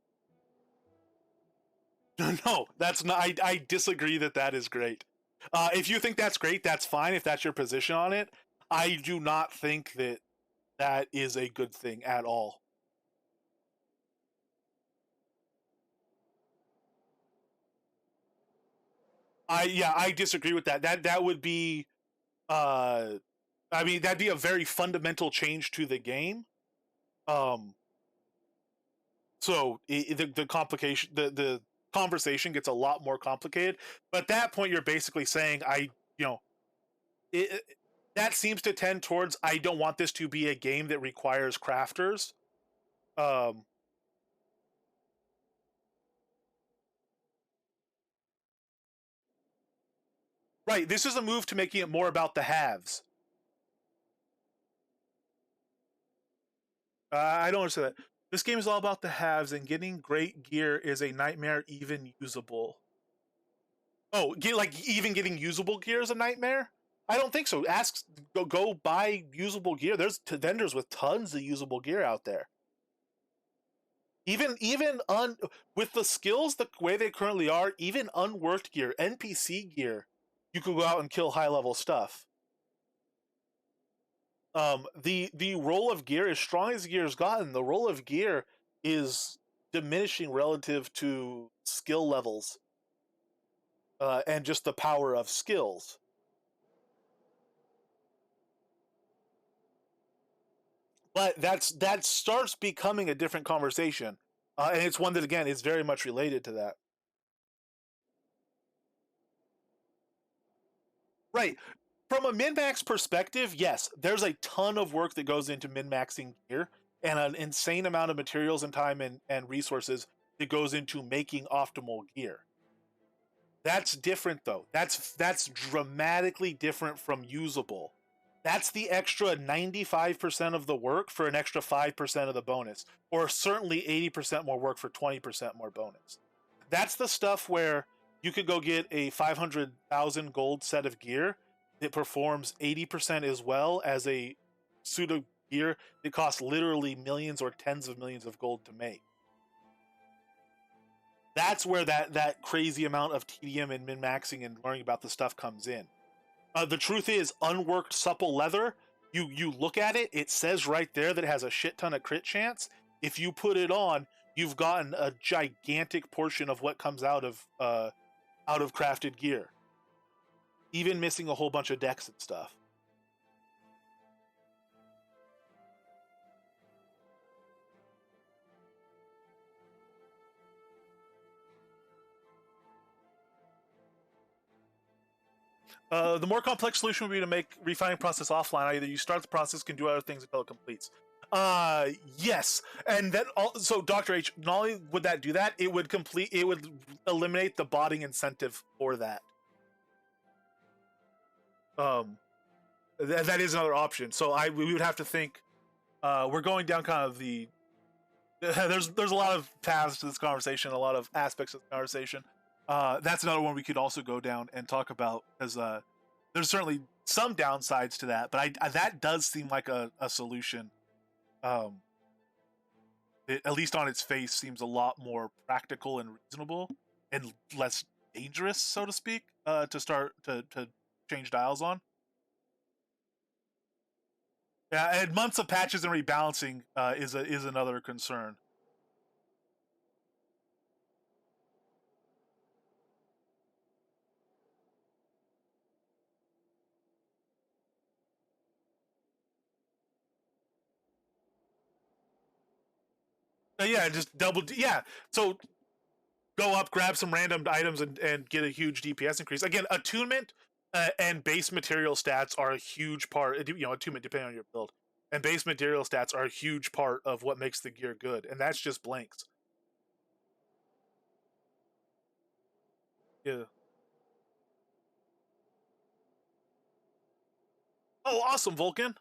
No, that's not. I disagree that is great. If you think that's great, that's fine. If that's your position on it, I do not think that is a good thing at all. I disagree with that. That would be, I mean, that'd be a very fundamental change to the game. So the complication, the conversation gets a lot more complicated. But at that point, you're basically saying, that seems to tend towards, I don't want this to be a game that requires crafters. Right. This is a move to making it more about the haves. I don't understand that. This game is all about the haves, and getting great gear is a nightmare, even usable. Oh, even getting usable gear is a nightmare? I don't think so. Go buy usable gear. There's vendors with tons of usable gear out there. With the skills the way they currently are, even unworked gear, NPC gear, you could go out and kill high level stuff. The role of gear, as strong as gear has gotten, the role of gear is diminishing relative to skill levels, and just the power of skills. But that starts becoming a different conversation, and it's one that again is very much related to that. Right. From a min max perspective, yes, there's a ton of work that goes into min maxing gear, and an insane amount of materials and time and resources that goes into making optimal gear. That's different though. That's dramatically different from usable. That's the extra 95% of the work for an extra 5% of the bonus, or certainly 80% more work for 20% more bonus. That's the stuff where you could go get a 500,000 gold set of gear that performs 80% as well as a suit of gear that costs literally millions or tens of millions of gold to make. That's where that crazy amount of tedium and min maxing and learning about the stuff comes in. The truth is, unworked supple leather. You look at it, it says right there that it has a shit ton of crit chance. If you put it on, you've gotten a gigantic portion of what comes out of crafted gear, even missing a whole bunch of decks and stuff. The more complex solution would be to make refining process offline. Either you start the process, can do other things until it completes. Yes, and then so Dr. H, not only would that do that, it would eliminate the botting incentive for that. Um, that is another option. So we would have to think. We're going down kind of the. There's a lot of paths to this conversation, a lot of aspects of the conversation. That's another one we could also go down and talk about, because there's certainly some downsides to that, but that does seem like a solution. Um, at least on its face, seems a lot more practical and reasonable, and less dangerous, so to speak, to start to change dials on. Yeah, and months of patches and rebalancing is another concern. Yeah, just double. Yeah, so go up, grab some random items, and get a huge DPS increase. Again, attunement and base material stats are a huge part. You know, attunement depending on your build, and base material stats are a huge part of what makes the gear good, and that's just blanks. Yeah. Oh, awesome, Vulcan.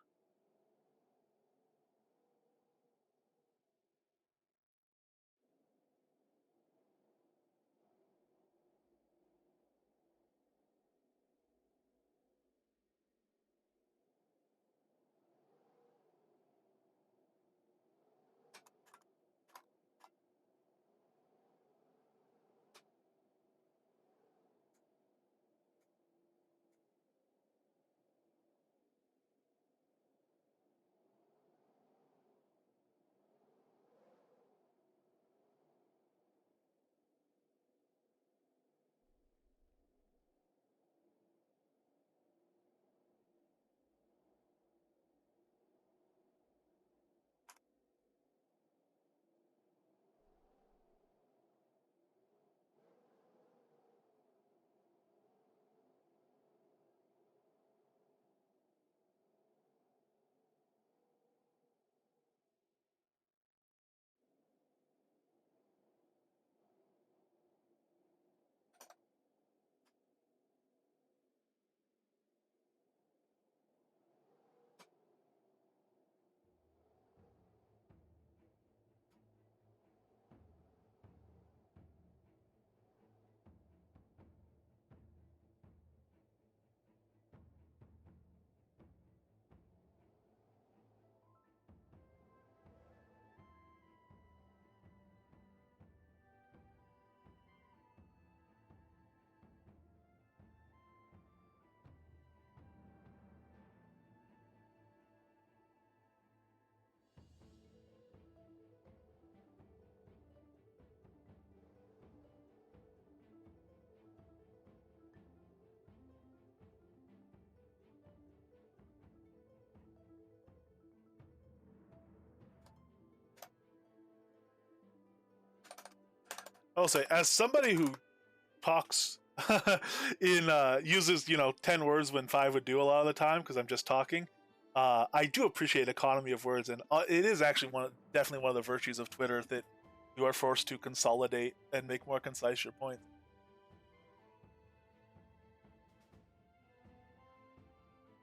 I'll say, as somebody who talks in uses 10 words when 5 would do a lot of the time because I'm just talking. I do appreciate economy of words, and it is actually definitely one of the virtues of Twitter that you are forced to consolidate and make more concise your points.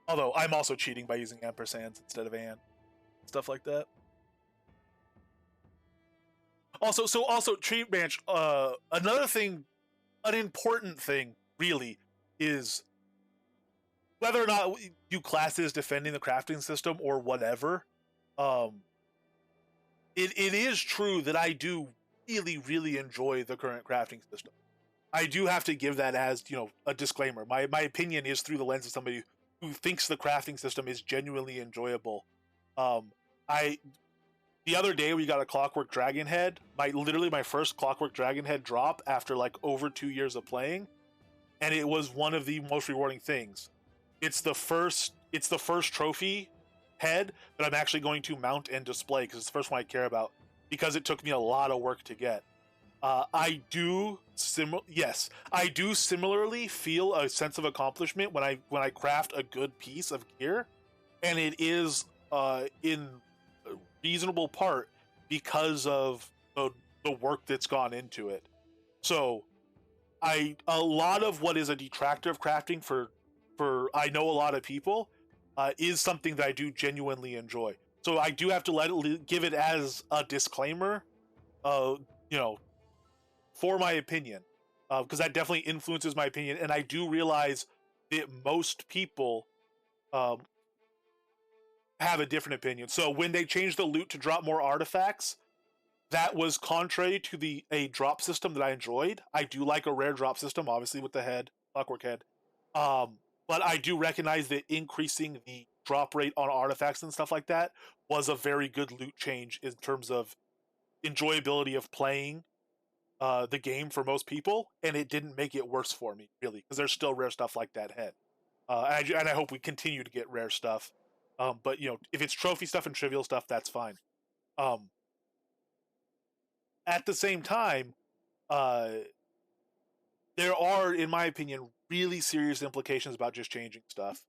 Although I'm also cheating by using ampersands instead of and stuff like that. Also tree branch. Another thing, an important thing, really, is whether or not you classes defending the crafting system or whatever. It is true that I do really enjoy the current crafting system. I do have to give that as a disclaimer. My opinion is through the lens of somebody who thinks the crafting system is genuinely enjoyable. I The other day we got a Clockwork Dragon head. My first Clockwork Dragon head drop after like over 2 years of playing, and it was one of the most rewarding things. It's the first trophy head that I'm actually going to mount and display because it's the first one I care about because it took me a lot of work to get. I do similarly feel a sense of accomplishment when I craft a good piece of gear, and it is in a reasonable part because of the work that's gone into it. So a lot of what is a detractor of crafting for I know a lot of people is something that I do genuinely enjoy. So I do have to give it as a disclaimer, for my opinion, because that definitely influences my opinion, and I do realize that most people have a different opinion. So when they changed the loot to drop more artifacts, that was contrary to a drop system that I enjoyed. I do like a rare drop system, obviously with the Clockwork head. But I do recognize that increasing the drop rate on artifacts and stuff like that was a very good loot change in terms of enjoyability of playing the game for most people, and it didn't make it worse for me, really, because there's still rare stuff like that head. And I hope we continue to get rare stuff. But if it's trophy stuff and trivial stuff, that's fine. At the same time, there are, in my opinion, really serious implications about just changing stuff.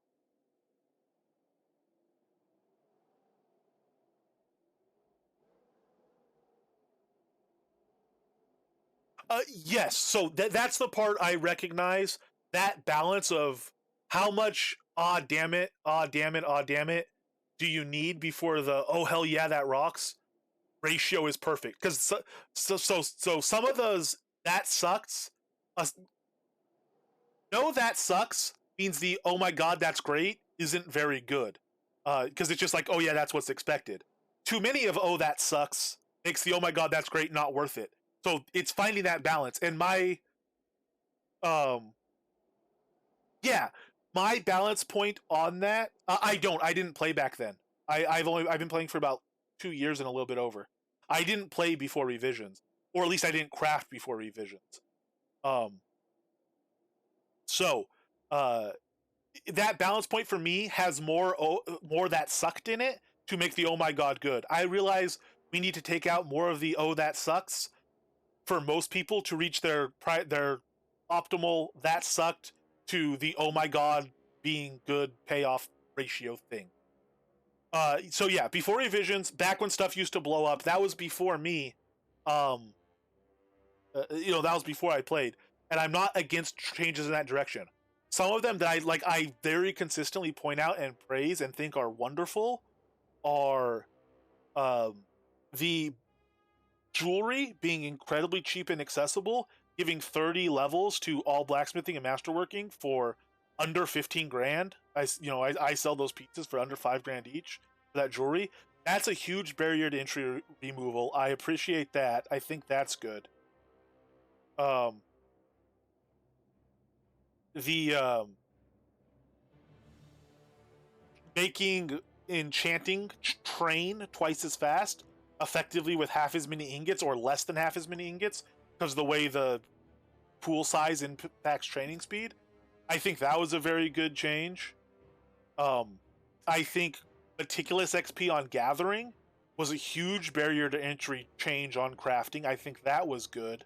Yes, so that's the part I recognize. That balance of how much damn it, damn it, damn it do you need before the oh hell yeah that rocks ratio is perfect. Because so some of those that sucks. No, that sucks means the oh my god that's great isn't very good. Because it's just like oh yeah that's what's expected. Too many of oh that sucks makes the oh my god that's great not worth it. So it's finding that balance. And um my balance point on that, I didn't play back then. I've been playing for about 2 years and a little bit over. I didn't play before revisions, or at least I didn't craft before revisions. Um so uh that balance point for me has more that sucked in it to make the oh my god good. I realize we need to take out more of the oh that sucks for most people to reach their optimal that sucked to the oh my god being good payoff ratio thing. So yeah, before revisions, back when stuff used to blow up, that was before me. Um, that was before I played, and I'm not against changes in that direction. Some of them that I very consistently point out and praise and think are wonderful, are the jewelry being incredibly cheap and accessible, giving 30 levels to all blacksmithing and masterworking for under 15 grand. I sell those pieces for under 5 grand each for that jewelry. That's a huge barrier to entry removal. I appreciate that. I think that's good. Um, the making enchanting train twice as fast, effectively with half as many ingots or less than half as many ingots, because of the way the pool size impacts training speed. I think that was a very good change. I think meticulous XP on gathering was a huge barrier to entry change on crafting. I think that was good.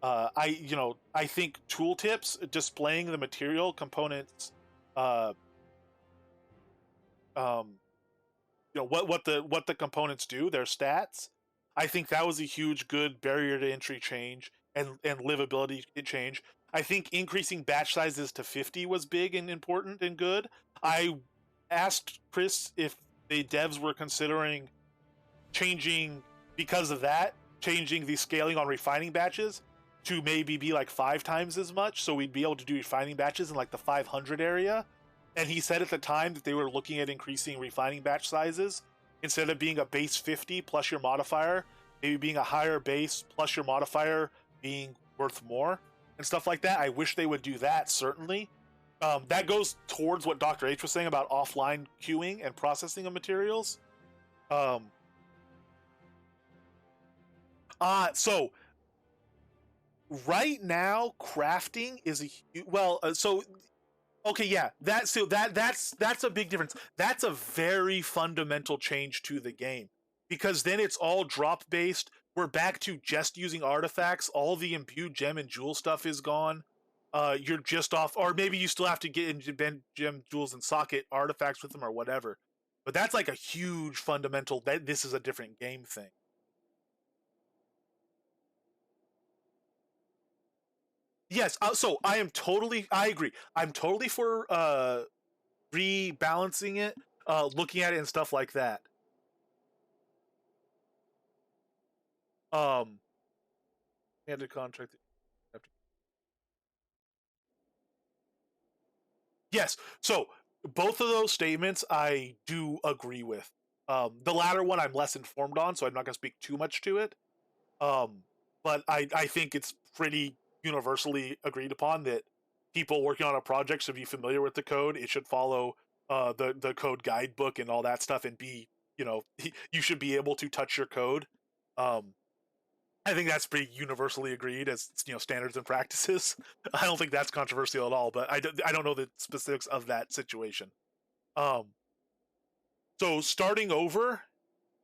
I think tooltips displaying the material components, uh, um, what the components do, their stats. I think that was a huge good barrier to entry change and livability change. I think increasing batch sizes to 50 was big and important and good. I asked Chris if the devs were considering changing because of that, changing the scaling on refining batches to maybe be like 5 times as much, so we'd be able to do refining batches in like the 500 area. And he said at the time that they were looking at increasing refining batch sizes instead of being a base 50 plus your modifier, maybe being a higher base plus your modifier being worth more and stuff like that. I wish they would do that, certainly. That goes towards what Dr. H was saying about offline queuing and processing of materials. Um, so right now, crafting is so okay, yeah, that's a big difference. That's a very fundamental change to the game because then it's all drop based. We're back to just using artifacts. All the imbued gem and jewel stuff is gone. You're just off, or maybe you still have to get into gem, jewels, and socket artifacts with them or whatever. But that's like a huge fundamental. That this is a different game thing. Yes, so I agree. I'm totally for rebalancing it, looking at it and stuff like that. Um, and the contract. Yes, so both of those statements I do agree with. The latter one I'm less informed on, so I'm not going to speak too much to it. Um, but I think it's pretty universally agreed upon that people working on a project should be familiar with the code. It should follow the code guidebook and all that stuff, and be you should be able to touch your code. Um, I think that's pretty universally agreed as standards and practices. I don't think that's controversial at all, but I don't know the specifics of that situation. Um, so starting over,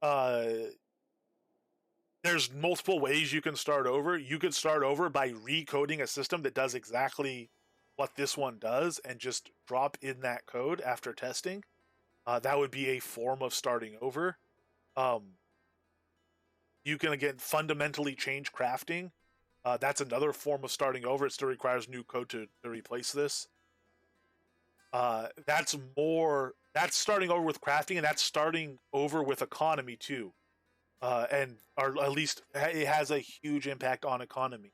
uh, there's multiple ways you can start over. You could start over by recoding a system that does exactly what this one does and just drop in that code after testing. That would be a form of starting over. Um, you can again fundamentally change crafting. That's another form of starting over. It still requires new code to replace this. That's starting over with crafting, and that's starting over with economy too. And or at least it has a huge impact on economy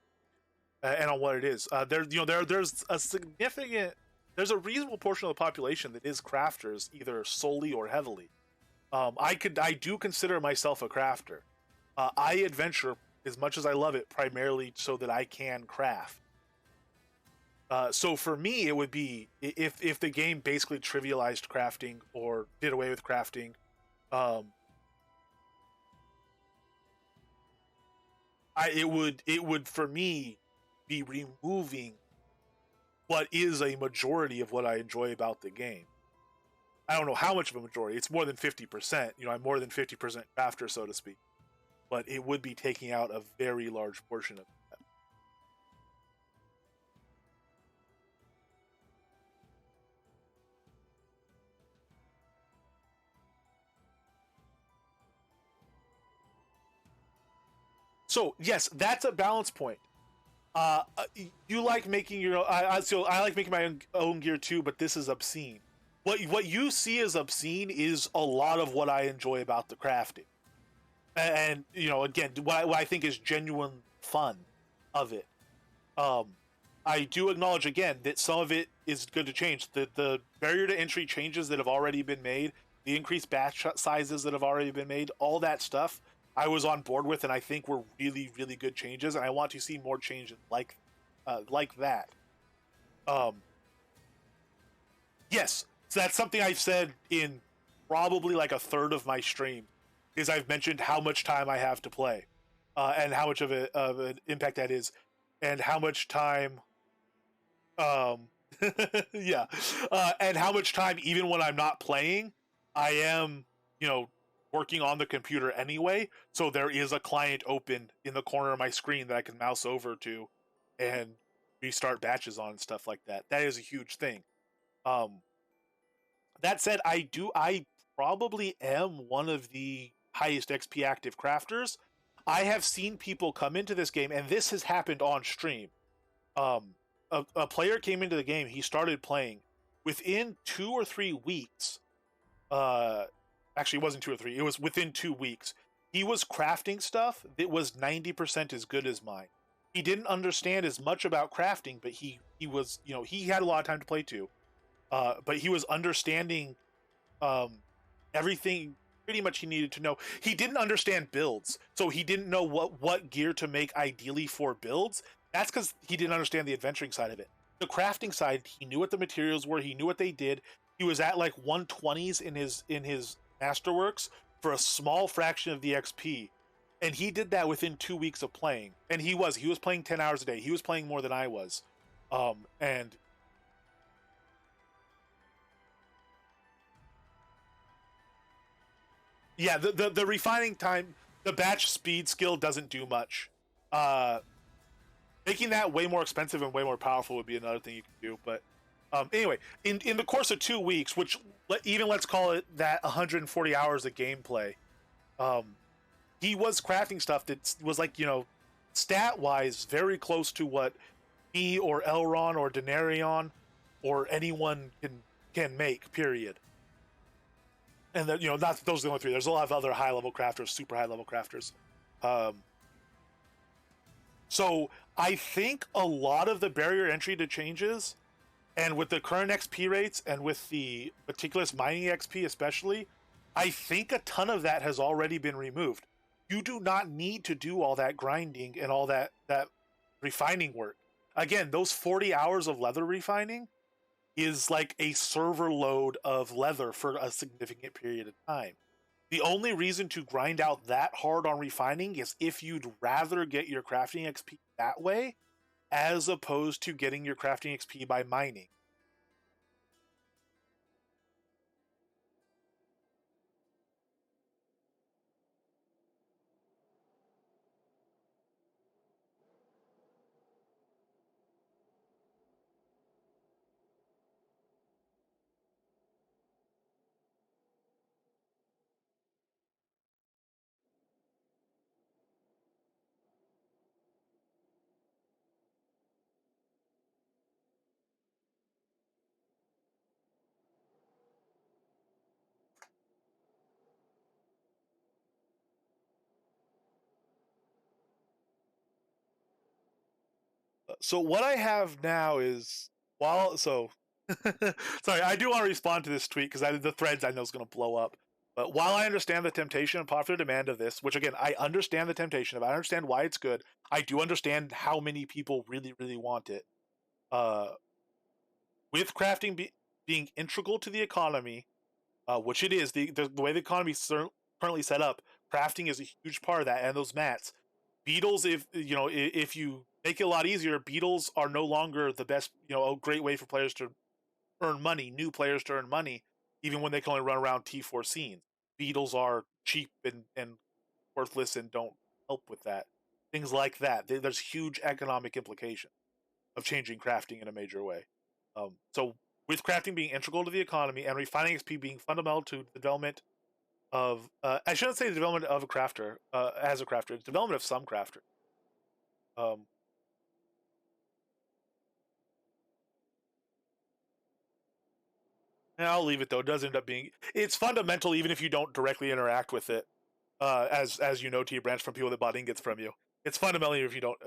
and on what it is. There's a reasonable portion of the population that is crafters, either solely or heavily. I do consider myself a crafter. I adventure as much as I love it primarily so that I can craft. So for me, it would be if the game basically trivialized crafting or did away with crafting. Um, it would for me be removing what is a majority of what I enjoy about the game. I don't know how much of a majority. It's more than 50%. I'm more than 50% crafter, so to speak. But it would be taking out a very large portion of that. So yes, that's a balance point. You like making your I like making my own gear too, but this is obscene. What you see as obscene is a lot of what I enjoy about the crafting, and again, what I think is genuine fun of it. Um, I do acknowledge again that some of it is good to change. The barrier to entry changes that have already been made, the increased batch sizes that have already been made, all that stuff I was on board with, and I think were really really good changes. And I want to see more changes like that. Um, yes, so that's something I've said in probably like a third of my stream. Is I've mentioned how much time I have to play, and how much of an impact that is, and how much time um yeah, and how much time even when I'm not playing I am, you know working on the computer anyway, so there is a client open in the corner of my screen that I can mouse over to and restart batches on and stuff like that. That is a huge thing. Um, that said, I probably am one of the highest XP active crafters. I have seen people come into this game, and this has happened on stream. A player came into the game, he started playing. Within 2 or 3 weeks, uh, actually, it wasn't 2 or 3, it was within 2 weeks, he was crafting stuff that was 90% as good as mine. He didn't understand as much about crafting, but he was, he had a lot of time to play too. But he was understanding um, everything pretty much he needed to know. He didn't understand builds, so he didn't know what gear to make ideally for builds. That's because he didn't understand the adventuring side of it. The crafting side, he knew what the materials were. He knew what they did. He was at like 120s in his masterworks for a small fraction of the XP, and he did that within 2 weeks of playing. And he was playing 10 hours a day. He was playing more than I was, and yeah, the refining time, the batch speed skill doesn't do much. Uh, Making that way more expensive and way more powerful would be another thing you can do. But anyway, in the course of 2 weeks, which even let's call it that 140 hours of gameplay, um, he was crafting stuff that was like stat wise very close to what me or Elron or Denarion or anyone can make. Period. And that not those are the only three. There's a lot of other high level crafters, super high level crafters. Um, so I think a lot of the barrier entry to changes, and with the current XP rates, and with the meticulous mining XP especially, I think a ton of that has already been removed. You do not need to do all that grinding and all that refining work. Again, those 40 hours of leather refining is like a server load of leather for a significant period of time. The only reason to grind out that hard on refining is if you'd rather get your crafting XP that way, as opposed to getting your crafting XP by mining. So what I have now is while so sorry, I do want to respond to this tweet because the threads I know is going to blow up. But while I understand the temptation and popular demand of this, which again I understand the temptation of, I understand why it's good. I do understand how many people really really want it. Uh, with crafting being integral to the economy, which it is, the way the economy is currently set up, crafting is a huge part of that, and those mats. Beetles, if you make it a lot easier, beetles are no longer the best, a great way for players to earn money, new players to earn money, even when they can only run around T4 scenes. Beetles are cheap and worthless and don't help with that. Things like that. There's huge economic implication of changing crafting in a major way. So with crafting being integral to the economy and refining XP being fundamental to the development of, I shouldn't say the development of a crafter, as a crafter, development of some crafter. Um, and I'll leave it though. It does end up being, it's fundamental even if you don't directly interact with it. As you know, T branch from people that bought ingots from you. It's fundamental if you don't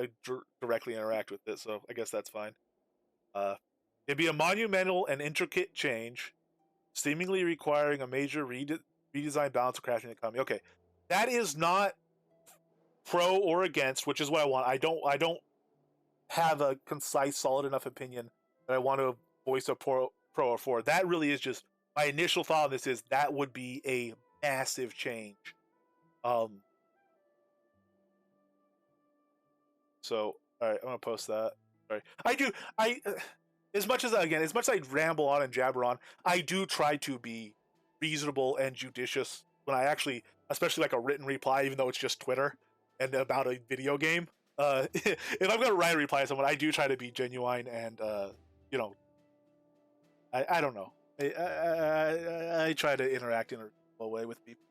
directly interact with it. So I guess that's fine. Uh, it'd be a monumental and intricate change, seemingly requiring a major redesign balance of crafting economy. Okay, that is not pro or against, which is what I want. I don't have a concise, solid enough opinion that I want to voice a pro or for. That really is just my initial thought on this is that would be a massive change. Um, so all right, I'm gonna post that. Sorry, I do. As much as as much as I ramble on and jabber on, I do try to be reasonable and judicious when I actually especially like a written reply, even though it's just Twitter and about a video game. If I'm gonna write a reply to someone, I do try to be genuine and you know, I don't know. I try to interact in a way with people.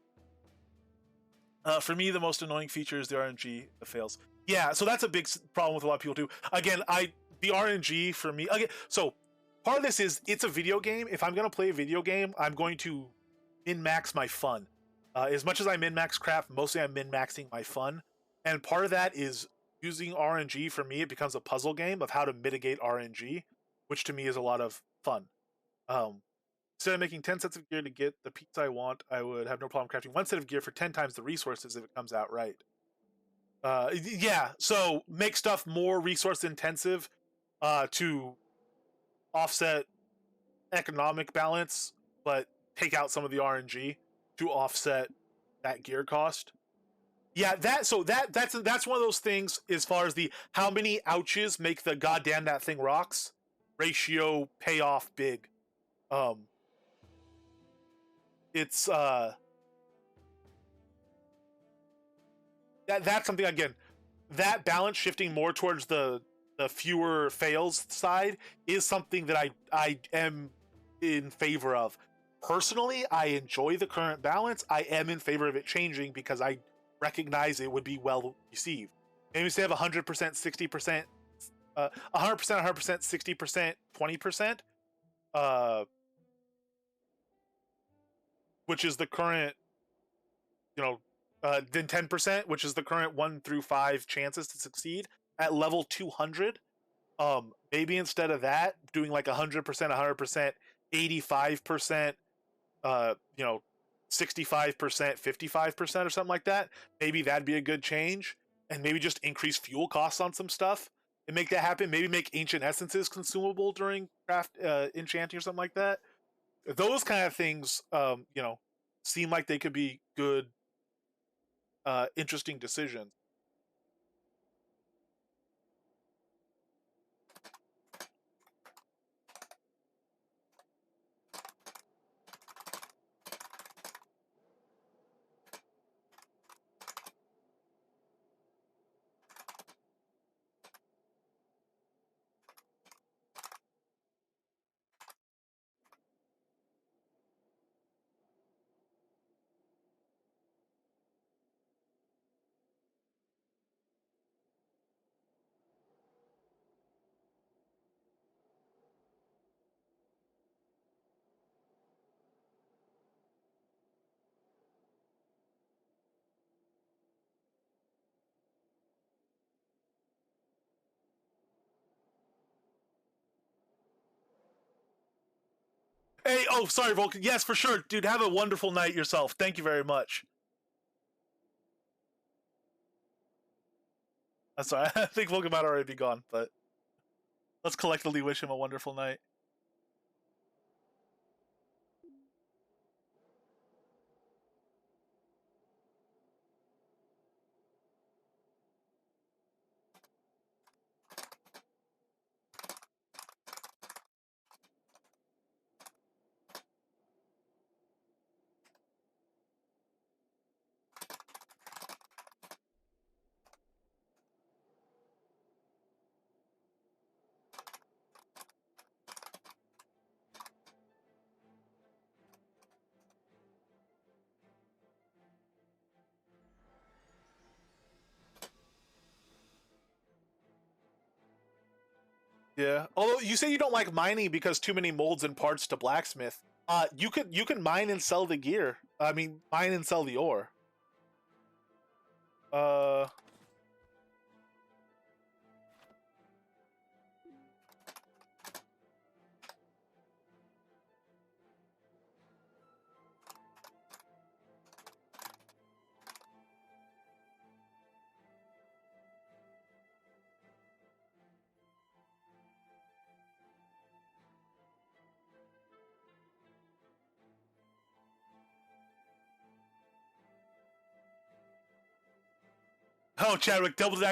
For me, the most annoying feature is the RNG that fails. Yeah, so that's a big problem with a lot of people too. Again, the RNG for me. Okay, so part of this is it's a video game. If I'm gonna play a video game, I'm going to min max my fun. As much as I min max craft, mostly I'm min maxing my fun, and part of that is using RNG. For me, it becomes a puzzle game of how to mitigate RNG, which to me is a lot of fun. Um, Instead of making 10 sets of gear to get the piece I want, I would have no problem crafting one set of gear for 10 times the resources if it comes out right. Yeah, so make stuff more resource intensive to offset economic balance, but take out some of the RNG to offset that gear cost. Yeah, that's one of those things as far as the how many ouches make the goddamn that thing rocks ratio pay off big. It's that's something again, that balance shifting more towards the fewer fails side is something that I am in favor of. Personally, I enjoy the current balance. I am in favor of it changing because I recognize it would be well received. Maybe instead of 100%, 60%, 100%, 100%, 60%, 20%, which is the current, then 10%, which is the current 1 through 5 chances to succeed at level 200. Maybe instead of that, doing like 100%, 100%, 85%, 65%, 55% or something like that. Maybe that'd be a good change, and maybe just increase fuel costs on some stuff and make that happen. Maybe make ancient essences consumable during craft enchanting or something like that. Those kind of things, seem like they could be good, interesting decisions. Hey, oh, sorry, Vulcan. Yes, for sure, dude. Have a wonderful night yourself. Thank you very much. I'm sorry. I think Vulcan might already be gone, but let's collectively wish him a wonderful night. Yeah. Although you say you don't like mining because too many molds and parts to blacksmith. You can mine and sell the gear. I mean, mine and sell the ore. Uh. Oh, Chadwick doubles.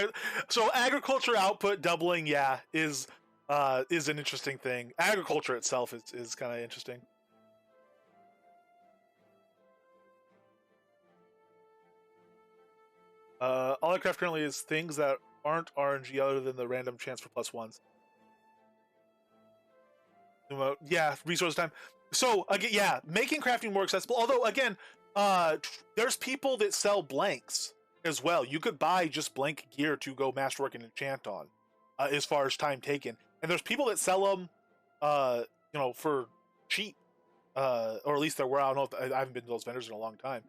So agriculture output doubling, yeah, is an interesting thing. Agriculture itself is kind of interesting. All I craft currently is things that aren't RNG other than the random chance for +1s. Yeah, resource time. So again, yeah, making crafting more accessible. Although again, there's people that sell blanks as well. You could buy just blank gear to go masterwork and enchant on, as far as time taken. And there's people that sell them, for cheap, or at least there were. I don't know. If, I haven't been to those vendors in a long time.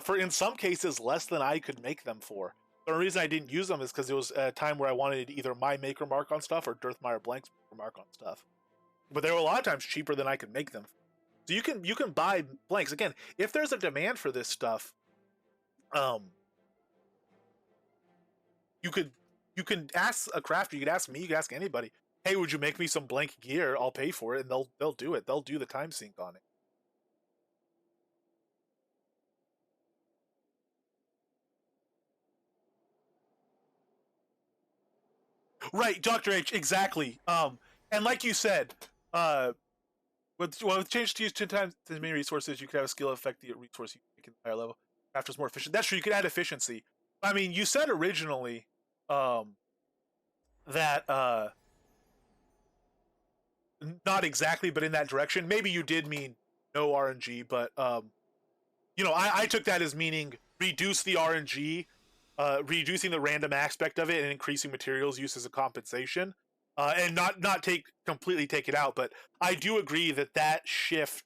For in some cases less than I could make them for. The reason I didn't use them is because it was a time where I wanted either my maker mark on stuff or Dirthmeyer Blank's maker mark on stuff. But they were a lot of times cheaper than I could make them. So you can buy blanks again if there's a demand for this stuff. Um, you could you can ask a crafter. You could ask me. You could ask anybody. Hey, would you make me some blank gear? I'll pay for it, and they'll do it. They'll do the time sync on it. Right, Doctor H. Exactly. And like you said, uh, with change to use 10 times as many resources, you could have a skill affect the resource you make at a higher level. After it's more efficient. That's true. You could add efficiency. I mean, you said originally, that not exactly, but in that direction. Maybe you did mean no RNG, but I took that as meaning reduce the RNG, reducing the random aspect of it, and increasing materials use as a compensation, and not completely take it out. But I do agree that shift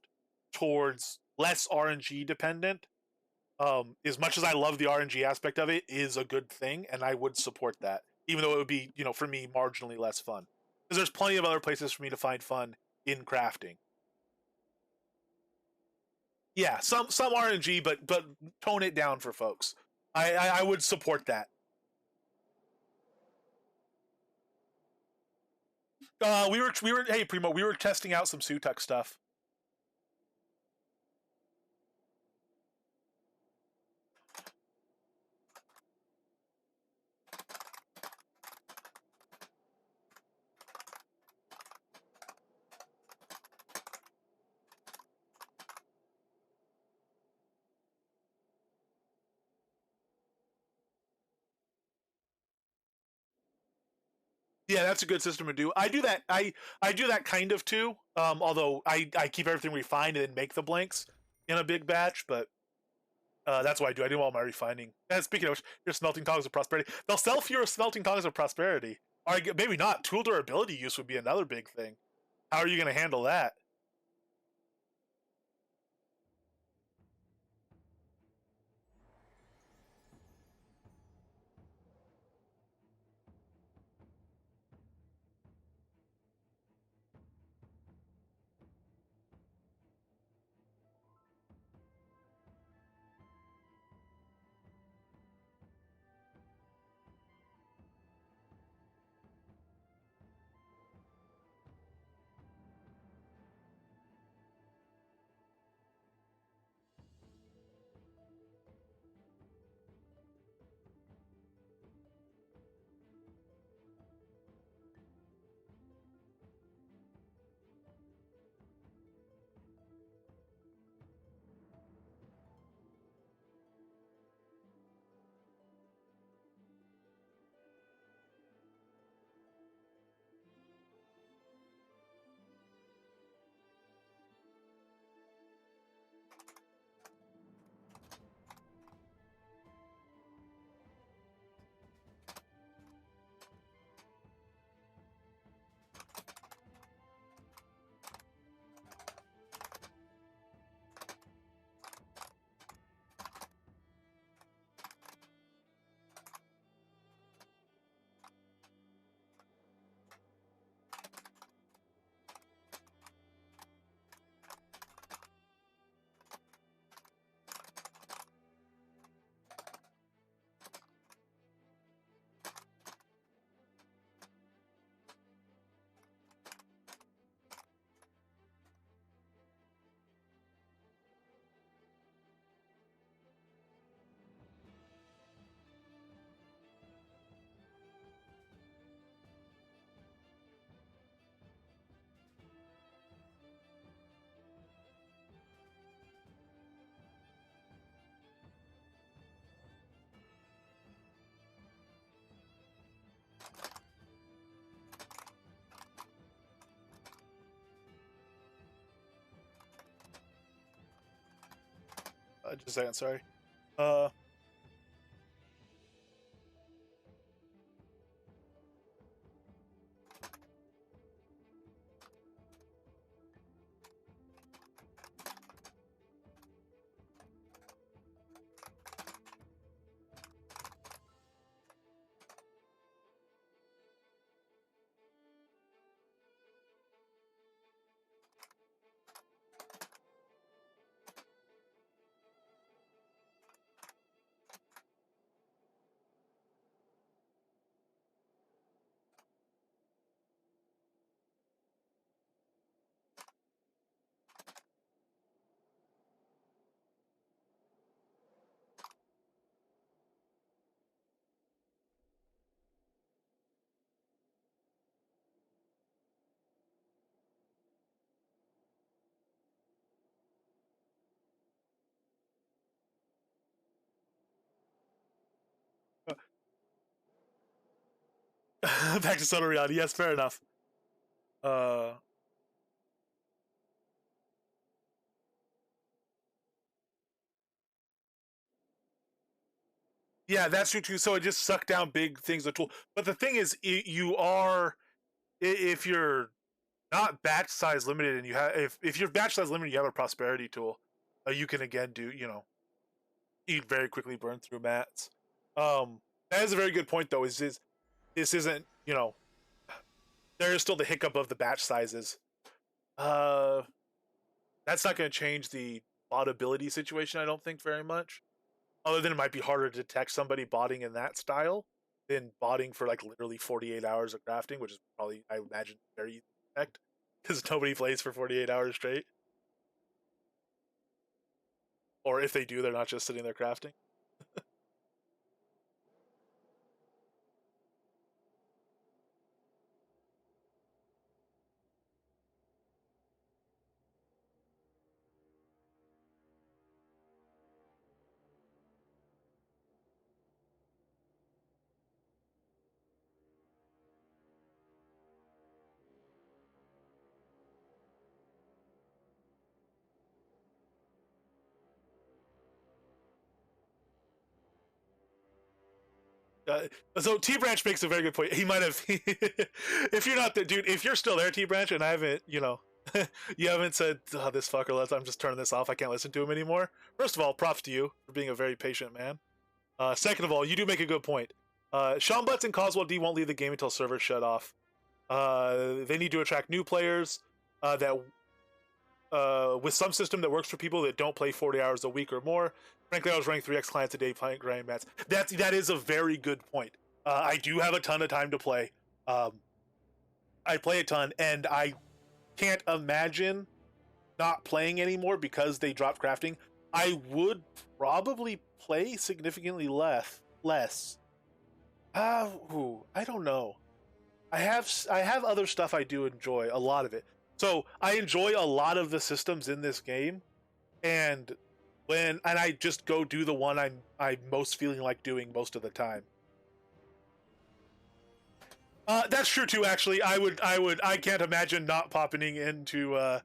towards less RNG dependent, as much as I love the RNG aspect of it, is a good thing, and I would support that, even though it would be for me marginally less fun, because there's plenty of other places for me to find fun in crafting. Yeah, some RNG, but tone it down for folks. I would support that. We were hey Primo, we were testing out some Sutuk stuff. Yeah, that's a good system to do. I do that. I do that kind of too. Although I keep everything refined and then make the blanks in a big batch, but that's what I do. I do all my refining. And speaking of which, your smelting tongs of prosperity. They'll sell fewer smelting tongs of prosperity. Or maybe not. Tool durability use would be another big thing. How are you going to handle that? Just a second, sorry. Uh, back to Soto reality. Yes, fair enough. Uh, yeah, that's true too. So it just sucked down big things. The tool, but the thing is, you are if you're not batch size limited, and you have if you're batch size limited, you have a prosperity tool. You can again do eat very quickly, burn through mats. That is a very good point though. Is this isn't there is still the hiccup of the batch sizes. Uh, that's not going to change the botability situation. I don't think very much. Other than it might be harder to detect somebody botting in that style than botting for like literally 48 hours of crafting, which is probably I imagine very easy to detect because nobody plays for 48 hours straight. Or if they do, they're not just sitting there crafting. So T Branch makes a very good point. He might have, if you're not the dude, if you're still there, T Branch, and I haven't, you haven't said, oh, this fucker, I'm just turning this off. I can't listen to him anymore. First of all, props to you for being a very patient man. Second of all, you do make a good point. Sean Butts and Coswell D won't leave the game until servers shut off. They need to attract new players that with some system that works for people that don't play 40 hours a week or more. Frankly, I was running 3x clients a day playing grind mats. That is a very good point. I do have a ton of time to play. Um, I play a ton, and I can't imagine not playing anymore because they dropped crafting. I would probably play significantly less. I don't know. I have other stuff I do enjoy, a lot of it. So I enjoy a lot of the systems in this game, and I just go do the one I'm most feeling like doing most of the time. That's true too. Actually, I can't imagine not popping into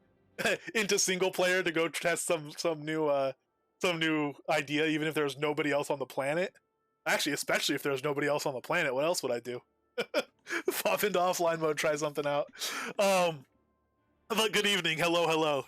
into single player to go test some new idea, even if there's nobody else on the planet. Actually, especially if there's nobody else on the planet, what else would I do? Pop into offline mode, try something out. Um, but good evening, hello, hello.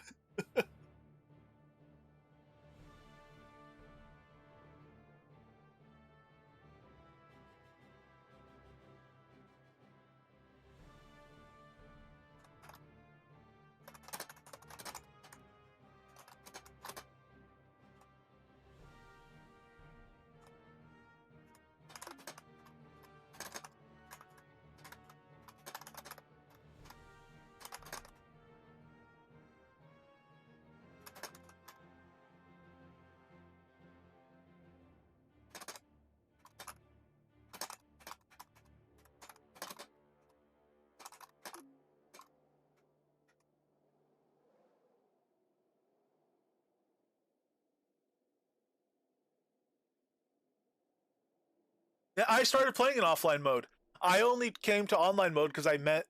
Yeah, I started playing in offline mode. I only came to online mode because I met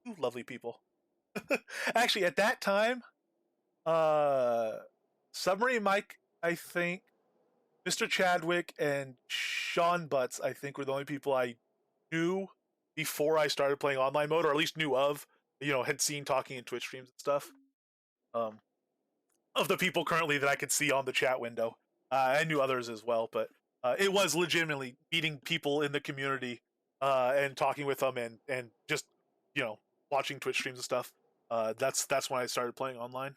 two lovely people. Actually, at that time, uh, Submarine Mike I think Mr. Chadwick and Sean Butts, I think, were the only people I knew before I started playing online mode, or at least knew of. Had seen talking in Twitch streams and stuff. Um, of the people currently that I could see on the chat window, I knew others as well, but it was legitimately meeting people in the community and talking with them, and just you know watching Twitch streams and stuff. That's when I started playing online.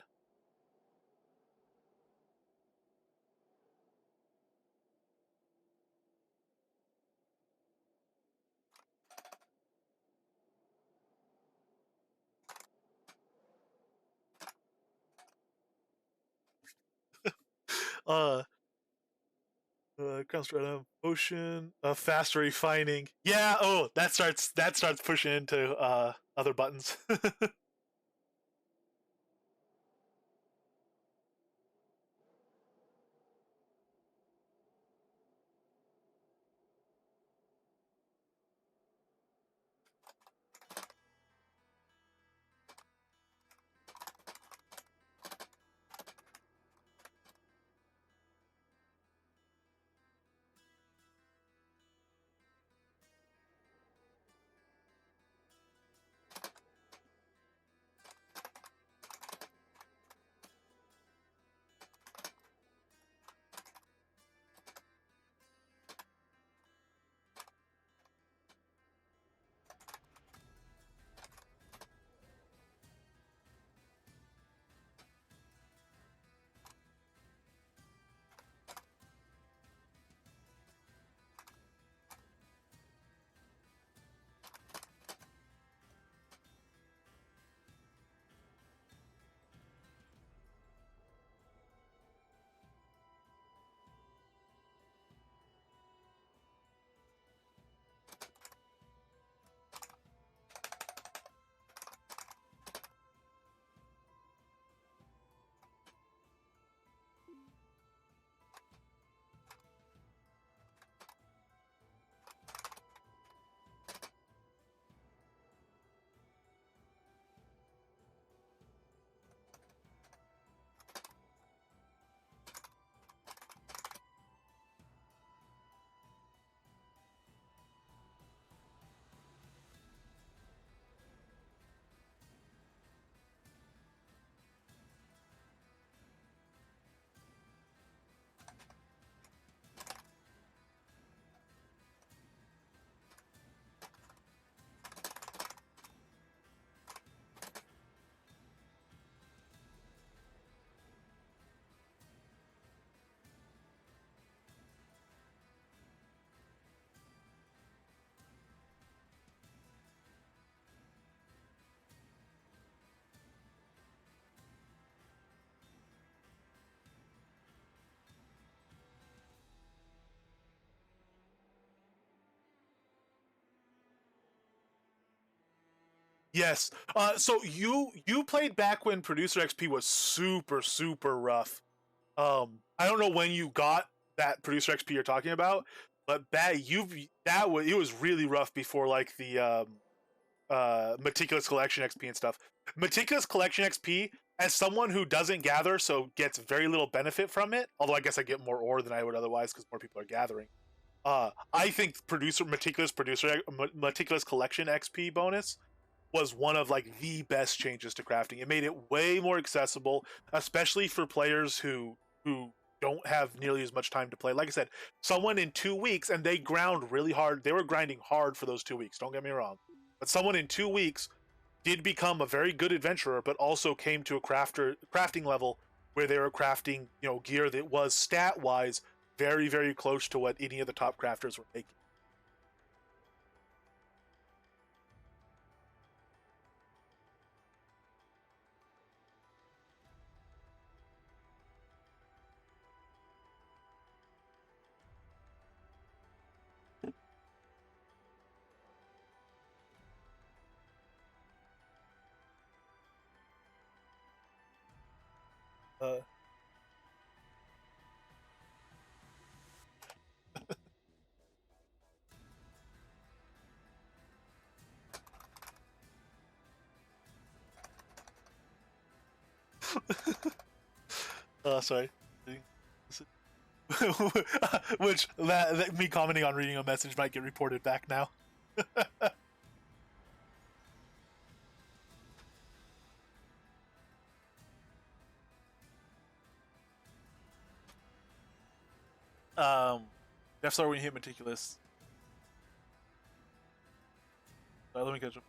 uh Comes right potion, faster refining. Yeah. Oh, that starts pushing into other buttons. Yes. So you played back when Producer XP was super rough. I don't know when you got that Producer XP you're talking about, but it was really rough before like the Meticulous Collection XP and stuff. Meticulous Collection XP, as someone who doesn't gather, so gets very little benefit from it. Although I guess I get more ore than I would otherwise because more people are gathering. I think Meticulous Collection XP bonus was one of like the best changes to crafting. It made it way more accessible, especially for players who don't have nearly as much time to play. Like I said, someone in 2 weeks, and they ground really hard. They were grinding hard for those 2 weeks. Don't get me wrong, but someone in 2 weeks did become a very good adventurer, but also came to a crafting level where they were crafting gear that was stat wise very close to what any of the top crafters were making. Uh, sorry. Which me commenting on reading a message might get reported back now. Death Star when you hit Meticulous. Let me catch him.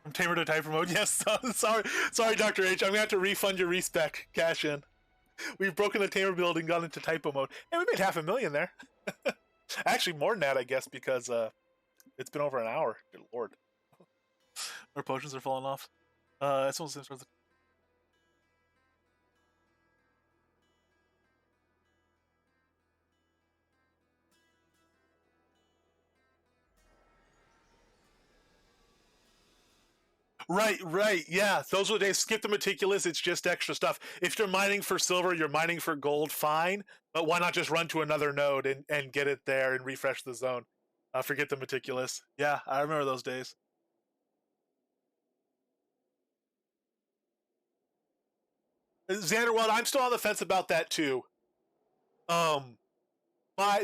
From Tamer to Typer mode. Yes, sorry, Dr. H. I'm gonna have to refund your respec cash in. We've broken the Tamer build and gone into typo mode. And we made $500,000 there. Actually, more than that, I guess, because it's been over an hour. Good lord. Our potions are falling off. That's almost right. Yeah, those were the days. Skip the meticulous. It's just extra stuff. If you're mining for silver, you're mining for gold, fine. But why not just run to another node and get it there and refresh the zone? Forget the meticulous. Yeah, I remember those days. Xander, well, I'm still on the fence about that too. Um,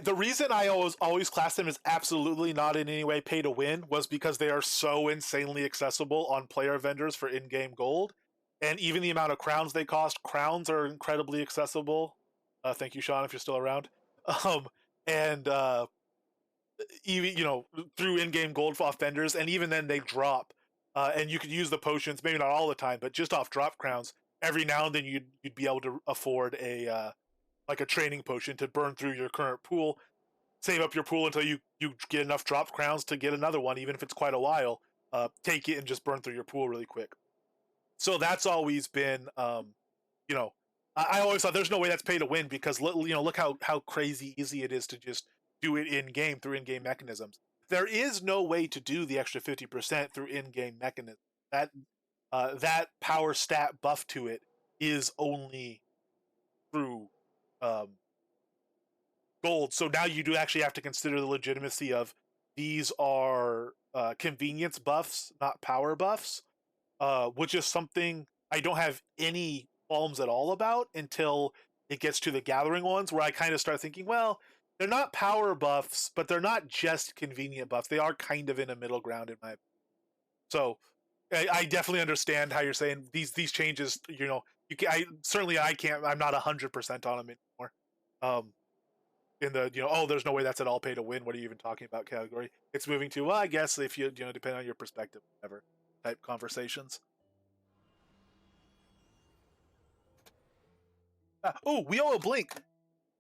the reason I always class them as absolutely not in any way pay to win was because they are so insanely accessible on player vendors for in-game gold, and even the amount of crowns they cost. Crowns are incredibly accessible. Thank you, Sean, if you're still around. Um, and even through in-game gold off vendors, and even then they drop. And you could use the potions, maybe not all the time, but just off drop crowns. Every now and then you'd be able to afford a like a training potion to burn through your current pool, save up your pool until you get enough drop crowns to get another one, even if it's quite a while. Take it and just burn through your pool really quick. So that's always been, you know, I always thought there's no way that's pay to win because look how crazy easy it is to just do it in game through in game mechanisms. There is no way to do the extra 50% through in game mechanisms. That power stat buff to it is only through um, gold. So now you do actually have to consider the legitimacy of these are convenience buffs, not power buffs, which is something I don't have any qualms at all about until it gets to the gathering ones, where I kind of start thinking, well, they're not power buffs, but they're not just convenient buffs. They are kind of in a middle ground in my opinion. So I definitely understand how you're saying these changes. I can't. I'm not 100% on them anymore. In the there's no way that's at all pay to win. What are you even talking about? Category. It's moving to, well, I guess if depending on your perspective, whatever type conversations. Oh, we owe a blink.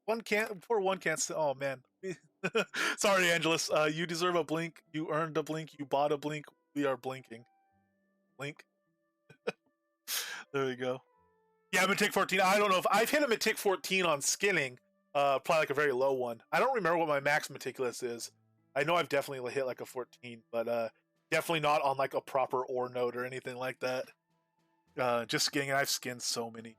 One can't. Poor one can't. Oh man. Sorry, Angelus. You deserve a blink. You earned a blink. You bought a blink. We are blinking. Blink. There we go. Yeah, I'm a tick 14. I don't know if I've hit a tick 14 on skinning. Probably like a very low one. I don't remember what my max meticulous is. I know I've definitely hit like a 14, but definitely not on like a proper ore node or anything like that. Just skinning. I've skinned so many.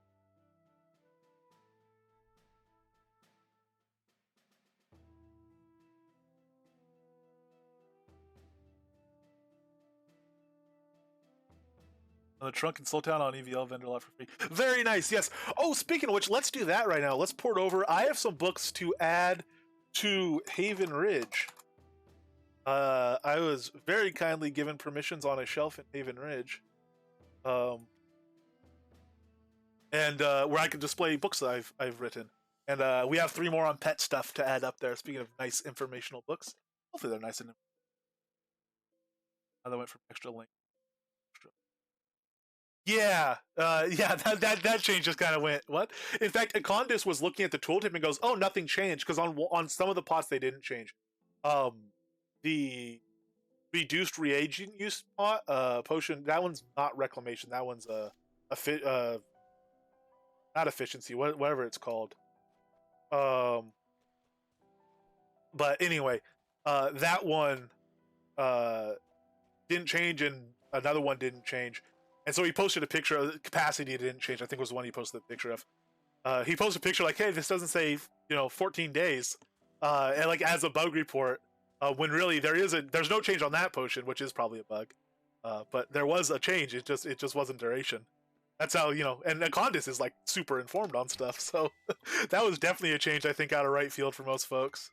The trunk and slow down on EVL vendor lot for free. Very nice. Yes. Oh, speaking of which, let's do that right now. Let's port over. I have some books to add to Haven Ridge. I was very kindly given permissions on a shelf in Haven Ridge, and where I can display books that I've written. And we have 3 more on pet stuff to add up there. Speaking of nice informational books, hopefully they're nice and. That went from extra link. Yeah, yeah, that change just kind of went what? In fact, Econdis was looking at the tooltip and goes, "Oh, nothing changed," because on some of the pots they didn't change. The reduced reagent use pot potion, that one's not reclamation. That one's not efficiency, whatever it's called. Um, but anyway, that one didn't change, and another one didn't change. And so he posted a picture of the capacity didn't change. I think was the one he posted the picture of. He posted a picture like, "Hey, this doesn't say 14 days," and like as a bug report. When really there's no change on that potion, which is probably a bug. But there was a change. It just wasn't duration. That's how, and Condis is like super informed on stuff, so that was definitely a change I think out of right field for most folks.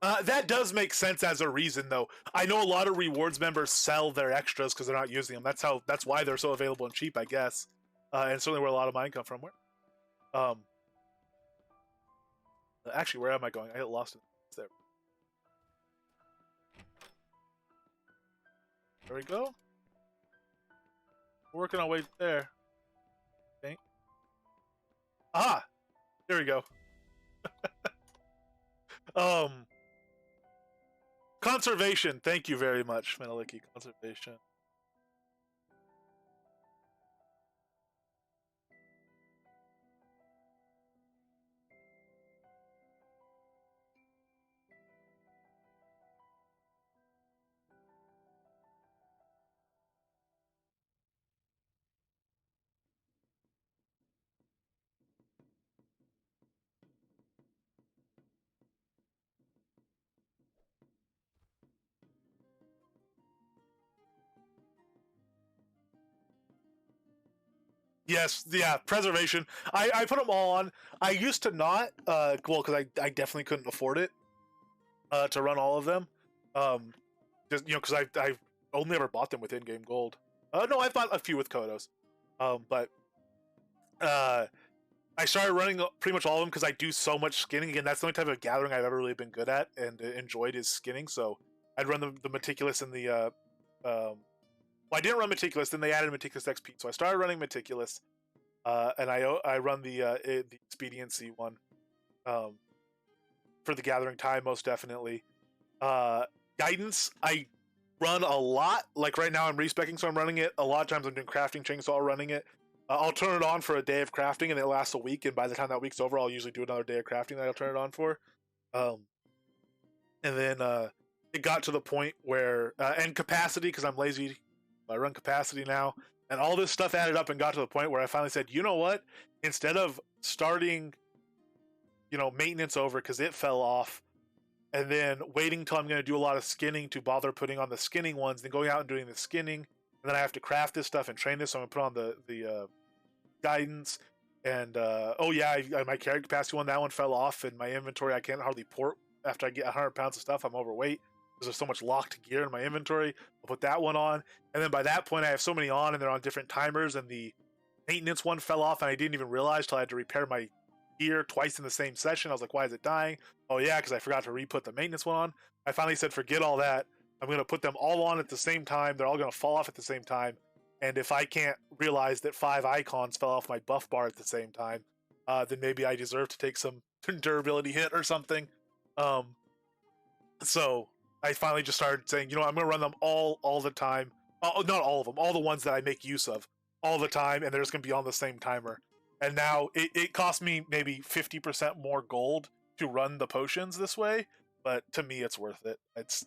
That does make sense as a reason, though. I know a lot of rewards members sell their extras because they're not using them. That's why they're so available and cheap, I guess. And certainly where a lot of mine come from. Um, Actually, where am I going? I get lost in there. There we go. We're working our way there. Okay. Ah, there we go. Um, Conservation. Thank you very much, Metaliki. Conservation. Yes, yeah, preservation. I put them all on. I used to not, well, because I definitely couldn't afford it to run all of them. Um, just because I only ever bought them with in-game gold. No, I've bought a few with Kodos. But uh, I started running pretty much all of them because I do so much skinning. Again, that's the only type of gathering I've ever really been good at and enjoyed is skinning. So I'd run the meticulous and the well, I didn't run meticulous. Then they added meticulous XP, so I started running meticulous. And I run the expediency one um, for the gathering time, most definitely. Uh, Guidance, I run a lot. Like right now, I'm respecking, so I'm running it. A lot of times, I'm doing crafting chains, so I'm running it. I'll turn it on for a day of crafting, and it lasts a week. And by the time that week's over, I'll usually do another day of crafting that I'll turn it on for. Um, and then it got to the point where and capacity because I'm lazy. I run capacity now, and all this stuff added up and got to the point where I finally said, you know what? Instead of starting, maintenance over because it fell off, and then waiting till I'm going to do a lot of skinning to bother putting on the skinning ones, then going out and doing the skinning, and then I have to craft this stuff and train this. So I'm going to put on the guidance, and oh yeah, my carry capacity one, that one fell off in my inventory. I can't hardly port after I get 100 pounds of stuff. I'm overweight because there's so much locked gear in my inventory. I'll put that one on, and then by that point I have so many on, and they're on different timers, and the maintenance one fell off, and I didn't even realize till I had to repair my gear twice in the same session. I was like, why is it dying? Oh yeah, because I forgot to re-put the maintenance one on. I finally said, forget all that. I'm going to put them all on at the same time. They're all going to fall off at the same time. And if I can't realize that 5 icons fell off my buff bar at the same time, then maybe I deserve to take some durability hit or something. Um, so I finally just started saying, I'm going to run them all the time. Oh, not all of them, all the ones that I make use of all the time, and they're just going to be on the same timer. And now it cost me maybe 50% more gold to run the potions this way, but to me it's worth it. It's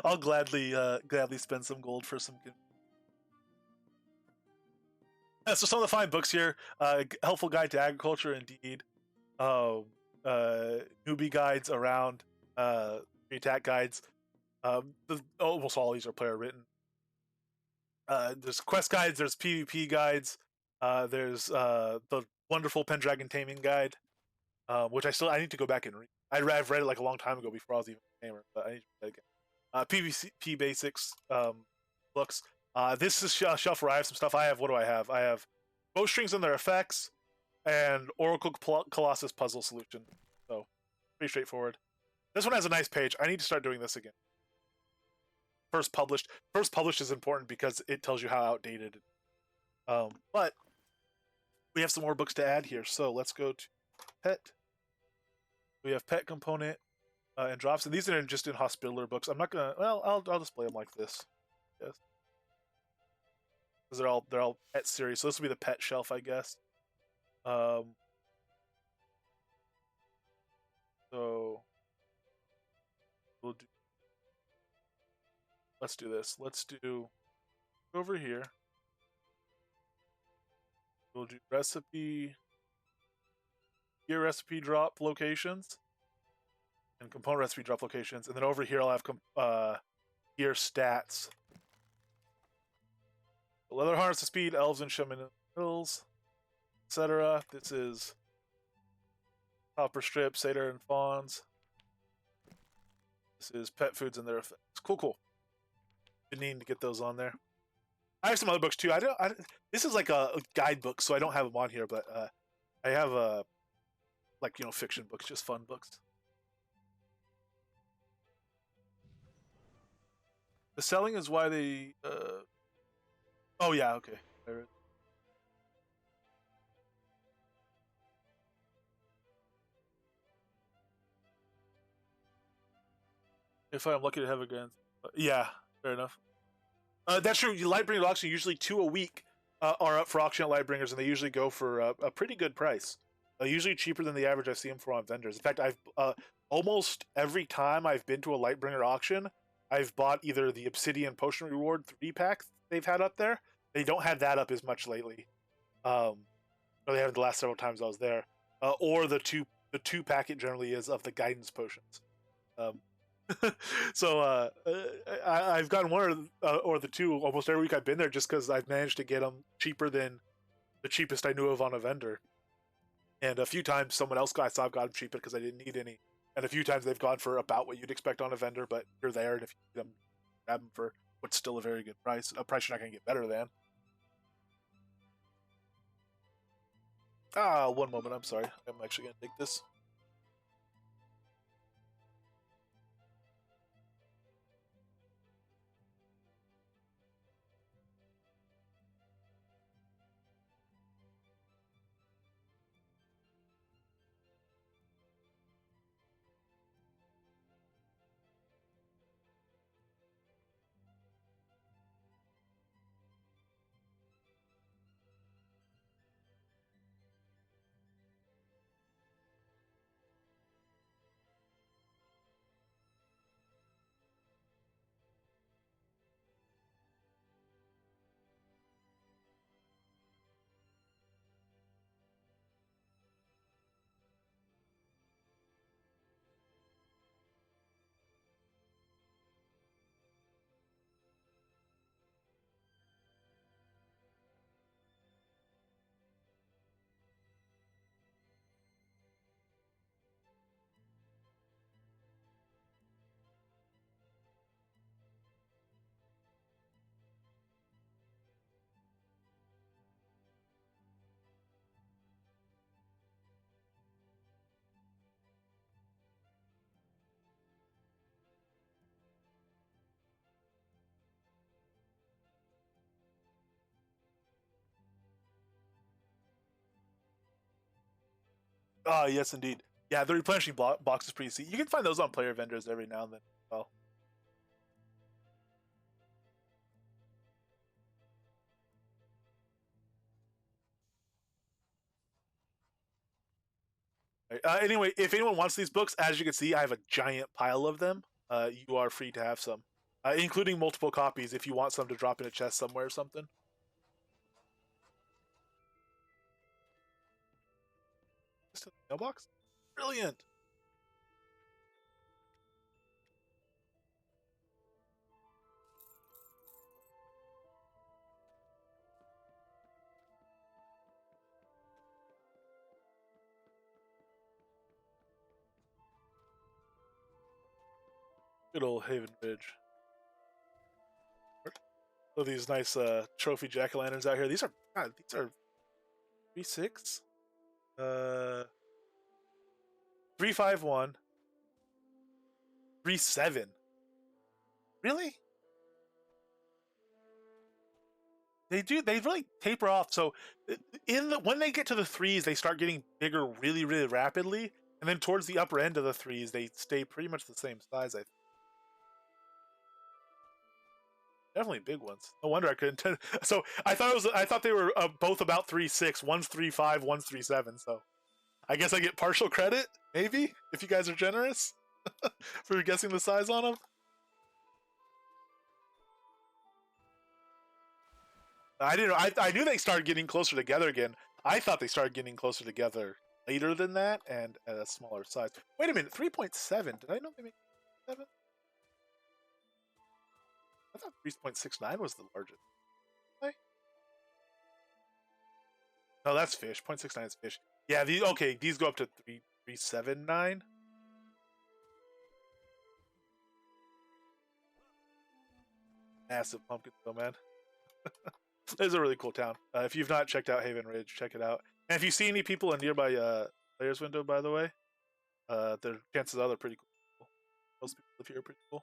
I'll gladly spend some gold for some good. So some of the fine books here: helpful guide to agriculture, indeed. Uh, Newbie guides around attack guides. Almost all these are player written. There's quest guides. There's PvP guides. There's the wonderful Pendragon Taming guide, which I need to go back and read. I've read it like a long time ago before I was even a gamer, but I need to read it again. PvP basics books. This is shelf where I have some stuff. What do I have? I have bowstrings and their effects, and Oracle Colossus puzzle solution. So pretty straightforward. This one has a nice page. I need to start doing this again. First published. First published is important because it tells you how outdated. But we have some more books to add here. So let's go to pet. We have pet component and drops, and these are just in Hospitaller books. I'm not gonna. Well, I'll display them like this. Yes, because they're all pet series. So this will be the pet shelf, I guess. Um, so we'll do. Let's do this. Let's do over here. We'll do recipe, gear recipe drop locations, and component recipe drop locations. And then over here, I'll have gear stats. Leather harness to speed, elves and shaman hills, etc. This is copper strip, satyr and fawns. This is pet foods and their effects. Cool. Been needing to get those on there. I have some other books too. This is like a guidebook, so I don't have them on here, but I have like, you know, fiction books, just fun books. The selling is why they. Oh yeah, okay. If I'm lucky to have a grand, yeah, fair enough. That's true. Lightbringer auction, usually 2 a week are up for auction at Lightbringers, and they usually go for a pretty good price. Usually cheaper than the average I see them for on vendors. In fact, I've almost every time I've been to a Lightbringer auction, I've bought either the Obsidian Potion Reward 3-pack they've had up there. They don't have that up as much lately. Or they haven't the last several times I was there. Or the two packet generally is of the guidance potions. So I've gotten one or the two almost every week I've been there, just because I've managed to get them cheaper than the cheapest I knew of on a vendor. And a few times someone else got, so I've got them cheaper because I didn't need any. And a few times they've gone for about what you'd expect on a vendor, but you're there, and if you need them, grab them for what's still a very good price, a price you're not going to get better than. One moment, I'm sorry. I'm actually going to take this. Yes, indeed. Yeah, the replenishing box is pretty sweet. You can find those on player vendors every now and then as well. Anyway, if anyone wants these books, as you can see, I have a giant pile of them. You are free to have some, including multiple copies if you want some to drop in a chest somewhere or something. Just a mailbox? Brilliant. Good old Haven Ridge. So these nice trophy jack-o'-lanterns out here. These are 3-6, 3-5-1, 3-7. Really? They really taper off. So when they get to the threes, they start getting bigger really, really rapidly. And then towards the upper end of the threes, they stay pretty much the same size, I think. Definitely big ones. No wonder I couldn't. So I thought they were both about 3-6. One's 3-5, one's 3-7. So I guess I get partial credit, maybe, if you guys are generous for guessing the size on them. I didn't. I knew they started getting closer together again. I thought they started getting closer together later than that and at a smaller size. Wait a minute, 3.7. Did I know they made 7? I thought 3.69 was the largest. Right? No, that's fish. 0.69 is fish. Yeah, these okay. These go up to 3.79. Massive pumpkin though, man. It's a really cool town. If you've not checked out Haven Ridge, check it out. And if you see any people in nearby players window, by the way, their chances are they're pretty cool. Most people live here are pretty cool.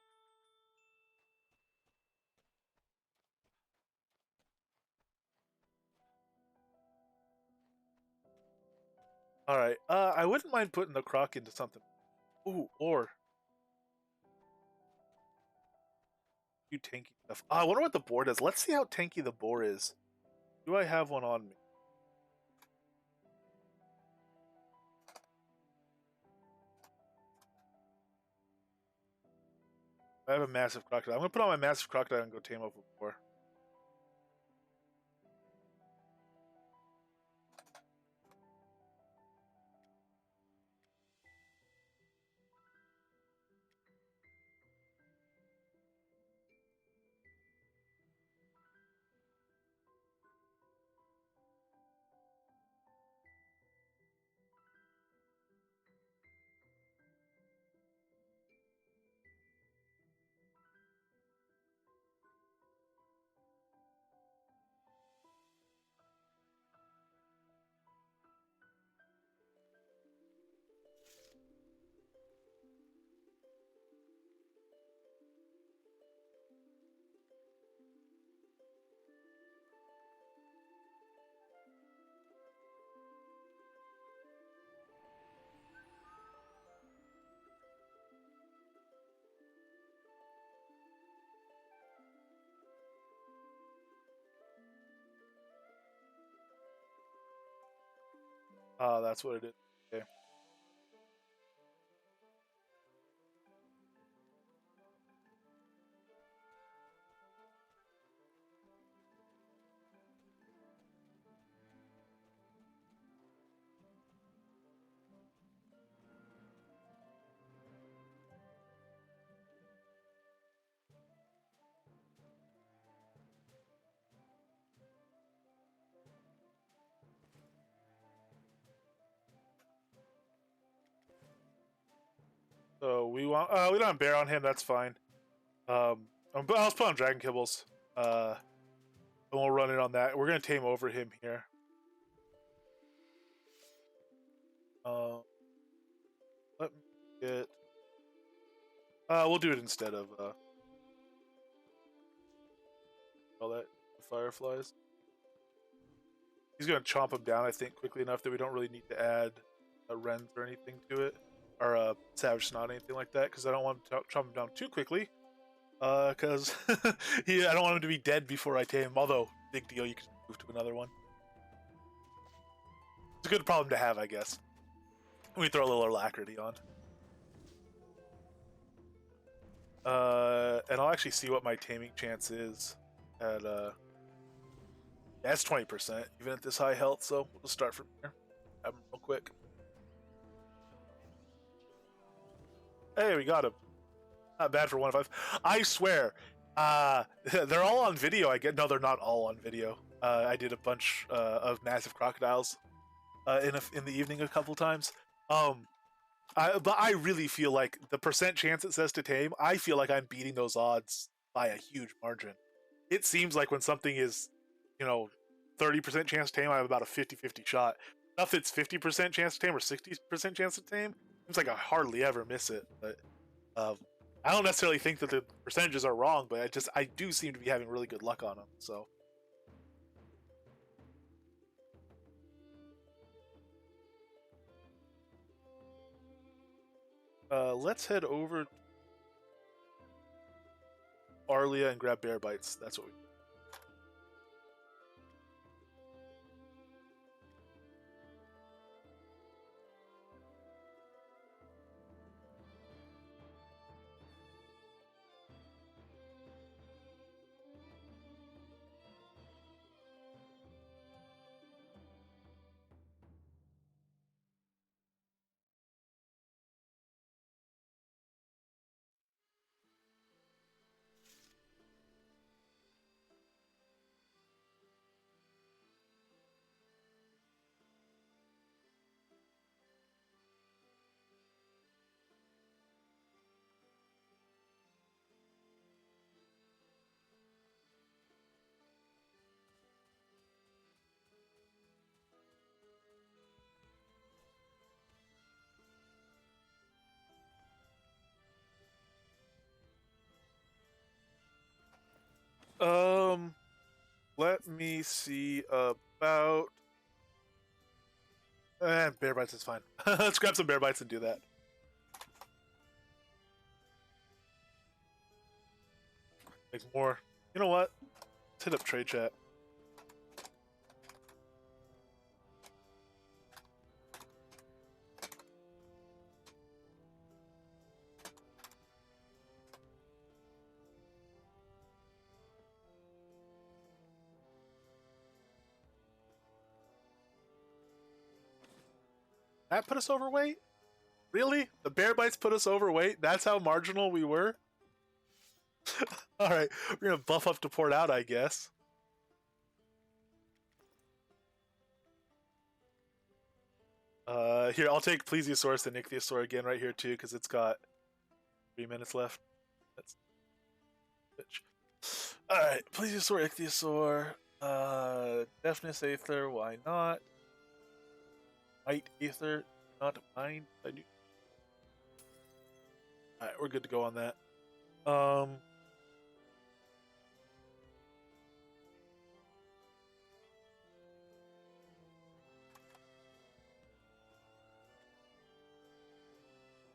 All right. I wouldn't mind putting the croc into something. Ooh, or do tanky stuff. I wonder what the boar does. Let's see how tanky the boar is. Do I have one on me? I have a massive crocodile. I'm gonna put on my massive crocodile and go tame up a boar. Oh, that's what it is. Okay. So we don't have bear on him. That's fine. But I'll put on dragon kibbles. And we'll run it on that. We're gonna tame over him here. Uh, let me get. We'll do it instead of all that fireflies. He's gonna chomp him down, I think, quickly enough that we don't really need to add wrens or anything to it, or savage snot, anything like that, because I don't want to chomp him down too quickly. Because I don't want him to be dead before I tame him. Although, big deal, you can move to another one. It's a good problem to have, I guess. We throw a little alacrity on. And I'll actually see what my taming chance is at that's 20%, even at this high health, so we'll just start from here. Have him real quick. Hey, we got him. Not bad for 1-5. I swear, they're all on video. No, they're not all on video. I did a bunch of massive crocodiles in the evening a couple times. But I really feel like the percent chance it says to tame, I feel like I'm beating those odds by a huge margin. It seems like when something is, 30% chance to tame, I have about a 50-50 shot. Stuff that's 50% chance to tame or 60% chance to tame, seems like I hardly ever miss it. But I don't necessarily think that the percentages are wrong, but I do seem to be having really good luck on them. So. Let's head over to Arlia and grab bear bites. That's what we. Let me see about. Bear bites is fine. Let's grab some bear bites and do that. Make more. You know what? Let's hit up trade chat. That put us overweight? Really? The bear bites put us overweight? That's how marginal we were? Alright, we're gonna buff up to port out, I guess. Here, I'll take Plesiosaurus and Ichthyosaur again right here too, because it's got 3 minutes left. That's bitch. Alright, Plesiosaur, Ichthyosaur, Deafness Aether, why not? Might Aether, not mind. I do. Alright, we're good to go on that.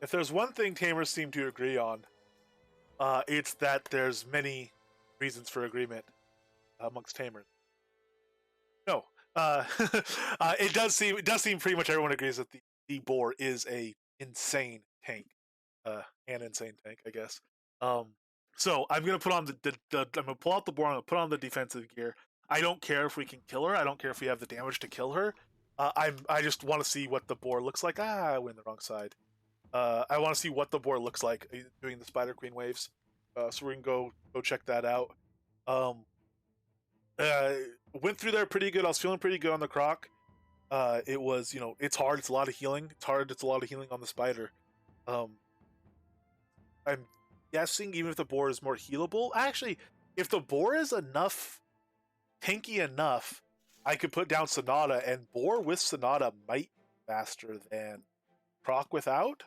If there's one thing tamers seem to agree on, it's that there's many reasons for agreement amongst tamers. No, it does seem pretty much everyone agrees that the boar is a insane tank, an insane tank, I guess. So I'm gonna put on I'm gonna pull out the boar. I'm gonna put on the defensive gear. I don't care if we can kill her. I don't care if we have the damage to kill her. I just want to see what the boar looks like. I went the wrong side. I want to see what the board looks like doing the Spider Queen waves. So we can go check that out. Went through there pretty good. I was feeling pretty good on the croc. It was, it's hard. It's a lot of healing. It's hard. It's a lot of healing on the spider. I'm guessing even if the boar is more healable, actually, if the boar is tanky enough, I could put down Sonata, and boar with Sonata might be faster than croc without.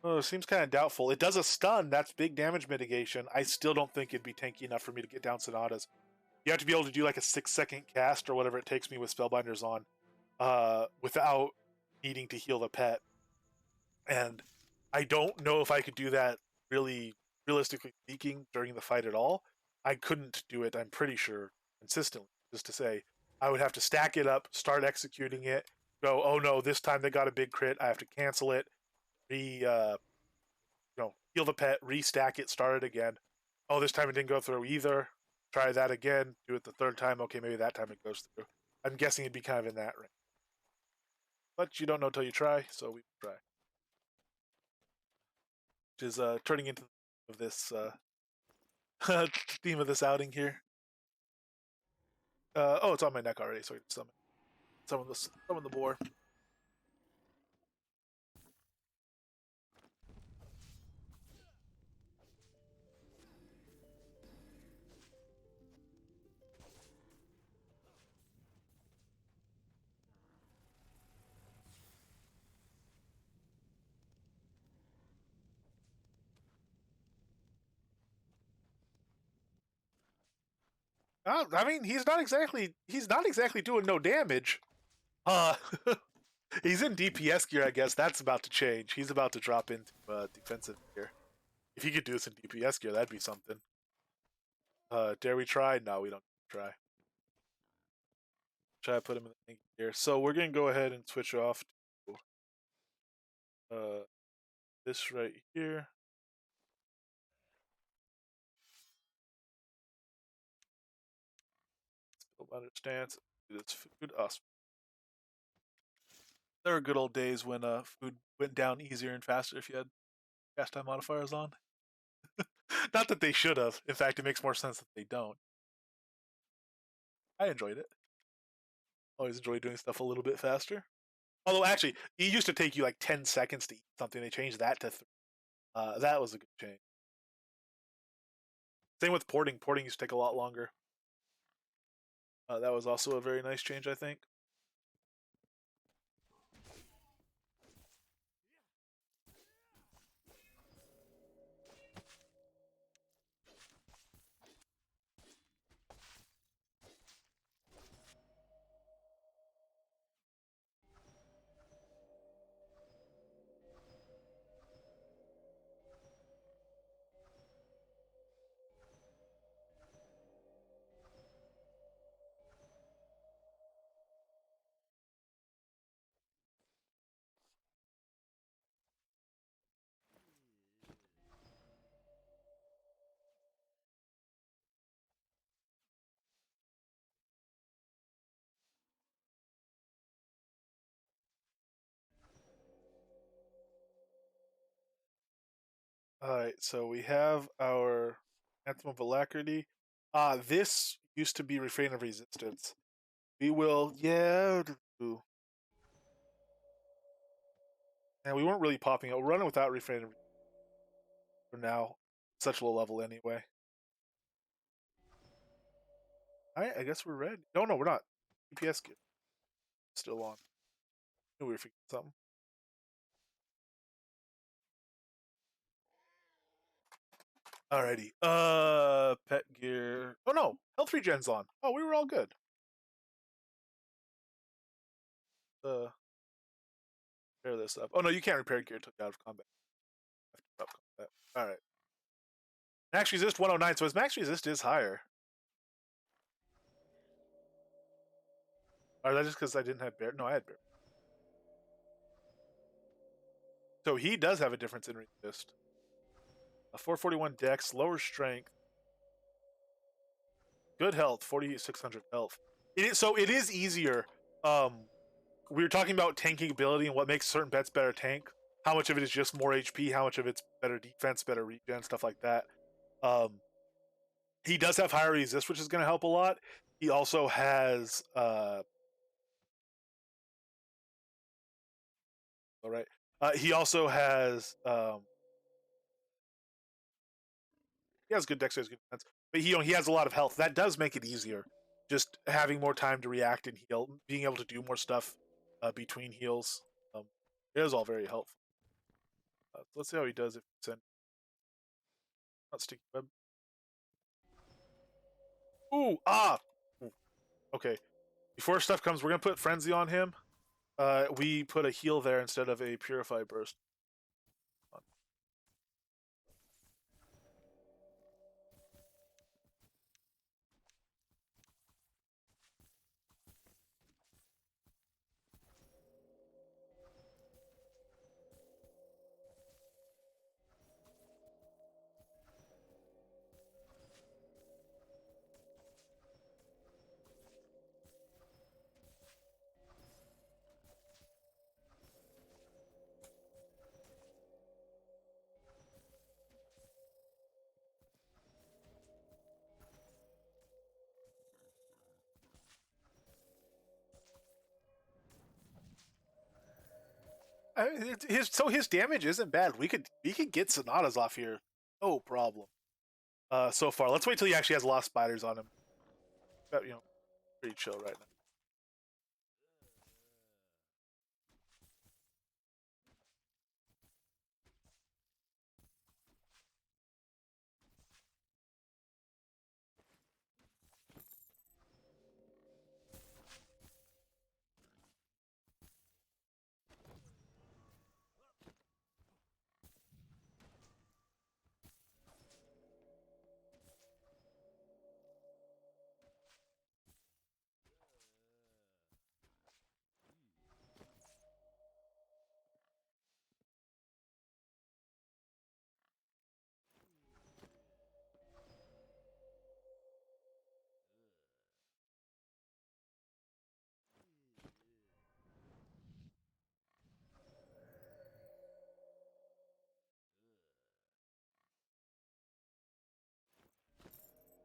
Oh, seems kind of doubtful. It does a stun. That's big damage mitigation. I still don't think it'd be tanky enough for me to get down Sonatas. You have to be able to do like a 6-second cast or whatever it takes me with Spellbinders on, without needing to heal the pet. And I don't know if I could do that really, realistically speaking, during the fight at all. I couldn't do it, I'm pretty sure, consistently. Just to say, I would have to stack it up, start executing it, go, oh no, this time they got a big crit, I have to cancel it, heal the pet, restack it, start it again. Oh, this time it didn't go through either. Try that again, do it the third time. Okay, maybe that time it goes through. I'm guessing it'd be kind of in that range. But you don't know till you try, so we try. Which is turning into this theme of this outing here. Oh, it's on my neck already, so I can summon the boar. I mean, he's not exactly doing no damage. Uh, he's in DPS gear, I guess. That's about to change. He's about to drop into defensive gear. If he could do this in DPS gear, that'd be something. Dare we try? No, we don't try. Try to put him in the gear. So we're gonna go ahead and switch off to this right here. Spellbinder stance. Do this food. There were good old days when food went down easier and faster if you had cast time modifiers on. Not that they should have. In fact, it makes more sense that they don't. I enjoyed it. Always enjoy doing stuff a little bit faster. Although, actually, it used to take you like 10 seconds to eat something. They changed that to 3. That was a good change. Same with porting. Porting used to take a lot longer. That was also a very nice change, I think. All right, so we have our Anthem of Alacrity. This used to be Refrain of Resistance. We will, yeah. And we weren't really popping it. We're running without Refrain of for now. Such low level anyway. All right, I guess we're ready. No, no, we're not. EPS gear still on. Knew we were forgetting something. Alrighty. Pet gear. Oh no, health regen's on. Oh, we were all good. Repair this up. Oh no, you can't repair gear until you're out of combat. All right. Max resist 109, so his max resist is higher. Or that's just because I didn't have bear. No, I had bear. So he does have a difference in resist. A 441 dex, lower strength, good health, 4600 health. So it is easier. We were talking about tanking ability and what makes certain bets better tank. How much of it is just more HP? How much of it's better defense, better regen, stuff like that. Um, he does have higher resist, which is going to help a lot. He also has all right. He also has he has good dexterity, good defense, but he has a lot of health. That does make it easier. Just having more time to react and heal, being able to do more stuff between heals, it is all very helpful. Let's see how he does if he send not sticky web. Ooh, Ooh, okay. Before stuff comes, we're gonna put frenzy on him. We put a heal there instead of a purify burst. His damage isn't bad. We could get Sonatas off here, no problem. So far, let's wait till he actually has lost spiders on him. Pretty chill right now.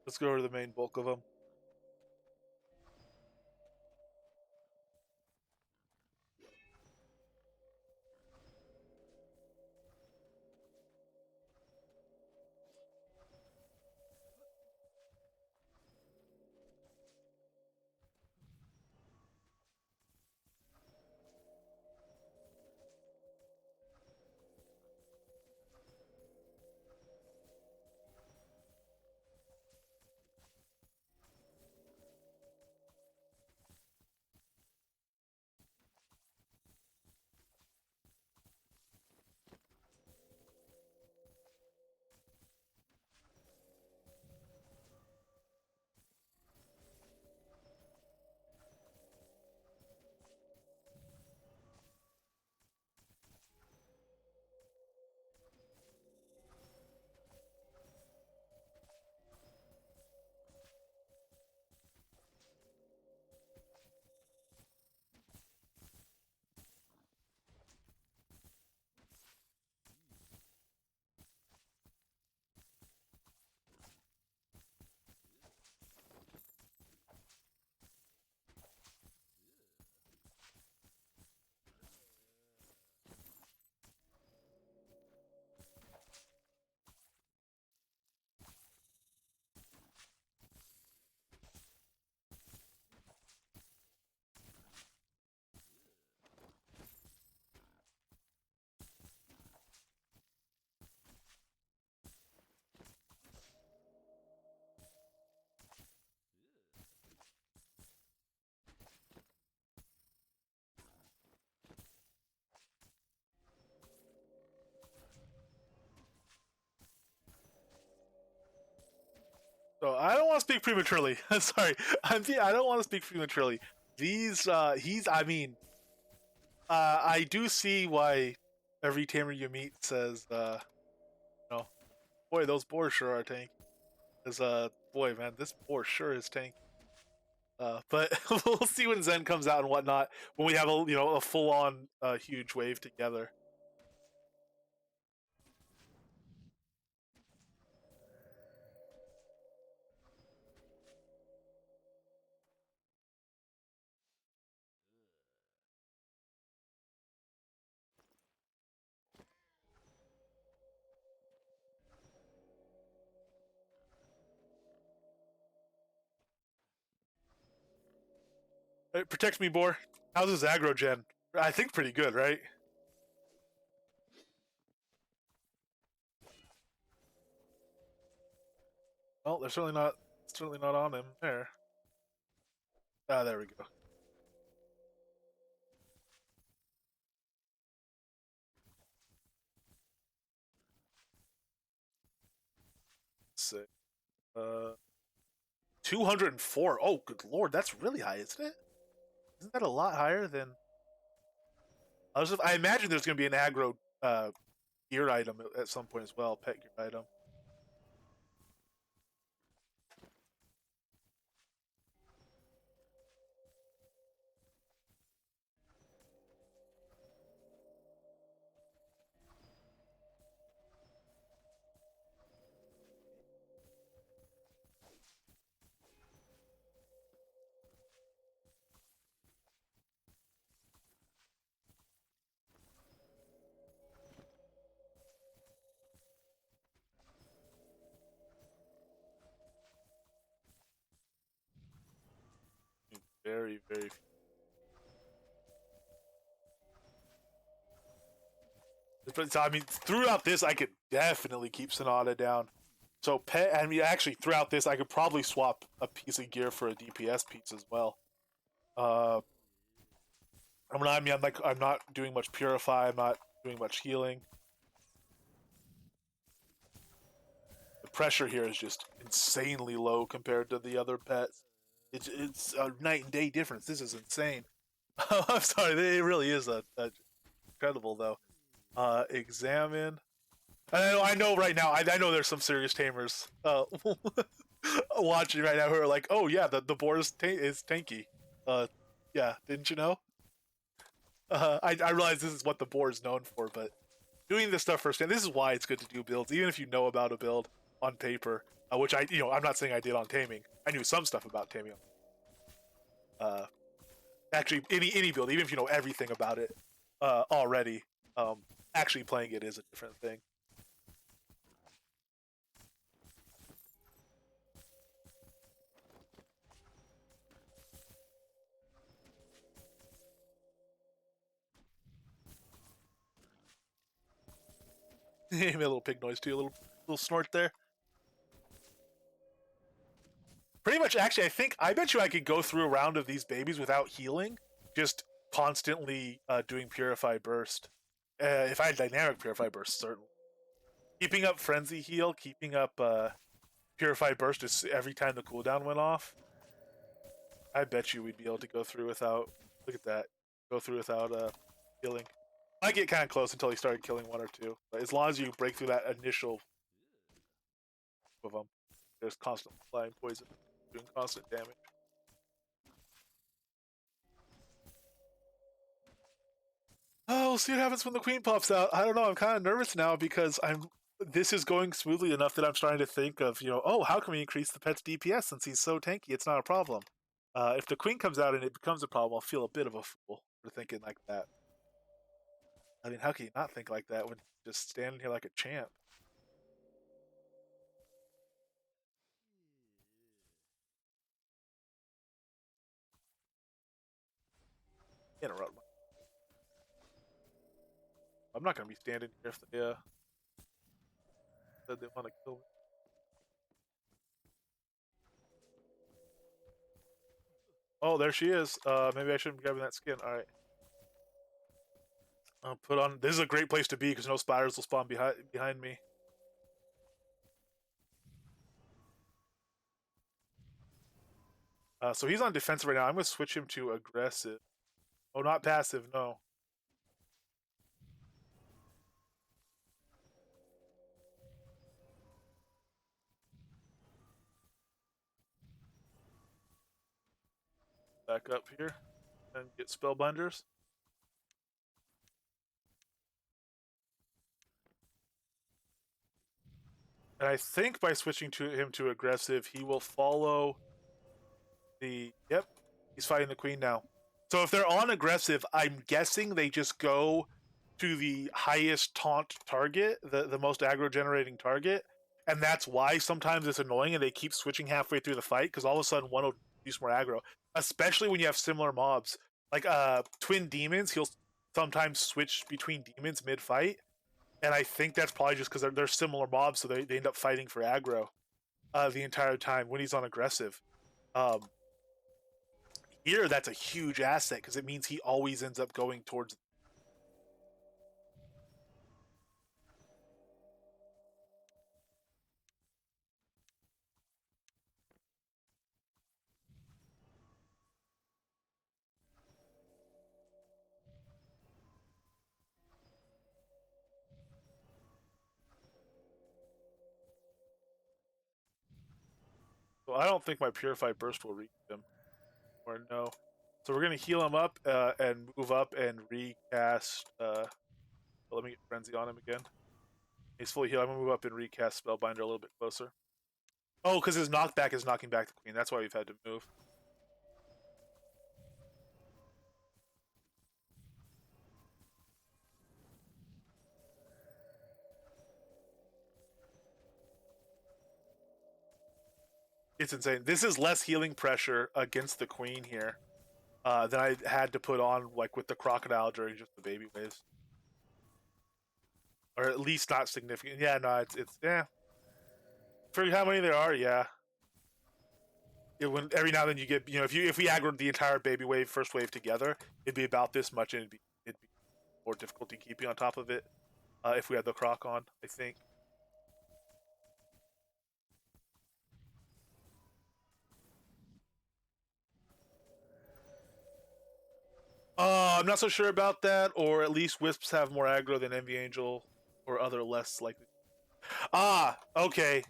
Let's go over to the main bulk of them. So I don't want to speak prematurely. Sorry, I don't want to speak prematurely. These, he's. I mean, I do see why every tamer you meet says, you know, boy, those boars sure are tanky. Because, boy, man, this boar sure is tanky. But we'll see when Zen comes out and whatnot when we have a full on huge wave together. It protects me, boar. How's his aggro gen? I think pretty good, right? Well, they're certainly not on him there. Ah, there we go. Sick. Uh, 204. Oh, good lord, that's really high, isn't it? Isn't that a lot higher than? I imagine there's going to be an aggro gear item at some point as well, pet gear item. Very, very. But so, I mean, throughout this, I could definitely keep Sonata down. So pet. I mean, actually, throughout this, I could probably swap a piece of gear for a DPS piece as well. Uh, I'm not doing much purify. I'm not doing much healing. The pressure here is just insanely low compared to the other pets. It's a night and day difference. This is insane. I'm sorry, it really is a incredible though. Examine. I know right now. I know there's some serious tamers watching right now who are like, "Oh yeah, the board is tanky." Yeah, didn't you know? I realize this is what the board is known for, but doing this stuff firsthand, this is why it's good to do builds, even if you know about a build on paper. Which I'm not saying I did on Taming. I knew some stuff about Taming. Uh, Actually, any build, even if you know everything about it already, actually playing it is a different thing. Made a little pig noise too, a little snort there. Pretty much, actually, I bet you I could go through a round of these babies without healing, just constantly doing Purify Burst. If I had Dynamic Purify Burst, certainly. Keeping up Frenzy Heal, keeping up Purify Burst is every time the cooldown went off. I bet you we'd be able to go through without. Look at that. Go through without healing. I get kind of close until he started killing one or two. But as long as you break through that initial of them, there's constant flying poison, doing constant damage. Oh, we'll see what happens when the queen pops out. I don't know. I'm kind of nervous now because I'm. This is going smoothly enough that I'm starting to think of, oh, how can we increase the pet's DPS since he's so tanky? It's not a problem. If the queen comes out and it becomes a problem, I'll feel a bit of a fool for thinking like that. I mean, how can you not think like that when you're just standing here like a champ? Interrupt. I'm not gonna be standing here if they said they want to kill me. Oh, there she is. Maybe I shouldn't be grabbing that skin. All right. I'll put on. This is a great place to be because no spiders will spawn behind me. So he's on defensive right now. I'm going to switch him to aggressive. Oh, not passive, no. Back up here and get spellbinders. And I think by switching to him to aggressive, he will follow the. Yep, he's fighting the queen now. So if they're on aggressive, I'm guessing they just go to the highest taunt target, the most aggro generating target, and that's why sometimes it's annoying and they keep switching halfway through the fight because all of a sudden one will use more aggro, especially when you have similar mobs like twin demons. He'll sometimes switch between demons mid fight, and I think that's probably just because they're similar mobs, so they end up fighting for aggro the entire time when he's on aggressive. Um, Here, that's a huge asset because it means he always ends up going towards. So I don't think my Purified Burst will reach him, or no. So we're gonna heal him up and move up and recast. Let me get Frenzy on him again. He's fully healed. I'm gonna move up and recast Spellbinder a little bit closer. Oh, because his knockback is knocking back the queen. That's why we've had to move. It's insane. This is less healing pressure against the queen here than I had to put on like with the crocodile during just the baby waves, or at least not significant. Yeah, no, it's yeah. For how many there are, yeah. When every now and then you get if we aggroed the entire baby wave first wave together, it'd be about this much, and it'd be more difficulty keeping on top of it if we had the croc on. I think. I'm not so sure about that, or at least wisps have more aggro than Envy Angel or other less likely. Ah, okay.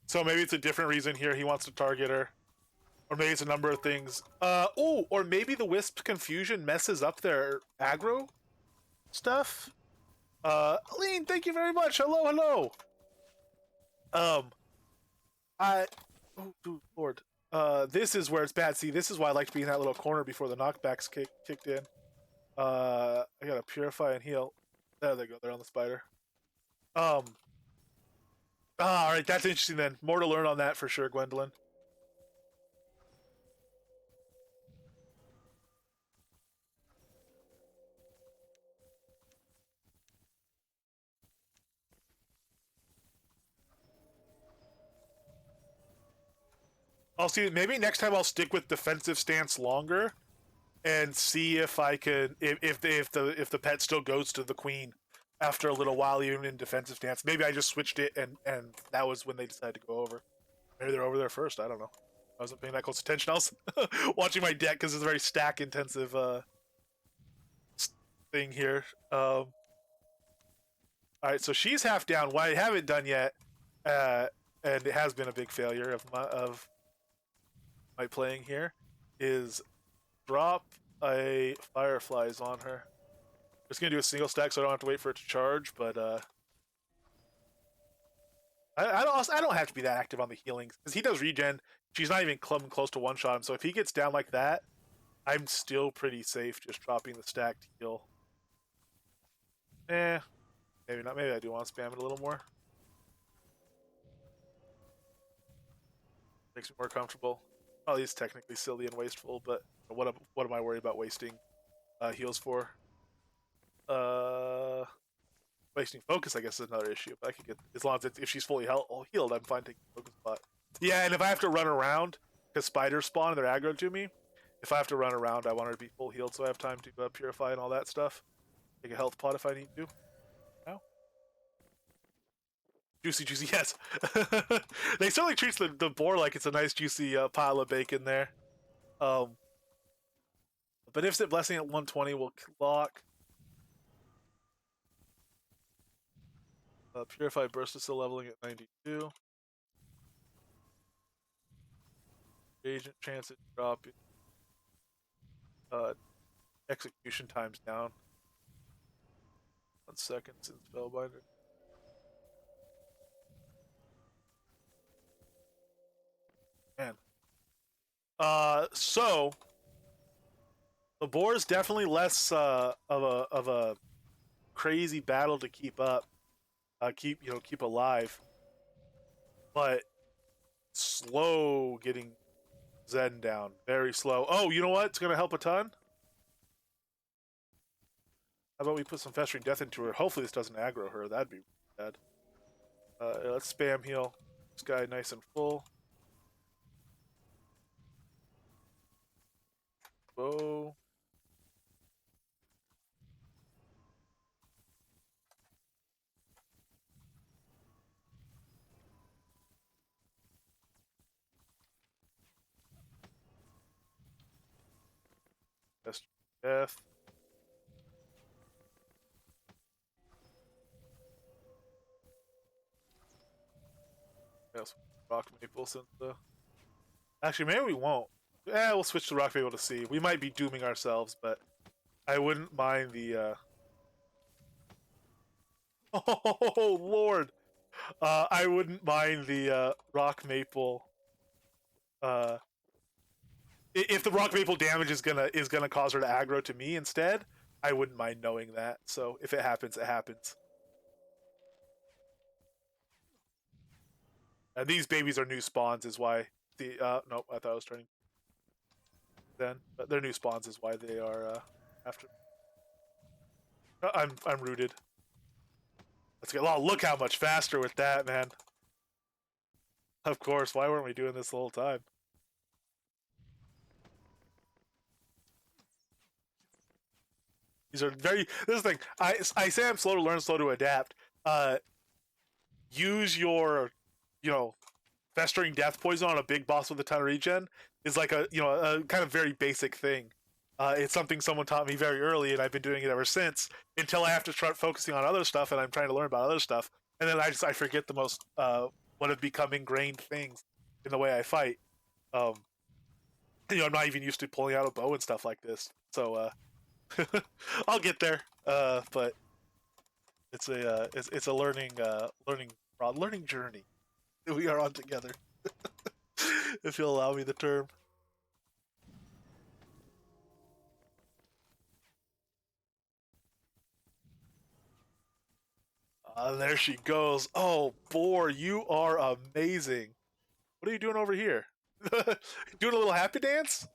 So maybe it's a different reason here. He wants to target her, or maybe it's a number of things. Or maybe the wisp confusion messes up their aggro stuff. Lean, thank you very much. Hello, hello. Um, I. Oh, dude, Lord. This is where it's bad. See, this is why I like to be in that little corner before the knockbacks kicked in. I gotta purify and heal. There they go. They're on the spider. Um. All right, that's interesting. Then more to learn on that for sure, Gwendolyn. I'll see. Maybe next time I'll stick with defensive stance longer and see if I can if the pet still goes to the queen after a little while, even in defensive stance. Maybe I just switched it and that was when they decided to go over. Maybe they're over there first. I don't know. I wasn't paying that close attention. I was watching my deck because it's a very stack intensive thing here. All right, so she's half down. What I haven't done yet, and it has been a big failure of my playing here, is drop a Fireflies on her. Just gonna do a single stack so I don't have to wait for it to charge, but I don't have to be that active on the healings because he does regen. She's not even coming close to one shot him, so if he gets down like that, I'm still pretty safe just dropping the stack to heal. Maybe not. Maybe I do want to spam it a little more. Makes me more comfortable. Well, he's technically silly and wasteful, but what am I worried about wasting heals for? Uh, Wasting focus, I guess, is another issue. But I could get as long as if she's fully healed, I'm fine taking focus spot. Yeah, and if I have to run around because spiders spawn and they're aggro to me, if I have to run around, I want her to be full healed so I have time to purify and all that stuff. Take a health pot if I need to. No. Juicy, juicy, yes. They certainly treats the boar like it's a nice juicy pile of bacon there. Beneficent Blessing at 120 will lock. Purified Burst is still leveling at 92. Agent Transit drop. Execution time's down. 1 second since Spellbinder. Man. So the boar is definitely less of a crazy battle to keep up, keep alive, but slow getting Zen down, very slow. Oh, you know what? It's gonna help a ton. How about we put some Festering Death into her? Hopefully this doesn't aggro her. That'd be bad. Let's spam heal this guy nice and full. Whoa. Festering Death. Yes, Rock Maple since the. Actually, maybe we won't. Yeah, we'll switch to Rock Maple to see. We might be dooming ourselves, but I wouldn't mind the. Oh Lord, I wouldn't mind the Rock Maple. If the Rock Maple damage is gonna cause her to aggro to me instead, I wouldn't mind knowing that. So if it happens, it happens. And these babies are new spawns, is why the nope, I thought I was turning. Then, but they're new spawns, is why they are after. I'm rooted. Let's get. Oh, look how much faster with that, man. Of course. Why weren't we doing this the whole time? These are very. This is the thing. I say I'm slow to learn, slow to adapt. Use your, festering death poison on a big boss with a ton of regen is like a kind of very basic thing. It's something someone taught me very early, and I've been doing it ever since. Until I have to start focusing on other stuff, and I'm trying to learn about other stuff, and then I forget the most what have become ingrained things in the way I fight. Um, I'm not even used to pulling out a bow and stuff like this, so I'll get there. But it's a learning journey that we are on together. If you'll allow me the term. There she goes. Oh, Boar, you are amazing. What are you doing over here? Doing a little happy dance?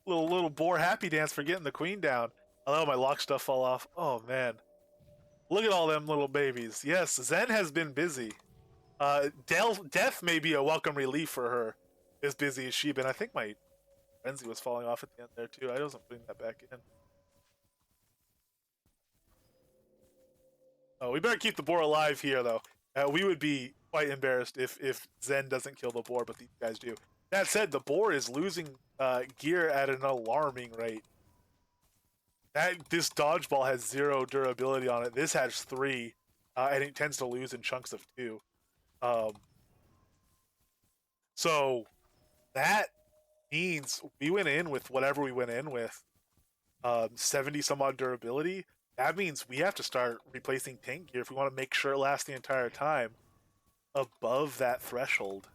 Little Boar happy dance for getting the queen down. I let my lock stuff fall off. Oh man, look at all them little babies. Yes, Zen has been busy. Death may be a welcome relief for her, as busy as she been. I think my frenzy was falling off at the end there too. I wasn't putting that back in. Oh, we better keep the boar alive here, though. We would be quite embarrassed if Zen doesn't kill the boar, but these guys do. That said, the boar is losing gear at an alarming rate. This dodgeball has 0 durability on it. This has 3, and it tends to lose in chunks of 2. Um, so that means we went in with whatever we went in with, 70 some odd durability. That means we have to start replacing tank gear if we want to make sure it lasts the entire time above that threshold.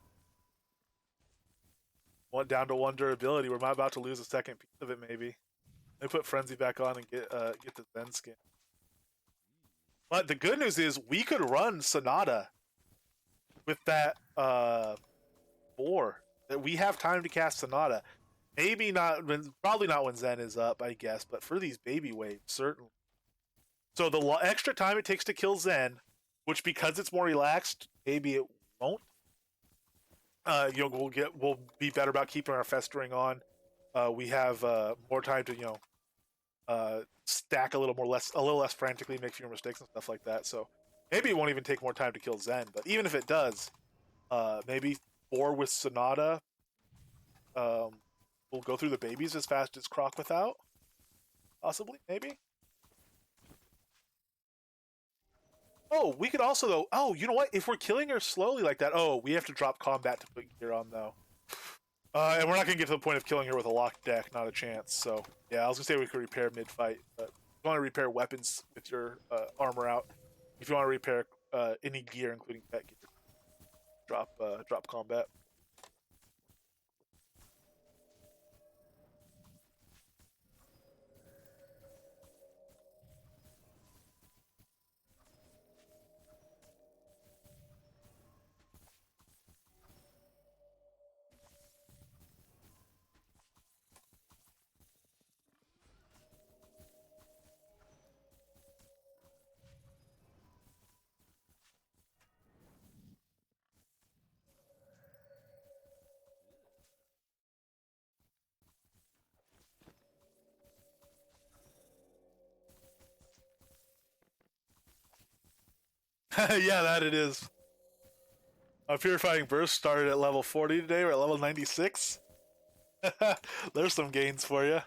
Went down to 1 durability. We're about to lose a second piece of it, maybe. Let me put Frenzy back on and get the Zen skin. But the good news is we could run Sonata with that boar. That we have time to cast Sonata. Maybe not probably not when Zen is up, I guess, but for these baby waves, certainly. So the extra time it takes to kill Zen, which because it's more relaxed, maybe it won't. We'll be better about keeping our festering on. We have more time to stack a little less frantically, make fewer mistakes and stuff like that. So Maybe it won't even take more time to kill Zen, but even if it does, maybe 4 with Sonata will go through the babies as fast as Croc without. Possibly, maybe. Oh, we could also though. Oh, you know what? If we're killing her slowly like that, oh, we have to drop combat to put gear on though. And we're not gonna get to the point of killing her with a locked deck, not a chance. So yeah, I was gonna say we could repair mid-fight, but if you want to repair weapons with your armor out, if you want to repair any gear, including pet gear, drop combat. Yeah, that it is. Purifying Burst started at level 40 today. We're at level 96. There's some gains for you.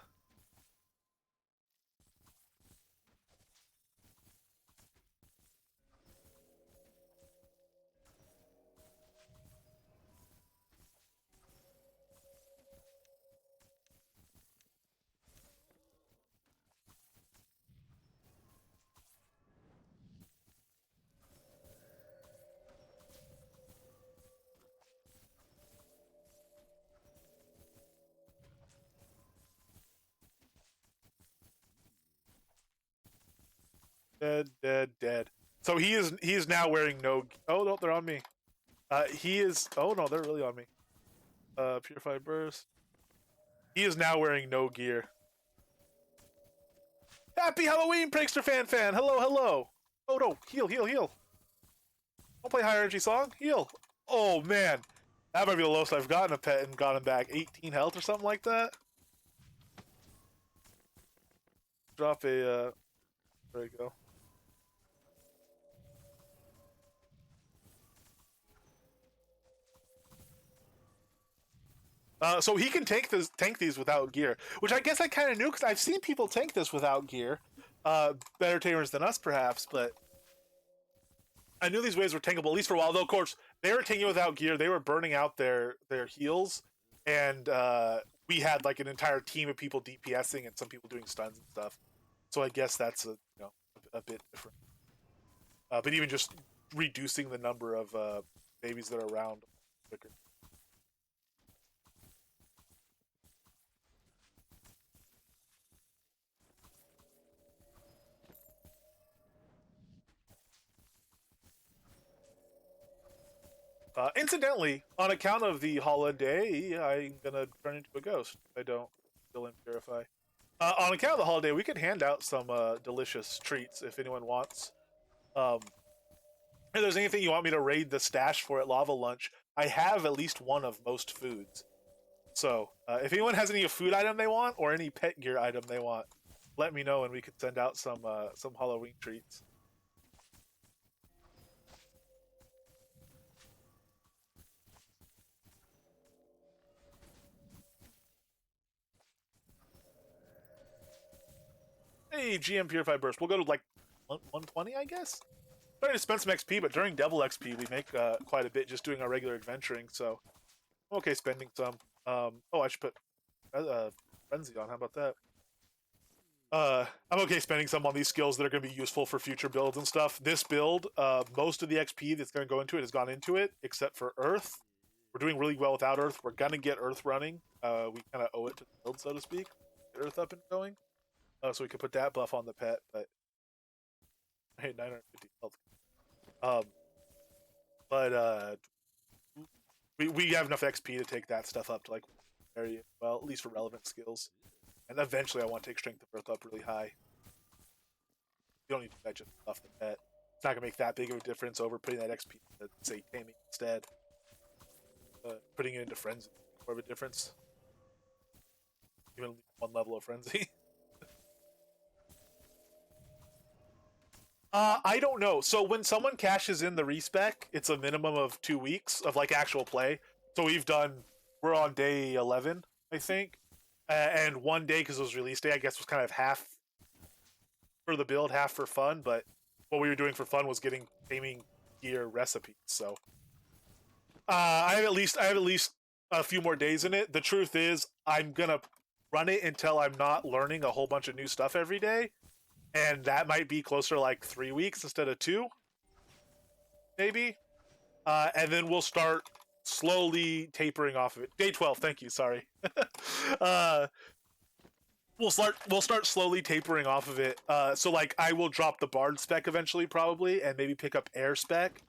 Dead, dead, dead. So he is now wearing no. Oh no, they're on me. He is. Oh no, they're really on me. Purified Burst. He is now wearing no gear. Happy Halloween, Prankster fan. Hello, hello. Oh no, heal, heal, heal. Don't play high energy song. Heal. Oh man, that might be the lowest I've gotten a pet and gotten back 18 health or something like that. Drop a. There you go. So he can tank these without gear, which I guess I kind of knew because I've seen people tank this without gear. Better tamers than us, perhaps, but I knew these waves were tankable at least for a while. Though, of course, they were tanking without gear. They were burning out their heals, and we had like an entire team of people DPSing and some people doing stuns and stuff. So I guess that's a bit different. But even just reducing the number of babies that are around quicker. Incidentally, on account of the holiday, I'm gonna turn into a ghost. I don't still in purify. On account of the holiday, we could hand out some delicious treats if anyone wants. Um, if there's anything you want me to raid the stash for at Lava Lunch, I have at least one of most foods. So if anyone has any food item they want or any pet gear item they want, let me know and we could send out some Halloween treats. Hey, GM Purify Burst. We'll go to like 120, I guess. Trying to spend some XP, but during Devil XP, we make quite a bit just doing our regular adventuring. So I'm okay spending some. Oh, I should put Frenzy on. How about that? I'm okay spending some on these skills that are going to be useful for future builds and stuff. This build, most of the XP that's going to go into it has gone into it, except for Earth. We're doing really well without Earth. We're going to get Earth running. We kind of owe it to the build, so to speak. Get Earth up and going. So we could put that buff on the pet, but hey, 950 health. Um, but we have enough XP to take that stuff up to like very well, at least for relevant skills. And eventually, I want to take Strength of Earth up really high. You don't need to do that just off the pet. It's not gonna make that big of a difference over putting that XP to say Taming instead. Putting it into Frenzy more of a difference. Even one level of Frenzy. I don't know. So when someone cashes in the respec, it's a minimum of 2 weeks of like actual play. So we're on day 11, I think, and one day because it was release day, I guess was kind of half for the build, half for fun. But what we were doing for fun was getting taming gear recipes. So I have at least a few more days in it. The truth is, I'm gonna run it until I'm not learning a whole bunch of new stuff every day, and that might be closer to like 3 weeks instead of two, maybe. And then we'll start slowly tapering off of it. Day 12, thank you. Sorry. uh, we'll start slowly tapering off of it. So like I will drop the Bard spec eventually, probably, and maybe pick up Air spec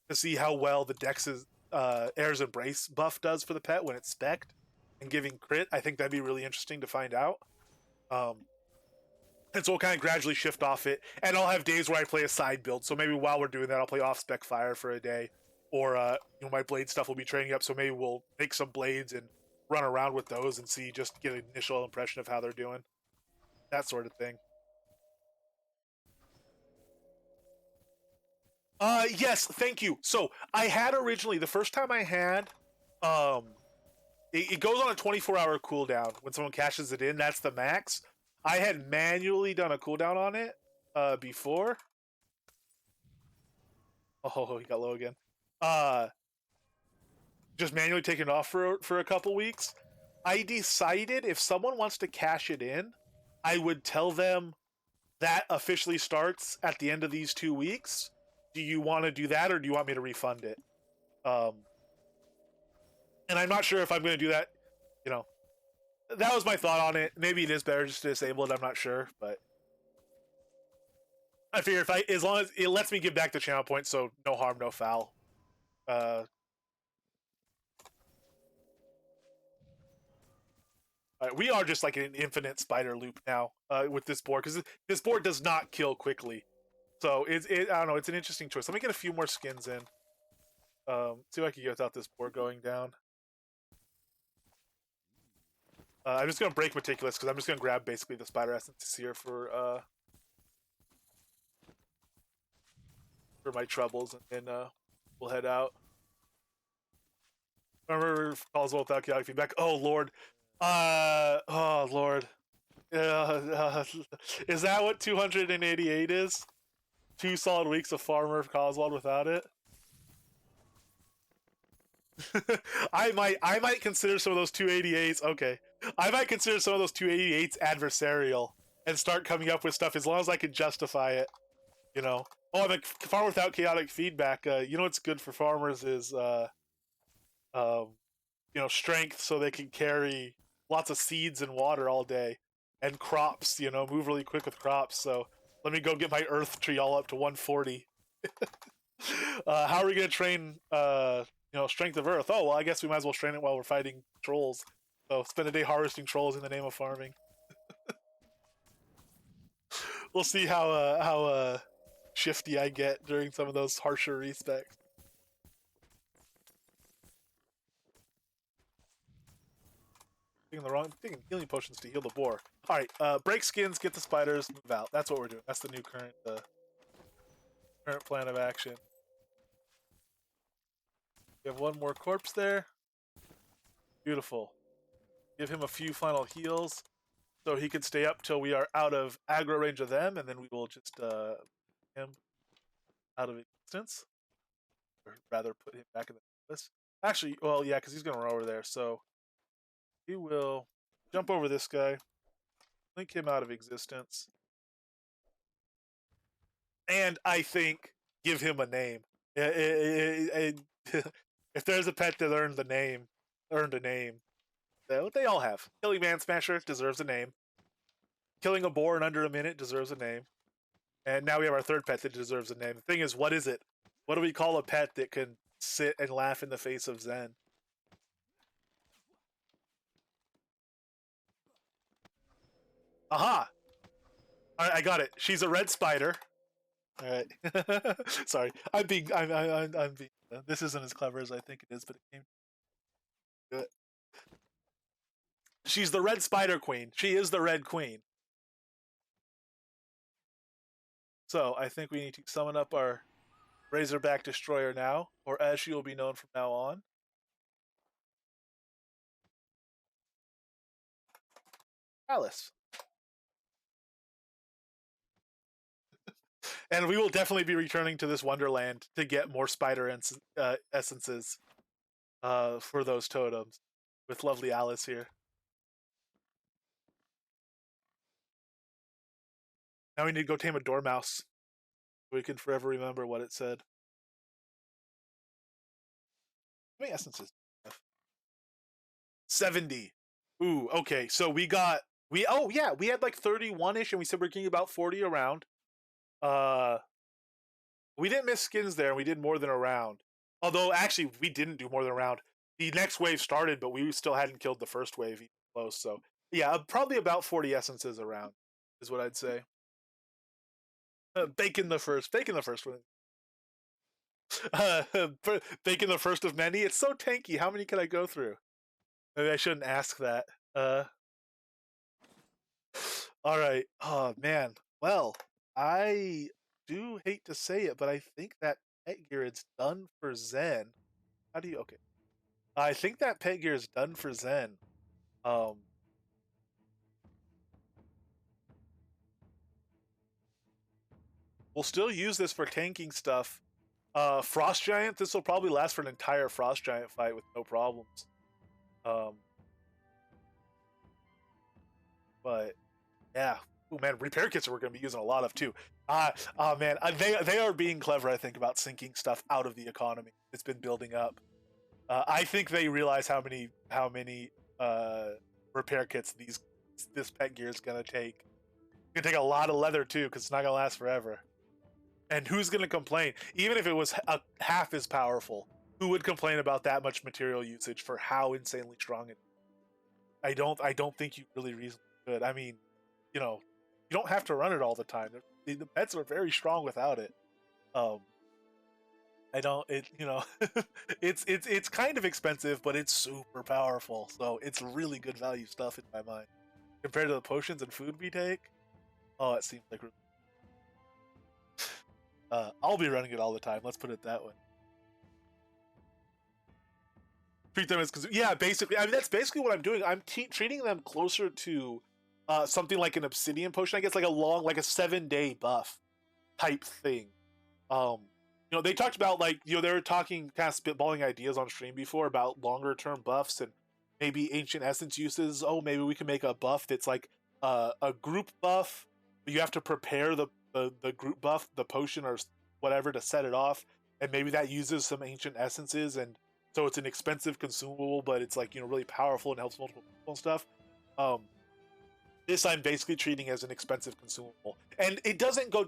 to see how well the Dex's Air's Embrace buff does for the pet when it's spec'd and giving crit. I think that'd be really interesting to find out. Um, and so we'll kind of gradually shift off it, and I'll have days where I play a side build. So maybe while we're doing that, I'll play off spec fire for a day, or my blade stuff will be training up. So maybe we'll make some blades and run around with those and see, just get an initial impression of how they're doing, that sort of thing. Yes, thank you. So I had originally the first time I had, um, it goes on a 24-hour cooldown when someone cashes it in. That's the max. I had manually done a cooldown on it before. Oh, he got low again. Uh, just manually taking it off for a couple weeks. I decided if someone wants to cash it in, I would tell them that officially starts at the end of these 2 weeks. Do you want to do that, or do you want me to refund it? Um, and I'm not sure if I'm going to do that. You know, that was my thought on it. Maybe it is better just to disable it. I'm not sure, but I figure as long as it lets me give back the channel points, so no harm, no foul. Uh, we are just like an infinite spider loop now with this board, because this board does not kill quickly. So I don't know. It's an interesting choice. Let me get a few more skins in. See if I can get without this board going down. I'm just gonna break meticulous because I'm just gonna grab basically the spider essence here for my troubles, and then we'll head out. Remember calls without chaotic feedback. Oh lord. Oh lord. Is that what 288 is? 2 solid weeks of Farmer Coswald without it. I might consider some of those 288s. Okay, I might consider some of those 288s adversarial and start coming up with stuff as long as I can justify it. You know. Oh, I'm a farmer without chaotic feedback. You know what's good for farmers is um, strength, so they can carry lots of seeds and water all day, and crops. Move really quick with crops. So let me go get my earth tree all up to 140. How are we gonna train? Strength of earth. Oh well, I guess we might as well train it while we're fighting trolls. So spend a day harvesting trolls in the name of farming. We'll see how shifty I get during some of those harsher respecs. Taking healing potions to heal the boar. All right, break skins, get the spiders, move out. That's what we're doing. That's the new current plan of action. We have one more corpse there. Beautiful. Give him a few final heals so he can stay up till we are out of aggro range of them, and then we will just him out of existence, or rather put him back in the list. Actually, well, yeah, because he's going to run over there, so we will jump over this guy, link him out of existence, and I think give him a name. If there's a pet that earned a name, they all have. Killing Man Smasher deserves a name. Killing a boar in under a minute deserves a name. And now we have our third pet that deserves a name. The thing is, what is it? What do we call a pet that can sit and laugh in the face of Zen? Aha! All right, I got it. She's a red spider. All right. Sorry, I'm being. I'm being. This isn't as clever as I think it is, but it came good. She's the red spider queen. She is the red queen. So I think we need to summon up our Razorback Destroyer now, or as she will be known from now on, Alice. And we will definitely be returning to this Wonderland to get more spider essences for those totems with lovely Alice here. Now we need to go tame a dormouse. We can forever remember what it said. How many essences? 70. Ooh, okay. So we got we had like 31ish and we said we're getting about 40 around. Uh we didn't miss skins there, and we did more than a round. Although actually we didn't do more than a round. The next wave started, but we still hadn't killed the first wave even close. So yeah, probably about 40 essences around is what I'd say. Bacon the first one. Uh, Bacon the first of many. It's so tanky. How many can I go through? Maybe I shouldn't ask that. All right. Oh man. Well, I do hate to say it, but I think that pet gear is done for Zen. How do you? Okay. I think that pet gear is done for Zen. Um, we'll still use this for tanking stuff. Frost Giant. This will probably last for an entire Frost Giant fight with no problems. Um, but yeah. Oh man, repair kits we're going to be using a lot of too. Man, they are being clever. I think about sinking stuff out of the economy. It's been building up. I think they realize how many repair kits this pet gear is going to take. It's going to take a lot of leather too, because it's not going to last forever. And who's going to complain? Even if it was half as powerful, who would complain about that much material usage for how insanely strong it is? I don't think you really reasonably could. I mean, you know, you don't have to run it all the time. The pets are very strong without it. Um, I don't. It it's kind of expensive, but it's super powerful. So it's really good value stuff in my mind compared to the potions and food we take. Oh, it seems like I'll be running it all the time. Let's put it that way. Treat them as yeah, basically. I mean, that's basically what I'm doing. I'm treating them closer to something like an obsidian potion. I guess like like a 7-day buff type thing. Um, they talked about like they were talking kind of spitballing ideas on stream before about longer term buffs and maybe ancient essence uses. Oh, maybe we can make a buff that's like a group buff, but you have to prepare the group buff, the potion or whatever to set it off, and maybe that uses some ancient essences, and so it's an expensive consumable, but it's like really powerful and helps multiple people and stuff. Um, this I'm basically treating as an expensive consumable, and it doesn't go.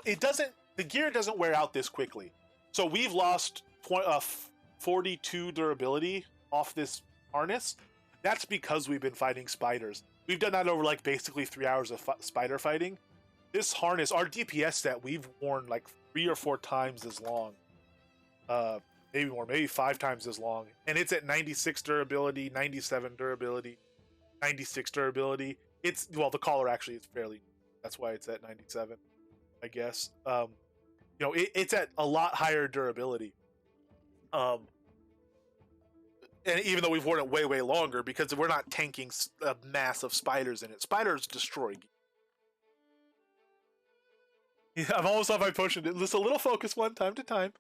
It doesn't. The gear doesn't wear out this quickly, so we've lost 42 durability off this harness. That's because we've been fighting spiders. We've done that over like basically 3 hours of spider fighting. This harness, our DPS set, we've worn like 3 or 4 times as long. Maybe more, maybe 5 times as long, and it's at 96 durability, 97 durability, 96 durability. It's the collar actually is fairly. That's why it's at 97, I guess. It's at a lot higher durability. And even though we've worn it way, way longer, because we're not tanking a mass of spiders in it. Spiders destroy. Yeah, I'm almost off my potion. Just a little focus one time to time.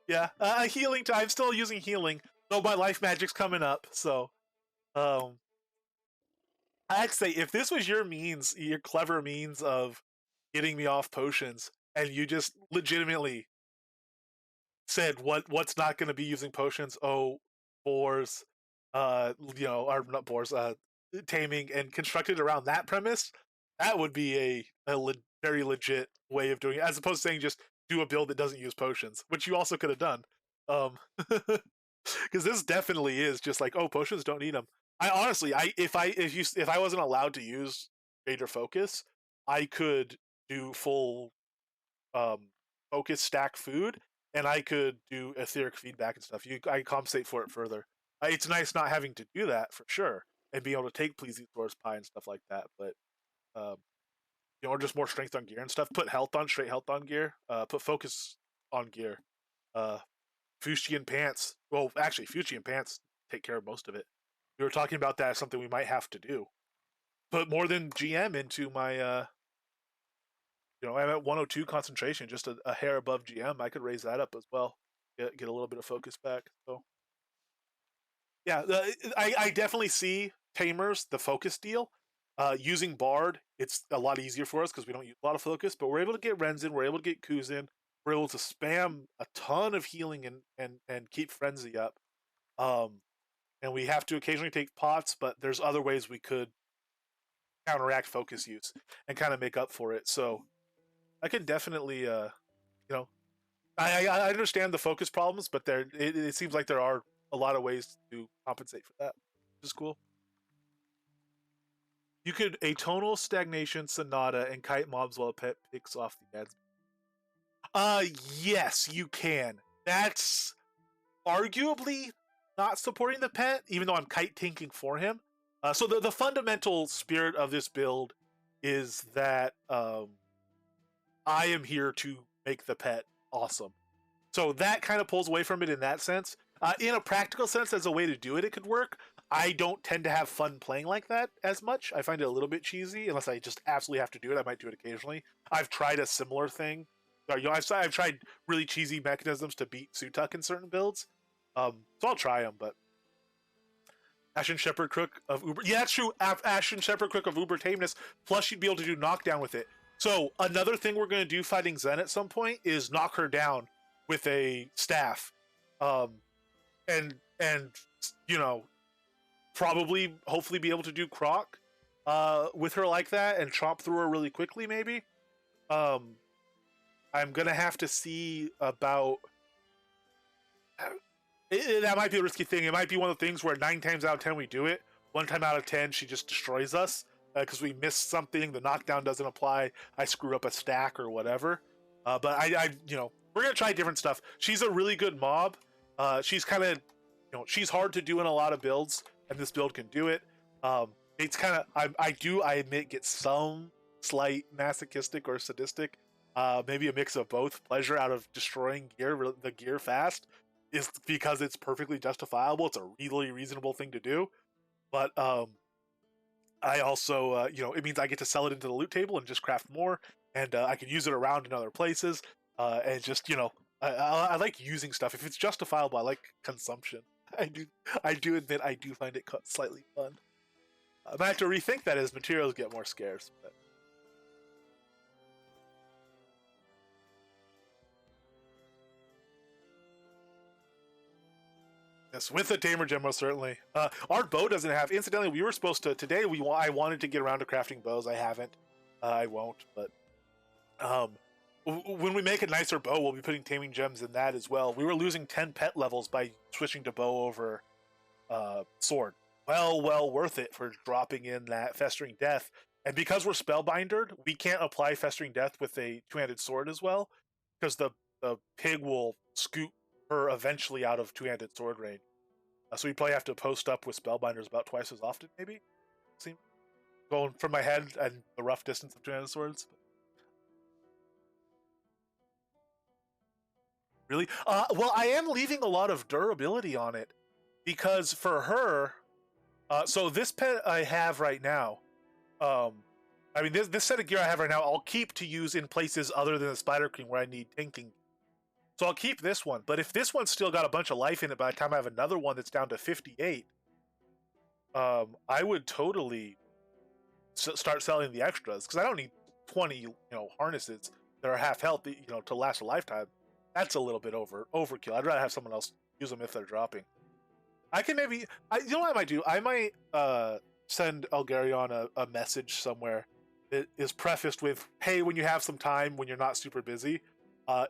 Yeah, healing time. I'm still using healing, though my life magic's coming up. So, I have to say, if this was your clever means of getting me off potions, and you just legitimately said what's not going to be using potions, oh, boars, or not boars, taming, and constructed around that premise, that would be a very legit way of doing it, as opposed to saying just do a build that doesn't use potions, which you also could have done. Because this definitely is just like, oh, potions don't need them. I honestly, if I wasn't allowed to use Vader Focus, I could do full um, focus stack food, and I could do etheric feedback and stuff. I compensate for it further. It's nice not having to do that for sure, and being able to take Pleasing Source Pie and stuff like that. But um, you know, or just more strength on gear and stuff. Put health on, straight health on gear. Put focus on gear. Uh, Fuchsian pants. Well, actually, Fuchsian pants take care of most of it. We were talking about that as something we might have to do. Put more than GM into my. You know, I'm at 102 concentration, just a hair above GM. I could raise that up as well. Get a little bit of focus back. So yeah, I definitely see Tamers, the focus deal. Using Bard, it's a lot easier for us because we don't use a lot of focus, but we're able to get Rens in, we're able to get Kuz in, we're able to spam a ton of healing and keep Frenzy up. Um, and we have to occasionally take pots, but there's other ways we could counteract focus use and kind of make up for it. So I can definitely, you know, I understand the focus problems, but it seems like there are a lot of ways to compensate for that, which is cool. You could Atonal Stagnation Sonata and kite mobs while a pet picks off the ads. Yes, you can. That's arguably not supporting the pet, even though I'm kite tanking for him. So the fundamental spirit of this build is that I am here to make the pet awesome. So that kind of pulls away from it in that sense. In a practical sense, as a way to do it, it could work. I don't tend to have fun playing like that as much. I find it a little bit cheesy, unless I just absolutely have to do it. I might do it occasionally. I've tried a similar thing. You know, I've tried really cheesy mechanisms to beat Sutuk in certain builds. So I'll try them, but Ashen Shepherd Crook of Uber. Yeah, that's true. Ashen Shepherd Crook of Uber Tameness. Plus, you'd be able to do knockdown with it. So another thing we're going to do fighting Zen at some point is knock her down with a staff, and you know, probably hopefully be able to do Croc with her like that and chomp through her really quickly. Maybe. I'm gonna have to see about. That might be a risky thing. It might be one of the things where 9 times out of 10 we do it. 1 time out of 10 she just destroys us because we missed something. The knockdown doesn't apply. I screw up a stack or whatever. But I, you know, we're gonna try different stuff. She's a really good mob. She's kind of, you know, she's hard to do in a lot of builds, and this build can do it. It's kind of, I admit, get some slight masochistic or sadistic. Maybe a mix of both. Pleasure out of destroying the gear fast is because it's perfectly justifiable. It's a really reasonable thing to do. But I also, you know, it means I get to sell it into the loot table and just craft more, and I can use it around in other places. And just, you know, I like using stuff if it's justifiable. I like consumption. I do admit I do find it slightly fun. I might have to rethink that as materials get more scarce. But yes, with the Tamer gem, most certainly. Our bow doesn't have. Incidentally, we were supposed to today. I wanted to get around to crafting bows. I haven't. I won't. But when we make a nicer bow, we'll be putting taming gems in that as well. We were losing 10 pet levels by switching to bow over sword. Well worth it for dropping in that festering death. And because we're spellbindered, we can't apply festering death with a two-handed sword as well, because the pig will scoot her eventually out of two-handed sword range. So we probably have to post up with spellbinders about twice as often, maybe. See, going from my head and the rough distance of two-handed swords. Really? Well, I am leaving a lot of durability on it because for her, so this pet I have right now, I mean, this set of gear I have right now, I'll keep to use in places other than the Spider Queen where I need tanking. So I'll keep this one, but if this one's still got a bunch of life in it by the time I have another one that's down to 58, I would totally start selling the extras because I don't need 20, you know, harnesses that are half health, you know, to last a lifetime. That's a little bit overkill. I'd rather have someone else use them if they're dropping. I can maybe, you know what I might do? I might send Elgarion a message somewhere that is prefaced with, "Hey, when you have some time, when you're not super busy,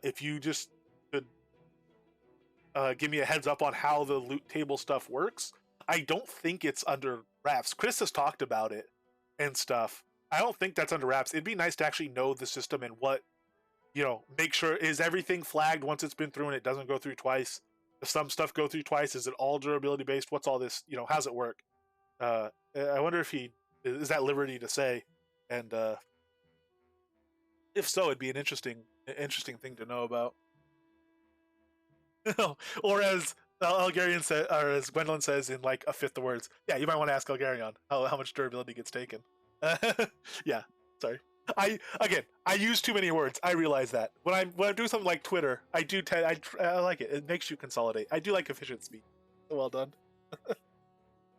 if you just could give me a heads up on how the loot table stuff works." I don't think it's under wraps. Chris has talked about it and stuff. I don't think that's under wraps. It'd be nice to actually know the system and what, you know, make sure, is everything flagged once it's been through and it doesn't go through twice? Does some stuff go through twice? Is it all durability based? What's all this? You know, how's it work? I wonder if he is at liberty to say. And If so, it'd be an interesting thing to know about. Or as Algarian said, or as Gwendolyn says in like a fifth of words, yeah, you might want to ask Algarion how much durability gets taken. Yeah, sorry. I use too many words. I realize that when I'm doing something like Twitter, I like it. It makes you consolidate. I do like efficient speed. Well done.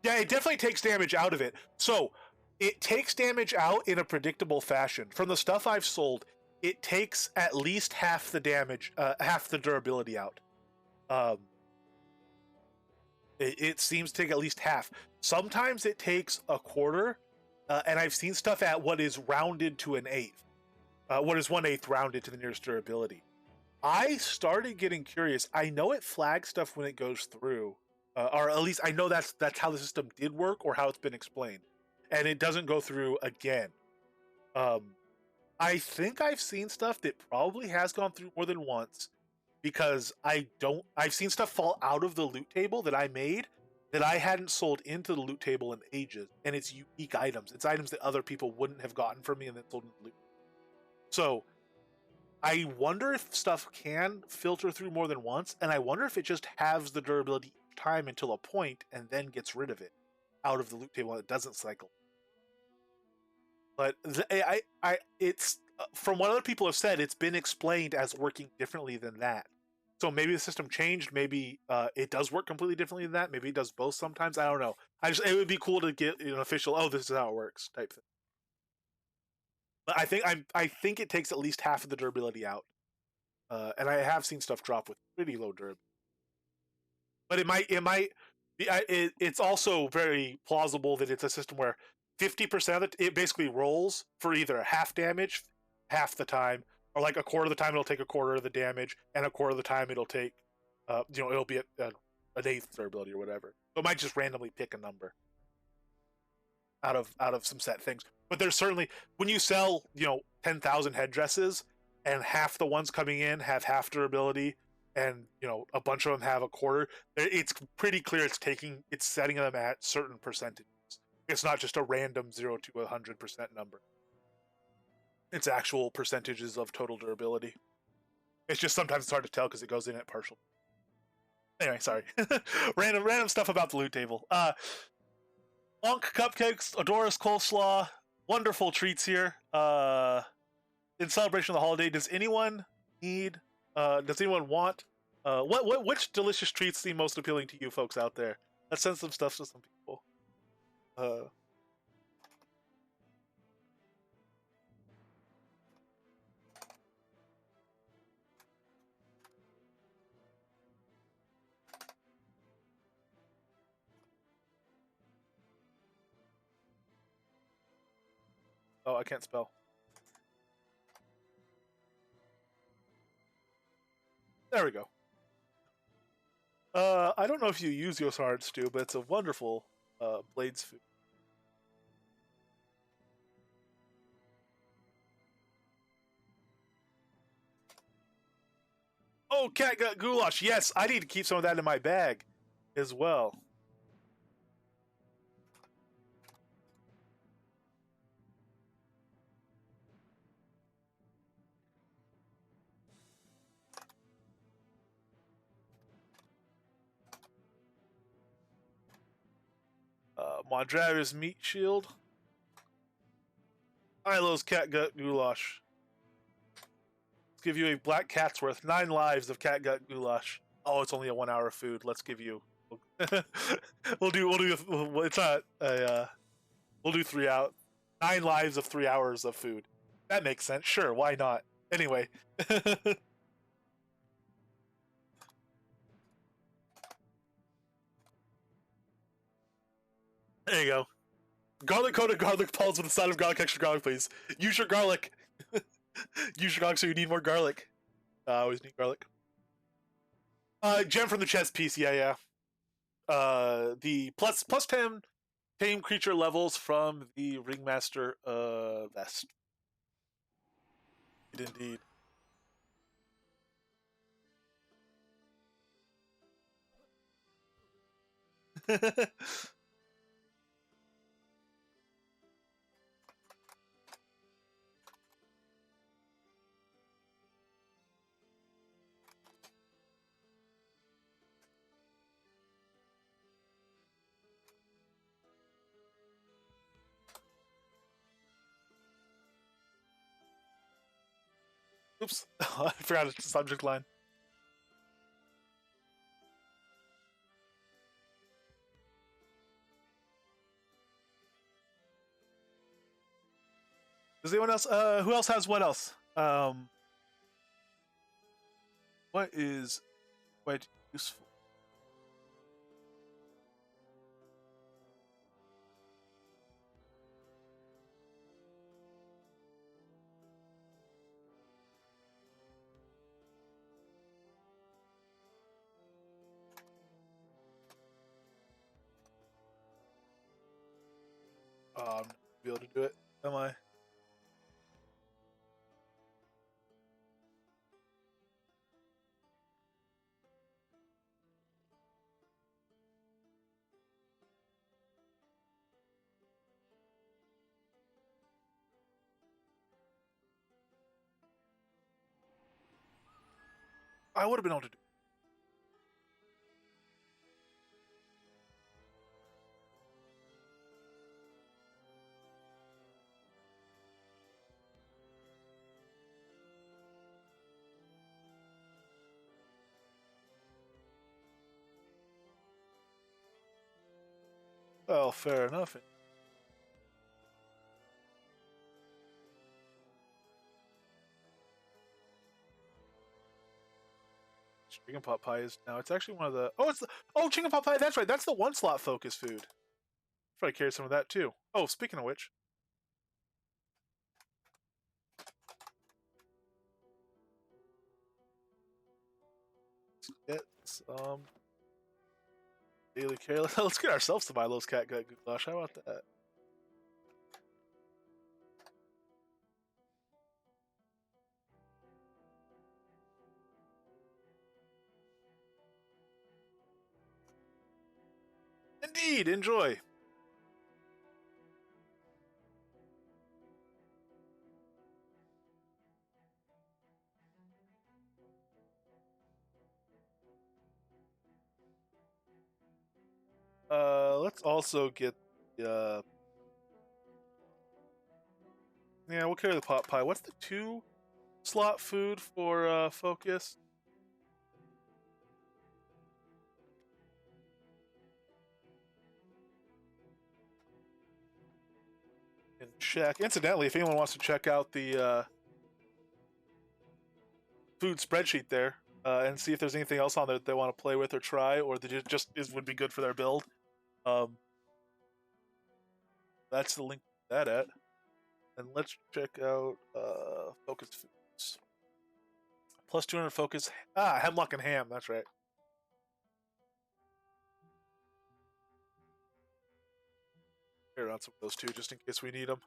Yeah, it definitely takes damage out of it. So it takes damage out in a predictable fashion. From the stuff I've sold, it takes at least half the damage, half the durability out. Um, it seems to take at least half. Sometimes it takes a quarter, and I've seen stuff at what is rounded to an eighth. What is 1/8 rounded to the nearest durability. I started getting curious. I know it flags stuff when it goes through, or at least I know that's how the system did work or how it's been explained, and it doesn't go through again. I think I've seen stuff that probably has gone through more than once, because I've seen stuff fall out of the loot table that I made that I hadn't sold into the loot table in ages, and it's unique items. It's items that other people wouldn't have gotten from me and then sold in the loot. So I wonder if stuff can filter through more than once, and I wonder if it just halves the durability each time until a point and then gets rid of it out of the loot table and it doesn't cycle. But it's from what other people have said, it's been explained as working differently than that. So maybe the system changed. Maybe it does work completely differently than that. Maybe it does both sometimes. I don't know. It would be cool to get an official, oh, this is how it works type thing. But I think it takes at least half of the durability out, and I have seen stuff drop with pretty low durability. But it might be, it's also very plausible that it's a system where 50% of it basically rolls for either half damage half the time, or like a quarter of the time it'll take a quarter of the damage, and a quarter of the time it'll take, it'll be an eighth durability or whatever. So it might just randomly pick a number out of some set things. But there's certainly, when you sell 10,000 headdresses and half the ones coming in have half durability, and a bunch of them have a quarter, it's pretty clear it's setting them at certain percentages. It's not just a random 0 to 100% number. It's actual percentages of total durability. It's just sometimes it's hard to tell because it goes in at partial. Anyway, sorry. random stuff about the loot table. Monk cupcakes, Adoris coleslaw, wonderful treats here. In celebration of the holiday, does anyone need? Does anyone want? Which delicious treats seem most appealing to you folks out there? Let's send some stuff to some people. Oh, I can't spell. There we go. I don't know if you use Yosard stew, but it's a wonderful Blades food. Oh, catgut goulash. Yes, I need to keep some of that in my bag as well. Mondravis meat shield. Ilo's catgut goulash. Let's give you a black cat's worth 9 lives of catgut goulash. Oh, it's only a 1 hour food. Let's give you. We'll do. It's not a. We'll do 3 out. 9 lives of 3 hours of food. That makes sense. Sure, why not? Anyway. There you go. Garlic coated garlic balls with a side of garlic, extra garlic, please. Use your garlic. Use your garlic so you need more garlic. I always need garlic. Gem from the chest piece, yeah. The plus 10 tame creature levels from the Ringmaster vest. Indeed. Oops, I forgot it's the subject line. Does anyone else? Who else has what else? What is quite useful? Be able to do it. Am I? I would have been able to do. Well, fair enough. Chicken pot pie is now. It's actually one of the. Oh, it's the. Oh, chicken pot pie. That's right. That's the one slot focus food. Probably carry some of that too. Oh, speaking of which, get some daily carry. Let's get ourselves to buy those cat gut goulash. How about that? Indeed, enjoy. Let's also get the. Yeah, we'll carry the pot pie. What's the two slot food for focus? And check. Incidentally, if anyone wants to check out the food spreadsheet there and see if there's anything else on there that they want to play with or try, or that it just is would be good for their build, um, that's the link to that at. And let's check out focus foods. Plus 200 focus. Hemlock and ham. That's right. Here on some of those two, just in case we need them.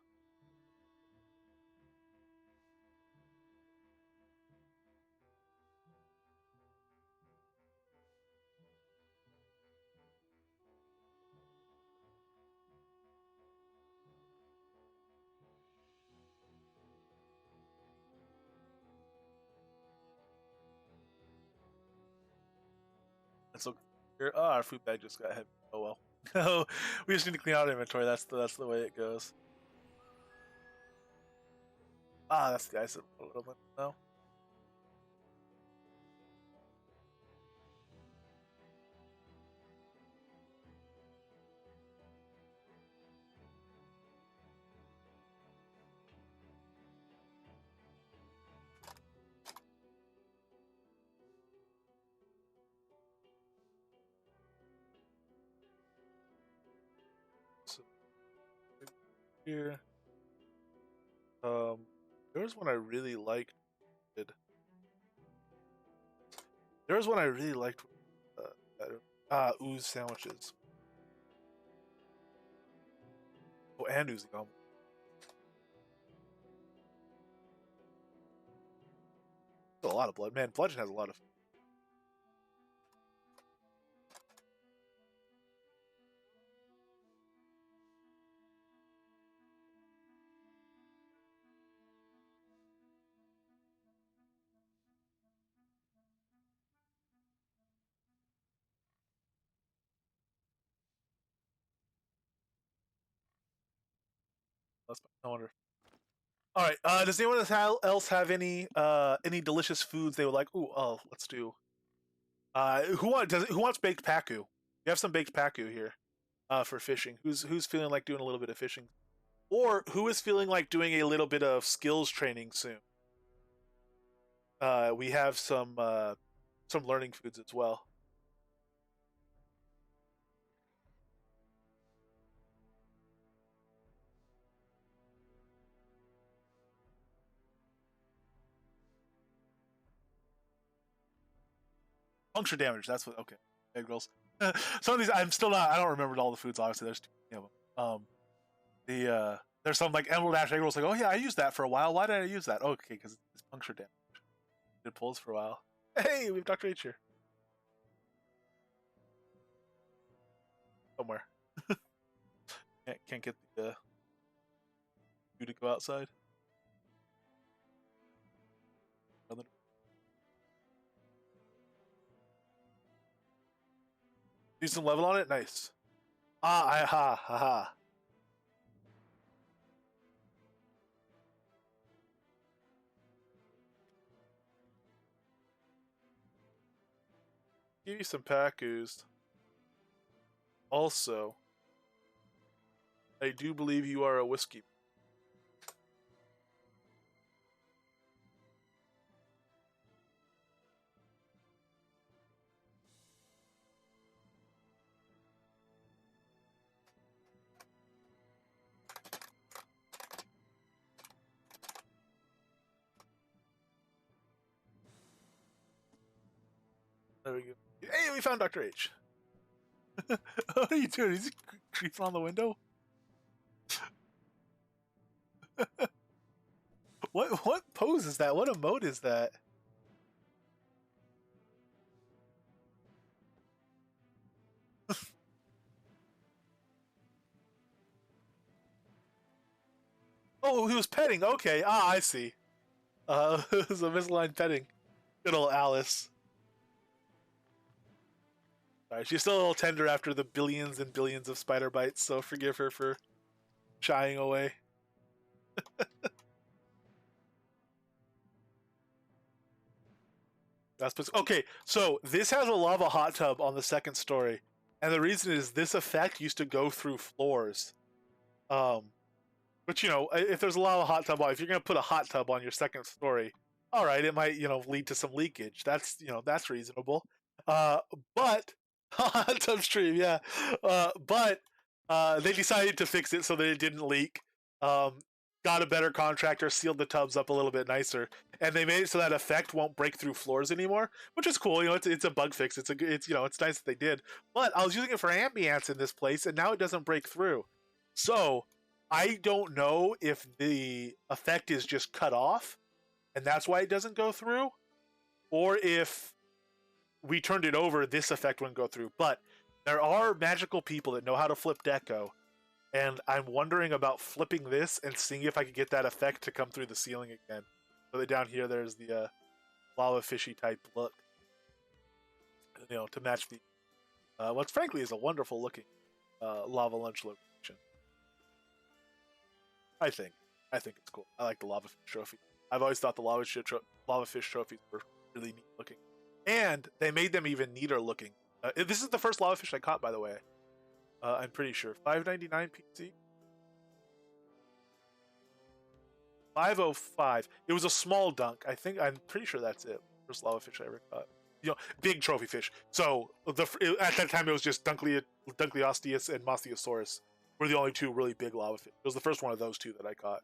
And so here, our food bag just got heavy. Oh well. We just need to clean out inventory. That's the way it goes. That's the guys. A little bit now. So here, um, there was one I really liked. There was one I really liked. Ooze sandwiches. Oh, and oozy gum. A lot of blood, man. Bludgeon has a lot of. No wonder. All right. Does anyone else have any delicious foods they would like? Ooh, oh, let's do. Who wants baked paku? You have some baked paku here. For fishing. Who's feeling like doing a little bit of fishing, or who is feeling like doing a little bit of skills training soon? We have some learning foods as well. Puncture damage. That's what. Okay, egg rolls. Some of these I'm still not. I don't remember all the foods. Obviously, there's too many of them. There's some like Emerald Ash egg rolls. Like, oh yeah, I used that for a while. Why did I use that? Oh, okay, because it's puncture damage. It pulls for a while. Hey, we have Dr. H here somewhere. Can't get the you to go outside. Do some level on it. Nice. Ah, ha ha ha. Give you some Pakus. Also, I do believe you are a whiskey. There we go. Hey, we found Dr. H. What are you doing? Is he creeping on the window? What pose is that? What emote is that? Oh, he was petting. Okay. Ah, I see. It was a misaligned petting. Good old Alice. Alright, she's still a little tender after the billions and billions of spider bites, so forgive her for shying away. Okay. So this has a lava hot tub on the second story, and the reason is this effect used to go through floors. Um, but if there's a lava hot tub, if you're gonna put a hot tub on your second story, all right, it might lead to some leakage. That's reasonable. Uh, but hot tub stream, yeah. But they decided to fix it so that it didn't leak. Um, got a better contractor, sealed the tubs up a little bit nicer, and they made it so that effect won't break through floors anymore, which is cool. It's a bug fix. It's nice that they did. But I was using it for ambience in this place, and now it doesn't break through. So I don't know if the effect is just cut off, and that's why it doesn't go through, or if we turned it over, this effect wouldn't go through. But there are magical people that know how to flip deco, and I'm wondering about flipping this and seeing if I could get that effect to come through the ceiling again. So that down here, there's the lava fishy type look, to match the what frankly is a wonderful looking lava lunch location. I think. I think it's cool. I like the lava fish trophy. I've always thought the lava fish trophies were really neat looking, and they made them even neater looking. This is the first lava fish I caught, by the way. I'm pretty sure. 5.99 PC. 505. It was a small dunk. I'm pretty sure that's it. First lava fish I ever caught. Big trophy fish. So at that time it was just Dunkleosteus and Mosteosaurus were the only two really big lava fish. It was the first one of those two that I caught.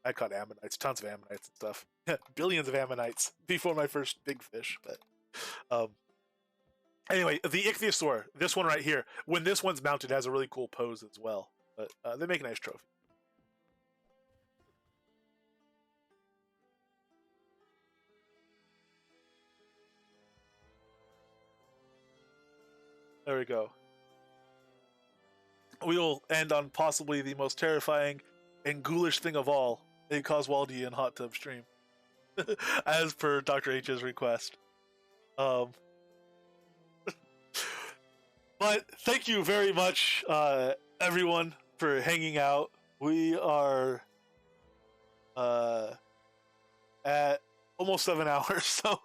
I caught ammonites, tons of ammonites and stuff. Billions of ammonites before my first big fish. But anyway, the ichthyosaur, this one right here, when this one's mounted, has a really cool pose as well. But they make a nice trophy. There we go. We'll end on possibly the most terrifying and ghoulish thing of all, a Coswaldian hot tub stream, as per Dr. H's request. Um, but thank you very much, everyone, for hanging out. We are at almost 7 hours. So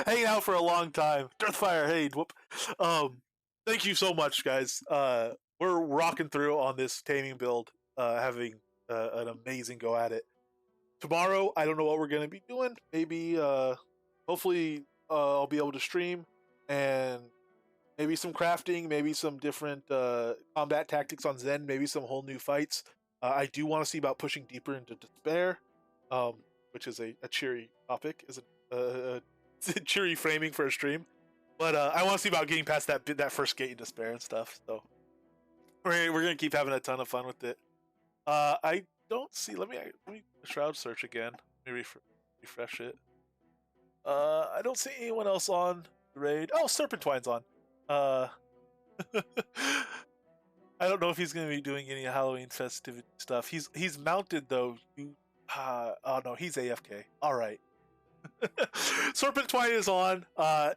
hanging out for a long time. Deathfire, hey, whoop. Thank you so much, guys. We're rocking through on this taming build, having an amazing go at it. Tomorrow, I don't know what we're gonna be doing. Maybe, hopefully, I'll be able to stream and maybe some crafting, maybe some different combat tactics on Zen, maybe some whole new fights. I do want to see about pushing deeper into Despair, um, which is a cheery topic, is a cheery framing for a stream. But I want to see about getting past that first gate in Despair and stuff. So we're gonna keep having a ton of fun with it. I don't see. Let me Shroud search again. Let me refresh it. I don't see anyone else on the raid. Oh, Serpentwine's on. Uh, I don't know if he's going to be doing any Halloween festivity stuff. He's mounted though. Oh no, he's AFK. All right. Serpentwine is on.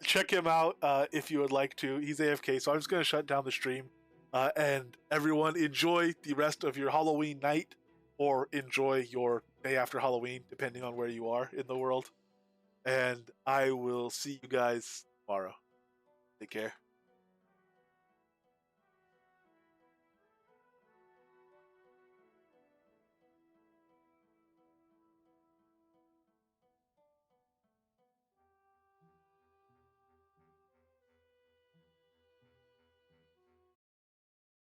Check him out if you would like to. He's AFK, so I'm just going to shut down the stream. And everyone enjoy the rest of your Halloween night, or enjoy your day after Halloween, depending on where you are in the world. And I will see you guys tomorrow. Take care.